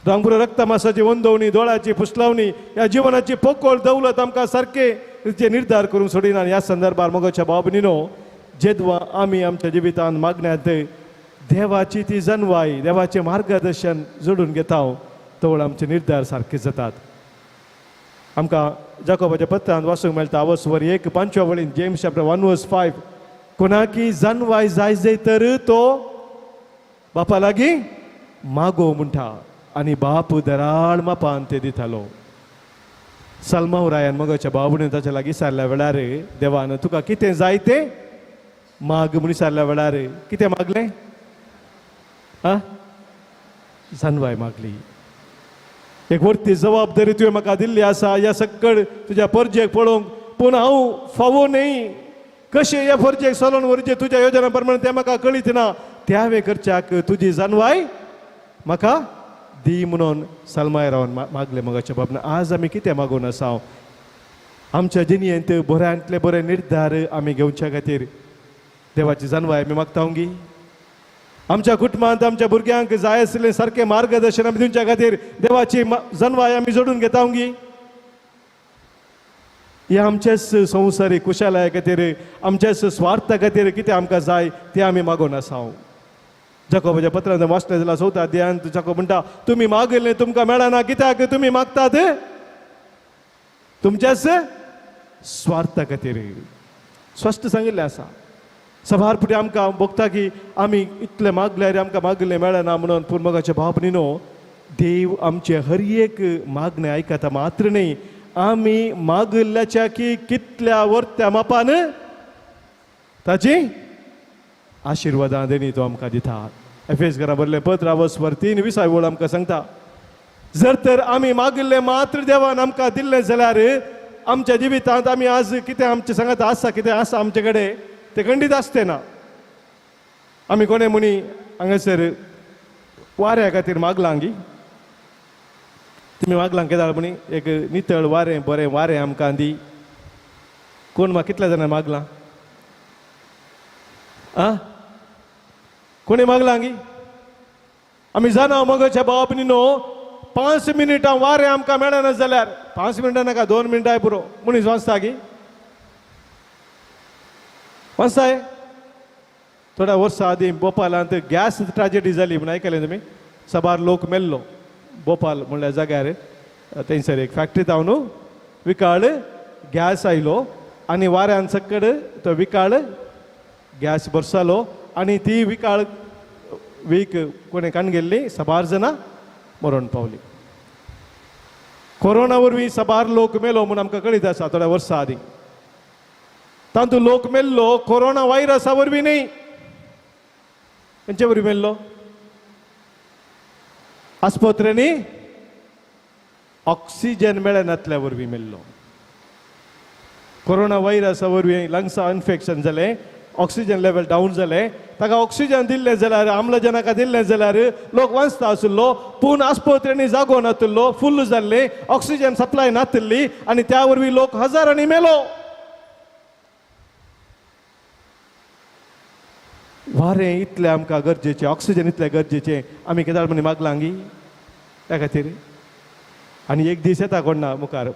F: रांगपुरो रक्त मासाची वंदवणी, दोळाची पुसलावणी, ह्या जिवनाची पोकळ दौलत आमकां सारके रितीचे निर्धार करूंक सोडिना. ह्या संदर्भात मोगाच्या भाव भयणीनो, जेदवा आमी आमच्या जिवितांत मागण्यांत देवाची ती जनवाय, देवाचें मार्गदर्शन जोडून घेता, तवळ आमचे निर्धार सारके जातात. आमकां जाकोबाच्या पत्रांत वाचूंक मेळटा. वर 1:5 वळीन जेम्स चॅप्टर 1:5, कोणाकी जानवाय जाय जाय तर तो बापा लागीं मागो म्हणटा आनी बाप दराळ मापान ते दितालो. सलमावरायान मोगाच्या भाव भयणीन ताच्या लागीं सारल्या वेळार देवान तुका कितें जाय तें माग म्हणून सारल्या वेळार कितें मागलें? जानवाय मागली. एक व्हडली जबाबदारी तुवें म्हाका दिल्ली आसा ह्या सकयल तुज्या परजेक पळोवंक. पूण हांव फावो न्ही. कशें ह्या परजेक चलोवन व्हरचें तुज्या योजना प्रमाणे तें म्हाका कळीत ना. त्या हांवें करच्याक तुजी जानवाय म्हाका दी म्हणून सलमाय रावन मागलें मोगाच्या बाबन. आज आमी कितें मागून आसा? आमच्या जिणयेंत बऱ्यांतले बरे निर्धार आमी घेवच्या खातीर देवाची जानवाय आमी मागता गी. आमच्या कुटुंबांत आमच्या भुरग्यांक जाय आसलें सारकें मार्गदर्शन आमी दिवच्या खातीर देवाची जानवाय आमी जोडून घेता गी. ह्या आमचेच संवसारीक कुशलाये खातीर, आमचेच स्वार्था खातीर कितें आमकां जाय तें आमी मागून आसा. जाकोबाच्या पत्रांत वाचलें जाल्यार 4 अध्यायांत जाकोब म्हणटा, तुमी मागिल्लें तुमकां मेळना. कित्याक तुमी मागतात? तुमच्याच स्वार्था खातीर. स्पश्ट सांगिल्लें आसा. सबार फुटी आमकां भोगता की आमी इतलें मागल्यार आमकां मागिल्लें मेळना म्हणून. पूण मोगाच्या भाव भयणीनो, देव आमचे हर एक मागणें आयकता मात्र न्ही, आमी मागिल्ल्याच्या की कितल्या वर्त्या मापान ताची आशिर्वादां देणी तो आमकां दिता. एफेसकारां बरयल्लें पत्र 3:20 आमकां सांगता, जर तर आमी मागिल्लें मात्र देवान आमकां दिल्लें जाल्यार आमच्या जिवितांत आमी आज कितें आमचें सांगात आसा, कितें आसा आमचे कडेन ते खंडीत आसतें ना. आमी कोणें म्हणी हांगासर वाऱ्या खातीर मागलां गी. तुमी मागलां केदाळ म्हणी एक नितळ वारें, बरें वारें आमकां दी. कोण म्हाका कितल्या जाणां मागलां? कोणी मागलां गी? आमी जाणा मगच्या बाबनीनो 5 मिनिटां वारें आमकां मेळना जाल्यार 5 मिनिटां नाका 2 मिनटां पुरो मनीस वाचता गी वाचताय. थोड्या वर्सां आदीं भोपालांत गॅस ट्रॅजेडी जाली म्हणून आयकलें तुमी. साबार लोक मेल्लो भोपाल म्हणल्या जाग्यार. थंयसर एक फॅक्टरीत हांव न्हू विकाळ गॅस आयलो आनी वाऱ्यान सकड तो विकाळ गॅस बरसालो आनी ती विकाळ वीक कोणें काण गेल्ली साबार जाणां मरण पावली. कोरोना वरवीं साबार लोक मेलो म्हणून आमकां कळीत आसा थोड्या वर्सां आदीं. तातूंत लोक मेल्लो कोरोना व्हायरसा वरवीं न्ही. खंयचे वरवीं मेल्लो? आस्पत्र्यांनी ऑक्सिजन मेळनातल्या वरवीं मेल्लो. कोरोना व्हायरसा वरवीं लंग्सा इन्फेक्शन जालें, ऑक्सिजन लेवल डावन जालें. ताका ऑक्सिजन दिल्लें जाल्यार आम्लजनका दिल्लें जाल्यार लोक वाचता आशिल्लो. पूण आस्पत्र्यांनी जागो नाशिल्लो, फुल्ल जाल्लें, ऑक्सिजन सप्लाय नाशिल्ली आनी त्या वरवीं लोक हजारांनी मेलो. वारें इतलें आमकां गरजेचें, ऑक्सिजन इतलें गरजेचें. आमी केदार म्हणी मागलांगी त्या खातीर. आनी एक दीस येता कोण ना मुखार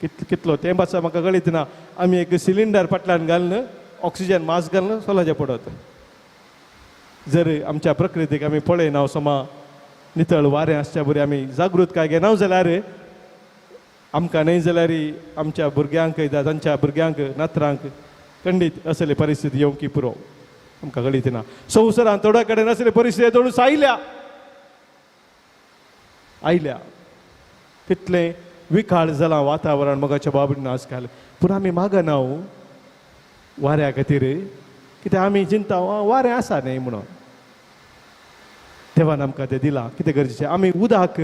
F: कितलो तेंप आसा म्हाका कळीत ना. आमी एक सिलिंडर फाटल्यान घालन ऑक्सिजन मास्क घालन सोलाचे पडत. जर आमच्या प्रकृतीक आमी पळयना समा नितळ वारें आसच्या बरी आमी जागृतकाय घेना जाल्यार आमकां न्हय जाल्यार आमच्या भुरग्यांक तांच्या भुरग्यांक नातरांक खंडीत असली परिस्थिती येवंकी पुरो आमकां कळीत ना. संवसारांत थोड्या कडेन असली परिस्थिती थोडूस आयल्या. कितलें विकाळ जालां वातावरण मगाच्या बाबडीन आजकाल. पूण आमी मागना वाऱ्या खातीर कित्याक आमी चिंता वारें आसा न्ही म्हणून. देवान आमकां तें दिलां कितें गरजेचें. आमी उदक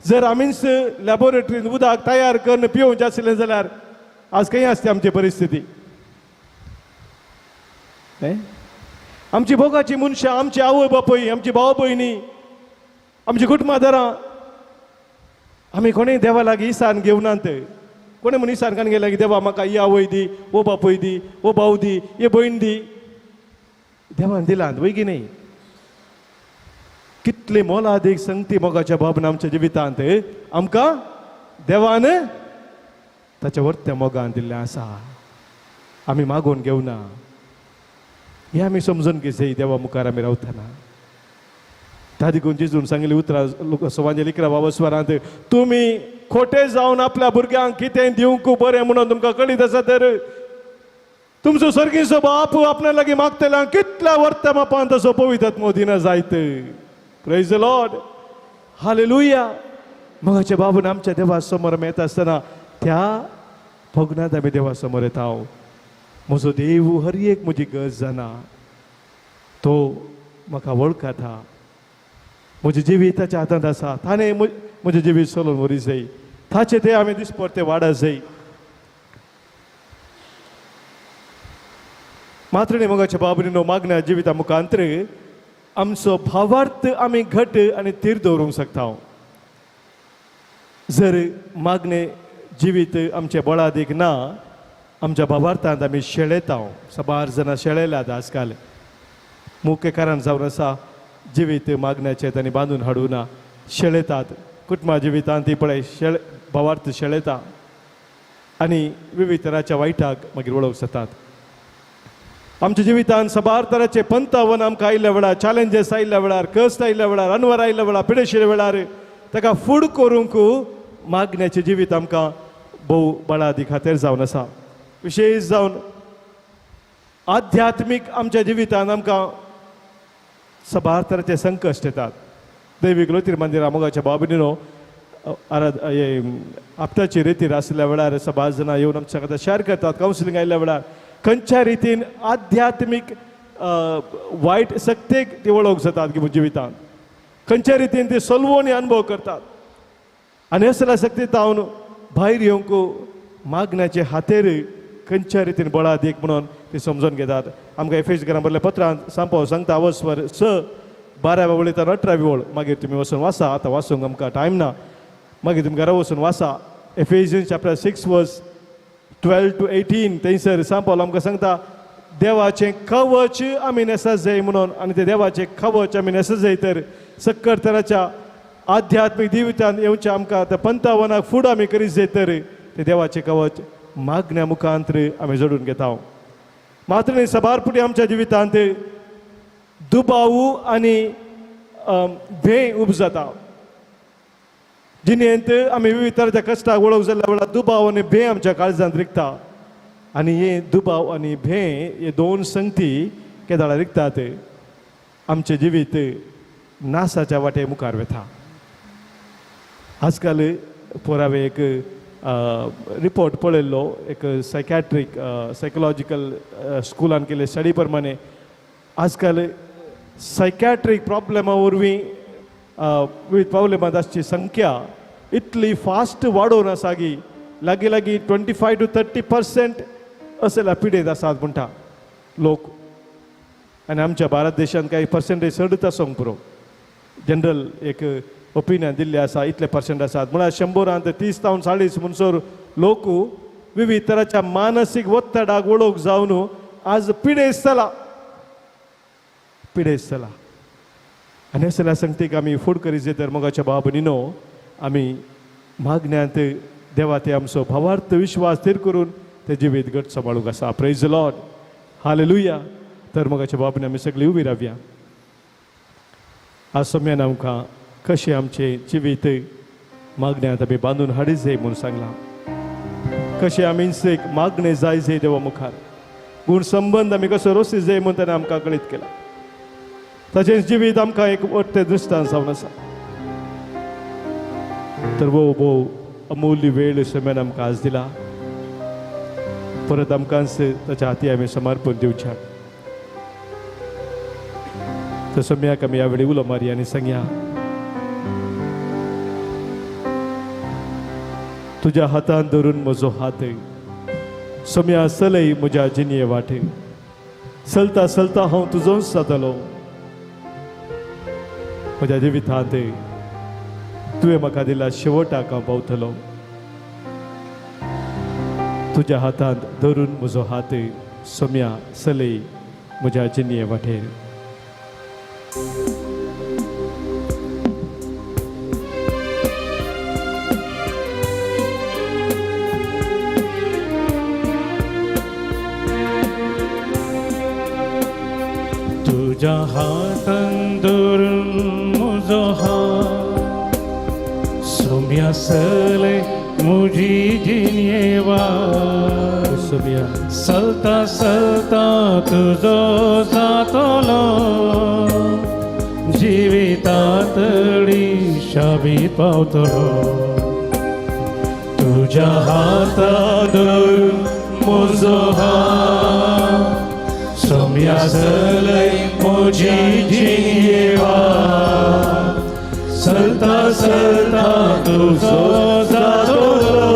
F: जर आमीच लॅबोरेटरीन उदक तयार करून पिवोवचें आसलें जाल्यार आज खंय आसता आमची परिस्थिती. आमची भोगाची मनशां, आमची आवय बापूय, आमची भाव भयणी, आमची कुटुंबादारां आमी कोणें देवा लागीं इसान घेवनात. कोणें म्हूण इसान कान गेल्या की देवा म्हाका ही आवय दी, वो बापूय दी, वो भाव दी, ही भयण दी. देवान दिलांत वय की न्ही. कितली मोलादीक संगती मोगाच्या बाबन आमच्या जिवितांत आमकां देवान ताच्या वर्त्या मोगान दिल्लें आसा. आमी मागोवन घेवना. हे आमी समजून घेवचें देवा मुखार आमी रावतना. त्या देखून जेजून सांगिल्ली उतरां सुवांजेल 11 स्वरांत तुमी खोटे जावन आपल्या भुरग्यांक कितें दिवंक बरें म्हणून तुमकां कळीत आसा तर तुमचो सर्गीचो बाप आपल्या लागीं मागतल्यांक कितल्या वर्त्या मापान तसो पवित्र आत्मो दिना जायत. Praise the lord. हालेलुया. मगाच्या बाबून आमच्या देवा समोर आमी येता आसतना त्या भोगनात आमी देवा समोर येता. म्हजो देव हर एक म्हजी गरज जाणा. तो म्हाका वळखता. म्हजें जिवीत ताच्या हातांत आसा. ताणें म्हजें जिवीत चलोवन व्हरी जाय. ताचे ते आमी दिसपरते वाडा जाय. मात्र न्ही मोगाच्या बाबरीनो मागण्या जिविता मुखांतर आमचो भावार्थ आमी घट आनी थीर दवरूंक शकता. जर मागणे जिवीत आमचे बळादीक ना आमच्या भावार्थांत आमी शेळयता. साबार जाणां शेळयल्यात आजकाल. मुख्य कारण जावन आसा जिवीत मागण्याचे तांणी बांदून हाडूना. शेळयतात. कुटुंबा जिवितांत ती पळय भावार्थ शेळयता आनी विविध तरांच्या वायटाक मागीर वळख जातात. आमच्या जिवितांत साबार तरांचे पंतावन आमकां आयिल्ल्या वेळार, चॅलेंजीस आयिल्ल्या वेळार, कश्ट आयिल्ल्या वेळार, अनवर आयिल्ल्या वेळार, पिडेशिल्ल्या वेळार ताका फूड करूंक मागण्याचें जिवीत आमकां भोव बळादी खातीर जावन आसा. विशेश जावन आध्यात्मीक आमच्या जिवितांत आमकां साबार तरांचे संकश्ट येतात. दैवीक लोतीर मंदिरा मोगाच्या बाबडीनो आपटाची रितीर आसल्या वेळार साबार जाणां येवन आमच्या खातीर शेअर करतात. कावन्सिलींग आयिल्ल्या वेळार खंयच्या रितीन आध्यात्मीक वायट सक्तेक ती वळख जातात की जिवितांत. खंयच्या रितीन ती सलवोनी अनुभव करतात. आनी असल्या सक्तीत हांव भायर येवंक मागण्याचे हातेर खंयच्या रितीन बळादीक म्हणून ती समजून घेतात. आमकां एफेसकारां बरयल्ल्या पत्रांत सांगता वचवर 6:12 वळींतल्यान 18 वळ मागीर तुमी वचून वाचा. आतां वाचूंक आमकां टायम ना. मागीर तुमी घरा वचून वाचा. एफेसियन्स चॅप्टर 6 वर्स 12 to 18 थंयसर सांग पावलो आमकां सांगता देवाचें कवच आमी नेसात जाय म्हणून, आनी ते देवाचें कवच आमी नेसात जाय तर सक्कर तराच्या आध्यात्मीक जिवितांत येवचें आमकां त्या पंतावनाक फुडें आमी करीत जाय तर ते देवाचें कवच मागण्या मुखांतर आमी जोडून घेता. मात्र सबारपुटी आमच्या जिवितांत दुबाव आनी भंय उब जाता. जिणेंत आमी विविध तरांच्या कश्टाक वळख जाल्ल्या वेळार दुबाव आनी भंय आमच्या काळजांत रिगता. आनी हे दुबाव आनी भंय हे दोन संगती केदाळा रिगतात. आमचें जिवीत नासाच्या वाटे मुखार वेता. आजकाल पोरावे एक रिपोर्ट पळयल्लो, एक सायकॉलॉजिकल स्कुलान केल्ले स्टडी प्रमाणे आजकाल सायकॅट्रीक प्रॉब्लेमां वरवीं विविध प्रॉब्लेमांची संख्या इतली फास्ट वाडोवन आसा की लागीं लागीं 25 to 30% असल्या पिडेत आसात म्हणटा लोक. आनी आमच्या भारत देशांत काही पर्सेंटेज चडच आसूंक पुरो. जनरल एक ओपिनियन दिल्लें आसा इतले पर्सेंट आसात म्हळ्यार 100 30 to 40 म्हणसर लोक विविध तरांच्या मानसीक वत्तडाक वळख जावन आज पिडेस्त जाला. आनी असल्या संगतीक आमी फूड करीत जाय तर मोगाच्या भाव भयणीनो आमी मागण्यांत देवा ते आमचो भावार्थ विश्वास स्थिर करून ते जिवीत घट सांबाळूंक आसा. Praise the lord, hallelujah. तर मोगाच्या भाव भयणी आमी सगळीं उबी रावया. आज सोम्यान आमकां कशें आमचें जिवीत मागण्यांत आमी बांदून हाडीत जाय म्हूण सांगलां. कशें आमी इंसेक मागणें जाय जाय देवा मुखार, गूण संबंद आमी कसो रोसीत जाय म्हूण ताणें आमकां कळीत केला. ताचें जिवीत आमकां एक व्हडलें दृश्टांत जावन आसा. तर भोव अमूल्य वेळ सोम्यान आमकां आज दिला. परत आमकांच ताच्या हाती आमी समर्पण दिवच्या. तर सोम्याक आमी ह्या वेळी उलो मारया आनी सांगया, तुज्या हातान धरून म्हजो हात, सोम्या चलय म्हज्या जिणये वाटे. चलता चलता हांव तुजोच जातलो. म्हज्या जिवितांत तुवें म्हाका दिला शेवटाक हांव पावतलो. तुज्या हातांत धरून म्हजो हात, सोम्या चलय म्हज्या जिणये वाटेर.
E: तुझ्या हातान धरून म्हजो हात, सोम्या चलय म्हजी जिणये वाट.
F: सोम्या
E: चलता चलता तुजो जातलो, जिवितांतली शाबी पावतलो. तुज्या हातान धरून म्हजो हात, सोम्या चलय म्हजी जिणये वाट. चलता चलता तुजो जातलो,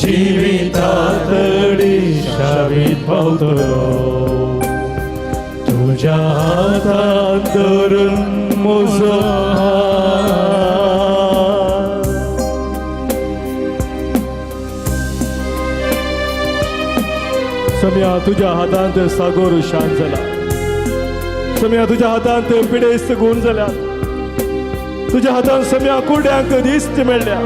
E: जिवितांतली शाबीत पावतलो. तुज्या हातान धरून म्हजो हात.
F: सोम्या तुज्या हातांत सागोर शांत जाला. सोम्या तुज्या हातांत पिडेस्त गुण जाल्या. तुज्या हातान सोम्या कुड्यांक दिश्ट मेळ्ळ्या.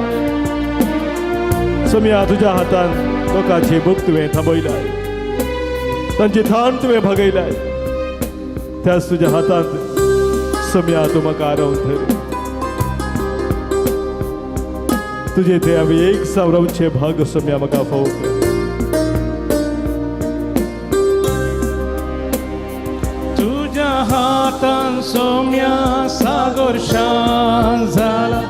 F: सोम्या तुज्या हातान लोकांची भूक तुवें थांबयलाय, तांची थाण तुवें भागयलाय. त्याच तुज्या हातांत सोम्या तूं म्हाका आरोवन धर. तुजे ते आमी एक सावरावचे भाग सोम्या म्हाका फावो कर.
E: तुज्या हातान सोम्या सागोर शांत जाला.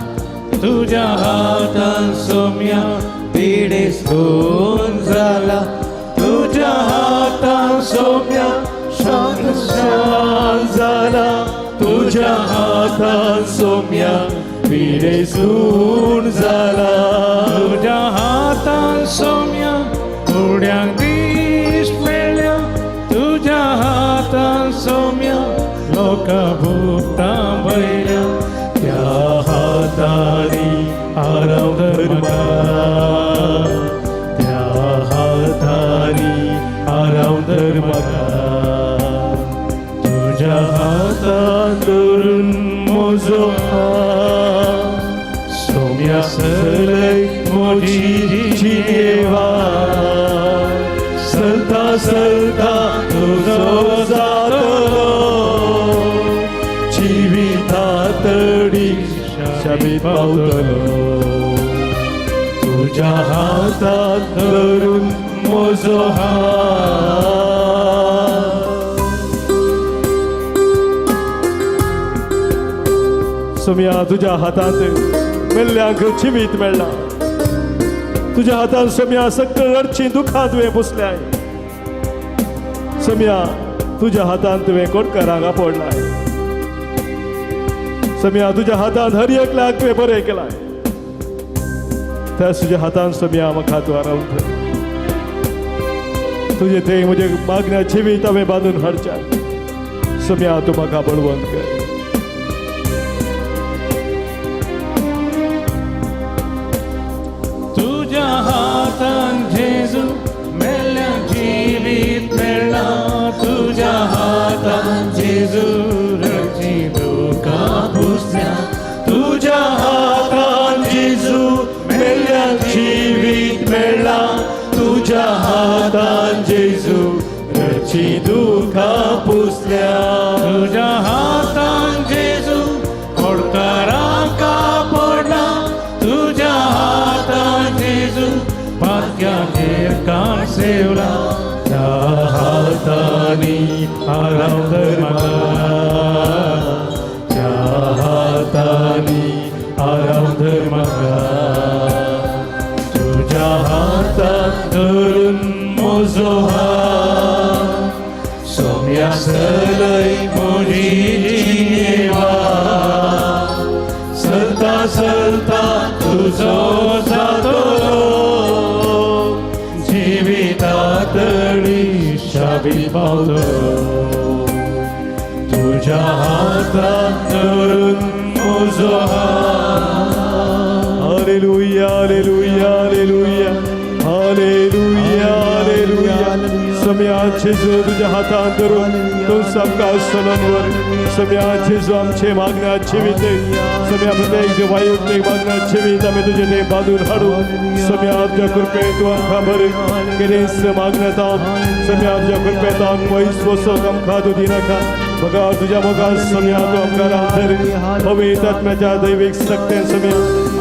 E: तुज्या हातान सोम्या पिडेस्तून जाला. तुज्या हातान सोम्या शांत
F: जाला. तुज्या हातान सोम्या पिडेसून जाला.
E: तुज्या हातान सोम्या कुड्यांक दिश्ट मेळ्ळ्या. तुज्या हातान सोम्या लोकां भूक थांबयल्या. त्या हातांनी आराम धर म्हाका. त्या हातांनी आराम
F: तुझ्या हातात धरून मोजो हात. सोम्या तुझ्या हातात मेल्ल्यांक जिवीत मेळ्ळा. तुझ्या हातान सोम्या सगळं अडची दुखां तुवें पुसल्याय. सोम्या तुझ्या हातान तुवें कोडकारांक आपडलाय. सोम्या तुझ्या हातान हर एकल्याक तुवें बरें केलाय. त्या तुझ्या हातान सोम्या म्हाका तूं आरावन धर. तुझे थंय म्हजे मागण्या जिवीत हांवें बांदून हाडच्या. सोम्या तूं म्हाका बळवंत कर.
E: तुझ्या हातान जेजू मेल्ल्या जिवीत मेळ्ळा. तुझ्या हातान जेजू रची दुखां पुसल्या.
F: तुझ्या हातान जेजू मेल्ल्या जिवीत मेळ्ळा. तुझ्या हातान जेजू रची दुखां पुसल्या.
E: तुझ्या हातान जेजू कोडकारांक आपडला. तुझ्या हातान जेजू पातक्याचेर कान सेवला. त्या हातांनी आराम धर म्हाका. त्या हातांनी आराम धर म्हाका. तुझ्या हातान धरून मोजो हात. सोम्या सरय मोजी जिणेवा. सरता सरता तुजो जातलो. जिवितातली शाबी पावतलो. तुझ्या हातान धरून मोजो हात. Hallelujah hallelujah hallelujah hallelujah hallelujah. सोम्या जेजू तुझ्या हातान धरून तूं सामका सलनवर. सोम्या जेजू आमचे मागण्या जिवीत. सोम्या प्रत्येक वायुक्तेक मागण्या जिवीत आमी तुजे थंय बांदून हाडू. सोम्या तुज्या कृपेन तूं आमकां बरें केलेंस मागण्या. सोम्या तुज्या कृपेन पयस वचोंक आमकां तूं दिनाका. बघा तुझ्या मोगान सोम्या तूं आमकां रावतर. पवित्र आत्म्याच्या दैवीक शक्तीन सोम्या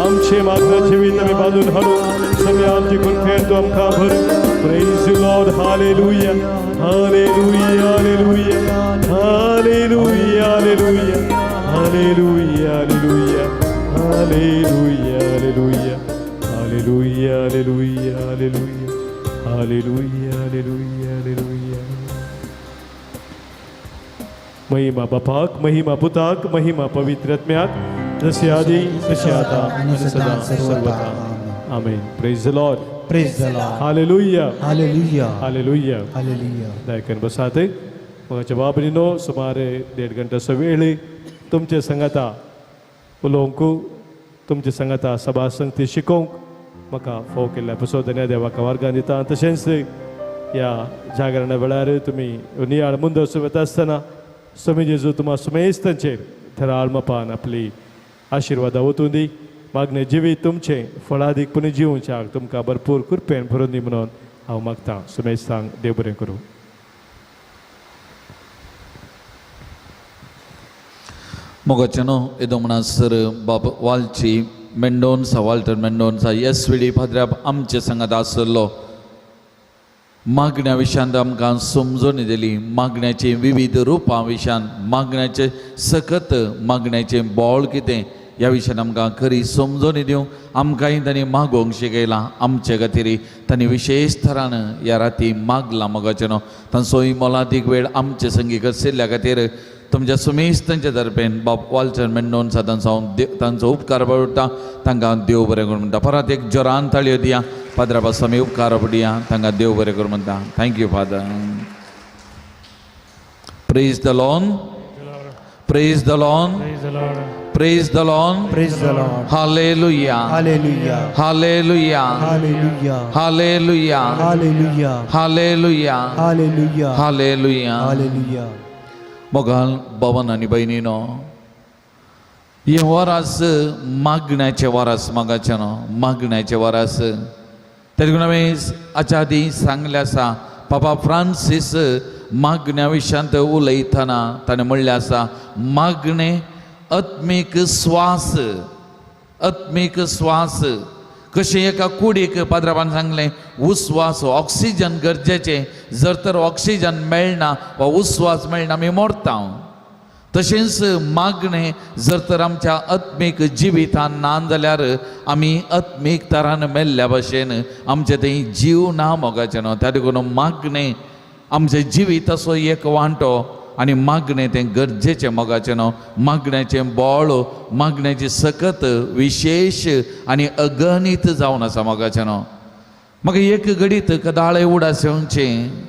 E: आमचे मागण्या जिवीत आमी बांदून हाडू. सोम्या आमची कृपेन तूं आमकां भर. Praise the Lord, hallelujah, hallelujah, hallelujah, hallelujah, hallelujah, hallelujah, hallelujah, hallelujah, hallelujah, hallelujah, hallelujah, hallelujah, hallelujah, hallelujah, hallelujah. महिमा बापाक, महिमा पुताक, महिमा पवित्र आत्म्याक, जसे आधी तसे आता आणि सदा सर्वदा. आमेन. Praise the Lord.
G: Praise the Lord.
F: Hallelujah.
G: Hallelujah.
F: Hallelujah.
G: Hallelujah.
F: दायकन बसाते. मगाच्या बाबरीनो सुमारे 1.5 घंटा वेळ तुमचे संगता उलोवंक तुमचे संगता सभा संगती शिकोवंक म्हाका फोव केल्ल्या पासून धन्य देवाक वर्गान दिता. तशेंच ह्या जागरणा वेळार तुमी नियाळ मुंदर सुवेता आसतना स्वामी जेजू तुम्हा सुमेस्तांचेर थराळ मपान आपली आशिर्वादा वतून दी. मागणे जिवीत तुमचे फळादीकपणे जिवच्याक तुमकां भरपूर कृपेन भरून दी म्हणून हांव मागतां. सुमेस्तांक देव बरें करूं.
A: मोगाचेनो इदो म्हणसर बाब वालची मेंडोन्सा वाल्टर मेंडोन्सा येसविडी पाद्र्याब आमचे संगात आसलो. मागण्या विशयान आमकां समजून दिली. मागण्याचे विविध रुपां विशयान मागण्याचे सकत मागण्याचे बोळ कितें ह्या विशयान आमकां खरी समजून दिवं. आमकांय तांणी मागोवंक शिकयलां. आमचे खातीर तांणी विशेश तरान ह्या राती मागलां. मोगाचेनो तांचोय मोलादीक वेळ आमचे संगीत आशिल्ल्या खातीर तुमच्या सुमेस्तांच्या तर्फेन बाब वाल्टर मेंडोन्सा तांचो उपकार पडटा. तांकां देव बरें करून म्हणटा. परत एक जोरान ताळयो दिया. पाद्रा पासून आमी उपकार पडया. तांकां देव बरें करून म्हणटा. Thank you father. Praise the Lord. Praise the lord.
E: Praise the Lord.
A: Praise the Lord.
G: Praise the Lord.
A: Hallelujah.
G: Hallelujah.
A: Hallelujah.
G: Hallelujah.
A: Hallelujah.
G: Hallelujah.
A: Hallelujah.
G: Hallelujah.
A: Hallelujah.
G: Hallelujah.
A: मोगाल बाबान आनी भयणीनो हे वरास मागण्याचे वरास. मोगाचे न्हू मागण्याचे वरास. तेका हांवें हाच्या आदी सांगलें आसा. पापा फ्रांसीस मागण्या विशयांत उलयतना ताणें म्हणलें आसा मागणे आत्मीक स्वास. आत्मीक स्वास कशें एका कुडीक पाद्राबान सांगलें उस्वास ऑक्सिजन गरजेचें, जर तर ऑक्सिजन मेळना वा उस्वास मेळना आमी मरता. तशेंच मागणें जर तर आमच्या आत्मीक जिवितान ना जाल्यार आमी आत्मीक तरान मेल्ल्या भशेन आमचें थंय जीव ना मोगाचें न्हू. त्या देखून मागणें आमचें जिविताचो एक वांटो आनी मागणें तें गरजेचें मोगाचें न्हू. मागण्याचें बोळ, मागण्याची सकत विशेष आनी अगणित जावन आसा मोगाचें न्हू. म्हाका एक घडीत कदाळे उडास येवचें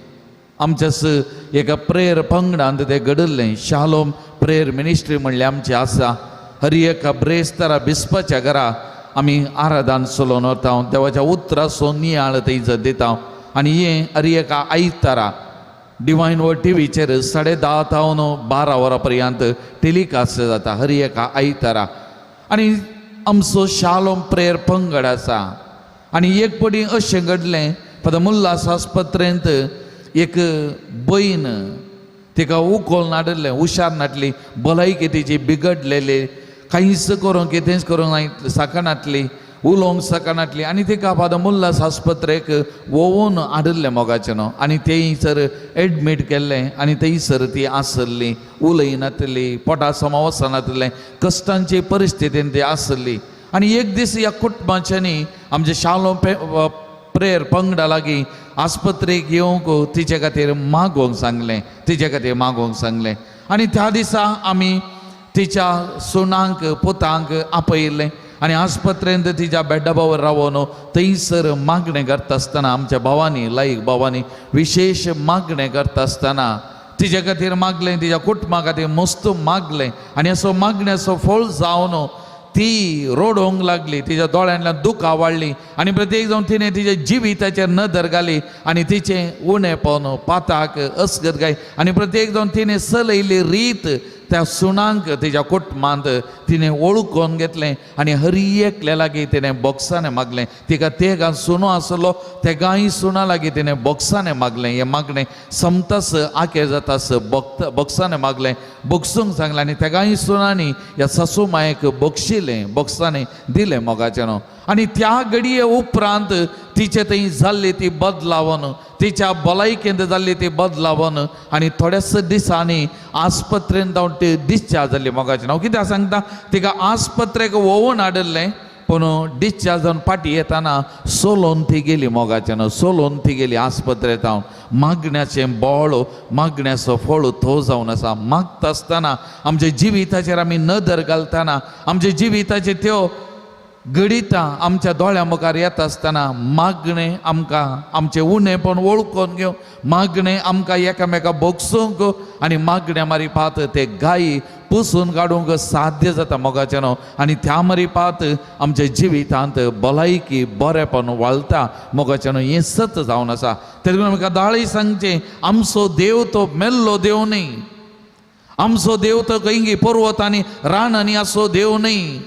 A: आमच्यास एका प्रेयर पंगडांत तें घडल्लें. शालोम प्रेयर मिनिस्ट्री म्हणलें आमची आसा. हरी एका ब्रेस्तारा बिस्पाच्या घरा आमी आराधन चलोवन वता. देवाच्या उतराचो नियाळ थंयसर दिता. आनी हें हरी एका आयतारा डिवायन वर्ड टीव्हीचेर 10:30 तावन 12 वरां पर्यंत टेलिकास्ट जाता हर एका आयतारा. आनी आमचो शालोम प्रेयर पंगड आसा. आनी एक पटी अशें घडलें, फादर मुल्लास आस्पत्रेंत एक बहीण तिका उखोल नाडलें, हुशार नाटली, भलायकी तिची बिगडलेली, कांयच करूंक कितेंच करूंक सकनातली, उलोवंक सकनातली. आनी तिका फादर मुल्लास आस्पत्रेक व्होवून हाडलें मोगाचें न्हू. आनी थंयसर एडमीट केल्लें आनी थंयसर ती आसली, उलयनातली, पोटा समोर वचनातलें, कश्टांची परिस्थितीन ती आसली. आनी एक दीस ह्या कुटुंबाच्यांनी आमचे शालोम प्रेयर पंगडा लागीं आस्पत्रेक येवंक तिचे खातीर मागोवंक सांगलें, तिचे खातीर मागोवंक सांगलें. आनी त्या दिसा आमी तिच्या सुनांक पुतांक आपयलें आनी आस्पत्रेंत तिच्या बेड्डा भावर रावून थंयसर मागणें करता आसतना आमच्या भावांनी लायक भावांनी विशेष मागणें करता आसतना तिचे खातीर मागलें, तिच्या कुटुंबा खातीर मस्त मागलें. आनी असो मागण्याचो फळ जावन ती रोडोवंक लागली, तिच्या दोळ्यांतल्यान दुखां वाडलीं आनी प्रत्येक जावन तिणें तिच्या जिविताचेर नदर घाली आनी तिचें उणेपण, पाताक, अस्गतकाय आनी प्रत्येक जावन तिणें चलयली रीत त्या सुनांक तिच्या कुटुंबांत तिणें वळखून घेतलें आनी हर एकल्या लागीं तिणें बॉक्सांनी मागलें. तिका तेगां सुनो आसलो, तेगांय सुना लागीं तिणें बॉक्सांनी मागलें. हें मागणें समतास आखेर जातास बॉक्सांनी मागलें, बॉक्सूंक सांगलें आनी तेगांय सुनांनी ह्या सासू मायेक बक्षिलें, बॉक्सांनी दिलें मोगाचें न्हू. आनी त्या घडये उपरांत तिचे थंय जाल्ली ती बदलावन, तिच्या भलायकेंत जाल्ली ती बदलावन आनी थोड्याच दिसांनी आस्पत्रेंत जावन ती डिस्चार्ज जाल्ली मोगाचें न्हू. कित्याक सांगता, तिका आस्पत्रेक व्होवून हाडलें पूण डिस्चार्ज जावन फाटीं येताना सोलोवन ती गेली मोगाचें न्हू. सोलोवन ती गेली आस्पत्रेंत हांव. मागण्याचें बोळ, मागण्याचो फळ तो जावन आसा. मागता आसतना आमच्या जिविताचेर आमी नदर घालतना, आमच्या जिविताचे त्यो घडिता आमच्या दोळ्या मुखार येता आसतना मागणें आमकां आमचें उणेपण वळखून घेवं, मागणें आमकां एकामेका बोगसूंक आनी मागण्या मारिपात ते गायी पुसून काडूंक साध्य जाता मोगाचें न्हू. आनी त्या मारिपात आमच्या जिवितांत भलायकी बरेपण वाळटा मोगाचें न्हू. हें सत जावन आसा. तें लागून आमकां दाळी सांगचें, आमचो देव तो मेल्लो देव न्ही, आमचो देव तो खंय पर्वतांनी रानांनी आसो देव न्ही.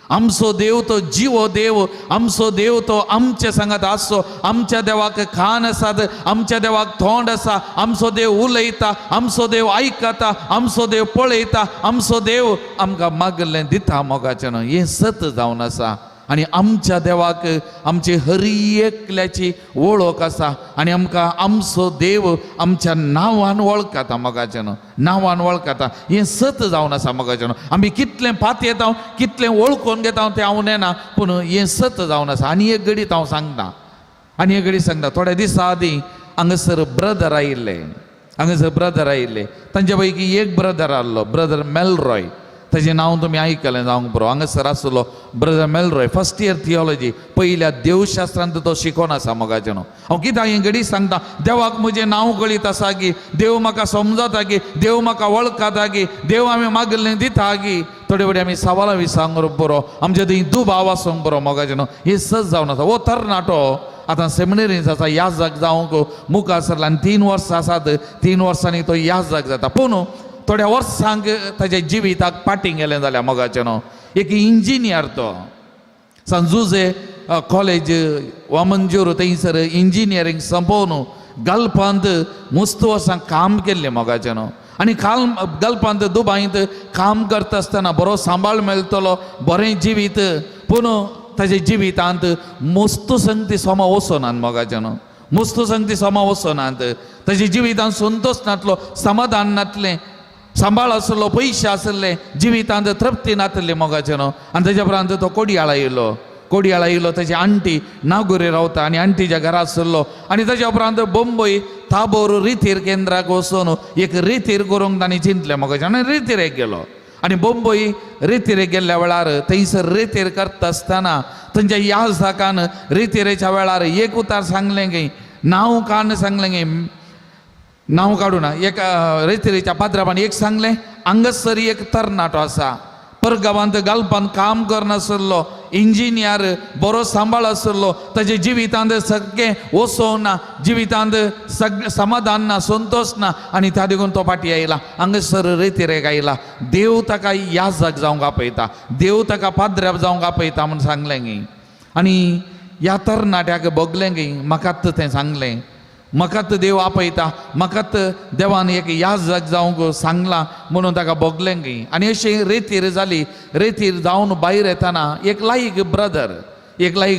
A: आमचो देव तो जिवो देव, आमचो देव तो आमचे सांगात आसो. आमच्या देवाक कान आसात, आमच्या देवाक तोंड आसा, आमचो देव उलयता, आमचो देव आयकता, आमचो देव पळयता, आमचो देव आमकां मागलें दिता मोगाचें न्हू. हें सत जावन आसा. आनी आमच्या देवाक आमची हर एकल्याची वळख आसा आनी आमकां आमचो देव आमच्या नांवान वळखता मोगाचें न्हू, नांवान वळखता. हें सत जावन आसा मोगाचें न्हू. आमी कितलें पात येता, कितलें वळखून घेता तें हांव नेना, पूण हें सत जावन आसा. आनी एक घडीत हांव सांगता, आनी एक घडीत सांगता. थोड्या दिसा आदीं हांगासर ब्रदर आयिल्ले, तांचे पैकी एक ब्रदर आहलो, ब्रदर मेलरॉय. ताचें नांव तुमी आयकलें जावंक पुरो. हांगासर आसलो ब्रदर मेलरॉय, फर्स्ट इयर थियोलॉजी, पयल्या देवशास्त्रांत तो शिकोवन आसा मोगाचें न्हू. हांव कित्याक हें घडीत सांगता, देवाक म्हजें नांव कळीत आसा गी, देव म्हाका समजता गी, देव म्हाका वळखता गी, देव आमी मागलें दिता गी. थोडे फावटी आमी सवालां विचारूंक पुरो, आमचे थंय दुबाव आसूंक पुरो मोगाचें न्हू. हें सज जावन आसा. हो तरणाटो आतां सेमिनरींत आसा, याजक जावंक मुखार सरला. 3 वर्सां आसात, 3 वर्सांनी तो याजक जाता. पूण थोड्या वर्सांक ताच्या जिविताक पाटीं गेलें जाल्यार मोगाचें न्हू. एक इंजिनियर तो सांजुजे कॉलेज वामनजूर थंयसर इंजिनियरींग संपोवन गल्पांत मस्त वर्सां काम केल्लें मोगाचें न्हू. आनी गल्पांत दुबायंत काम करता आसतना बरो सांबाळ मेळटलो, बरें जिवीत. पूण ताजे जिवितांत मोस्तू संगती सोमा वचोनात मोगाचे न्हू मोस्तू संगती सोमा वचोनात ताजे जिवितांत संतोष नातलो समाधान नातलें सांबाळ आसलो पयशे आसले जिवितांत तृप्ती नातले मोगाचे न्हू आनी ताज्या उपरांत तो कोडयाळा येयलो ताची आंटी नागुरे रावता आनी आंटीच्या घरा सरलो आनी ताच्या उपरांत बंबई ताबोर रितीर केंद्राक वचून एक रितीर करूंक तांणी चिंतलें मोगाचें आनी रितीरेक गेलो आनी बंबई रितीरेक गेल्ल्या वेळार थंयसर रितीर करता आसतना थंयच्या याजकान रितीरेच्या वेळार एक उतार सांगलें गे नांव काण सांगलें गे नांव काडूं ना एक रितीरेच्या पाद्राबान एक सांगलें हांगासर एक तरणाटो आसा परगांवांत घालपान काम करनासलो इंजिनियर बरो सांबाळ आसलो ताजे जिवितांत सगळें वसों ना जिवितांत समाधान ना संतोष ना आनी त्या देखून तो फाटी आयला हांगासर रितीरेक आयला देव ताका याजक जावंक आपयता देव ताका पाद्र्याप जावंक आपयता म्हूण सांगलें गे आनी ह्या तरणाट्याक बगलें गे म्हाकात तें सांगलें म्हाकात देव आपयता म्हाकात देवान एक याजक जावंक सांगलां म्हणून ताका बगलें गे आनी अशें रेतीर जाली रेतीर जावन भायर येताना एक लायक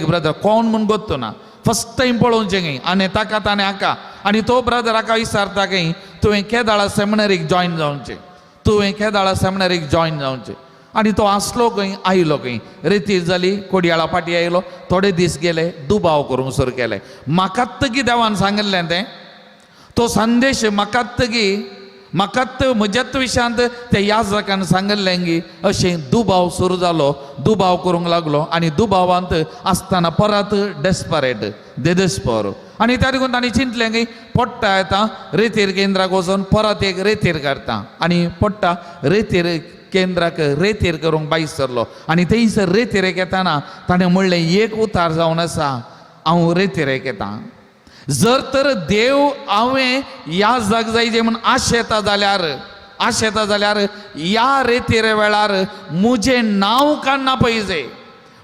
A: ब्रदर कोण म्हूण गोत्तो ना फस्ट टायम पळोवचें गे आनी ताका ताणें हाका आनी तो ब्रदर हाका विचारता गे तुवें केदाळा सेमिनारीक जॉयन जावचें आनी तो आसलो खंय आयलो खंय रेतीर जाली कोडयाळा फाटी आयलो थोडे दीस गेले दुबाव करूंक सुरू केले म्हाकात की देवान सांगिल्लें तें तो संदेश म्हाकात म्हज्याच विशयांत त्या याजकान सांगिल्लें की अशें दुबाव सुरू जालो दुबाव करूंक लागलो आनी दुबावांत आसतना परत डेस्परेट आनी त्या देखून तांणी चिंतलें की पडटा येता रेतीर केंद्राक वचून परत एक रेतीर करता आनी पडटा रेतीर केंद्राक रेतीर करूंक भायर सरलो आनी थंयसर रेतीरेक येताना ताणें म्हणलें एक उतार जावन आसा हांव रेतीरेक येतां जर तर देव हांवें याजक जायचें म्हूण आश येता जाल्यार ह्या रेतीरे वेळार म्हजें नांव काडना पयजे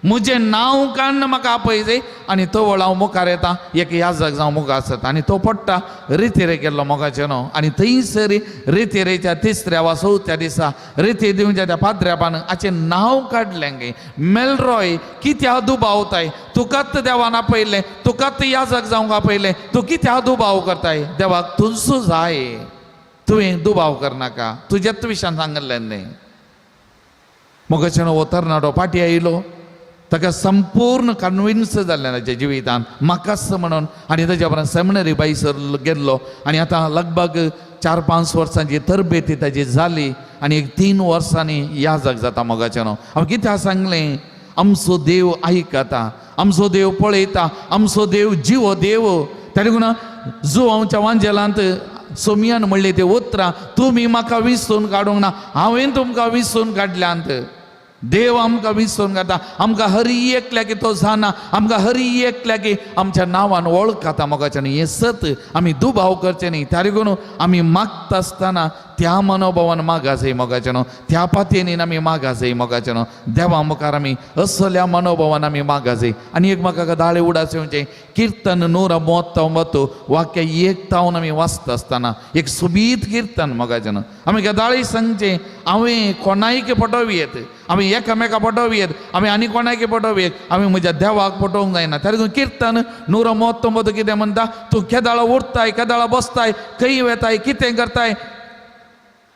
A: म्हजें नांव काडून म्हाका आपयजे आनी तो वळ हांव मुखार येता एक याजक जावं मुखार सरता आनी तो पडटा रेतीरेक गेल्लो मोगाचें न्हू आनी थंयसर रेतीरेच्या तिसऱ्या वा चवथ्या दिसा रेती दिवच्या त्या पाद्र्यापान हाचें नांव काडलें गे मेलरॉय कित्या दुबावताय तुकात देवान आपयलें तुकात याजक जावंक आपयलें तूं कित्या दुबाव करताय देवाक तुजसो जाय तुवें दुबाव करनाका तुज्याच विशयान सांगलें न्ही मोगाचें न्हू तरणाटो फाटी आयलो ताका संपूर्ण कन्विन्स जाल्लें ताच्या जिवितांत म्हाकाच म्हणून आनी ताच्या उपरांत सेमिनरी भायर गेल्लो आनी आतां लगभग 4-5 वर्सांची तरबेती ताची जाली आनी एक 3 वर्सांनी याजक जाता मोगाचें न्हू हांव कित्याक सांगलें आमचो देव आयकता आमचो देव पळयता आमचो देव जिवो देव त्या देखून जुवांच्या वांजेलांत सोमियान म्हणलें तें उतरां तुमी म्हाका विसरून काडूंक ना हांवें तुमकां विसरून काडल्यांत देव आमकां विसरून काडटा आमकां हरी एकल्या की तो जाणा आमकां हरी एकल्या की आमच्या नांवान वळखता मोगाचें न्ही हें सत आमी दुबाव करचें न्ही त्या देखून आमी मागता आसतना त्या मनोभावान मागा जाय मोगाचें न्हू त्या पातयेन आमी मागा जाय मोगाचें न्हू देवा मुखार आमी असल्या मनोभावान आमी मागा जाय आनी एक म्हाका गदाळे उडास येवचें कीर्तन 139 वाक्य 1 तावन आमी वाचता आसतना एक सुबीत कीर्तन मोगाचें न्हू आमी गदाळे सांगचें हांवें कोणायक पटोवयेत आमी एकामेका पटोवयेत आमी आनी कोणायक पटोवयेत आमी म्हज्या देवाक पटोवंक जायना त्या देखून कीर्तन 139 कितें म्हणटा तूं केदाळा उरताय केदाळा बसताय खंय वेताय कितें करताय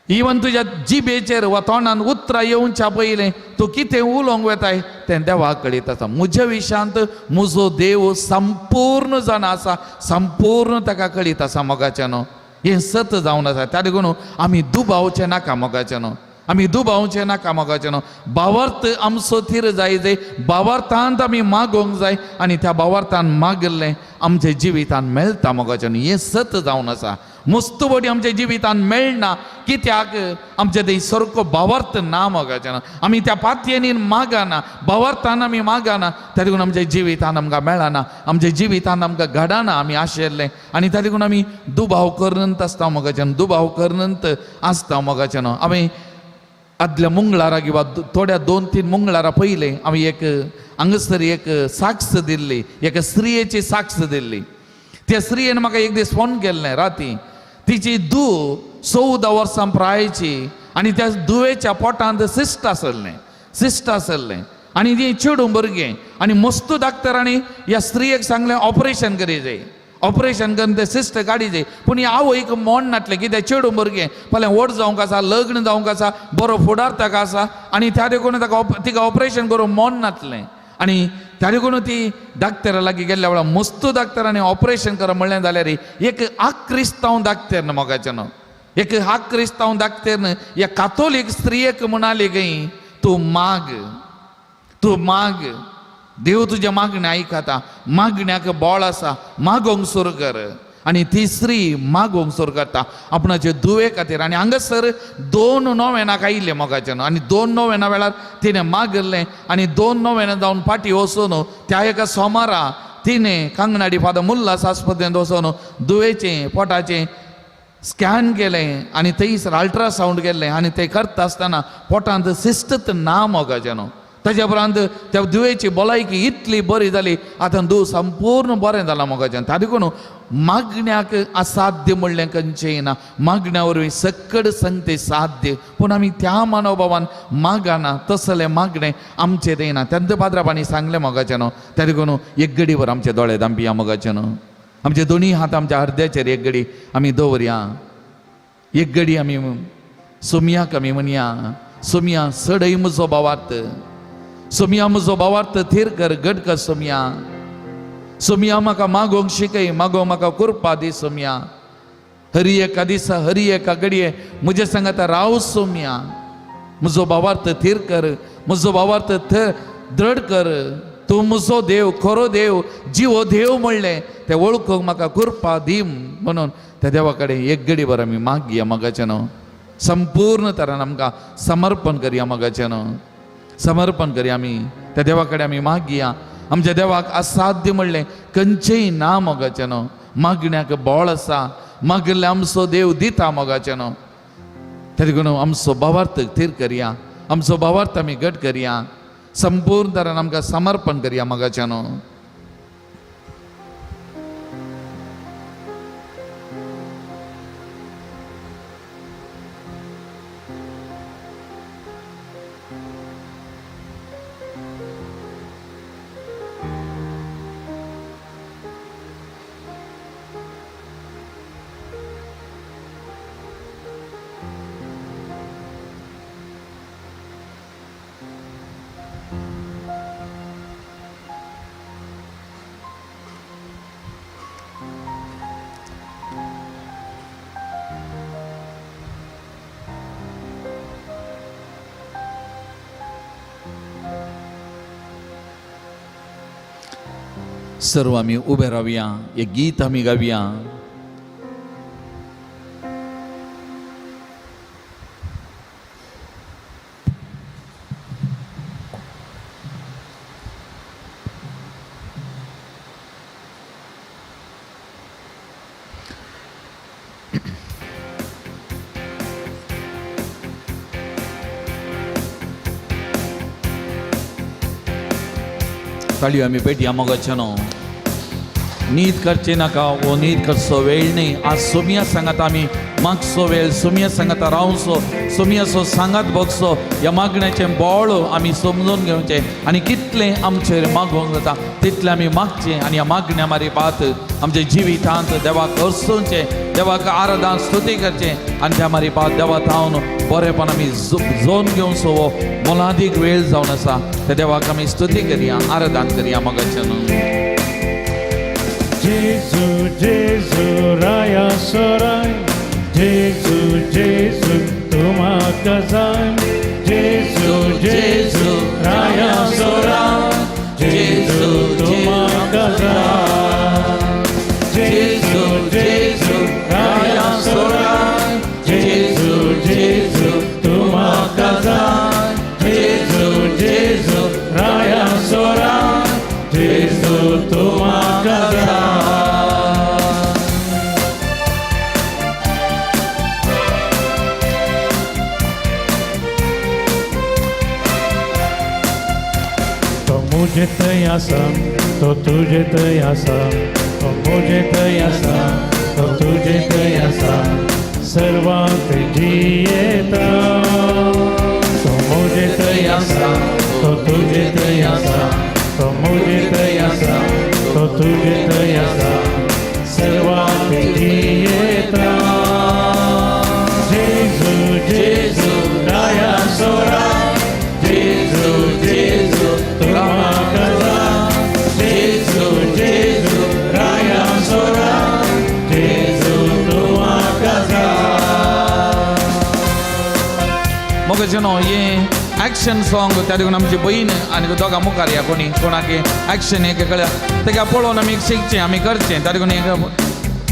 A: इवन तुज्या जिबेचेर वा तोंडान उतरां येवच्या पयलें तूं कितें उलोवंक वेताय तें देवाक कळीत आसा म्हज्या विशयांत म्हजो देव संपूर्ण जाण आसा संपूर्ण ताका कळीत आसा मोगाचें न्हू हें सत जावन आसा त्या देखून आमी दुबावचें नाका मोगाचें न्हू आमी दुबावचें नाका मोगाचें न्हू भावार्थ आमचो थीर जाय भावार्थांत आमी मागोवंक जाय आनी त्या भावार्थान मागल्लें आमच्या जिवितांत मेळटा मोगाचें न्हू हें सत जावन आसा मुस्तुबडी आमच्या जिवितांत मेळना कित्याक आमचे थंय सारको भावार्थ ना मोगाचें न्हू आमी त्या पातयेनी मागना भावार्थान आमी मागना त्या देखून आमच्या जिवितांत आमकां मेळना आमच्या जिवितांत आमकां घडना आमी आशिल्लें आनी त्या देखून आमी दुबाव करनंत आसता मोगाचें न्हू दुबाव करनंत आसता मोगाचें न्हू आमी आदल्या मंगळारा किंवा थोड्या 2-3 मंगळारा पयलें आमी एक हांगासर एक साक्ष दिल्ली एका स्त्रियेची साक्ष दिल्ली त्या स्त्रियेन म्हाका एक दीस फोन केल्लें राती तिची धूव 14 वर्सां प्रायची आनी त्या धुवेच्या पोटांत सिस्ट आसलें आणि ती चेडूं भुरगें आनी मस्तू डाक्टरांनी ह्या स्त्रियेक सांगलें ऑपरेशन करी जाय, ऑपरेशन करून ते सिस्ट काडी जाय. पूण ह्या आवयक मोन नाटलें की तें चेडूं भुरगें फाल्यां व्हड जावंक आसा, लग्न जावंक आसा, बरो फुडार ताका आसा आनी त्या देखून ताका तिका ऑपरेशन करूंक मोन नाटलें. आनी त्या देखून ती डाक्टरा लागीं गेल्ल्या वेळार मस्तू डाक्टरांनी ऑपरेशन कर म्हणलें जाल्यार एक क्रिस्तांव डाक्टर न्हू मोगाचें न्हू, एक क्रिस्तांव डाक्टर ह्या कातोलीक स्त्रियेक म्हणाली गई तूं माग, तूं माग, देव तुज्या मागण्या आयकता, मागण्याक बळ आसा, मागोंक सुरू कर. आनी ती स्त्री मागोंक सुरू करता आपणाचे दुवे खातीर. आनी हांगासर 2 नोवेनाक आयिल्ले मोगाचे न्हू आनी 2 नोवेना वेळार तिणें मागलें आनी 2 नोवेना जावन फाटीं वचून त्या एका सोमारा तिणें कांगनाडी फादर मुल्लास आस्पत्रेंत वचून दुवेचें पोटाचें स्कॅन केलें आनी थंयसर अल्ट्रासावंड केलें आनी तें करता आसतना पोटांत सिस्टच ना मोगाचें न्हू. ताज्या उपरांत त्या दुवेची भलायकी इतली बरी जाली, आतां दूव संपूर्ण बरें जालां मोगाचें. ताका देखून मागण्याक असाध्य म्हणलें खंयचेंय ना, मागण्या वरवीं सकड संगते साध्य. पूण आमी त्या मनोभावान मागना, तसलें मागणें आमचेर येना. तेन्ना पाद्रापांनी सांगलें मोगाचें न्हू. त्या देखून एक घडीभर आमचे दोळे धांपिया मोगाचें न्हू. आमचे दोनी हात आमच्या हृदयाचेर एक घडी आमी दवरया. एक घडी आमी सोमयाक आमी म्हणया, सोमया सडय म्हजो भावार्थ, सोमया म्हजो भावार्थ थीर कर, घट कर सोमया. सोमया म्हाका मागोंक शिकय, मागो म्हाका कृपा दी सोमया. हरी एका दिसा, हरी एका घडये म्हजे सांगात राव सोमया. म्हजो भावार्थ थीर कर, म्हजो भावार्थ दृढ कर. तूं म्हजो देव, खरो देव, जिवो देव म्हणलें तें वळखूंक म्हाका कृपा दी म्हणून त्या देवा कडेन एक घडीभर आमी मागया मोगाचें न्हू. संपूर्ण तरान आमकां समर्पण करया मोगाचें न्हू. समर्पण करया आमी त्या देवा कडेन आमी मागया. आमच्या देवाक असाध्य म्हणलें खंयचेंय ना मोगाचें न्हू. मागण्याक बळ आसा, मागलें आमचो देव दिता मोगाचें न्हू. त्या देखून आमचो भावार्थ थीर करया, आमचो भावार्थ आमी घट करया. संपूर्ण तरान आमकां समर्पण करया मोगाचें न्हू. सर्व आमी उबे रावया, एक गीत आमी गावया. ताळयो आमी पेटया मोगाचें न्हू. न्हीद करचे नाका, वो न्हीद करचो वेळ न्ही. आज सोमया सांगात आमी मागचो वेळ, सोमया सांगात रावचो, सोमयाचो सांगात बगचो. ह्या मागण्याचें बळ आमी समजून घेवचें आनी कितलें आमचेर मागोवंक जाता तितलें आमी मागचें. आनी ह्या मागण्या मारी पात आमच्या जिवितांत देवाक हरसूंचें, देवाक आराधना स्तुती करचें आनी त्या मारी पात देवा थावन बरेपण आमी जोन घेवचो. वो मोलादीक वेळ जावन आसा, त्या देवाक आमी स्तुती करया, आराधना करया मोगाचें न्हू.
E: Jesu, Jesu, Raya Sorai, Jesu, Jesu, Tuma Kazai, Jesu, Jesu, Raya Sorai, Jesu, Tuma Kazai, Jesu, Jesu, Raya Sorai, Jesu, Jesu, Tuma Kazai, Jesu, Jesu, Raya Sorai, Jesu, Tuma Kazai. मुझे तयासा तो तुझे तयासा, तो मुझे तयासा तो तुझे तयासा, सर्वांत जियेता. तो मुझे तयासा तो तो तुझेत असा तो मुझेत असा तो तुझेत असा सर्वात येता जेजू जेजू राया सोरा जेजू जेजू तुमा कजा जेजू जेजू राया सोरा जेजू तुमा कजा
A: मग जनो ये ॲक्शन सॉंग त्या देखून आमची बहीण आणि दोघा मुखार या कोणी कोणाके ॲक्शन एक कळ्या तेका पळोवन आमी शिकचें आमी करचें त्या देखून एक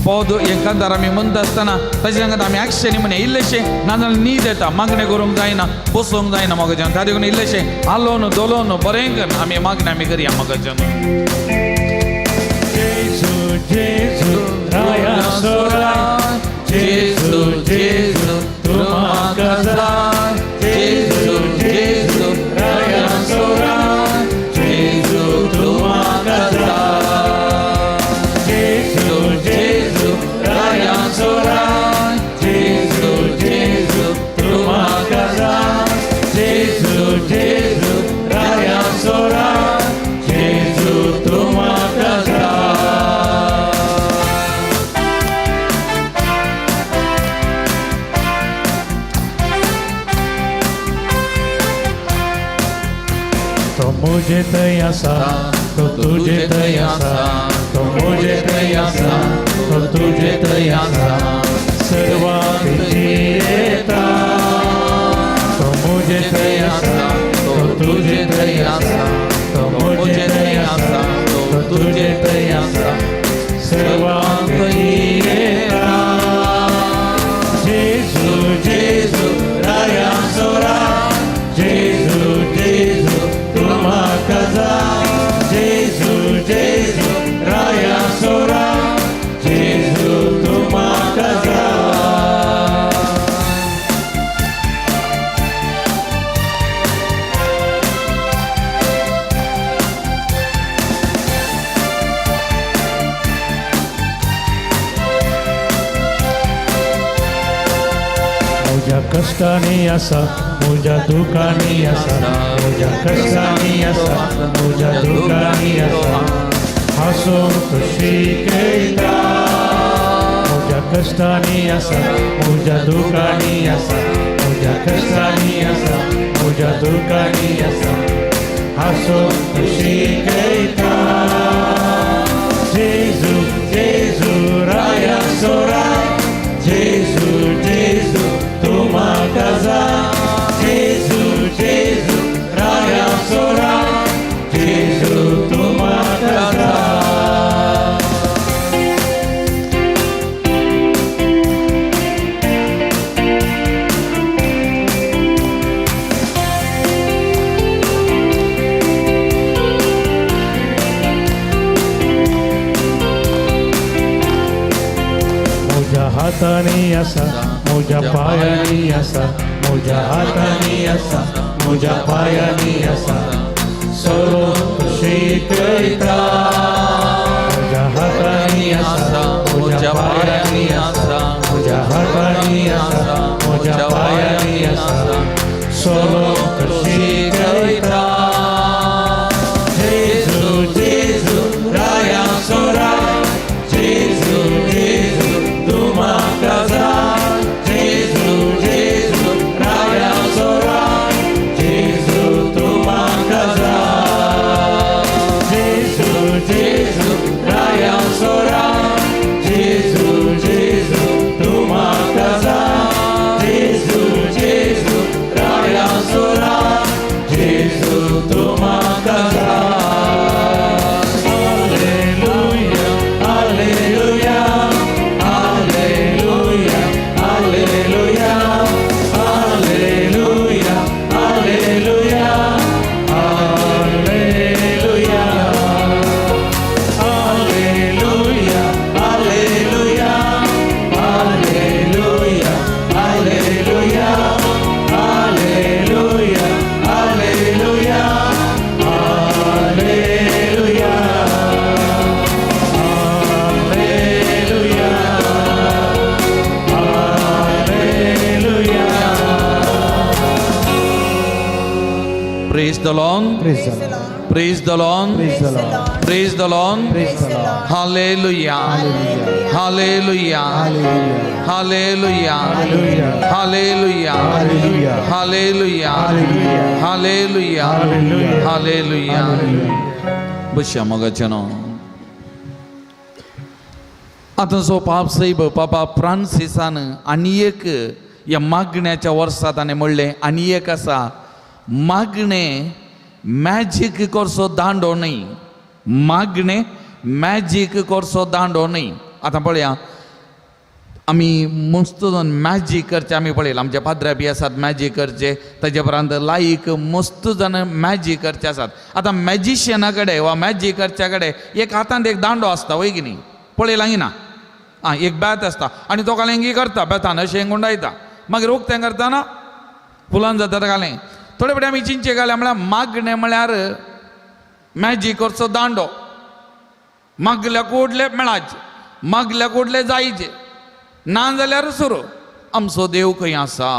A: पद एक कांतार आमी म्हणटा आसतना तशें सांगता आमी ॲक्शनी म्हणे इल्लेशें नाजाल्यार न्हीद येता मागणें करूंक जायना बसूंक जायना मगच्यान त्या देखून इल्लेशें हालोवन दोलोवन बरें कर आमी मागणें आमी करया मगच्यान
E: जेजू जेजू राया सोरा जेजू जेजू तुमा कजा जेजू जेजू राया सोरा जेजू तुमा कजा जेजू जेजू राया सोरा जेजू जेजू तुमा कजा जेजू जेजू राया सोरा जेजू तुमा कजा तो मुझे तयासा तो तुझे तयासा तो मुझे तयासा तो तुझे तयासा सर्वात येता तो मुझे तयासा तो तुझे तयासा तो मुझे तयासा तो तुझे तयासा सर्वात येता जेजू जेजू राया सोरा जेजू जेजू तुमा कजा जेजू जेजू राया सोरा जेजू तुमा कजा मुझ्या कष्टानी असा मुझ्या दुःखानी असा मुझ्या कष्टानी असा मुझ्या दुःखानी असा हसून खुशी घेता मुझ्या कष्टानी असा मुझ्या दुःखानी असा मुझ्या कष्टानी असा मुझ्या दुःखानी असा हसून खुशी घेता जेजू जेजू राया सोरा जेजू जेजू तुमा कजा जेजू जेजू राया सोरा जेजू तुमा कजा मुझ्या हातानी असा मुझ्या पायानी असा मुझ्या हातानी असा मुझ्या पायानी असा सर्व खुशी करता मुझ्या हातानी असा मुझ्या पायानी असा मुझ्या हातानी असा मुझ्या पायानी असा सर्व खुशी करता जेजू जेजू राया सोरा जेजू जेजू तुमा कजा जेजू जेजू राया सोरा जेजू तुमा कजा जेजू जेजू राया सोरा जेजू जेजू तुमा कजा जेजू जेजू राया सोरा
A: the lord,
G: Praise the Lord.
A: Praise the lord,
G: Praise the Lord.
A: Praise the lord,
G: Praise the Lord.
A: Hallelujah, hallelujah,
G: Hallelujah.
A: Hallelujah,
G: Hallelujah.
A: Hallelujah,
G: Hallelujah.
A: Hallelujah,
G: Hallelujah.
A: Hallelujah,
G: Hallelujah.
A: Hallelujah. बशा मोगाचनो आता जो पाप साहेब पापा फ्रांसिसान आनी एक या मागण्याच्या वर्सात ताणें म्हणलें आनी एक आसा, मागणे मॅजीक करचो दांडो न्ही, मागणे मॅजीक करचो दांडो न्ही. आतां पळया, आमी मस्त जावन मॅजीक करचे आमी पळयलां, आमचे पाद्र्या बी आसात मॅजीक करचे, ताजे उपरांत लायक मस्त जाण मॅजीक करचे आसात. आतां मॅजिशियना कडेन वा मॅजीक करच्या कडेन एक हातांत एक दांडो आसता वय की न्ही, पळयलां की ना? आं, एक बेत आसता आनी तो कालेंगी करता, बेतान अशें गुंडायता, मागीर उक्तें करता ना, फुलान जाता घालें. थोडे फावटी आमी चिंचे घाले म्हळ्यार मागणें म्हळ्यार मॅजीक करचो दांडो. मागल्या कोडले मेळाचे, मागल्या कोडले जायचे, ना जाल्यार सुरू. आमचो देव खंय आसा,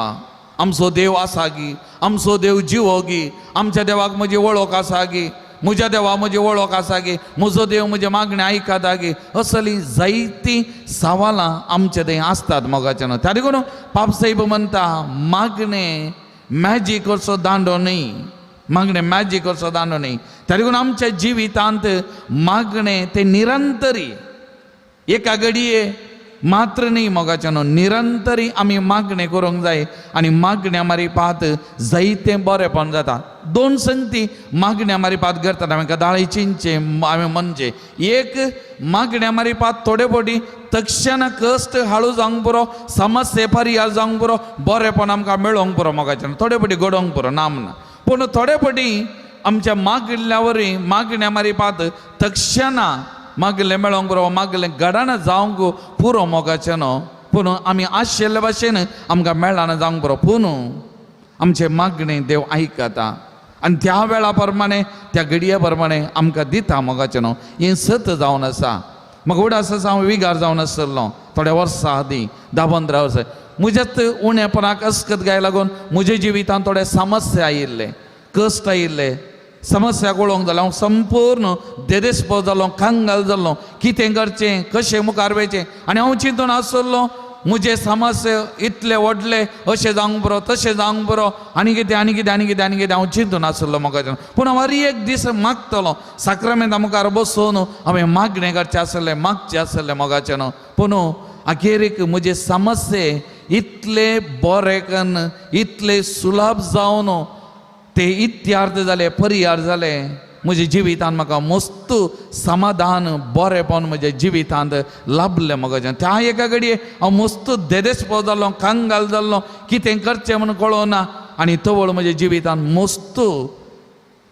A: आमचो देव आसा गी, आमचो देव जिवो गी, आमच्या देवाक म्हजी वळख आसा गी, म्हज्या देवा म्हजी वळख आसा गी, म्हजो देव म्हजे मागणें आयकता गी. असली जायतीं सवालां आमचे थंय आसतात मोगाचे न्हू. त्या देखून पापसाहेब म्हणटा मागणें मॅजीक करचो दांडो न्ही, मागणें मॅजीक करचो दांडो न्ही. त्या देखून आमच्या जिवितांत मागणें तें निरंतरी, एका घडये मात्र न्ही मोगाचे न्हू, निरंतरी आमी मागणें करूंक जाय. आनी मागण्या मारीपात जायतें बरेंपण जाता. दोन संगती मागण्या मारीपात करतात, हांवें गदाळी चिंचे हांवें म्हणजे एक मागण्या मारीपात थोडे फावटी तक्षण कश्ट हाळू जावंक पुरो, समस्ये परिहार जावंक पुरो, बरेंपण आमकां मेळोवंक पुरो मोगाचे न्हू, थोडे फावटी घडोवंक पुरो ना म्हणना. पूण थोडे फावटी आमच्या मागल्या वरी मागण्या मारीपात तक्षणा मागलें मेळोवंक पुरो, मागलें घडना जावंक पुरो मोगाचें न्हू. पूण आमी आशिल्ले भाशेन आमकां मेळना जावंक पुरो, पूण आमचें मागणें देव आयकता आनी त्या वेळा प्रमाणे त्या घडये प्रमाणे आमकां दिता मोगाचें न्हू. हें सत जावन आसा. म्हाका उडास आसा, हांव विगार जावन आसलो थोड्या वर्सां आदीं, 10-15 वर्सां. म्हज्याच उणेपणाक अस्कत गाय लागून म्हज्या जिवितांत थोडे समस्या आयिल्ले, कश्ट आयिल्ले, समस्या कळोवंक जालो. हांव संपूर्ण देदेस्पो जालो, कांगाल जालो, कितें करचें, कशें मुखार वयचें. आनी हांव चिंतून आसलो म्हजे समस्या इतले व्हडले, अशें जावंक पुरो, तशें जावंक पुरो, आनी कितें आनी कितें आनी कितें आनी कितें हांव चिंतून आसलो मोगाचें. पूण हांव हर एक दीस मागतलो, साक्रमेंता मुखार बसून हांवें मागणें करचें आसलें, मागचें आसलें मोगाचें न्हू. पूण अखेरेक म्हजे समस्ये इतले बरेकन, इतले सुलभ जावन ते इत्यार्थ जाले, परिहार जाले. म्हज्या जिवितांत म्हाका मस्त समाधान, बरेपण म्हज्या जिवितांत लाभलें मोगाचें. त्या एका घडये हांव मस्त देदेस्पो जाल्लो, कांगाल जाल्लो, कितें करचें म्हणून कळोना. आनी तवळ म्हज्या जिवितांत मस्त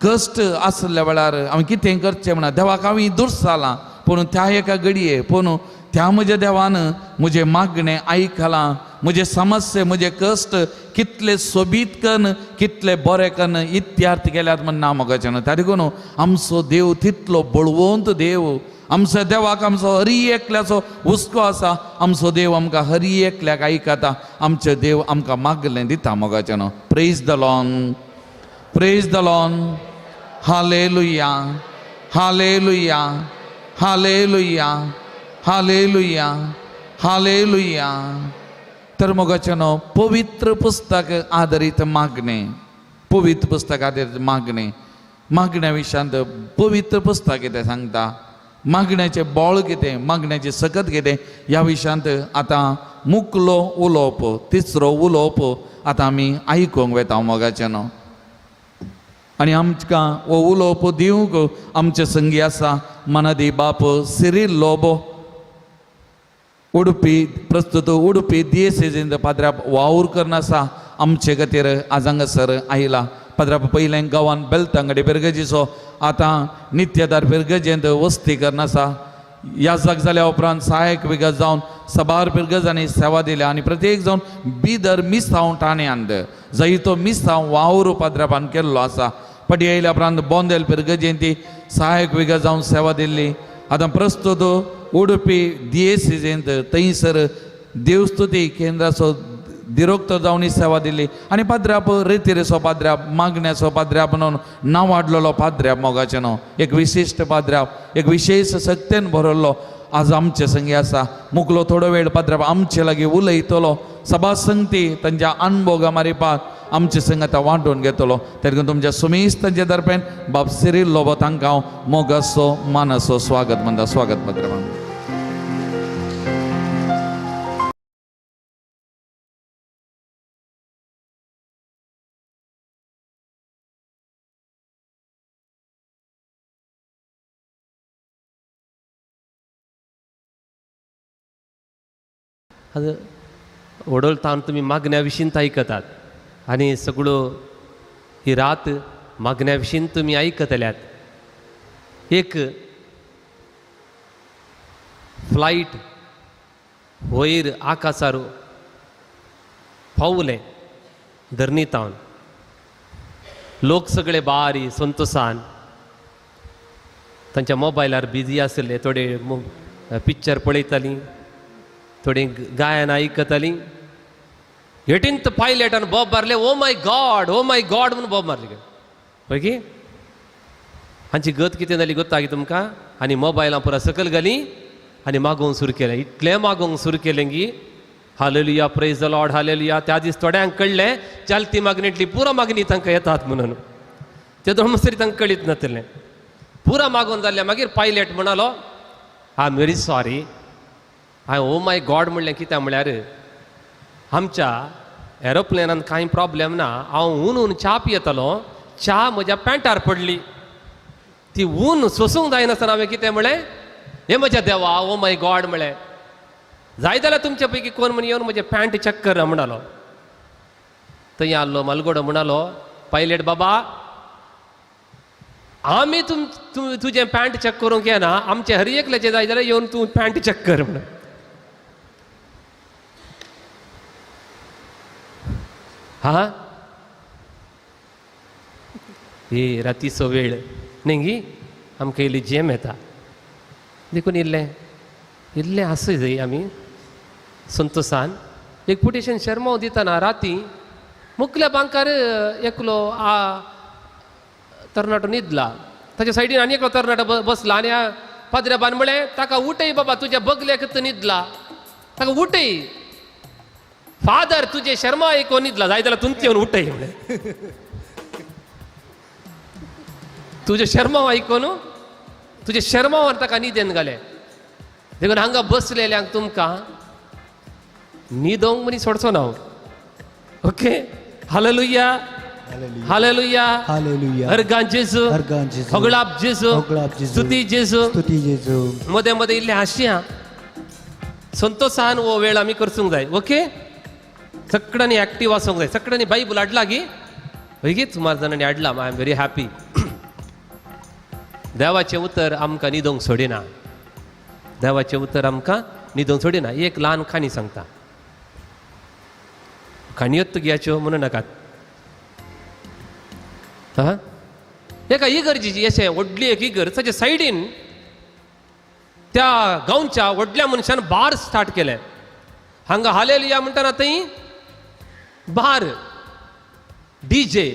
A: कश्ट आसल्या वेळार हांवें कितें करचें म्हणून देवाक हांवें दुरसालां. पूण त्या एका घडये पूण त्या म्हज्या देवान म्हजें मागणें आयकलां. म्हजे समस्ये, म्हजे कश्ट कितले सोबीत कन, कितले बरें कन इत्यार्थ केल्यात म्हण ना मोगाचें न्हू. त्या देखून आमचो देव तितलो बळवंत देव. आमच्या देवाक आमचो हरी एकल्याचो हुस्को आसा. आमचो देव आमकां हरी एकल्याक आयकता. आमचे देव आमकां मागलें दिता मोगाचें न्हू. Praise the Lord, praise the lord. Hallelujah, hallelujah, hallelujah, hallelujah, hallelujah. तर मोगाचें न्हू, पवित्र पुस्तक आधारीत मागणें, पवित्र पुस्तक आधारीत मागणें, मागण्या विशयांत पवित्र पुस्तक कितें सांगता, मागण्याचें बळ कितें, मागण्याची सकत कितें, ह्या विशयांत आतां मुखलो उलोवप, तिसरो उलोवप आतां आमी आयकूंक वेता मोगाचें न्हू. आनी आमकां हो उलोवप दिवंक आमचे संगी आसा मनादी बाप सिरील लोबो, उडपी, प्रस्तुत उडपी दिएसेजींत पाद्र्या वावूर करन आसा. आमचे खातीर आज हांगासर आयला. पाद्र्या पयलें गांवांत बेलतांगडी पिरगजीचो, आतां नित्यदार पिरगजेंत वस्ती करन आसा. याजक जाल्या उपरांत सहायक विगत जावन सबार पिरगजांनी सेवा दिल्या. आनी प्रत्येक जावन बिदर मिसांव ठाण्यांत जायतो मिसांव वावूर पाद्र्यापान केल्लो आसा. पटी आयल्या उपरांत बोंदेल पिरगजेंती सहायक विगत जावन सेवा दिल्ली. आतां प्रस्तुत उडपी दिएसीजेंत थंयसर देवस्तुती केंद्राचो दिरोक्त जावन सेवा दिली आनी पाद्र्याप रेतीरेचो पाद्र्याप मागण्याचो पाद्र्याप म्हणून नांव वाडलेलो पाद्र्याप मोगाचें न्हू एक विशिश्ट पाद्र्याप एक विशेश सक्तेन भरल्लो आज आमचे संगी आसा मुकलो थोडो वेळ पाद्र्याप आमचे लागीं उलयतलो सभा संगती तांच्या अणभोगा मारिपाक आमचे संग आतां वांटून घेतलो तेका तुमच्या सुमेस्तांचे दरपेन बाब सिरील लोबो तांकां हांव मोगाचो मानाचो स्वागत म्हणटा स्वागत पाद्र्याप.
H: ओडोलतान तुम्ही मागण्या विशींत आयकतात आणि सगळो ही रात मागण्या विशींत तुम्ही आयकतल्यात एक फ्लायट वयर आकाशार पावलें धरणीतावन लोक सगळे बारी संतोषान तांच्या मोबायलार बिजी आसले थोडे पिक्चर पळयतालीं थोडी गायन आयकतालीं एटींत पायलटान बॉब मारले ओ माय गॉड म्हणून बॉब मारले पळय की हांची गत कितें जाली गोत्ता तुमकां आनी मोबायलां पुरा सकयल घाली आनी मागोवंक सुरू केलें इतलें मागोवंक सुरू केलें की hallelujah praise the lord hallelujah त्या दीस थोड्यांक कळ्ळें चालती मागणींतली पुरा मागणी तांकां येतात म्हणून तें दोन मसरी तांकां कळीत नासलें पुरा मागोवन जाल्लें मागीर पायलट म्हणालो आय एम व्हेरी सॉरी हांवें ओ माय गॉड म्हणलें कित्याक म्हळ्यार आमच्या एरोप्लेनान कांय प्रॉब्लेम ना हांव ऊन च्या पियेतालो च्या म्हज्या पॅन्टार पडली ती ऊन सोसूंक जायनासतना हांवें कितें म्हळें हे म्हज्या देवा ओ माय गॉड म्हळें जाय जाल्यार तुमचे पैकी कोण म्हण येवन म्हजें पॅन्ट चॅक कर म्हणलो थंय आल्लो मालगोडो म्हणालो पायलट बाबा आमी तुजें पॅन्ट चॅक करूंक येना आमचे हर एकल्याचें जाय जाल्यार येवन तूं पॅन्ट चॅक कर म्हणून हा हे रातीचो वेळ न्ही आमकां इल्ली जेम येता देखून इल्लें आसय जंय आमी संतोषान एक पुटेशन शर्मा दितना राती मुखल्या बांकार एकलो तरणाटो न्हिदला ताच्या सायडीन आनी एकलो तरणाटो बसला आनी पाद्र्याबान म्हळें ताका उठय बाबा तुज्या बगल्याक न्हिदला ताका उठय फादर तुजे शर्मा आयकोन न्हिदला जाय जाल्यार तुमचे येवन उठय म्हळें तुजे शर्मा आयकोन तुजे शर्मावर ताका न्हिदेन घाले देखून हांगा बसलेल्यांक तुमकां न्हिदोंक मनीस सोडचो ना ओके हालेलुया हालेलुया
G: हालेलुया
H: अर्गां जेजू
G: अर्गां जेजू
H: होगळाप जेजू
G: होगळाप जेजू
H: स्तुती जेजू
G: स्तुती जेजू
H: मदें मदें इल्लें हास्या संतोषान हो वेळ आमी करसूंक जाय ओके सगळ्यांनी एक्टीव आसूंक जाय सगळ्यांनी बायबल हाडला गी गी सुमार जाणांनी हाडला आय एम व्हेरी हॅपी देवाचें उतर आमकां न्हिदोंक सोडिना देवाचें उतर आमकां न्हिदोंक सोडिना एक ल्हान काणी सांगता काणयोत घेवच्यो म्हणू नाकात हा एका इगर्जीची अशें व्हडली एक इगर ताच्या सायडीन त्या गांवच्या व्हडल्या मनशान बार स्टार्ट केलें हांगा हालेलुया म्हणटाना थंय बार डीजे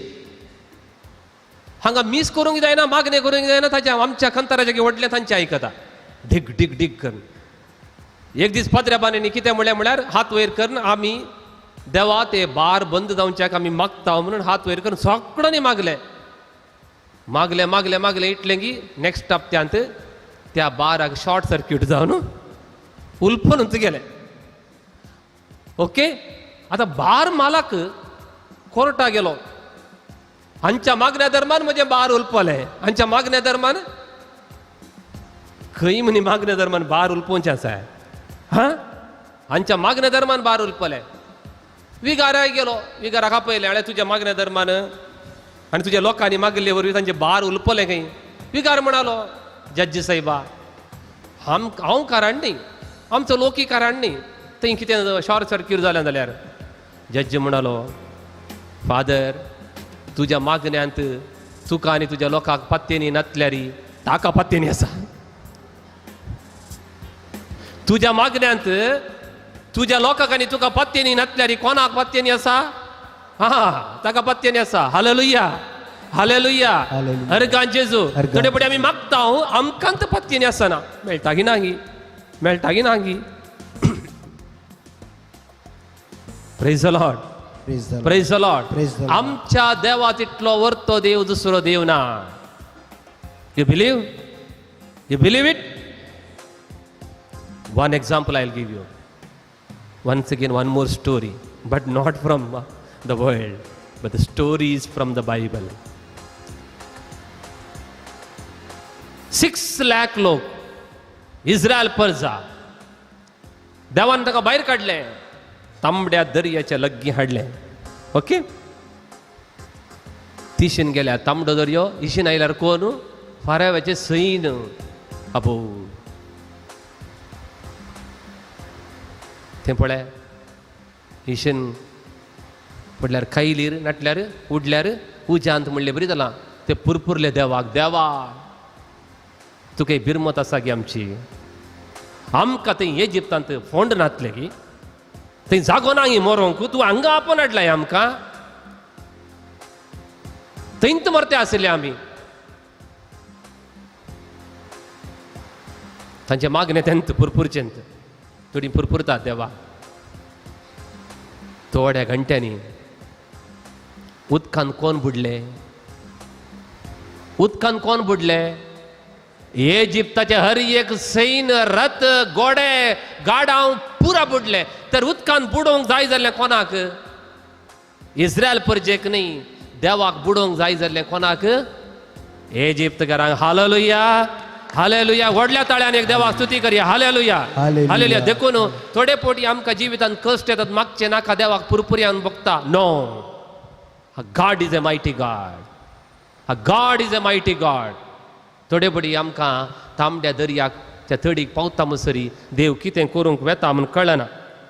H: हांगा मिस करूंक जायना मागणें करूंक जायना ताच्या आमच्या खंताराच्या व्हडल्या तांचे आयकता ढीग ढीग ढीग करून एक दीस पाद्र्याबानी कितें म्हणलें म्हळ्यार हात वयर करून आमी देवा ते बार बंद जावच्याक आमी मागता म्हणून हात वयर करून सगळ्यांनी मागले मागले मागले मागले इतलें की नेक्स्ट हप्त्यांत त्या बाराक शॉर्ट सर्क्यूट जावन उल्फनूच गेले ओके आतां बार मालक कोर्टा गेलो हांच्या मागण्या दरम्यान म्हजे बार उलपले हांच्या मागण्या दरम्यान खंय म्हणी मागण्या दरम्यान बार उलपोवचें आसा हा हांच्या मागण्या दरम्यान बार उलपले विगाराय गेलो विगाराक आपयलें हाळें तुज्या मागण्या दरम्यान आनी तुज्या लोकांनी मागले वरवीं तांचे बार उलपले खंय विगार म्हणालो जज सायबा हांव कारण न्ही आमचो लोकी कारण न्ही थंय कितें शॉर्ट सर्क्यूट जालें जाल्यार जज म्हणालो फादर तुज्या मागण्यांत तुका आनी तुज्या लोकांक पत्तेनी नातल्यार ताका पत्तेनी आसा तुज्या मागण्यांत तुझ्या लोकांनी तुका पत्तेनी नातल्यारी कोणाक पत्तेनी असा? हा ताका पत्तेनी असा. Hallelujah hallelujah.
G: हालेलुया.
H: अर्गान जेजू
G: अर्गान.
H: थोडे पडे आम्ही मागता आमकांत पत्तेनी आसना. मेळटा की नागी? मेळटा की Nagi? Praise the lord.
G: Praise the Lord.
H: Praise the lord.
G: Praise the Lord.
H: आमच्या देवा तितलो वर्तो देव दुसरो देव ना. You believe? You believe it? One example I'll give you. Once again, one more story, but not from the world, but the stories from the Bible. 6 lakh लोक Israel परजा देवान ताका भायर काडले, तांबड्या दर्याच्या लग्गी हाडले. ओके, तिशीन गेल्या तांबडो दर्यो, इशीन आयल्यार कोण? फाराव्याचे सैन. अबो ते पळय, इशीन पडल्यार खायलीर नाटल्यार उडल्यार उज्यांत म्हणले बरी जालां. ते पुरपुरले देवाक, देवा तुका बिरमत आसा गी आमची? आमकां थंय इजिप्तांत फोंड नातले गी, थंय जागो ना गी मोरोंक, तूं हांगा आपोवन हाडलाय आमकां? थंयत मरते आसले आमी. तांचे मागणे तेंत पुरपुरचेंत थोडी पुरपुरतात देवा. थोड्या घंट्यांनी उदकान कोण बुडले? उदकान कोण बुडले? इजिप्ताचे हर एक सैन, रथ, घोडे, गाडाव पुरा बुडले. तर उदकान बुडोवंक जाय जाल्लें कोणाक? इस्रायल परजेक न्ही, देवाक बुडोवंक जाय जाल्लें कोणाक? इजिप्तकारांक. Hallelujah hallelujah. व्हडल्या ताळ्यान एक देवा स्तुती करूया. Hallelujah
G: hallelujah.
H: हालेलुया. देखून थोडे पोटी आमकां जिवितांत कश्ट येतात, मागचे नाका देवाक पुरपुऱ्यान बघता. No, God is a mighty God. God is a mighty God. थोडे पडी आमकां तांबड्या दर्याक त्या थडीक पावता म्हणसरी देव कितें करूंक वेता म्हूण कळना.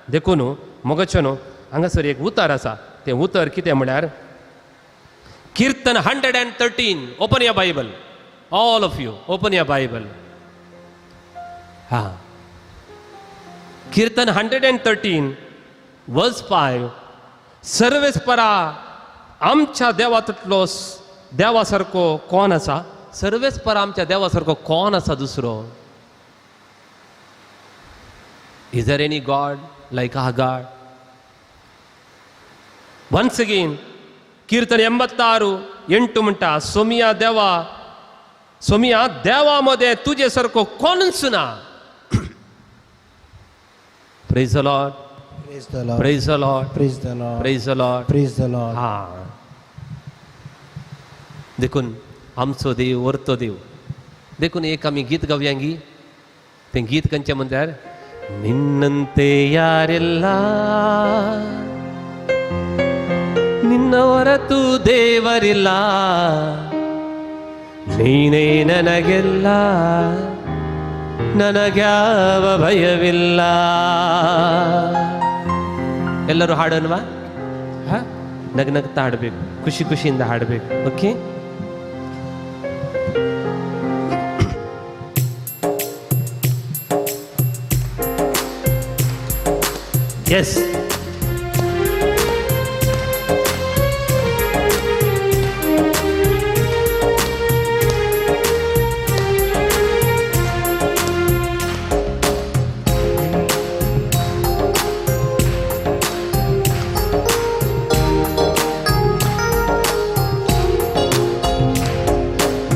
H: देखून मोगच्यो न्हू, हांगासर एक उतर आसा. तें उतर कितें म्हळ्यार कीर्तन 113. ओपन या Bible. All of you, open your Bible. Kirtan 113, verse 5. सर्वेस्परा आमच्या देवातलो देवा सारको कोण आसा? सर्वेस्परा आमच्या देवा सारको कोण आसा दुसरो? Is there any God like our God? Once again, कीर्तन 86:8 म्हणटा, सोमिया देवा, सोमिया देवामध्ये तुझे सारको कोणच ना. Praise the lord.
G: Praise the Lord.
H: Praise the lord.
G: Praise the Lord.
H: Praise the lord.
G: Praise the Lord.
H: हा, देखून आमचो देव वर्तो देव. देखून एक आमी गीत गावयांगी. तें गीत खंयचें म्हणल्यार निन्नंते यारिल्ल ನಿನ್ನ ಹೊರತು ದೇವರಿಲ್ಲ, ನೀನೇ ನನಗೆಲ್ಲ, ನನಗ್ಯಾವ ಭಯವಿಲ್ಲ. ಎಲ್ಲರೂ ಹಾಡೋಣವಾ? ನಗ್ನಗ್ತಾ ಹಾಡಬೇಕು, ಖುಷಿ ಖುಷಿಯಿಂದ ಹಾಡಬೇಕು. Okay, yes.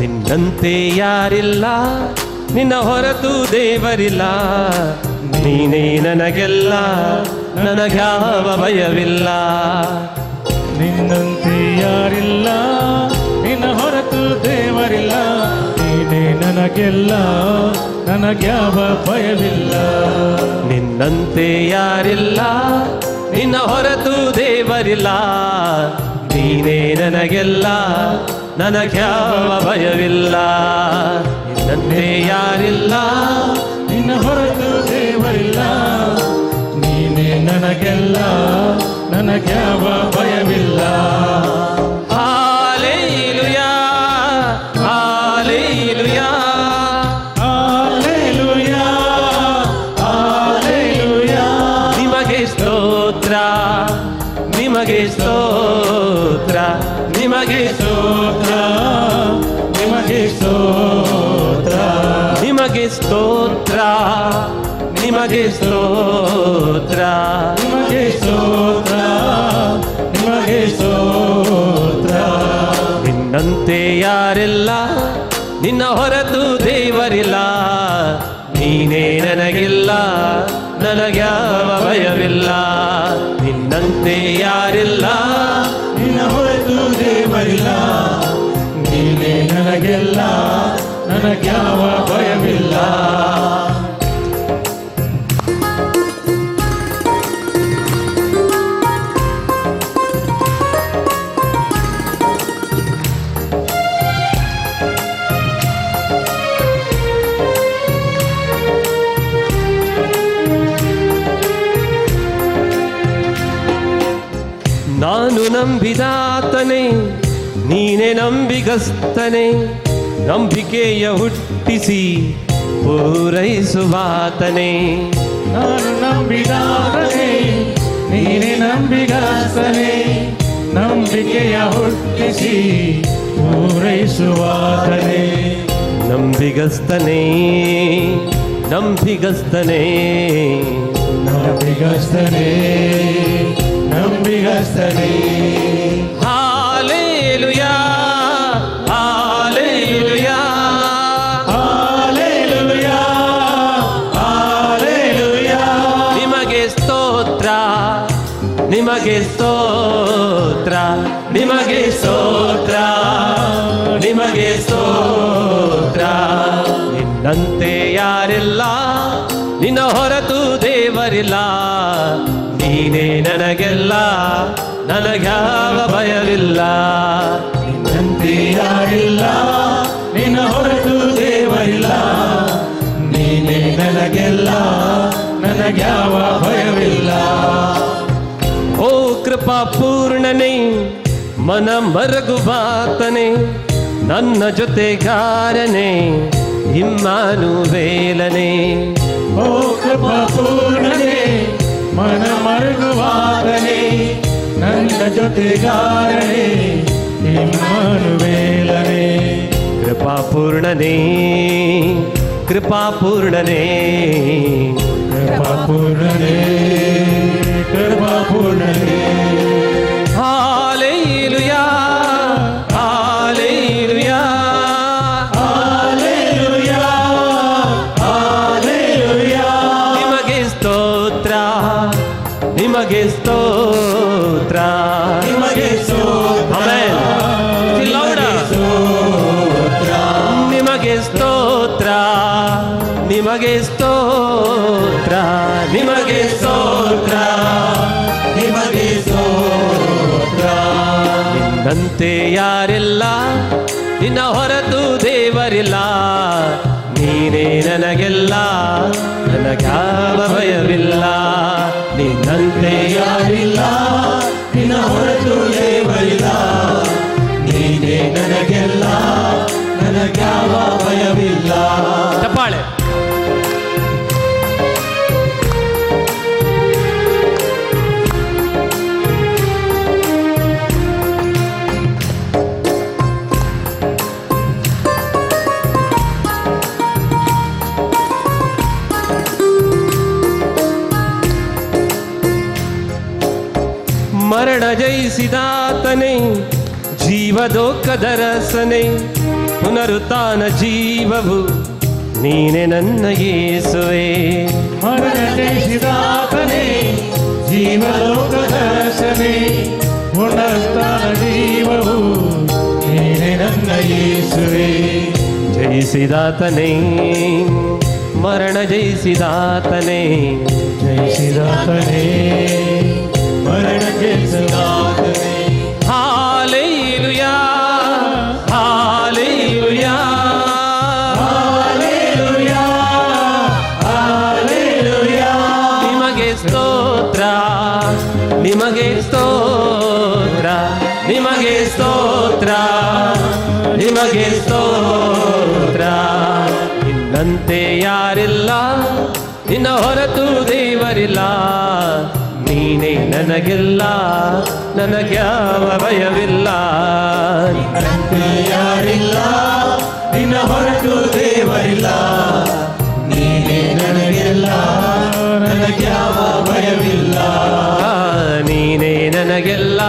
H: ನಿನ್ನಂತೆ ಯಾರಿಲ್ಲ, ನಿನ್ನ ಹೊರತು ದೇವರಿಲ್ಲ, ನೀನೇ ನನಗೆಲ್ಲ, ನನಗ್ಯಾವ ಭಯವಿಲ್ಲ.
E: ನಿನ್ನಂತೆ ಯಾರಿಲ್ಲ, ನಿನ್ನ ಹೊರತು ದೇವರಿಲ್ಲ, ನೀನೇ ನನಗೆಲ್ಲ, ನನಗ್ಯಾವ ಭಯವಿಲ್ಲ.
H: ನಿನ್ನಂತೆ ಯಾರಿಲ್ಲ, ನಿನ್ನ ಹೊರತು ದೇವರಿಲ್ಲ, ನೀನೇ ನನಗೆಲ್ಲ, ನನಗ್ಯಾವ ಭಯವಿಲ್ಲ. ನಿನ್ನಂತೆ ಯಾರಿಲ್ಲ,
E: ನಿನ್ನ ಹೊರತು ದೇವರಿಲ್ಲ, ನೀನೇ ನನಗೆಲ್ಲ, ನನಗ್ಯಾವ ಭಯವಿಲ್ಲ.
H: Hallelujah hallelujah
E: hallelujah hallelujah.
H: ಸ್ತೋತ್ರ ನಿಮಗೆ ಸ್ತೋತ್ರ ನಿಮಗೆ
E: ಸ್ತೋತ್ರ ನಿಮಗೆ ಸ್ತೋತ್ರ
H: ನಿಮಗೆ ಸ್ತೋತ್ರ ನಿಮಗೆ ಸ್ತೋತ್ರ
E: ನಿಮಗೆ ಸ್ತೋತ್ರ ನಿಮಗೆ ಸ್ತೋತ್ರ
H: ನಿನ್ನಂತೆ ಯಾರಿಲ್ಲ ನಿನ್ನ ಹೊರತು ದೇವರಿಲ್ಲ ನೀನೇ ನನಗಿಲ್ಲ ನನಗ್ಯಾವ ಭಯವಿಲ್ಲ ನಿನ್ನಂತೆ ಯಾರಿಲ್ಲ
E: ನಿನ್ನ ಹೊರತು ದೇವರಿಲ್ಲ ನೀನೇ ನನಗೆಲ್ಲ ನನಗ್ಯಾವ ಭಯವಿಲ್ಲ
H: ನಾನು ನಂಬಿದಾತನೇ ನೀನೆ ನಂಬಿಗಸ್ತನೇ ನಂಬಿಕೆಯ ಹುಟ್ಟಿಸಿ ಪೂರೈಸುವಾತನೇ
E: ನಾನು ನಂಬಿದಾತನೇ ನೀನೆ ನಂಬಿಗಸ್ತನೇ ನಂಬಿಕೆಯ ಹುಟ್ಟಿಸಿ ಪೂರೈಸುವಾತನೇ
H: ನಂಬಿಗಸ್ತನೇ ನಂಬಿಗಸ್ತನೇ
E: ನಂಬಿಗಸ್ತನೇ ನಂಬಿಗಸ್ತನೇ
H: ಹಾಲೆಲೂಯಾ ಹಾಲೆಲೂಯಾ
E: ಹಾಲೆಲೂಯಾ ಹಾಲೆಲೂಯಾ
H: ನಿಮಗೆ ಸ್ತೋತ್ರ ನಿಮಗೆ ಸ್ತೋತ್ರ ನಿಮಗೆ ಸ್ತೋತ್ರ ನಿಮಗೆ ಸ್ತೋತ್ರ ನಿನ್ನಂತೆ ಯಾರಿಲ್ಲ ನಿನ್ನ ಹೊರತು ದೇವರಿಲ್ಲ ನೀನೇ ನನಗೆಲ್ಲ ನನಗ್ಯಾವ ಭಯವಿಲ್ಲ
E: ನಿನ್ನಂತೆ ಯಾರಿಲ್ಲ ನಿನ್ನ ಹೊರತು ದೇವರಿಲ್ಲ ನೀನೇ ನನಗೆಲ್ಲ ನನಗ್ಯಾವ ಭಯವಿಲ್ಲ
H: ಓ ಕೃಪಾ ಪೂರ್ಣನೇ ಮನ ಮರಗುವಾತನೇ ನನ್ನ ಜೊತೆಗಾರನೇ ಇಮ್ಮಾನುವೇಲನೇ
E: ಓ ಕೃಪಾ ಪೂರ್ಣನೇ ಮನ ಮರುಗುವಾಗಲೇ ನನ್ನ ಜೊತೆಗಾರನೇ ಇಮ್ಮಾನುವೇಲನೇ
H: ಕೃಪಾ ಪೂರ್ಣನೇ ಕೃಪಾ ಪೂರ್ಣನೇ
E: ಕೃಪಾ ಪೂರ್ಣನೇ ಕೃಪಾ ಪೂರ್ಣನೇ
H: ಹಾಲೆಲೂಯಾ ಹಾಲೆಲೂಯಾ
E: ಹಾಲೆಲೂಯಾ ಹಾಲೆಲೂಯಾ
H: ನಿಮಗೆ ಸ್ತೋತ್ರ ನಿಮಗೆ ಸ್ತೋತ್ರ
E: ನಿಮಗೆ ಸ್ತೋತ್ರ
H: ಆಮೆನ್. Still louder. ನಿಮಗೆ ಸ್ತೋತ್ರ ನಿಮಗೆ ಸ್ತೋತ್ರ ನಿಮಗೆ ಸ್ತೋತ್ರ
E: ನಿಮಗೆ ಸ್ತೋತ್ರ
H: ನಿನ್ನಂತೆ ಯಾರಿಲ್ಲ ನಿನ್ನ ಹೊರತು ದೇವರಿಲ್ಲ ನೀನೇ ನನಗೆಲ್ಲ ನನಗ್ಯಾವ ಭಯವಿಲ್ಲ ನಿನ್ನಂತೆ
E: ಯಾರಿಲ್ಲ ನಿನ್ನ ಹೊರತು ದೇವರಿಲ್ಲ ನೀನೇ ನನಗೆಲ್ಲ ನನಗ್ಯಾವ ಭಯವಿಲ್ಲ
H: ಚಪ್ಪಾಳೆ ಮರಣ ಜಯಿಸಿದಾತನೇ ಜೀವದೋಕ್ಕದ ರಸನೆ ಪುನರುತ್ಥಾನ ಜೀವವು ನೀನೆ ನನ್ನ ಯೇಸುವೆ
E: ಮರಣ ಜಯಿಸಿದಾತನೇ ಜೀವಲೋಕದ ರಸನೆ ಪುನರುತ್ಥಾನ ಜೀವವು ನೀನೆ ನನ್ನ ಯೇಸುವೆ
H: ಜಯಿಸಿದಾತನೇ ಮರಣ ಜಯಿಸಿದಾತನೇ
E: ಜಯಿಸಿದಾತನೇ ಮರಣ ಜಯಿಸಿದಾತನೇ
H: ಹಾಲೆಲೂಯಾ ಹಾಲೆಲೂಯಾ
E: ಹಾಲೆಲೂಯಾ ಹಾಲೆಲೂಯಾ
H: ನಿಮಗೆ ಸ್ತೋತ್ರ ನಿಮಗೆ ಸ್ತೋತ್ರ ನಿಮಗೆ ಸ್ತೋತ್ರ ನಿಮಗೆ ಸ್ತೋತ್ರ ನಿನ್ನಂತೆ ಯಾರಿಲ್ಲ ನಿನ್ನ ಹೊರತು ದೇವರಿಲ್ಲ ನೀನೇ ನನಗೆಲ್ಲ ನನಗ್ಯಾವ ಭಯವಿಲ್ಲ
E: ಯಾರಿಲ್ಲ ನಿನ್ನ ಹೊರತು ದೇವರಿಲ್ಲ ನೀನೇ ನನಗೆಲ್ಲ ನನಗ್ಯಾವ ಭಯವಿಲ್ಲ
H: ನೀನೇ ನನಗೆಲ್ಲ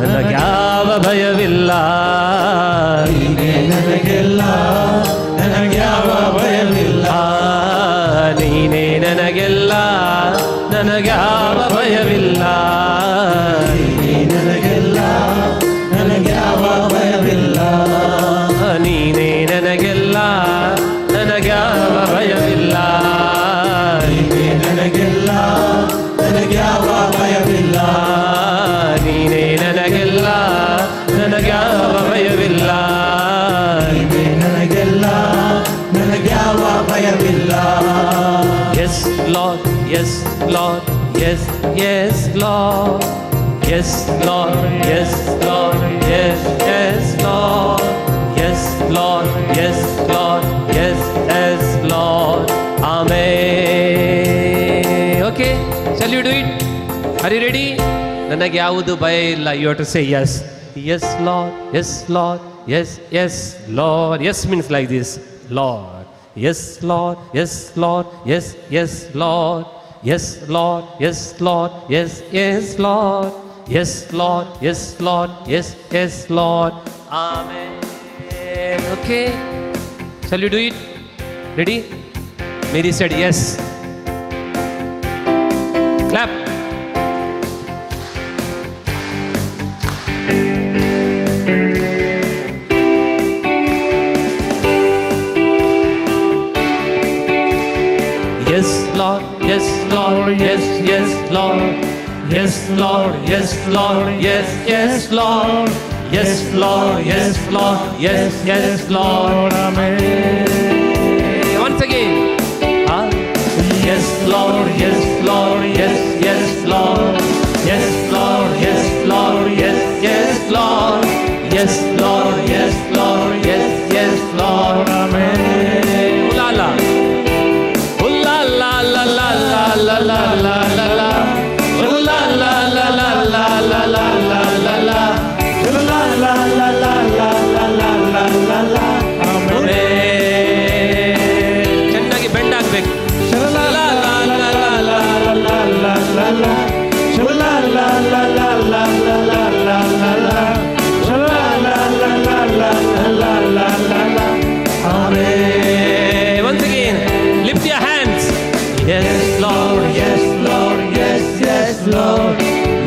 H: ನನಗ್ಯಾವ ಭಯವಿಲ್ಲ
E: ನೀನೇ ನನಗೆಲ್ಲ ನನಗ್ಯಾವ ಭಯವಿಲ್ಲ
H: ನೀನೇ ನನಗೆಲ್ಲ ನನಗ್ಯಾವ ಭಯವಿಲ್ಲ
E: ನೀನೇ ನನಗೆಲ್ಲ ನನಗ್ಯಾವ ಭಯವಿಲ್ಲ
H: ನೀನೇ ನನಗೆಲ್ಲ ನನಗ್ಯಾವ ಭಯವಿಲ್ಲ
E: ನೀನೇ ನನಗೆಲ್ಲ ನನಗ್ಯಾವ ಭಯವಿಲ್ಲ
H: ನೀನೇ ನನಗೆಲ್ಲ ನನಗ್ಯಾವ ಭಯವಿಲ್ಲ
E: ನೀನೇ ನನಗೆಲ್ಲ ನನಗ್ಯಾವ ಭಯವಿಲ್ಲ
H: Yes, Lord, yes, Lord, yes, yes, Lord. Yes, Lord, yes, Lord, yes, yes, Lord. Yes, Lord, yes, Lord, yes, yes, Lord. Amen. Okay, shall you do it? Are you ready? ನನಗೆ ಯಾವುದು ಭಯ ಇಲ್ಲ. You have to say yes. Yes, Lord, yes, Lord, yes, yes, Lord. Yes means like this, Lord. Yes, Lord, yes, Lord, yes, yes, Lord. Yes, Lord, yes, Lord, yes, yes, Lord. Yes, Lord, yes, Lord, yes, yes, Lord. Amen. Okay. Shall you do it? Ready? Mary said yes. Clap. Yes, Lord, yes, Lord, yes, yes, Lord. Yes, Lord, yes, Lord, yes, yes, Lord. Yes, Lord, yes, Lord, yes, yes, Lord. Amen. Once again. Yes, Lord, yes, Lord, yes, yes, Lord. Yes, Lord, yes, Lord, yes, yes, Lord. Yes, Lord, yes, Lord, yes, yes, Lord. Amen. La la. La la la la la la la la la la. La la la la la la la la la la. La la la la la la la la la la. Amen. ಚೆನ್ನಾಗಿ bend ಆಗ್ಬೇಕು. La la la la la la la la la la. La la la la la la la la la la. La la la la la la la la la. Amen. Once again, lift your hands. Yes, Lord, yes, Lord, yes, yes, Lord.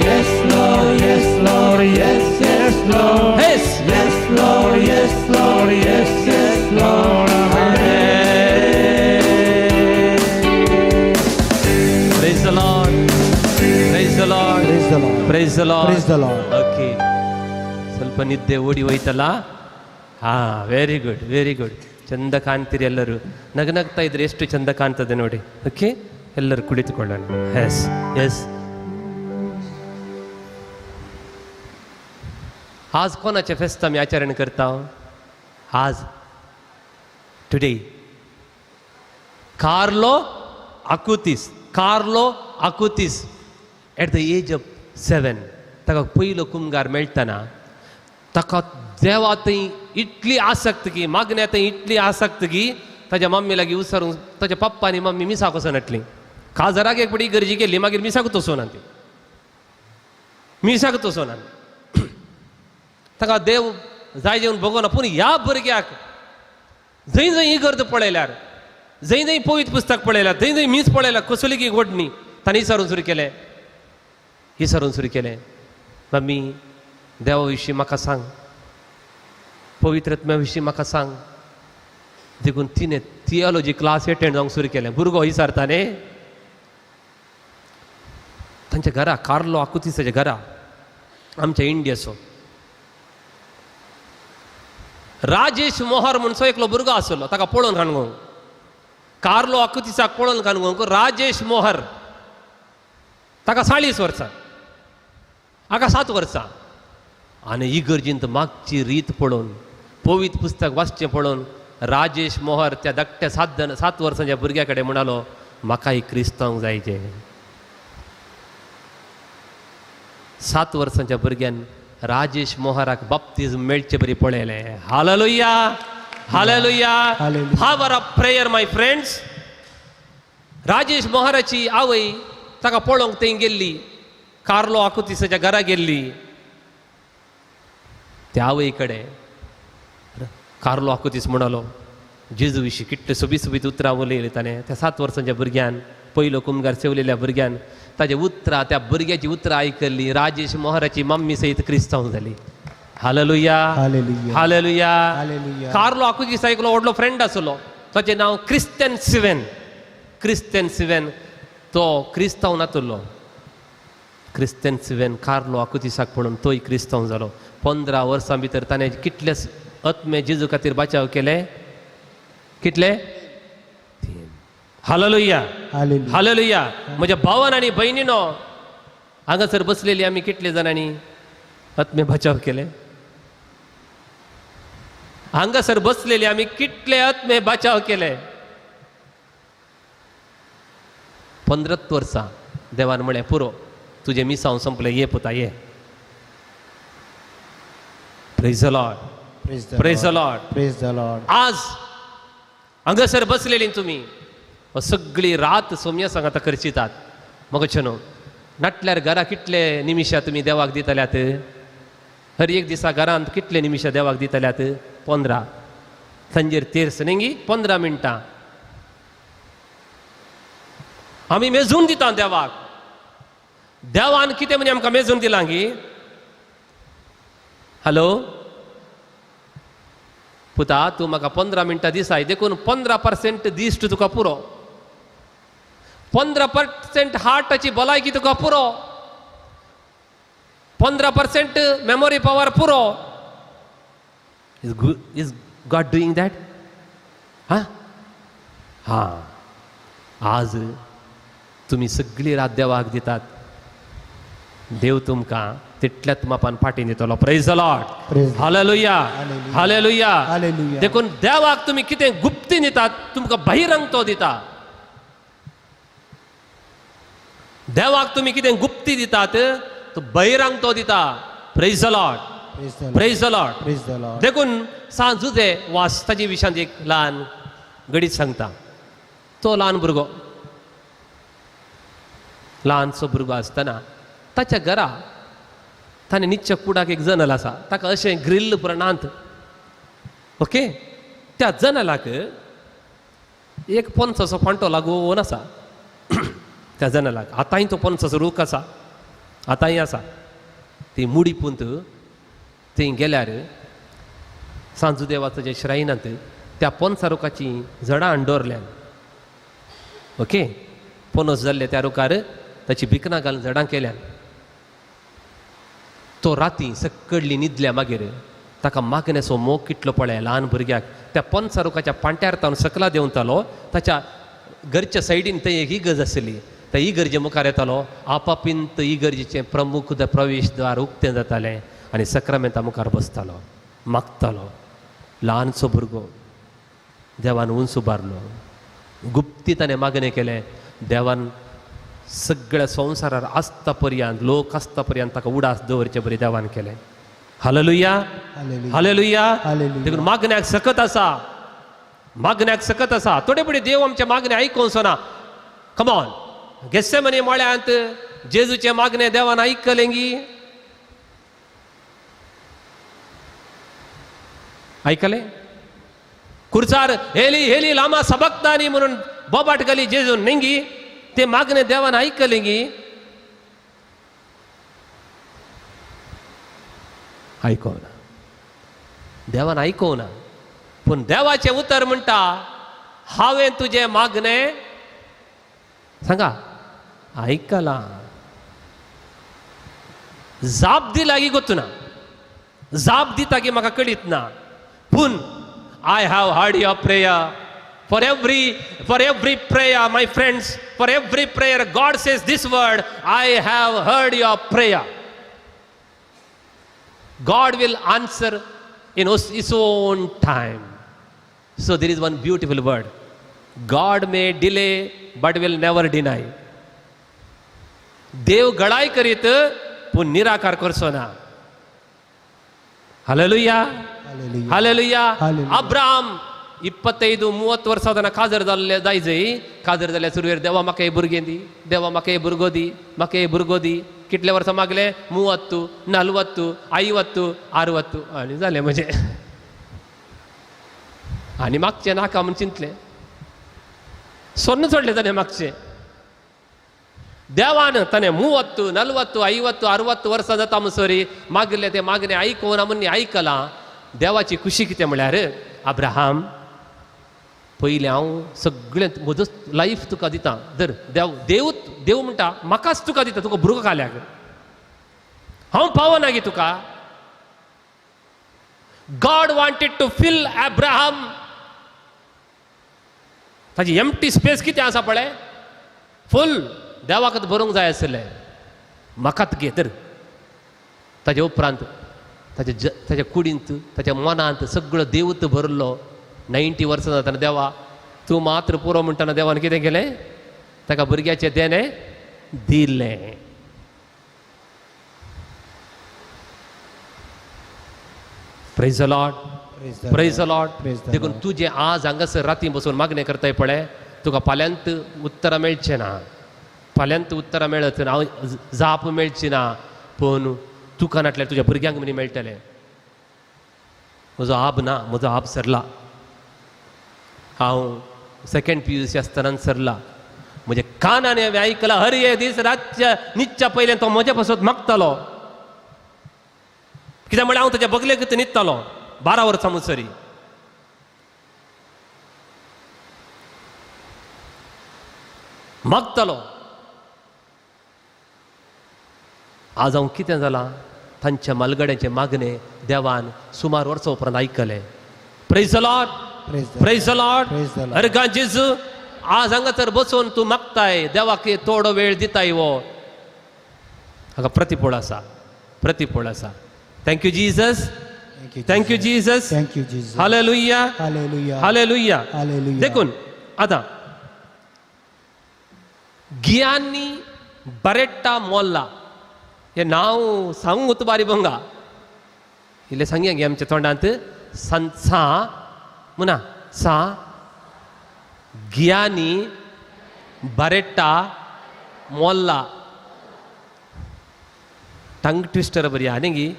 H: Yes, Lord, yes, Lord, yes, yes, Lord. Yes, yes, Lord, yes, Lord, yes, yes, Lord. Amen. Praise the Lord. Praise the Lord.
G: Praise the Lord.
H: Praise the Lord.
G: Praise the Lord.
H: Okay. ಸ್ವಲ್ಪ ನಿದ್ದೆ ಓಡಿ ಹೋಯ್ತಲ್ಲ. Very good, very good. ಚಂದ ಕಾಣ್ತೀರಿ ಎಲ್ಲರೂ. ನಗನಗ್ತಾ ಇದ್ರೆ ಎಷ್ಟು ಚಂದ ಕಾಣ್ತದೆ ನೋಡಿ. ಓಕೆ, ಎಲ್ಲರೂ ಕುಳಿತುಕೊಳ್ಳೋಣ. S S. आज कोणाच्या फेस्त आम्ही आचरण करता? आज today Carlo Acutis. Carlo Acutis at the age of 7 ताका पयलो कुमगार मेळटना ताका देवा थंय इतली आसक्त की मागण्या थंय इतली आसक्त की ताच्या मम्मी लागीं उसरून ताच्या पप्पा आनी मम्मी मिसाक वचून हाडली. काजराक एक पडी गरजी केली, मागीर मिसाक तोसोना ती मिसाक तोसोना. ताका देव जाय जेवन बगोना. पूण ह्या भुरग्याक जंय जंय इगर्द पळयल्यार, जंय जंय पवित्र पुस्तक पळयल्यार, जंय जंय मीस पळयल्यार, कसली घडणी ताणें विचारून सुरू केलें. विचारून सुरू केलें, मम्मी देवा विशीं म्हाका सांग, पवित्रत्म्या विशीं म्हाका सांग. देखून तिणें थियोलॉजी क्लास एटेंड जावंक सुरू केलें. भुरगो विचारताले तांच्या घरा, कार्लो आकुतीसाच्या घरा, आमच्या इंडियेचो राजेश मोहर म्हणसो एकलो भुरगो आसलो. ताका पळोवन काणगोंक, कार्लो आकुतीसाक पळोवन काणगोंक राजेश मोहर. ताका 40 वर्सां, हाका 7 वर्सां. आनी इगर्जींत मागची रीत पळोवन, पवित्र पुस्तक वाचचें पळोवन राजेश मोहर त्या धाकट्या 7 वर्सांच्या भुरग्या कडेन म्हणालो, म्हाकाय क्रिस्तांव जायचें. 7 वर्सांच्या भुरग्यान राजेश मोहराक बाप्तिझम मेळचे बरी पळयले. Hallelujah, hallelujah.
G: Hallelujah.
H: Power of prayer my friends. Rajesh मोहराची आवय ताका पळोवंक थंय गेल्ली, कार्लो आकुतीसाच्या घरा गेल्ली. त्या आवय कडेन कार्लो आकुतीस म्हणलो जेजू विशीं कितले सोबीत उतरां उलयलें ताणें. त्या 7 वर्सांच्या भुरग्यान, पयलो कुमगार सेवलेल्या भुरग्यान ताजे उतरां, त्या भुरग्याची उतरां आयकल्ली. राजेश मोहराची मम्मी सयत क्रिस्तांव जाली. Hallelujah,
G: Hallelujah.
H: Hallelujah.
G: Hallelujah.
H: Carlo आकुतीस एकलो व्हडलो फ्रेंड आसलो, ताचें नांव क्रिस्टियन सिवेन. क्रिस्टियन सिवेन तो क्रिस्तांव नातुरलो. क्रिस्टियन सिवेन कार्लो आकुतीसाक पळोवन तोय क्रिस्तांव जालो. 15 वर्सां भितर ताणें कितले आत्मे जेजू खातीर बचाव केले? कितले? 3. Hallelujah,
G: Hallelujah.
H: हालेलुया. म्हज्या भावान आनी भयणीनो, हांगासर बसलेली आमी कितले जाणांनी आत्मे बचाव केले? हांगासर बसलेले आमी कितले आत्मे बचाव केले? 15 वर्सां देवान म्हळें पुरो, तुजें मिसांव संपलें, ये पुता ये. Praise the lord,
G: Praise the
H: praise the
G: Lord.
H: Lord.
G: Praise the Lord.
H: आज हांगासर बसलेली तुम्ही सगळी रात सोम्या सांगात करचितात. मग न्हू नाटल्यार घरा कितले निमिशा तुम्ही देवाक दितल्यात? हर एक दिसा घरांत कितले निमिशा देवाक दितल्यात? 15. सांजेर 13 न्ही 15 मिनटां आमी मेजून दिता देवाक. देवान कितें म्हणजे आमकां मेजून दिलां गी? हॅलो पुता, तूं म्हाका 15 मिनटां दिसाय, देखून 15% दिश्ट तुका पुरो, 15% हार्टाची भलायकी तुका पुरो, 15% मेमोरी पॉवर पुरो. Is God doing that? हां, आज तुम्ही सगळी रात देवाक दितात, देव तुमकां तितल्याच मापान फाटीं दितलो. Praise the lord,
G: Praise the Lord.
H: Hallelujah,
G: Hallelujah.
H: Hallelujah.
G: Hallelujah.
H: देखून देवाक तुम्ही कितें गुप्ती दितात, तुमकां बहिरंग तो दिता. देवाक तुम्ही कितें गुप्ती दितात, तो बहिरंग तो दिता. Praise the lord,
G: Praise the Lord.
H: Praise the lord.
G: Praise the Lord.
H: देखून सांजुजे वाचताची विशयांत एक ल्हान गडीत सांगता. तो ल्हान भुरगो, ल्हानसो भुरगो आसतना ताच्या घरा ताणें न्हिदच्या कुडाक एक जनेल आसा, ताका अशें ग्रिल्ल प्रणांत. ओके, त्या जनेलाक एक पणसाचो फांटो लागून आसा. त्या जनेलाक आतांय तो पणसाचो रूख आसा, आतांय आसा. ती मुडी पुंत थंय गेल्यार सांजू देवाचो जे श्रायनांत त्या पणसा रुखाची झाडां अंडोरल्यान. ओके, पणस जाल्ले त्या रुखार ताची भिकणां घालून झाडां केल्यान. तो राती सकळली न्हिदल्या मागीर ताका मागण्याचो मोग कितलो पळय ल्हान भुरग्याक. त्या पणसा रुखाच्या पांट्यार तावन सकला देंवतालो. ताच्या घरच्या सायडीन थंय एक इगर्ज आसली. त्या इगर्जे मुखार येतालो. आपापिंत इगर्जेचें प्रमुख प्रवेश द्वार उक्तें जातालें आनी सक्रामेंता मुखार बसतालो, मागतालो. ल्हानसो भुरगो देवान उंच उबारलो. गुप्ती ताणें मागणें केलें. देवान सगळ्या संवसारार आसता पर्यंत, लोक आसता पर्यंत ताका उडास दवरचे बरें देवान केलें. Hallelujah,
G: Hallelujah.
H: हालेलुया.
G: Hallelujah.
H: देखून मागण्याक सकत आसा, मागण्याक सकत आसा. थोडे फुडें देव आमचे मागणे आयकोवचो ना. कमॉन, गेसेमनी मळ्यांत जेजूचे मागणे देवान आयकलें गी? आयकलें? खुर्चार हेली हेली लामा सबक्तानी म्हणून बोबाट घाली जेजून न्ही, ते मागणे देवान आयकलें गी? आयकोना, देवान आयकोना. पूण देवाचें उतर म्हणटा, हांवें तुजें मागणें सांगा आयकलां. जाप दिला गी गोतूना, जाप दिता गी म्हाका कळीत ना. पूण I have heard your prayer. For every prayer, my friends, for every prayer, God says this word, I have heard your prayer. God will answer in His own time. So there is one beautiful word. God may delay, but will never deny. देव गळाय करीत पूण निराकार करचो ना. Hallelujah
G: Hallelujah.
H: Hallelujah.
G: Hallelujah.
H: Abraham 25-30 वर्सां जाणा काजर जाल्ले जायजय काजर जाल्या सुरवेर देवा म्हाका हे भुरगें दी, देवा म्हाका हे भुरगो दी, म्हाका हे भुरगो दी. कितले वर्सां मागले? 30, 40, 50, 60 आनी जालें म्हणजे. आनी मागचे नाका म्हूण चिंतले, सोन्न सोडले ताणें मागचे. देवान ताणें 30, 40, 50, 60 वर्सां जाता म्हणसरी मागले ते मागणे आयकोन आमी आयकलां. देवाची खुशी कितें म्हळ्यार, अब्राहम पयलीं हांव सगळें म्हजो लायफ तुका दितां. धर देव म्हणटा म्हाकाच तुका दिता, तुका भुरगो काल्याक. हांव पावना गे तुका. God wanted to feel Abraham. ताजी एम्प्टी स्पेस कितें आसा पळय, फूल देवाकच भरूंक जाय आसलें. म्हाकाच घे तर. ताजे उपरांत ताच्या कुडींत, ताच्या मनांत सगळो देवूत भरलो. 90 वर्सां जाताना देवा तूं मात्र पुरो म्हणटाना देवान कितें केलें? ताका भुरग्याचें देणें दिलें. Praise the Lord, praise the Lord. देखून तूं जें आज हांगासर राती बसून मागणें करताय पळय, तुका फाल्यांत उत्तरां मेळचें ना. फाल्यांत उत्तरां मेळत ना, जाप मेळची ना, पूण तुका नाटल्यार तुज्या भुरग्यांक मनी मेळटलें. म्हजो आब ना, म्हजो आब सरला. हांव 2nd PUC आसतना सरला. म्हज्या कानाने हांवें आयकलां, हर एक दीस रातच्या न्हिदच्या पयलें तो म्हजे पासून मागतालो. कित्याक म्हळ्यार हांव ताच्या बगलेक न्हिदतालो 12 वर्सां म्हणसरी. मागतालो. आज हांव कितें जालां, तांच्या मालगड्याचें मागणें देवान सुमार वर्सां उपरांत आयकलें. Praise the Lord, praise the Lord. अरे गा जेजू, आज हांगासर बसून तूं मागताय, देवाक थोडो वेळ दिताय, वो हाका प्रतिफळ आसा, प्रतिफळ आसा. Thank you Jesus, thank you Jesus,
G: Thank you, Jesus.
H: Hallelujah,
G: Hallelujah.
H: Hallelujah.
G: Hallelujah.
H: देखून आतां गियानी बरेट्टा मोल्ला हे नांव सांगूंक बारी भंगा. इल्लें सांगया गे आमच्या तोंडांत. सा मुना सा गियानी बरेट्टा मोल्ला. टंग ट्विस्टर बरी आहा न्ही गी.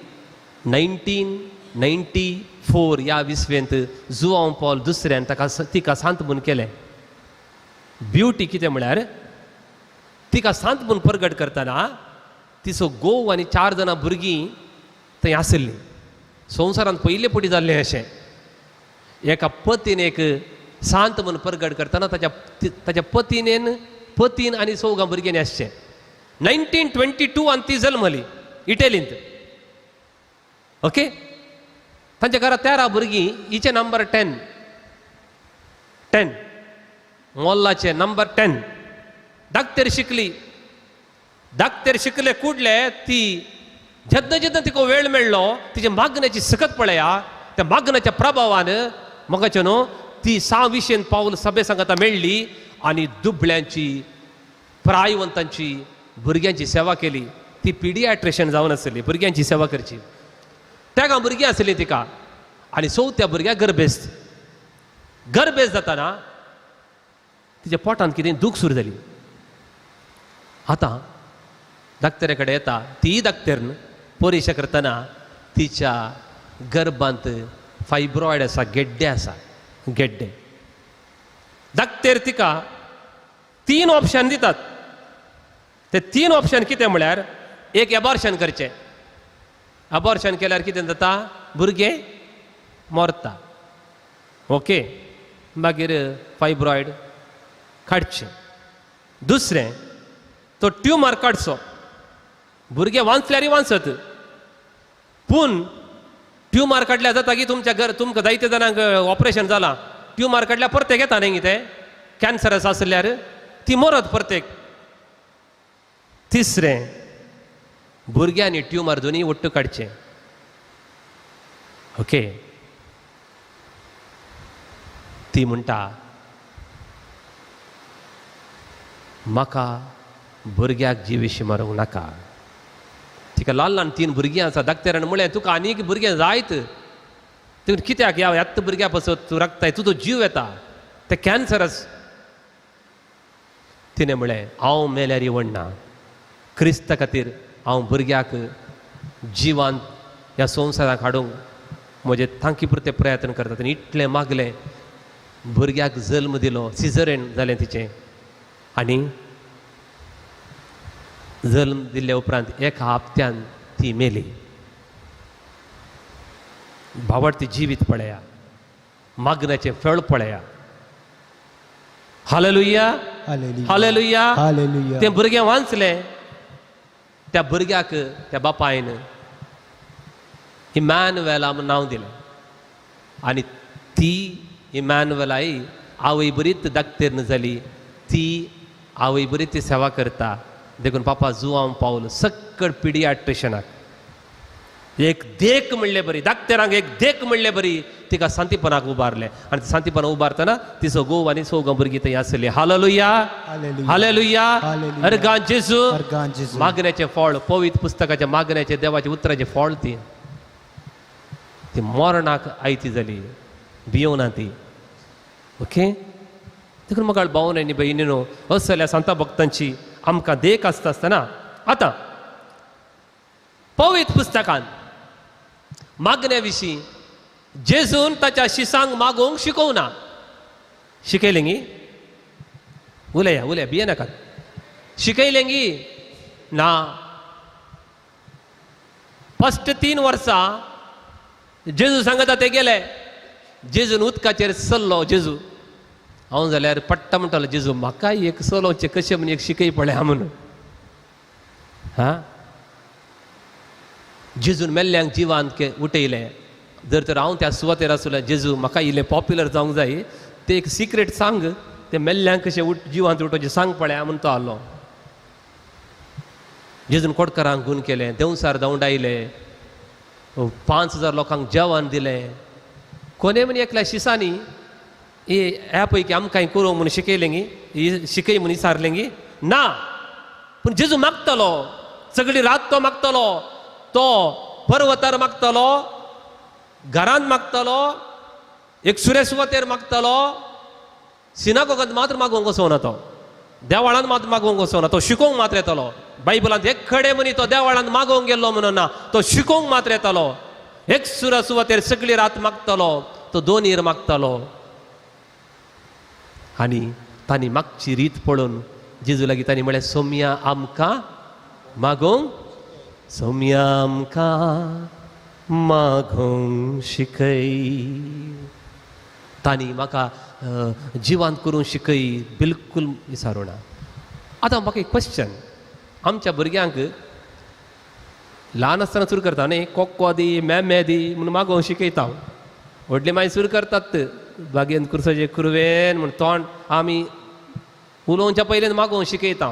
H: 1994 ह्या विस्वेंत जुआंव पॉल दुसऱ्यान तिका सांत म्हूण केलें. ब्युटी कितें म्हळ्यार, तिका सांत म्हूण प्रगट करतना तिचो घोव आनी 4 जाणां भुरगीं थंय आसलीं. संवसारांत पयले पटी जाल्लें अशें. एका पतीन एक सांत म्हूण प्रगट करतना ताच्या पतीन आनी 4 भुरग्यांनी आसचें. 1922 ती जल्मली इटलींत. ओके. तांच्या घरांत 13 भुरगीं. हिचे नंबर 10 मोल्लाचे नंबर 10. धाकटेर शिकली. धाकटेर शिकले कुडले ती जेन्ना तिका वेळ मेळ्ळो तिचे मागण्याची सकत पळया. त्या मागण्याच्या प्रभावान मगाचे न्हू ती 6 विशेन पावल सभे सांगता मेळ्ळी आनी दुबळ्यांची, प्रायवंतांची, भुरग्यांची सेवा केली. ती पिडियाट्रिशन जावन आसली, भुरग्यांची सेवा करची. त्या भुरगीं आसली तिका. आनी 4थ्या भुरग्याक गर्भेस्त जाताना तिच्या पोटांत कितें दूख सुरू जाली. आतां धाकटेरे कडेन येता. ती धाकटेर परीक्षा करतना तिच्या गर्भांत फायब्रॉयड आसा, गेड्डे आसा, गेड्डे. धाकटेर तिका 3 ऑप्शन दितात. ते 3 ऑप्शन कितें म्हळ्यार, एक एबॉर्शन करचें. अबॉर्शन केल्यार कितें जाता, भुरगें मरता. ओके. मागीर फायब्रॉयड काडचें. दुसरें, तो ट्युमर काडचो. भुरगें वांचल्यार वांचत, पूण ट्युमर काडल्यार जाता की तुमकां जायते जाणांक ऑपरेशन जालां, ट्युमर काडल्यार परतेक येता न्ही तें. कॅन्सरस आसल्यार ती मरत परतेक. तिसरें, भुरग्यां आनी ट्युमर दोनी वट्ट काडचें. ओके. ती म्हणटा म्हाका भुरग्याक जिवीश मारूंक नाका. ती तिका ल्हान ल्हान 3 भुरगीं आसा धाकटेरान म्हळें तुका आनीक भुरगें जायत तूं कित्याक ह्या येत्त भुरग्या पासून तूं राखताय तुजो जीव येता ते कॅन्सरस तिणें म्हळें हांव मेल्यार येवणना क्रिस्ता खातीर हांव भुरग्याक जिवान ह्या संवसाराक हाडूंक म्हजे थांकी पुरते प्रयत्न करता तिणें इतलें मागलें भुरग्याक जल्म दिलो सिजरेन जालें तिचें आनी जल्म दिल्ल्या उपरांत एका हप्त्यान ती मेली भावार्थी जिवीत पळया मागण्याचें फळ पळया हालेलुया
G: Hallelujah.
H: Hallelujah
G: Hallelujah.
H: तें भुरगें वाचलें त्या भुरग्याक त्या बापायन इमॅन्युएला म्हूण नांव दिलें आनी ती इमॅन्युएलाय आवय बरीच धाकटेर जाली ती आवय बरी ती सेवा करता देखून पापा जुवांव पावलो सक्कड पिडियाट्रिशनाक एक देख म्हणलें बरी धाकटेरांक एक देख म्हणलें बरी तिका सांतीपणाक उबारलें आनी सांतीपणाक उबारतना तिचो घोव आनी 4 भुरगीं थंय आसली हालेलुया
G: Hallelujah.
H: Hallelujah
G: Hallelujah.
H: अर्गां जेजू
G: अर्गां जेजू.
H: मागण्याचें फळ पवित्र पुस्तकाच्या मागण्याचे देवाचे उतराचे फळ ती मरणाक आयती जाली भियोना ती ओके देखून म्हाका भावनांनी भयणीनो असल्या संता भक्तांची आमकां देख आसता आसतना आतां पवित्र पुस्तकान मागण्या विशीं जेजून ताच्या शिसांक मागोवंक शिकोवना शिकयलें गी उलया भिये नाकात शिकयलें गी ना फस्ट 3 वर्सां जेजू सांगता ते गेले जेजून उदकाचेर सरलो जेजू हांव जाल्यार पडटा म्हणटालो जेजू म्हाकाय एक चलोवचें कशें म्हण एक शिकय पळया म्हणून हा जेजून मेल्ल्यांक जिवांत उठयलें जर तर हांव त्या सुवातेर आसलो जेजू म्हाका इल्लें पॉप्युलर जावंक जाय तें एक सिक्रेट सांग ते मेल्ल्यांक कशें जिवांत उठोवचें सांग पळया म्हणून तो आसलो जेजून कोडकारांक खून केलें देंवसार धांवडायले 5000 लोकांक जेवण दिलें कोणे म्हण एकल्या शिसांनी ह्या पैकी आमकां करूंक म्हूण शिकयलें गी शिकय म्हूण विचारलें गी ना पूण जेजू मागतलो सगळी रात तो मागतलो तो पर्वतार मागतलो घरांत मागतलो एक सुवातेर मागतलो सिनागोगांत मात्र मागोवंक वचोना तो देवाळांत मात्र मागोवंक वचोना तो शिकोवंक मात्र येतलो बायबलांत एक खडे मनी तो देवाळांत मागोवंक गेल्लो म्हणून ना तो शिकोवंक मात्र येतलो एक सुवातेर सगळी रात मागतलो तो 2 ईर मागतलो आनी तांणी मागची रीत पळोवन जेजू लागीं तांणी म्हळें सौम्या आमकां मागोवंक सौम्या आमकां मागोवंक शिकय तांणी म्हाका जिवांत करून शिकय बिलकूल विचारूना आतां म्हाका एक क्वेश्चन आमच्या भुरग्यांक ल्हान आसतना सुरू करता न्ही कोको दी मेमे दी म्हणून मागोवंक शिकयता व्हडले मागीर सुरू करतात बागेन कुर्साचे कुरवेन म्हण तोंड आमी उलोवच्या पयलीं मागोवंक शिकयता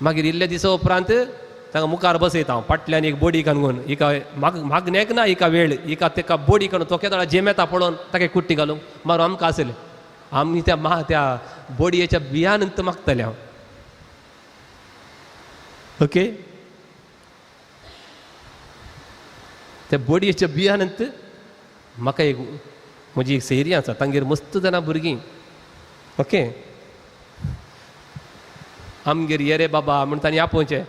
H: मागीर इल्ले दिसा उपरांत तांकां मुखार बसयता फाटल्यान एक बोडी काडून एका मागण्याक ना एका वेळ एका तेका बोडी काडून तो केदोळा जेमेता पळोवन ताका कुट्टी घालूंक मारून आमकां आसले आमी त्या बोडयेच्या बियानंत मागतले हांव ओके त्या बोडयेच्या बियानंत म्हाका एक म्हजी एक सैरी आसा तांगेर मस्त जाणां भुरगीं ओके आमगेर ये रे बाबा म्हण तांणी आपोवचें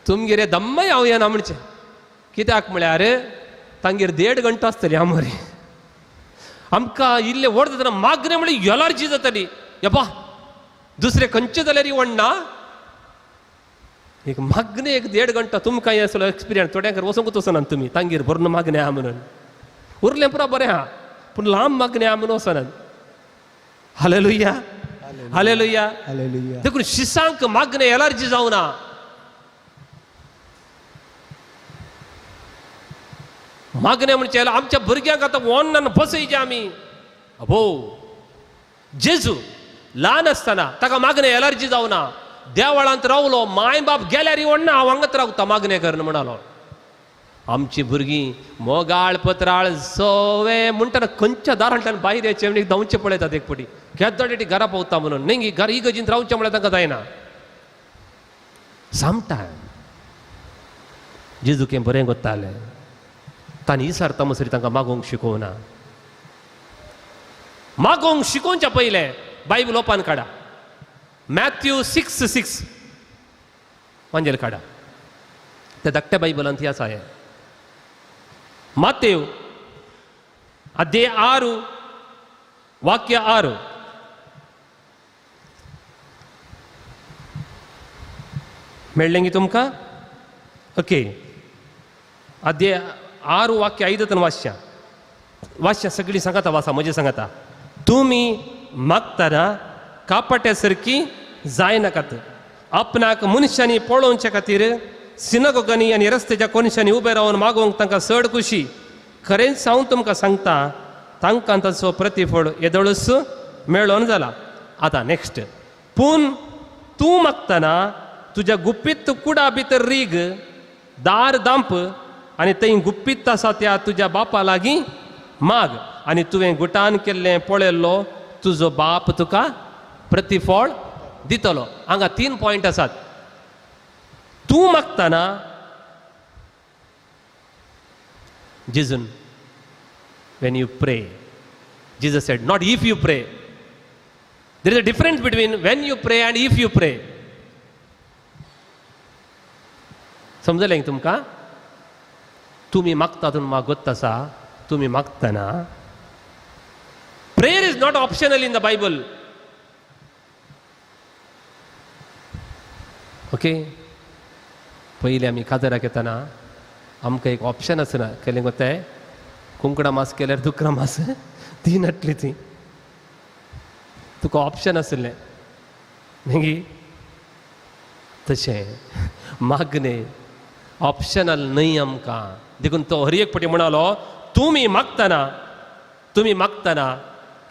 H: तुमगेर दम्माय हांव येना म्हणचें कित्याक म्हळ्यार तांगेर 1.5 घंटो आसतली आमोरी आमकां इल्लें व्हड जातना मागणें म्हळ्यार एलर्जी जाताली येपा दुसरें खंयचें जाल्यार इवण्णा एक मागणें एक 1.5 घंटो तुमकां हें आसलो एक्सपिरियन्स थोड्यांक वचोंकूच वचनात तुमी तांगेर भरून मागणें आहा म्हणून उरलें पुरो बरें आहा पूण लांब मागणें आहा म्हणून वचनात हालेलुया हालेलुया
G: Hallelujah.
H: देखून शिसांक मागणें एलर्जी जावना मागणें म्हणजे आमच्या भुरग्यांक आतां वोन्नान बसयचे आमी अभो जेजू ल्हान आसतना ताका मागणें एलर्जी जावना देवाळांत रावलो माय बाप गेल्यार इवण्णा हांव हांगाच रावता मागणें करना म्हणालो आमची भुरगीं मोगाळ पत्राळ सवे म्हणटना खंयच्या दारांतल्यान भायर येचें आनी धांवचें पळयतात एक पटी केदोडेटी घरा पावता म्हणून न्ही घर इगर्जींत रावचें म्हळ्यार तांकां जायना समटायम जेजूकें बरें कोत्तालें तांणी इसारता म्हणसरी तांकां मागोवंक शिकोवना. मागोवंक शिकोवच्या पयलें बायबल ओपन काडा. मॅथ्यू 6:6 वांजेल काडा. त्या धाकट्या बायबलांत ती आसा हें. मातेव अध्याय 6 वाक्य 6. मेळ्ळें गी तुमकां? ओके. अध्याय 6 वाक्य 5 वाचच्या सगळीं सांगाता वाचा म्हजे सांगाता. तुमी मागतना कापट्या सारकी जायनाकात. आपणाक मनशांनी पळोवच्या खातीर सिनगोगांनी आनी रस्त्याच्या कोनशांनी उबे रावन मागोवंक तांकां चड खुशी. खरेंच हांव तुमकां सांगता तांकां ताचो प्रतिफळ येदोळूच मेळोन जाला. आतां नेक्स्ट. पूण तूं मागतना तुज्या गुप्पीत कुडा भितर रीग, दार दांप आनी थंय गुप्पीत आसा त्या तुज्या बापा लागीं माग, आनी तुवें गुटान केल्लें पळयल्लो तुजो बाप तुका प्रतिफळ दितलो. हांगा 3 पॉयंट आसात. तूं मागतना जेजून when you pray, Jesus said, not if you pray. There is a difference between when you pray and if you pray. समजलें तुमकां? तुमी मागता तुम मागोत आसा. तुमी मागतना prayer is not optional in the Bible. Okay. पयलीं आमी काजराक येताना आमकां एक ऑप्शन आसना. केलें कोताय कुंकडा मास केल्यार दुकरा मास ती नटली ती. तुका ऑप्शन आसलें न्ही. तशें मागणे ऑप्शनल न्हय आमकां. देखून तो हर एक फावटी म्हणालो तुमी मागतना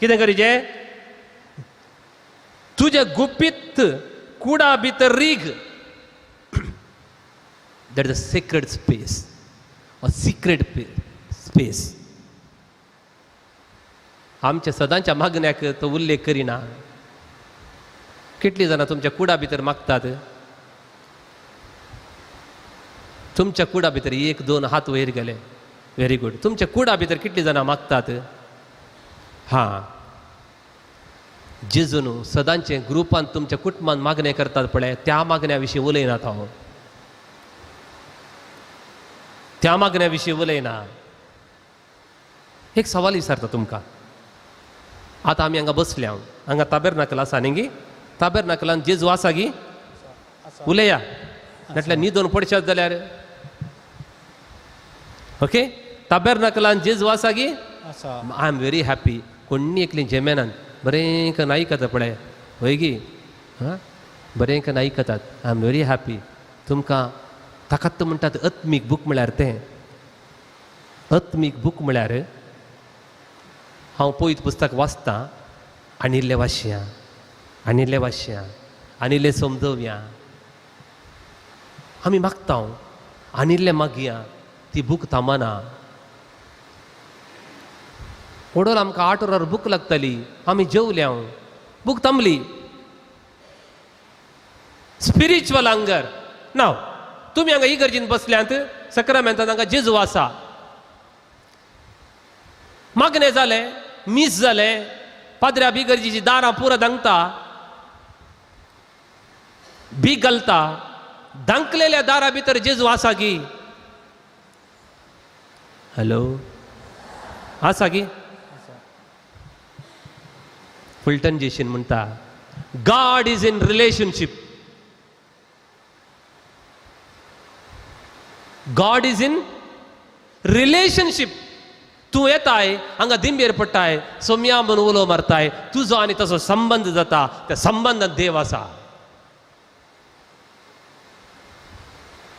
H: कितें करीचें? तुजे गुप्पीत कुडा भितर रीग. That is a sacred space, a secret space. आमच्या सदांच्या मागण्याक तो उल्लेख करिना. कितलीं जाणां तुमच्या कुडा भितर मागतात? तुमच्या कुडा भितर 1-2 हात वयर गेले. Very good. तुमच्या कुडा भितर कितलीं जाणां मागतात? हां. जेजून सदांचे ग्रुपान तुमच्या कुटुंबान मागणें करतात पळय, त्या मागण्या विशीं उलयनात हांव. त्या मागण्या विशीं उलयना. एक सवाल विचारता तुमकां. आतां आमी हांगा बसल्या. हांगा ताबेरनाकल आसा न्ही गी? ताबेरनाकलान जेजू आसा गी? उलया. नाटल्यार न्हिदोन पडशात जाल्यार. ओके. ताबेरनाकलान जेजू आसा गी? I am very happy. कोणी एकली जेमेनान बरें करून आयकता पळय. हय गी? हां. बरें करून आयकतात. I am very happy. तुमकां ताकाच म्हणटात आत्मीक बूक म्हळ्यार तें. आत्मीक बूक म्हळ्यार हांव पयत पुस्तक वाचतां आनी इल्लें वाचया, आनी इल्लें वाचया, आनी इल्लें समजोवया. आमी मागता आनी इल्लें मागया. ती बूक थांबना. ओडोल आमकां 8 वरां बूक लागतली. आमी जेवल्या, बूक थांबली. Spiritual hunger. नाव तुमी हांगा इगर्जीन बसल्यांत, सक्रामेंतांत हांगा जेजू आसा. मागणें जालें, मीस जालें, पाद्र्या बिगर्जीची दारां पुरां दांगता, भीक घालता. दांकलेल्या दारा भितर जेजू आसा गी? हॅलो, आसा गी? फुलटन जेशीन म्हणटा God is in relationship. God is in relationship. तूं येताय हांगा दिंबेर पडटाय, सोम्या म्हणून उलो मारताय, तुजो आनी ताचो संबंध जाता. त्या संबंधांत देव आसा.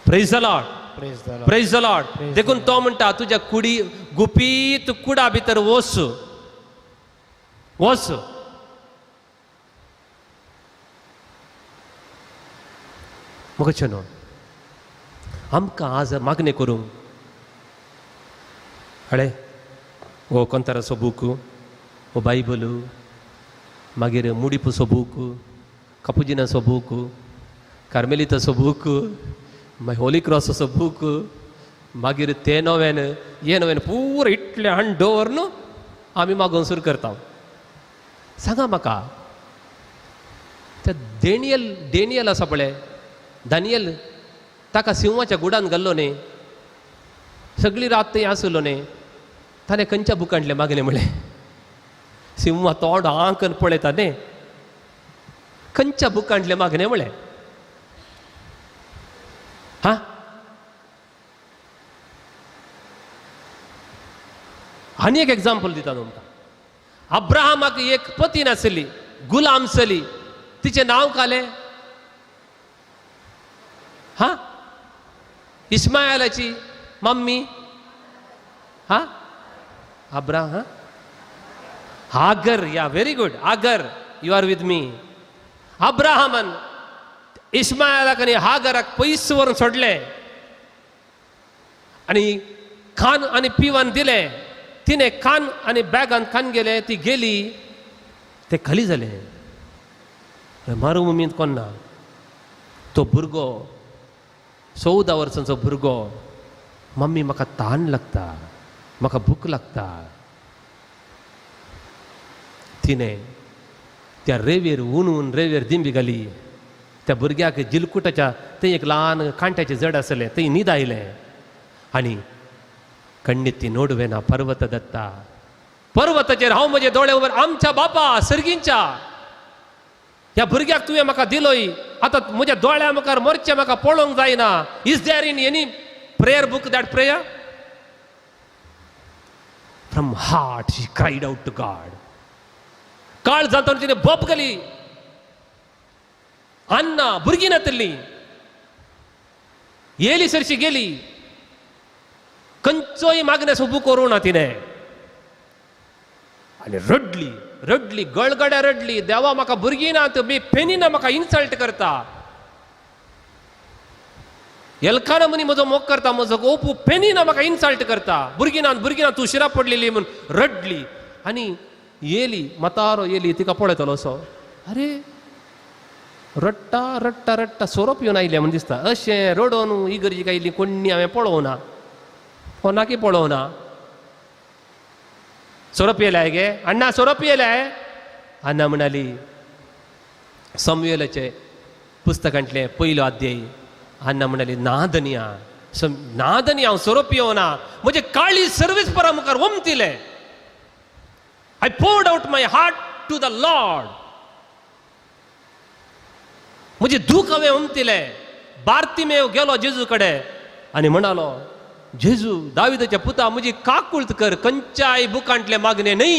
H: Praise the Lord. Praise the Lord. देखून तो म्हणटा तुज्या कुडी गुपीत कुडा भितर वच, वच. मुगोचे न्हू. आमकां आज मागणें करूंक हळे हो कोंताराचो बूक, हो बायबल, मागीर मुडिपूचो बूक, कापुजिनाचो बूक, कार्मेलिताचो बूक, मागीर होली क्रॉसाचो बूक, मागीर ते नव्यान हे नव्यान पुरो इतले हांड दवरून आमी मागोवन सुरू करता. सांगा म्हाका त्या डेनियल आसा पळय, दानियल, ताका सिंहाच्या गुडान घाल्लो न्ही, सगळी रात थंय आसलो न्ही, ताणें खंयच्या बुकांतलें मागलें म्हळें? सिंहा तोंड आंकन पळयता न्ही, खंयच्या बुकांतलें मागणें म्हळें? हा, आनी एक एग्जाम्पल दिता तुमकां. अब्राहमाक एक पती नासली, गुलाम चली, तिचें नांव कालें? हा, इस्मायलाची मम्मी हा Abraham, Hagar. Yeah very good, Hagar, you are with me. अब्राहमान इस्मायलाक आनी हागराक पयस व्हरून सोडलें आनी खान आनी पिवान दिलें. तिणें खान आनी बॅगान खान गेलें, ती गेली, तें खाली जालें. मारुभुमींत कोण ना. तो भुरगो 14 वर्सांचो भुरगो, मम्मी म्हाका ताण लागता, म्हाका भूक लागता. तिणें त्या रेंवेर ऊन रेंवेर दिंबी घाली. त्या भुरग्याक जिलकुटाच्या थंय एक ल्हान कांट्याचें जड आसलें, थंय न्हीद आयलें आनी कण्णीत ती नोडवे ना पर्वत दत्ता. पर्वताचेर हांव म्हजे दोळे उबर, आमच्या बापा सर्गींच्या ह्या भुरग्याक तुवें म्हाका दिलोय, आतां म्हज्या दोळ्या मुखार मरचें म्हाका पळोवंक जायना. Is there in any prayer book that prayer? From heart she cried out to God. काळ जाता तिणें बोप घाली. अन्ना भुरगीं नातली, येली सरशी गेली, खंयचोय मागण्यास उबो करूं ना तिणें. आनी रडली रडली, गळगड्या रडली. देवा म्हाका भुरगीं नात, बे फेनीन म्हाका इन्सल्ट करता. एलकाना मनी म्हजो मोग करता, म्हजो ओपू फेनीन म्हाका इन्सल्ट करता. भुरगीं ना तूं शिरा पडलेली म्हूण रडली. आनी येली, म्हातारो येली, तिका पळयतलो असो, अरे रडटा रडटा रडटा सोरोप येवन आयले म्हण दिसता. अशें रडोन इगर्जीक आयली, कोणी हांवें पळोवना, कोणाकी पळोवना. सोरोप येयलाय गे अण्णा, सोरोप येयलाय. अण्णा म्हणाली, समवेलाचे पुस्तकांतले पयलो अध्याय. अण्णा म्हणाली, ना धनिया, हांव सोरोप येवना, म्हजे काळी सर्वीस परा मुखार वमतिले. I poured out my heart to the Lord. म्हजे दूख हांवें उमतिलें. बार्तिमेव गेलो जेजू कडेन आनी म्हणालो, जेजू दाविदाच्या पुता, म्हजी काकुळत कर, खंयच्याय बुकांतले मागणे न्ही.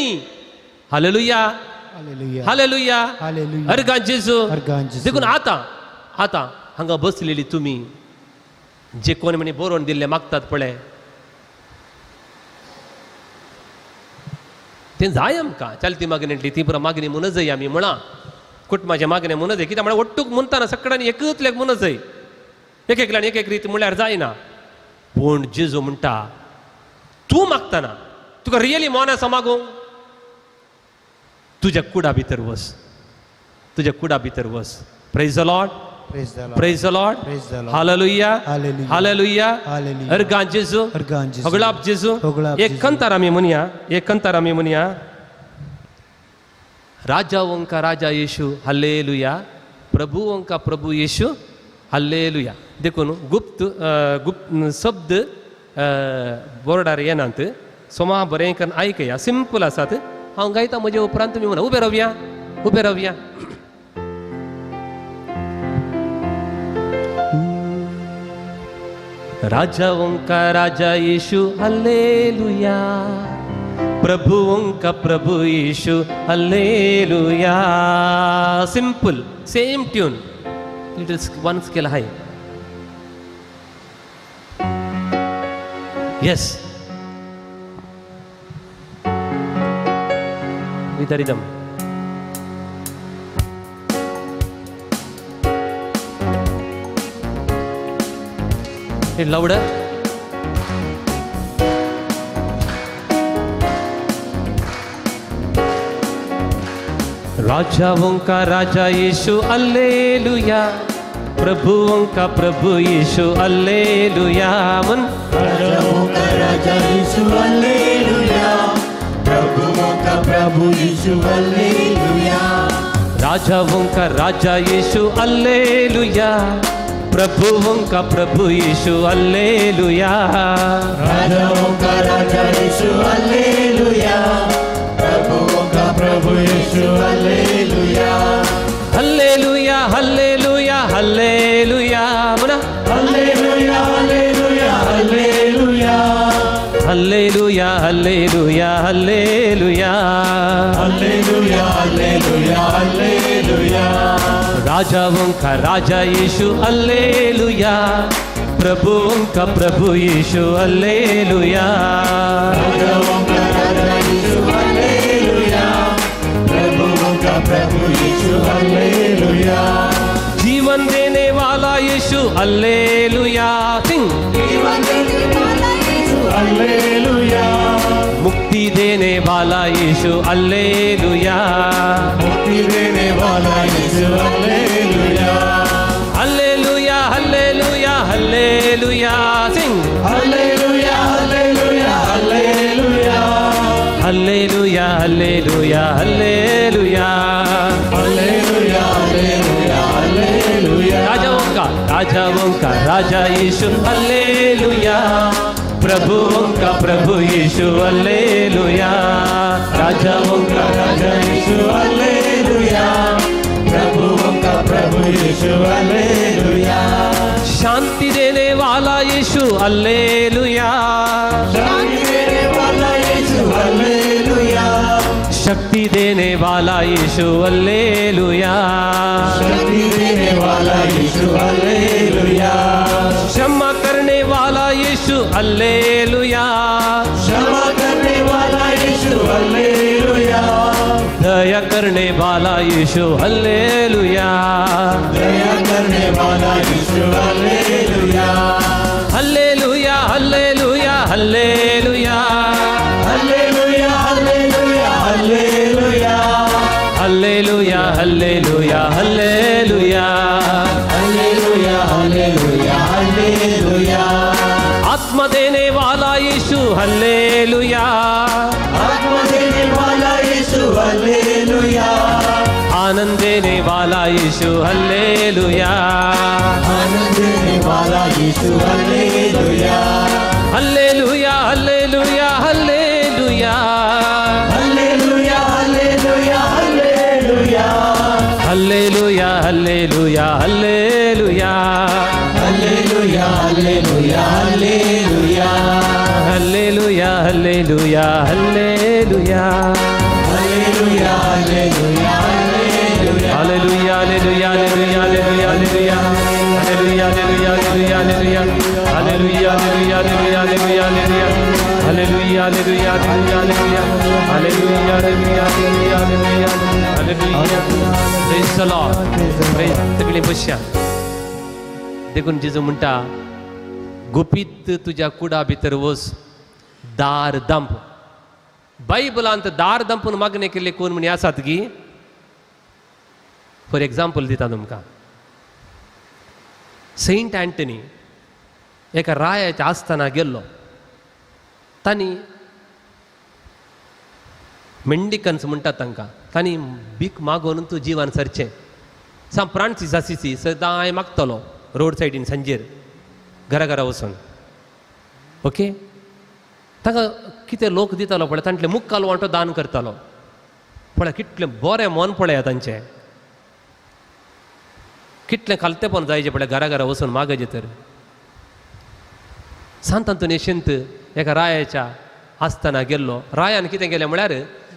H: Hallelujah,
G: hallelujah,
H: hallelujah,
G: hallelujah.
H: अर्गां जेजू.
G: अर्गां जेजू.
H: देखून आतां हांगा बसलेली तुमी जे कोण म्हणे बरोवन दिल्ले मागतात पळय, तें जाय आमकां. चलती मागणेंतली ती पुरो मागणी म्हणून जाय आमी म्हणा. कुटुंबाचे मागणे म्हणून जाय, कित्याक म्हळ्यार ओट्टूक म्हणटाना सगळ्यांनी एकूतल्याक म्हणून जाय. एक एकल्यान एक एक रीत म्हळ्यार जायना. पूण जेजू म्हणटा, तूं मागतना तुका रियली मोन आसा मागूंक, तुज्या कुडा भितर वच, तुज्या कुडा भितर वच. Praise the lord,
G: Praise the Lord.
H: Praise the lord,
G: Praise the Lord.
H: Hallelujah,
G: Hallelujah.
H: Hallelujah,
G: Hallelujah.
H: अर्गां जेजू,
G: अर्गां जेजू.
H: होगळाप जेजू.
G: होगळाप
H: एक
G: जेजू.
H: कंतार आमी म्हणया, एक कंतार आमी म्हणया. राजा वंका राजा येशू हल्लेलुया, प्रभू वंका प्रभू येशू हल्लेलुया. देखून गुप्त शब्द बोर्डार येनात, सोमा बरें करून आयकया. सिंपल आसात. हांव गायता म्हजे उपरांत तुमी म्हणा. उबे रावया, उबे रावया. राजा वंका राजा येशू हल्लेलुया, प्रभु वंका प्रभु येशू hallelujah. Simple, same tune, little one scale high. Yes, with rhythm. Louder. राजा वंका राजा येशू हल्लेलुया, प्रभुओं का प्रभु यीशु हालेलुया मन
G: राजाओं का राजा यीशु हालेलुया, प्रभुओं का प्रभु यीशु हालेलुया,
H: राजाओं का राजा यीशु हालेलुया, प्रभुओं का प्रभु यीशु हालेलुया,
G: राजाओं का राजा यीशु हालेलुया, प्रभुओं का प्रभु यीशु हालेलुया,
H: हालेलुया हालेलुया हालेलुया मना
G: hallelujah hallelujah hallelujah,
H: hallelujah hallelujah hallelujah,
G: hallelujah hallelujah hallelujah,
H: राजाओं का राजा यीशु हालेलुया, प्रभुओं का प्रभु यीशु हालेलुया,
G: राजाओं का राजा यीशु हालेलुया, प्रभुओं का प्रभु यीशु हालेलुया,
H: जीवन देने वाला यीशु हालेलुया, सिंह
G: जीवन देने वाला यीशु हालेलुया,
H: मुक्ति देने वाला यीशु हालेलुया,
G: मुक्ति देने वाला यीशु हालेलुया,
H: हालेलुया हालेलुया हालेलुया सिंह
G: hallelujah hallelujah hallelujah,
H: hallelujah hallelujah hallelujah,
G: hallelujah hallelujah hallelujah,
H: राजाओं का राजा यीशु हालेलुया, प्रभुओं का प्रभु यीशु हालेलुया, राजाओं का
G: राजा यीशु हालेलुया, प्रभुओं का प्रभु यीशु हालेलुया,
H: शांति देने वाला यीशु हालेलुया,
G: शांति देने वाला यीशु हालेलुया,
H: शक्ति देने वाला यीशु हालेलुया,
G: शक्ति देने वाला यीशु हालेलुया,
H: क्षमा करने वाला यीशु हालेलुया,
G: क्षमा करने वाला यीशु हालेलुया,
H: दया करने वाला यीशु हालेलुया,
G: दया करने वाला यीशु hallelujah,
H: hallelujah hallelujah hallelujah,
G: hallelujah hallelujah hallelujah,
H: hallelujah hallelujah hallelujah,
G: hallelujah hallelujah hallelujah,
H: आत्मा देने वाला यीशु हालेलुया,
G: आत्मा देने वाला यीशु हालेलुया,
H: आनंद देने वाला यीशु हालेलुया,
G: आनंद देने वाला यीशु hallelujah,
H: hallelujah hallelujah hallelujah,
G: hallelujah hallelujah hallelujah,
H: hallelujah hallelujah hallelujah,
G: hallelujah hallelujah hallelujah,
H: hallelujah hallelujah hallelujah,
G: hallelujah hallelujah hallelujah,
H: hallelujah hallelujah hallelujah hallelujah hallelujah hallelujah hallelujah hallelujah hallelujah hallelujah hallelujah hallelujah hallelujah hallelujah hallelujah hallelujah hallelujah, praise the Lord, praise सगळी बसया. देखून जेजू म्हणटा गुपीत तुझ्या कुडा भितर वच, दार दंप. बायबलांत दार दंपून मागणे केले कोण म्हणे आसात की, फॉर एग्जाम्पल दिता तुमकां. सेंट अँटनी एका रायाच्या आस्थाना गेल्लो. तांणी मेंडिकन्स म्हणटात तांकां, तांणी भीक मागून तूं जिवान सरचें. सान फ्रांसीस असिसी सदांय मागतलो रोड सायडीन सांजेर घरा घरा वचून. ओके, ताका कितें लोक दितालो पळय तांतले मुक्काल वांटो दान करतालो. पळय कितलें बरें मन पळया तांचें, कितलें खालतेपण जायचें पळय घरा घरा वचून मागचें. तर सांत अंतोनियेंत एका रायाच्या आस्थाना गेल्लो. रायान कितें केलें म्हळ्यार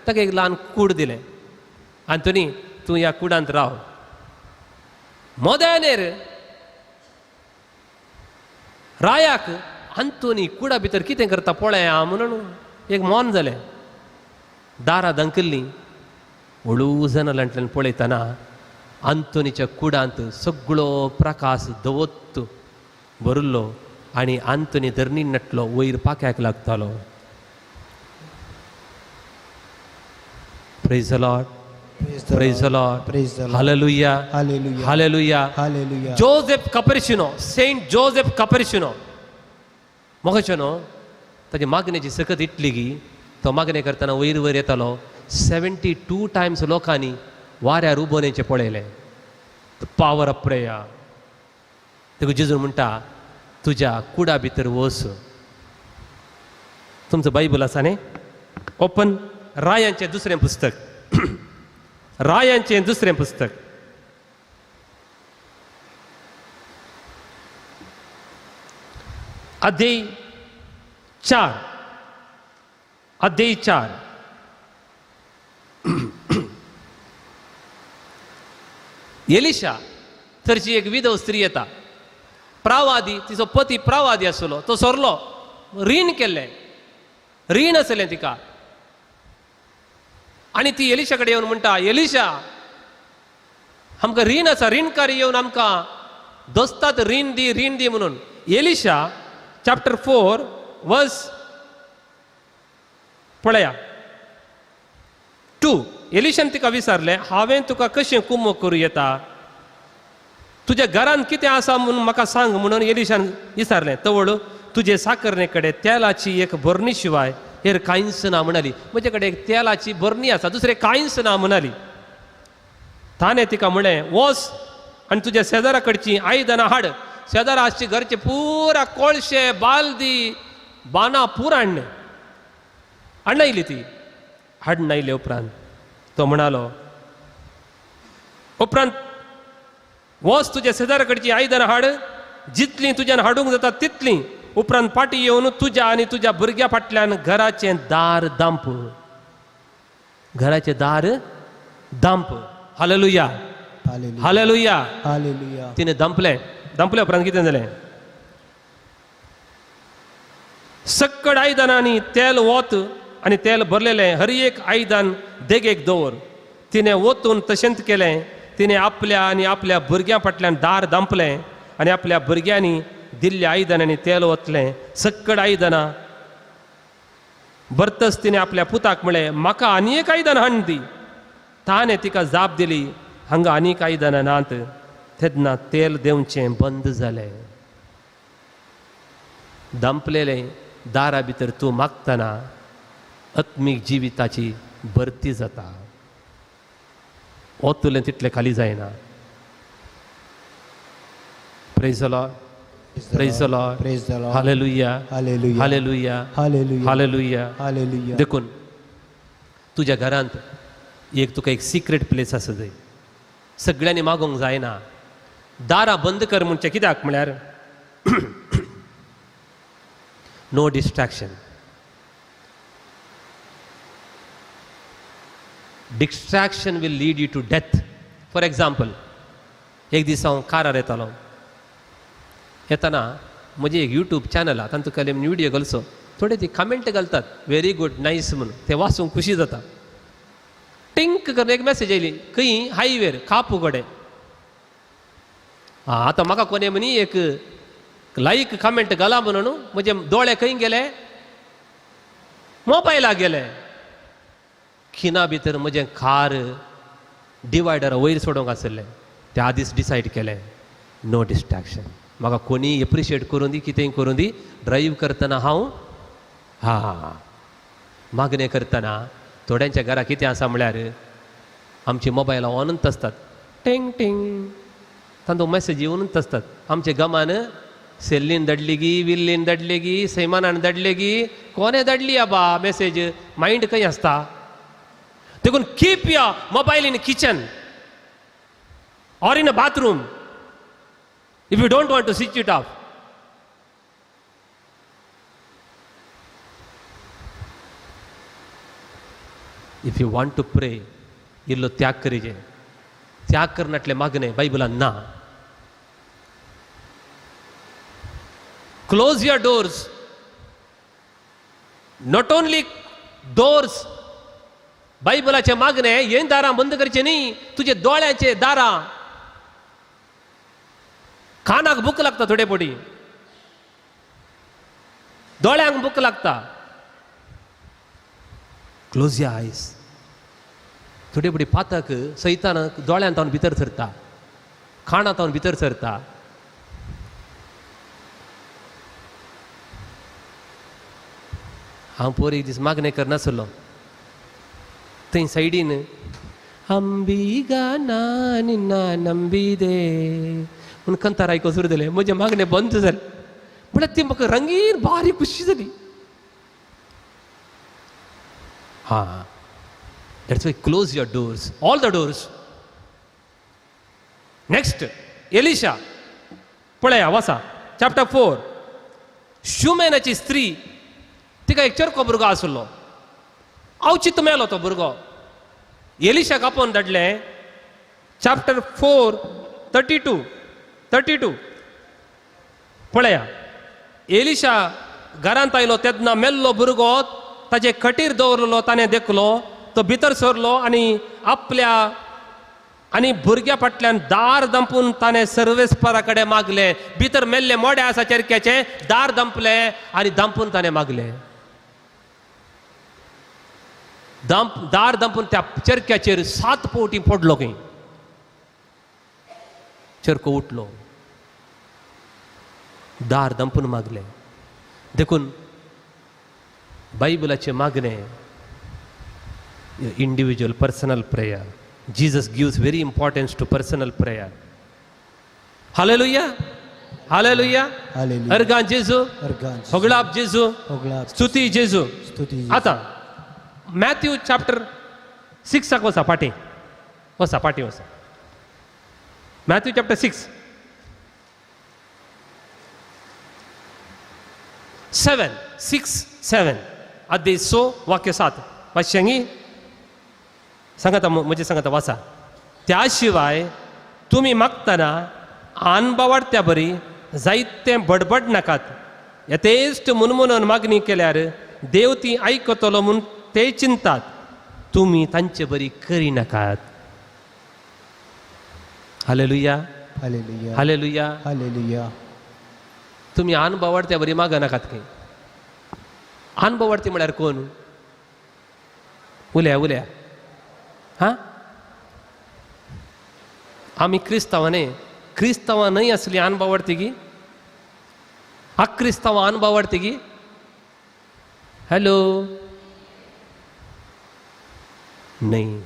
H: ताका एक ल्हान कूड दिलें. आंतोनी तूं ह्या कुडांत राव. मोदेनेर रायाक आंतोनी कुडा भितर कितें करता पळया म्हणून एक मन जालें. दारां धंकल्लीं. हळू जनालांतल्यान पळयतना आंतोनीच्या कुडांत सगळो प्रकाश दवत्त भरिल्लो आनी आंतोनी धरणी नटलो वयर पाक्याक लागतालो. Praise the lord. Praise the Lord.
B: Praise the Lord.
H: Hallelujah.
B: Hallelujah.
H: Hallelujah.
B: Hallelujah.
H: Joseph Cupertino, Saint Joseph Cupertino मोगचनो ताची मागणेची सकत इतली की तो मागणे करताना वयर वयर येतालो 72 टायम्स लोकांनी वाऱ्यार उबोवनेचें पळयलें. The power of prayer. देखून जेजून म्हणटा तुज्या कुडा भितर वच. तुमचं बायबल आसा न्ही? ओपन रायांचें दुसरें पुस्तक. रायांचें दुसरें पुस्तक. अध्याय 4. अध्याय 4. एलिशा थरची एक विधव स्त्री येता. प्रावादी, तिचो पती प्रावादी आसलो. तो सोरलो, रीण केल्लें, रीण आसलें तिका. आनी ती एलिशा कडेन येवन म्हणटा, एलिशा आमकां रीण आसा, रीणकारी येवन आमकां दोस्तात रीण दी म्हणून. एलिशा चॅप्टर 4 वर्स पळया 2. एलिशान तिका विचारलें, हांवें तुका कशें कुमो करूं येता? तुज्या घरांत कितें आसा म्हणून म्हाका सांग म्हणून एलिशान विचारलें. तवळ तुजे साकरणे कडेन तेलाची एक बरणी शिवाय हेर कांयच ना म्हणाली. म्हजे कडेन एक तेलाची बरणी आसा, दुसरें कांयच ना म्हणाली. ताणें तिका म्हळें, वच आनी तुज्या शेजारा कडची आयदनां हाड. शेजारा आसची घरचे पुरा कोळशे, बालदी, बाना पुरा हाडनायली. ती हाडून आयले उपरांत तो म्हणालो, उपरांत वच तुज्या शेजारा कडची आयदनां हाड, जितलीं तुज्यान हाडूंक जाता तितलीं. उपरांत पाटी येवन तुज्या आनी तुज्या भुरग्या फाटल्यान घराचें दार दांप. घराचें दार दांप. हालेलुया. हालेलुया.
B: Hallelujah.
H: तिने दंपले उपरांत कितें जालें? सक्कड आयदनांनी तेल वत आनी तेल भरलेलें हर एक आयदन देगेक दवर. तिने वतून तशेंच केलें. तिने आपल्या आनी आपल्या भुरग्यां फाटल्यान दार दांपलें आनी आपल्या भुरग्यांनी दिल्ल्या आयदनांनी तेल वतलें. सक्कड आयदनां भरतच तिने आपल्या पुताक म्हळें, म्हाका आनी एक आयदन हाड दी. ताणें तिका जाप दिली, हांगा आनीक आयदनां नात. तेन्ना तेल देंवचें बंद जालें. दंपलेलें दारा भितर तूं मागतना आत्मीक जिविताची भरती जाता. ओतुलें तितलें खाली जायना. Praise the Lord. Praise the lord.
B: Praise the Lord.
H: Hallelujah.
B: Hallelujah.
H: Hallelujah.
B: Hallelujah.
H: Hallelujah.
B: Hallelujah.
H: देखून तुज्या घरांत तुका एक सिक्रेट प्लेस आसा थंय. सगळ्यांनी मागोंक जायना. दारां बंद कर म्हणचें कित्याक म्हळ्यार no distraction. Distraction will lead you to death. For example, एक दीस हांव कारार येतालो. येताना म्हजें एक यूट्यूब चॅनल आहा, तातूंत तुका व्हिडियो घालचो. थोडे ती कमेंट घालतात, व्हेरी गुड, नायस म्हणून. ते वाचूंक खुशी जाता. टिंक करून एक मेसेज येयली, खंय हायवेर कापुगोडे. आतां म्हाका कोणे म्हणी एक लायक कमेंट घाला म्हणून म्हजे दोळे खंय गेले? मोबायलाक गेले. खिना भितर म्हजें कार डिवायडरा वयर सोडूंक आसलें. ते आदींच डिसायड केलें, नो डिस्ट्रॅक्शन. म्हाका कोणी एप्रिशिएट करून दी, कितेंय करून दी. ड्रायव्ह करतना हांव मागणें करतना थोड्यांच्या घरा कितें आसा म्हळ्यार आमची मोबायलां ऑनूच आसतात. टिंग टिंग तातूंत मॅसेज येवनूच आसतात. आमचे गमान सेल्लीन धाडली गी, विल्लीन धाडली गी, सैमानान धाडले गी, कोणे धाडली आबा मॅसेज? मायंड खंय आसता. देखून keep your mobile in kitchen or in a bathroom if you don't want to switch it off. If you want to pray, इल्लो त्याग करीजे. त्याग करनातले मागणे बायबलान ना. Close your doors. Not only doors. बायबलाचे मागणे हे दारां बंद करचे न्ही, तुजे दोळ्याचे दारां. कानाक भूक लागता थोडे पडी, दोळ्यांक भूक लागता. क्लोज युअर आयज. थोडे फुडें पातक सैतान दोळ्यांत हांव भितर सरता, खाणांत हांव भितर सरता. हांव पोर एक दीस मागणें करनासलो, थंय सायडीन अंबिगा ना निन्ना नंबी दे म्हूण कंतार आयको सुरू जालें. म्हजें मागणें बंद जालें. म्हळ्यार ती म्हाका रंगीन बारीक खुशी जाली. हां, that's why close your doors, all the doors. Next Elisha पळया वाचा, चॅप्टर 4. शुमेनाची स्त्री, तिका एक चरको भुरगो आसलो, अवचित मेलो तो भुरगो. एलिशाक आपोवन धाडलें. चॅप्टर 4 32 पळया. एलिशा घरांत आयलो तेन्ना मेल्लो भुरगो ताचे खटीर दवरलो. ताणें देखलो, तो भितर सरलो आनी आपल्या आनी भुरग्या फाटल्यान दार दंपून ताणें सर्वेस्परा कडेन मागलें. भितर मेल्ले मोडे आसा चेरक्याचे, दार दंपलें आनी दंपून ताणें मागलें. दार दंपून त्या चेरक्याचेर 7 फावटी पडलो. खंय चेरको उठलो, दार दंपून मागलें. देखून बायबलाचे मागणें individual personal prayer. Jesus gives very importance to personal prayer. Hallelujah, hallelujah,
G: Hallelujah.
H: Organ जेजू,
G: अर्गान जेजू.
H: होगळाप जेजू,
G: होगळाप
H: स्तुती जेजू.
G: स्तुती जेजू.
H: आता मॅथ्यू चॅप्टर 6 वसा पाटी वसा. मॅथ्यू चॅप्टर 6 7 अध्याय 6 वाक्य 7 वाच्यांगी सांगाता, म्हणजे सांगाता वाचा. त्या शिवाय तुम्ही मागतना अनबावाडत्या बरी जायते बडबड नाकात. यथेश्ट मुनमुनून मागणी केल्यार देव ती आयकतलो म्हूण ते चिंतात. तुम्ही तांचे बरी करी नाकात. Hallelujah,
G: hallelujah,
H: hallelujah.
G: हालेलुया.
H: तुम्ही अनबावाडत्या बरी मागा नाकात. खंय अनबावाडती म्हळ्यार कोण? उल्या हां, आमी क्रिस्तांवां न्हय आसली अनबावाडती गी? अक्रिस्तांवां अनबावाडती गी? हॅलो, नाही.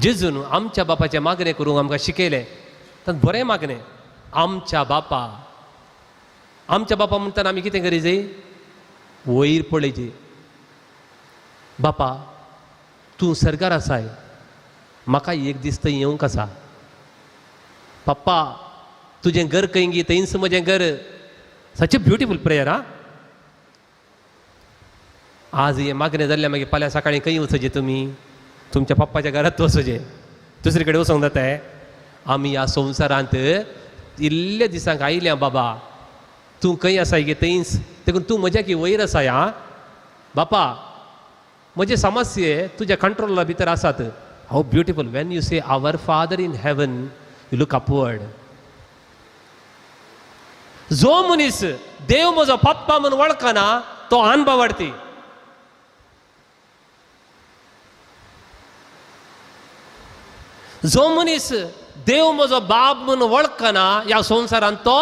H: जेजून आमच्या बापाचें मागणें करूंक आमकां शिकयलें. तर बरें मागणें, आमच्या बापा म्हणटना आमी कितें करीत? वयर पळयची. बापा तूं सर्गार आसाय, म्हाका एक दीस थंय येवंक आसा. पप्पा तुजें घर खंय गी? थंयच म्हजें घर. सच अ ब्युटिफूल प्रेयर. आं, आज हे मागणें जाल्ल्या मागीर फाल्यां सकाळीं खंय वचचें? तुमी तुमच्या पप्पाच्या घरांत वचचें, दुसरे कडेन वचोंक जाता? आमी ह्या संवसारांत इल्ल्या दिसांक आयल्या. बाबा तूं खंय आसाय गे? थंयच. देखून तूं म्हज्या की वयर आसाय. आं बापा, म्हजे समस्ये तुज्या कंट्रोला भितर आसात. How beautiful when you say our Father in heaven, you look upward. जो मनीस देव म्हजो पप्पा म्हणून वळखना तो अनबावाडती. जो मनीस देव म्हजो बाप म्हणून वळखना ह्या संवसारांत तो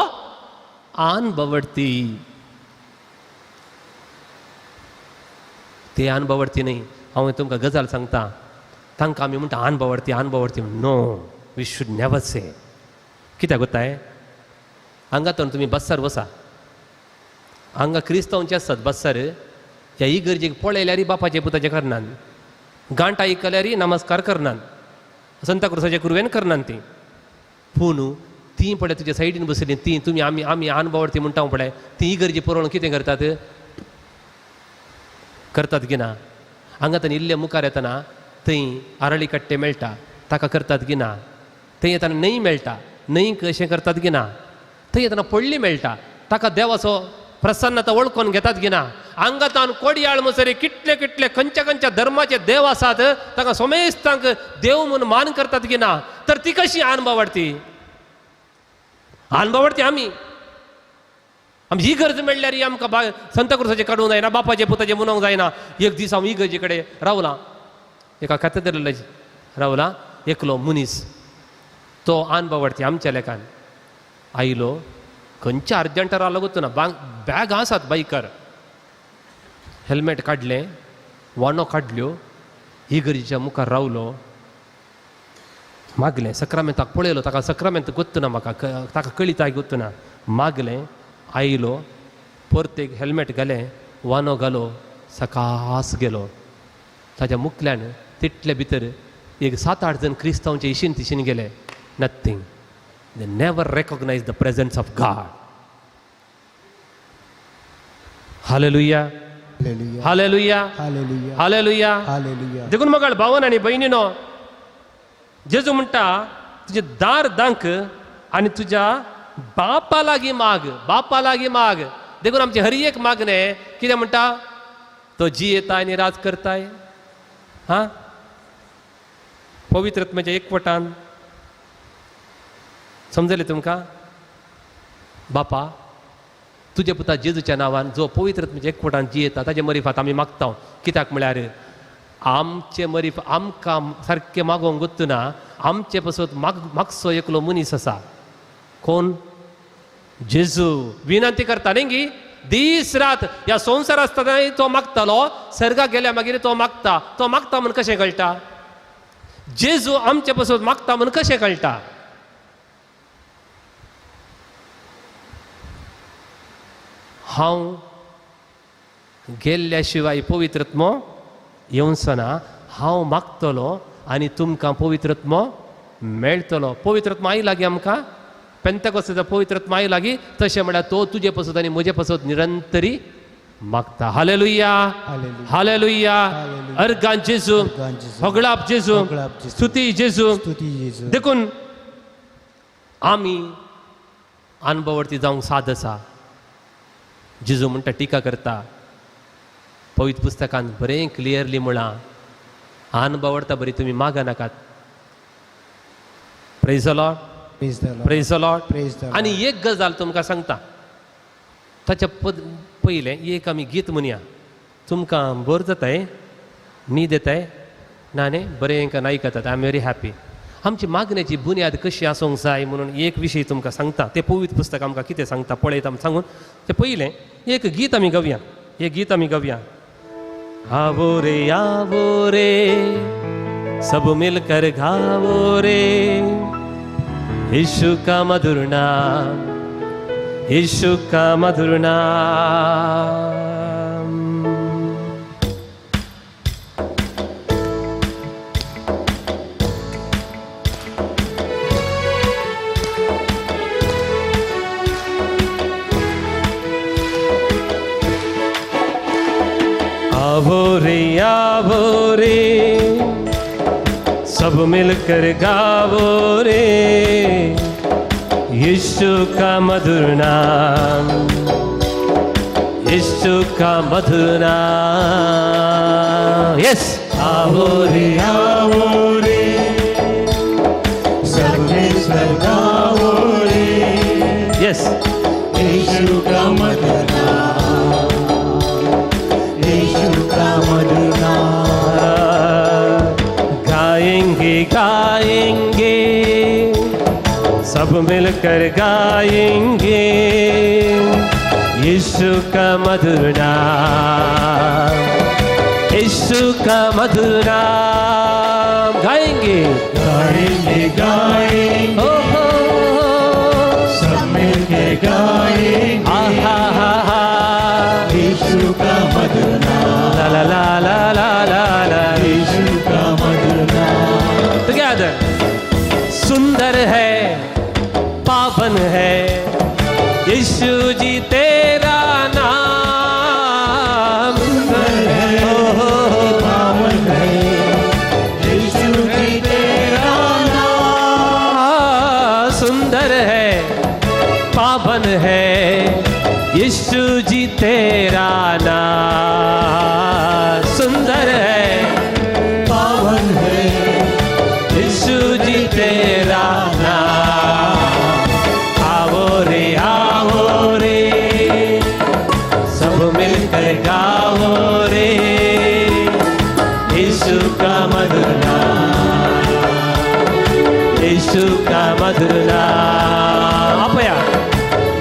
H: अनबावाडती. ते अनबावाडती न्ही. हांव तुमकां गजाल सांगता. तांकां आमी म्हणटा अनबावाडती. No, we should never say. कित्याक गोताय? हांगातून तुमी बस्सार वसा. हांगा क्रिस्तांवचे आसतात बस्सार. ह्या इगर्जेक पळयल्यार बापाचे पुताचे करनात, गांठ आयकल्यार नमस्कार करनात, संताक्रुसाच्या कुरवेन करनात ती. पूण ती पळय तुज्या सायडीन बसली ती, तुमी आमी अनबावाडती म्हणटा पळय, ती इगर्जी पळोवन कितें करतात गिना. हांगातून इल्ले मुखार येतना थंय आरळी कट्टे मेळटा, ताका करतात गिना. थंय येताना न्हंय मेळटा, न्हंयक अशें करतात गिना. थंय येताना पडली मेळटा, ताका देवाचो प्रसन्नता वळखून घेतात गिना. हांगातान कोडयाळ म्हणसरी कितले खंयच्या धर्माचे देव आसात, ताका सोमेस्तांक देव म्हणून मान करतात गिना. तर ती कशी अनबावाडती? आमी ही गरज मेळ्ळ्यार आमकां संताक्रुसाचें काडूंक जायना, बापाचे पुताचें म्हणूंक जायना. एक दीस हांव इगर्जे कडेन रावलां एका कॅथेड्रल रावला एकलो मुनीस तो अनभवडती आमच्या लेखान आयलो खंयच्या अर्जंट रावलो गोतू ना बॅग आसात बायकार हेल्मेट काडलें वानो काडल्यो इगर्जीच्या मुखार रावलो मागलें सक्रामेंताक पळयलो ताका सक्रामेंत गोत्तू ना म्हाका ताका कळिता गोत्तू ना मागलें आयलो परतेक हेल्मेट घालें वानो घालो सकास गेलो ताच्या मुखल्यान तितले भितर एक 7-8 जण क्रिस्तांवचे इशीन तिशीन गेले nothing they never recognise the presence of God hallelujah hallelujah
G: hallelujah
H: hallelujah
G: hallelujah
H: देखून मगाळ भावन आनी भयणीनो जेजू म्हणटा तुजे दार दांक आनी तुज्या बापा लागीं माग देखून आमचे हर एक मागणें कितें म्हणटा तो जी येताय आनी राज करताय हां पवित्र आत्म्याच्या एकवटान समजलें तुमकां बापा तुज्या पुता जेजूच्या नांवान जो पवित्र आत्म्याच्या एकवटान जी येता ताजे मरिफात आमी मागता कित्याक म्हळ्यार आमचे मरीफ आमकां सारकें मागोवंक गोत्तू ना आमचे पासून मागचो एकलो मनीस आसा कोण जेजू विनंती करता न्ही गी दीस रात ह्या संवसार आसतना तो मागतालो सर्गाक गेल्या मागीर तो मागता म्हूण कशें कळटा जेजू आमचे पासून मागता म्हूण कशें कळटा हांव गेल्ल्या शिवाय पवित्रत्मो येवचना हांव मागतलो आनी तुमकां पवित्रत्मो मेळटलो पवित्रत्म आई लागीं आमकां पेंतकोस्ताचो पवित्रत्म आई लागीं तशें म्हळ्यार तो तुजे पासून आनी म्हजे पासून निरंतरी मागता हालेलुया हालेलुया अर्गां जेजू होगळाप जेजू स्तुती जेजू देखून आमी अनुभववर्ती जावंक साद आसा जेजू म्हणटा टिका करता पवित्र पुस्तकान बरें क्लियरली म्हळां अनुभवता बरी तुमी मागा नाकात praise the Lord praise the Lord आनी एक गजाल तुमकां सांगता ताच्या पयलें एक आमी गीत म्हणया तुमकां बोर जाताय न्हीद येताय ना न्ही बरें आयकतात आय एम व्हेरी हॅपी आमची मागण्याची बुन्याद कशी आसूंक जाय म्हणून एक विशय तुमकां सांगता ते पवित्र पुस्तक आमकां कितें सांगता पळयता सांगून ते पयलें एक गीत आमी गावया आवो रे सब मिलकर गावो रे यीशु का मधुर नाम यीशु का मधुर नाम आवो रे सब मिलकर गावो रे यीशु का मधुर नाम यीशु का मधुर नाम यस आवो रे सब मिलकर गावो रे यस यीशु का मधुर नाम यीशु का मधुर नाम गाएंगे सब मिलकर गाएंगे यीशु का मधुर नाम यीशु का मधुर नाम गाएंगे ओ हो सब मिलकर गाएंगे यीशु का मधुर नाम ला ला ला ला ला ला यीशु का मधुर नाम टुगेदर सुंदर है पावन है यीशु जी तेरा नाम सुंदर है पावन है यीशु जी तेरा नाम सुंदर है पावन है यीशु जी तेरा नाम सुंदर है पावन है यीशु जी तेरा नाम आओ रे सब मिलकर गाओ रे यीशु का मधुर यीशु का मधुर नाम। आपया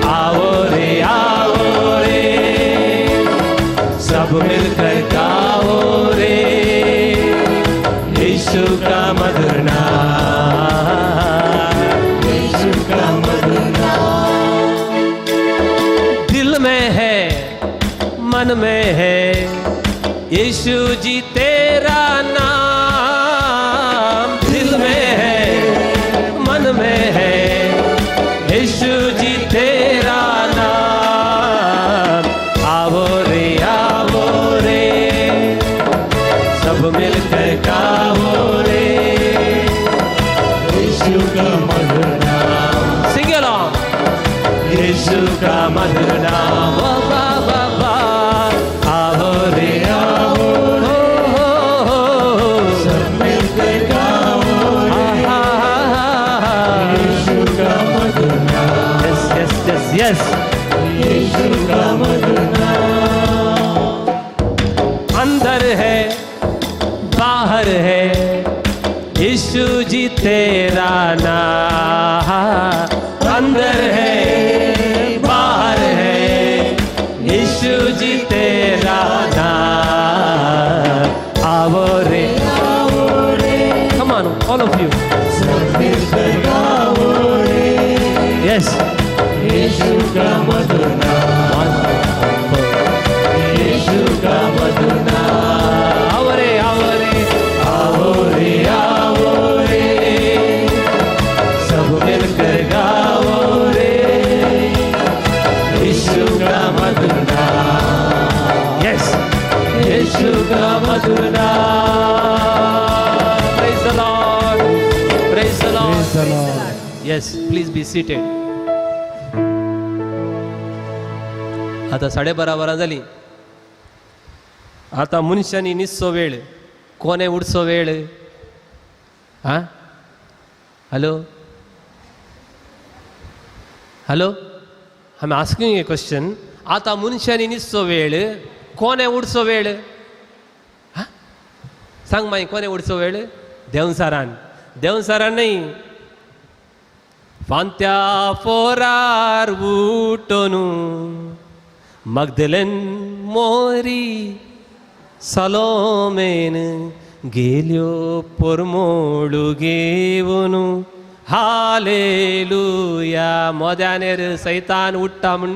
H: आओ रे सब मिलकर गाओ रे यीशु का मधुर नाम, यीशु का मधुर नाम। दिल में है मन में है यीशु जी तेरा नाम, दिल में है मन में है यीशु जी तेरा नाम। आओ रे सब मिलकर गाओ रे यीशु का मधुर नाम। सिंग अलॉन्ग, यीशु का मधुर नाम। बाबा बाबा आओ रे सब मिलकर गाओ रे यीशु का मधुर नाम। यस यस यस यस यीशु का मधुर नाम। अंदर है बाहर है यीशु जी तेरा नाम, अंदर है बाहर है यीशु जी तेरा नाम। आओ रे come on all of you yes यीशु का मधुर नाम, यीशु का मधुर नाम। आओ रे सब मिलकर गाओ रे यीशु का मधुर नाम। यस यीशु का मधुर नाम। Praise the Lord, praise the Lord. Yes please be seated. आता 12:30 झाली. आता मनशांनी निसचो वेळ, कोणे उडचो वेळ? हा hello hello I am asking A question. आता मनशांनी निसचो वेळ, कोणे उडचो वेळ? हा सांग माई, कोणे उडचो वेळ? देवसारान नाही. फांत्या पोरार उठोनू मगदलेन मोरी सलोमेन गेल्यो पोरमोळू घेवन हालेलुया. मोद्यानेर सैतान उडटा म्हण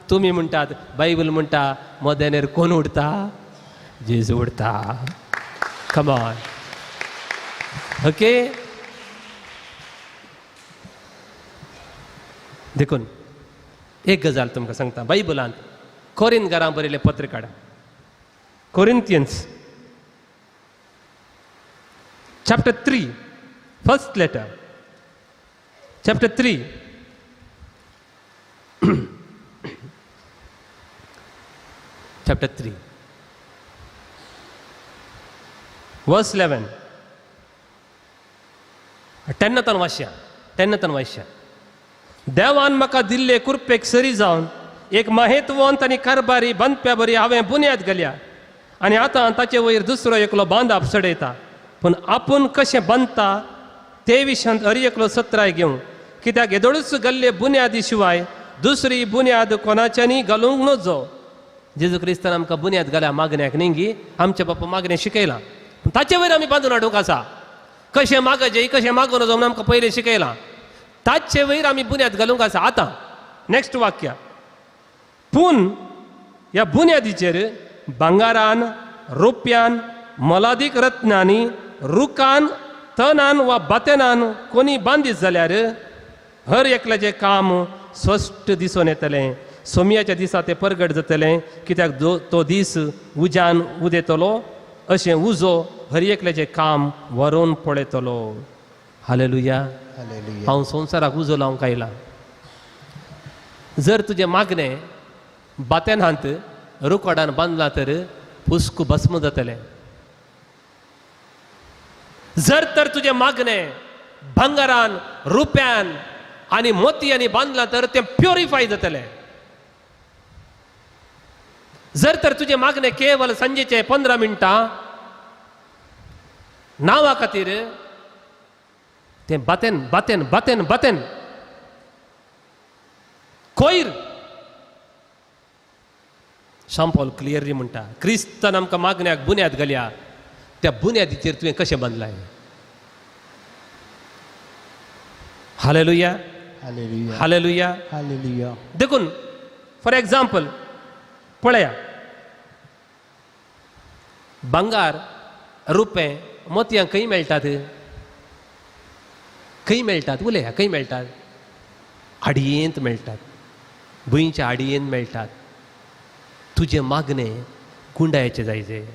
H: तुमी म्हणटात, बायबल म्हणटा मोद्यानेर कोण उडता? जेजू उडता. Come on okay. देखून एक गजाल तुमकां सांगता. बायबलांत कोरिंथकारांक बरयलें पत्र काडा. Corinthians chapter 3 first letter chapter 3 chapter 3 verse 11 10 वाश्या. देवान म्हाका दिल्ले कृपेक सरी जावन एक महेत्ववंत आनी कारभारी बांदप्या बरी हांवें बुन्याद घाल्या आनी आतां ताचे वयर दुसरो एकलो बांदप चडयता. पूण आपूण कशें बांदता ते विशयांत एकलो सत्राय घेवं, कित्याक येदोळूच घाल्ले बुन्यादी शिवाय दुसरी बुन्याद कोणाच्यांनी घालूंक नजो. जेजू क्रिस्तान आमकां बुन्याद घाल्या मागण्याक न्ही, आमचे बापा मागणें शिकयलां. पूण ताचे वयर आमी बांदून हाडूंक आसा. कशें मागचें कशें मागूं नजो म्हूण आमकां पयलीं शिकयलां. ताचे वयर आमी बुन्याद घालूंक आसा. आतां नेक्स्ट वाक्य. पूण ह्या बुन्यादीचेर भांगारान, रुप्यान, मोलादीक रत्नांनी, रुखान, तनान वा बातेनान कोणी बांदीत जाल्यार हर एकल्याचें काम स्पश्ट दिसून येतलें. सोमयाच्या दिसा तें परगट जातलें, कित्याक तो दीस उज्यान उदेतलो अशें उजो हर एकल्याचें काम व्हरून पळयतलो. हालेलुया. हांव संवसाराक उजो लावंक आयला. जर तुजें मागणें बातेनांत रुकोडान बांदलां तर पुस्क भस्म जातलें. जर तर तुजें मागणें भांगारान, रुप्यान आनी मोतयांनी बांदलां तर तें प्युरिफाय जातलें. जर तर तुजें मागणें केवळ सांजेचे 15 मिनटां नांवा खातीर तें बातेन बातेन बातेन बातेन कोयर शांपॉल क्लियरली म्हणटा क्रिस्तान आमकां मागण्याक बुन्याद घाल्या त्या बुन्यादीचेर तुवें कशें बांदलाय. Hallelujah
G: hallelujah
H: hallelujah.
G: हालेलुया
H: देखून फॉर एग्जाम्पल पळया भांगार रुपें मोतयां खंय मेळटात खंय मेळटात उलया खंय मेळटात आडयेंत मेळटात भुंयच्या आडयेंत मेळटात. तुजें मागणें गुंडायेचें जायचें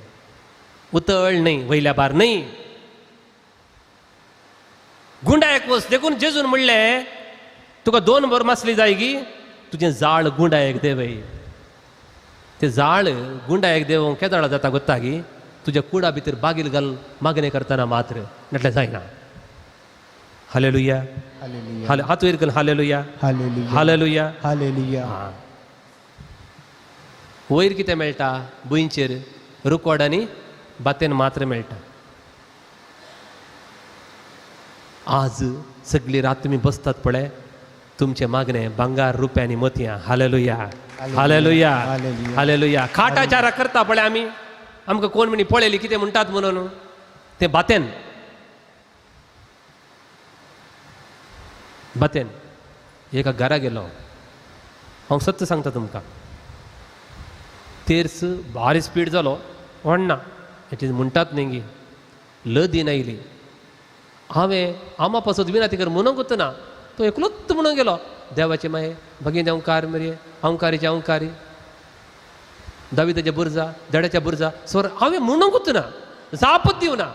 H: उतळ न्हय वयल्या बार न्हय गुंडायक वच. देखून जेजून म्हणलें तुका 2 बर मासली जाय गी तुजें जाळ गुंडायक देवय. तें जाळ गुंडायक देवोंक केदोळा जाता गोत्ता गी तुज्या कुडा भितर बागील घालून मागणें करतना मात्र नाटल्यार जायना. हालेलुया
G: हालेलुया
H: हात वयर घाल हालेलुया
G: हालेलुया
H: हालेलुया.
G: हालेलुया
H: हां वयर कितें मेळटा भुंयचेर रुकोड आनी बातेन मात्र मेळटा. आज सगळी रात तुमी बसतात पळय तुमचें मागणें भांगार रुपें आनी मोतयां. Hallelujah hallelujah
G: hallelujah.
H: हालेलुया. खाटाचारा करता पळय आमी आमकां कोण म्हणी पळयली कितें म्हणटात म्हणून तें बातेन बातेन. एका घरा गेलो हांव सत्य सांगता तुमकां तेर्स भारी स्पीड जालो व्हडना हेची म्हणटात न्ही गी लदीन आयली. हांवें आमा पासत विना तिकर म्हणूंकूच ना तो एकलोच म्हणून गेलो देवाचे माये भगीन अवंकार मरे अवंकारीचे अवंकारी दाविदाच्या बुरजा देडाच्या बुरजा स्वर हांवें म्हणूंकूच ना जापत दिवना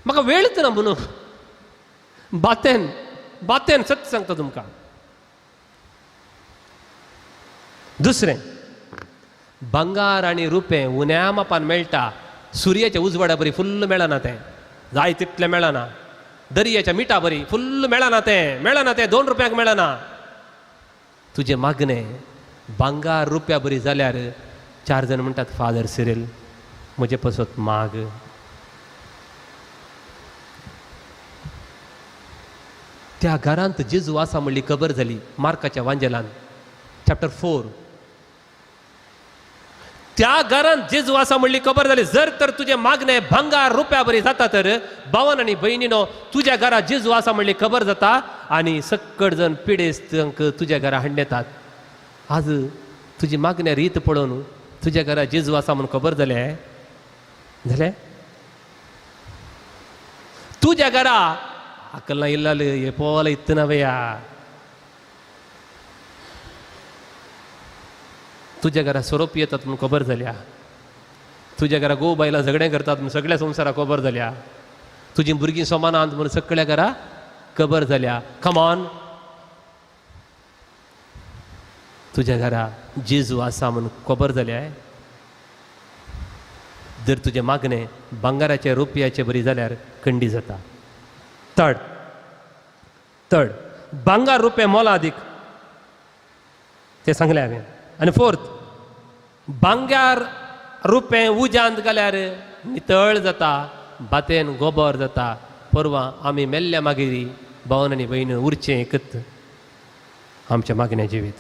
H: म्हाका वेळच ना म्हणून बातेन बातेन सत्य सांगता तुमकां. दुसरें भांगार आनी रुपें उण्या मापान मेळटा सुर्याच्या उजवाडा बरी फुल्ल मेळना तें जाय तितलें मेळना. दर्याच्या मिठा बरी फुल्ल मेळना तें 2 रुपयांक मेळना. तुजें मागणें भांगार रुपया बरी जाल्यार 4 जाण म्हणटात फादर सिरील म्हजे पसत माग. त्या घरांत जेजू आसा म्हणली खबर जाली मार्काच्या वांजेलान चॅप्टर 4. त्या घरांत जेजू आसा म्हणली खबर जाली. जर तर तुजें मागणें भांगार रुपया बरी जाता तर भावान आनी भयणीनो तुज्या घरा जेजू आसा म्हणली खबर जाता आनी सक्कड जण पिडेस्त तुज्या घरा हाडून येतात. आज तुजी मागण्या रीत पळोवन तुज्या घरा जेजू आसा म्हणून खबर जालें तुज्या घरा अक्कल इल्लाल हे पोवाला इत्तना भैया तुज्या घरा सोरोप येतात म्हणून खबर जाल्या. तुज्या घरा गो बायला झगडें करतात म्हणून सगळ्या संवसाराक खबर जाल्या. तुजी भुरगीं समान आहात म्हणून सगळ्या घरा खबर जाल्या. कमॉन तुज्या घरा जेजू आसा म्हणून खबर जाल्या. जर तुजें मागणें भांगाराचे रुपयाचे बरी जाल्यार खंडी जाता. थर्ड भांगार रुपये मोलादीक ते सांगलें हांवें. आनी 4th भांगार रुपये उज्यांत घाल्यार नितळ जाता बातेन गोबर जाता. परवां आमी मेल्ल्या मागीर भावन आनी भयण उरचें एकत आमचें मागणें जिवीत.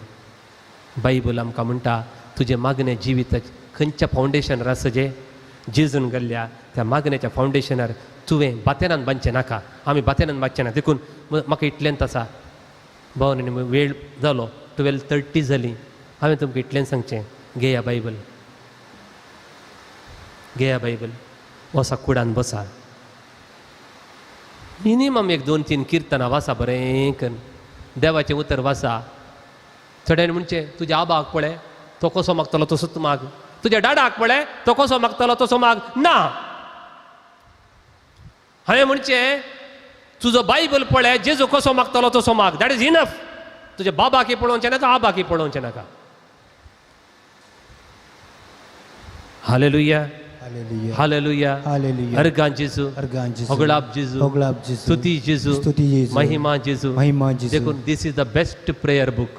H: बायबल आमकां म्हणटा तुजें मागणें जिवीत खंयच्या फावंडेशनार आसा जें जेजून घाल्ल्या त्या मागण्याच्या फावंडेशनार तुवें बातेनान बांदचें नाका. आमी बातेनान बांदचें ना. देखून म्हाका इतलेंच आसा भावन आनी वेळ जालो 12:30 जाली. हांवें तुमकां इतलें सांगचें घेया बायबल वसा कुडान बसा मिनिमम 1-2-3 किर्तनां वाचा बरें करून देवाचें उतर वाचा. थोड्यान म्हणचें तुज्या आबाक पळय तो कसो मागतलो तसोच माग. तुज्या डाडाक पळय तो कसो मागतलो तसो माग ना. हांवें म्हणचें तुजो बायबल पळय जेजू कसो मागतलो तसो माग. That is enough. तुज्या बाबाकी पळोवचें नाका आबाकी पळोवचें नाका. हालेलुया
G: हालेलुया
H: हालेलुया
G: हालेलुया
H: अर्गां जेजू
G: अर्गां जेजू
H: होगळाप जेजू
G: होगळाप जेजू
H: स्तुती जेजू
G: स्तुती जेजू
H: महिमा जेजू
G: महिमा जेजू
H: देखून this is the best prayer book.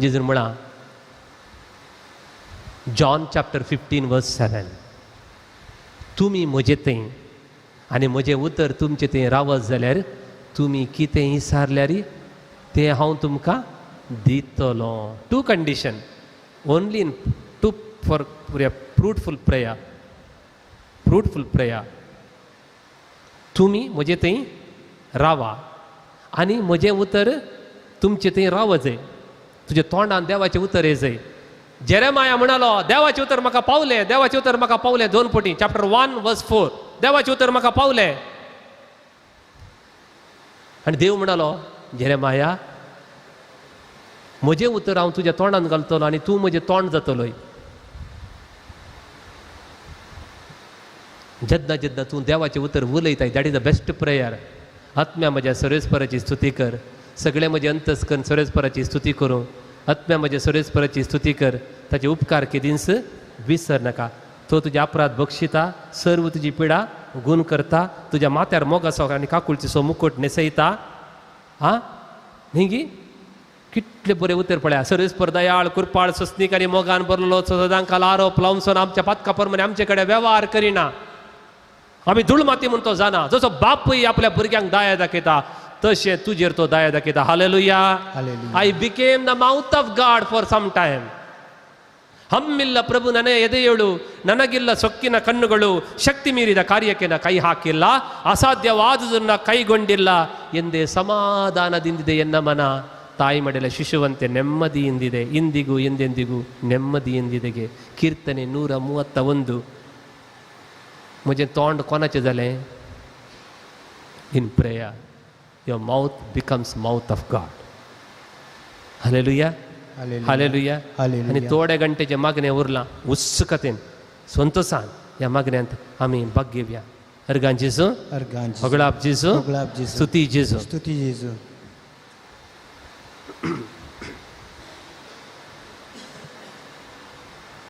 H: जेजून म्हणा जॉन चॅप्टर 15 verse 7 तुमी म्हजे थंय आनी म्हजें उतर तुमचें तें रावत जाल्यार तुमी कितें विचारल्यार तें हांव तुमकां दितलो. 2 condition only in 2 for fruitful prayer. Fruitful prayer. तुमी म्हजें थंय रावा आनी म्हजें उतर तुमचें थंय रावचें. तुज्या तोंडान देवाचें उतर येजय. जेरेमाया म्हणालो देवाचें उतर म्हाका पावलें, देवाचें उतर म्हाका पावलें 2 फावटी. चॅप्टर 1:4 देवाचें उतर म्हाका पावलें. आनी देव म्हणालो जेरेमाया म्हजें उतर हांव तुज्या तोंडान घालतलो आनी तूं म्हजें तोंड जातलोय. जेन्ना जेन्ना तूं देवाचें उतर उलयताय that is the best prayer. आत्म्या म्हज्या सर्वेस्पराची स्तुती कर. सगळे म्हजे अंतस्कन सर्वेस्पराची स्तुती करूं. आत्म्या म्हज्या सर्वेस्पराची स्तुती कर. ताचे उपकार केदींस विसर नाका. तो तुजे अपराध बक्षिता, सर्व तुजी पिडा गूण करता, तुज्या माथ्यार मोगासो आनी काकुळचो मुकुट न्हेसयता. आं न्ही गी कितले बरे उतर पळया. सर्वेस्पर दयाळ कृपाळ सस्नीक आनी मोगान बरलो सदांकाल आरोप लावनसोन आमच्या पातका प्रमाणे आमचे कडेन वेव्हार करिना. आमी धूळ माती म्हणून तो जाणा. जसो बापूय आपल्या भुरग्यांक दया दाखयता तशें तुजेर तो दया दाखयता. Hallelujah. I became the mouth of God for some time. ಹಮ್ಮಿಲ್ಲ ಪ್ರಭು ನನ್ನ ಎದೆಯೋಳು, ನನಗಿಲ್ಲ ಸೊಕ್ಕಿನ ಕಣ್ಣುಗಳು, ಶಕ್ತಿ ಮೀರಿದ ಕಾರ್ಯಕ್ಕೆ ನಾ ಕೈ ಹಾಕಿಲ್ಲ, ಅಸಾಧ್ಯವಾದುದನ್ನು ಕೈಗೊಂಡಿಲ್ಲ ಎಂದೇ ಸಮಾಧಾನದಿಂದಿದೆ ಎನ್ನ ಮನ. ತಾಯಿ ಮಡಿಲ ಶಿಶುವಂತೆ ನೆಮ್ಮದಿಯಿಂದಿದೆ, ಇಂದಿಗೂ ಎಂದೆಂದಿಗೂ ನೆಮ್ಮದಿಯಿಂದಿದೆಗೆ. ಕೀರ್ತನೆ 131. मुझे तोंड कोणाचे जालें in prayer. Your mouth becomes mouth of God. Hallelujah. Hallelujah. आनी थोडे गंटेचे मागणें उरलां उत्सुकतेन संतोषान ह्या मागण्यांत आमी भाग घेवया. अर्गां जेजू, होगळाप जेजू, स्तुती जेजू.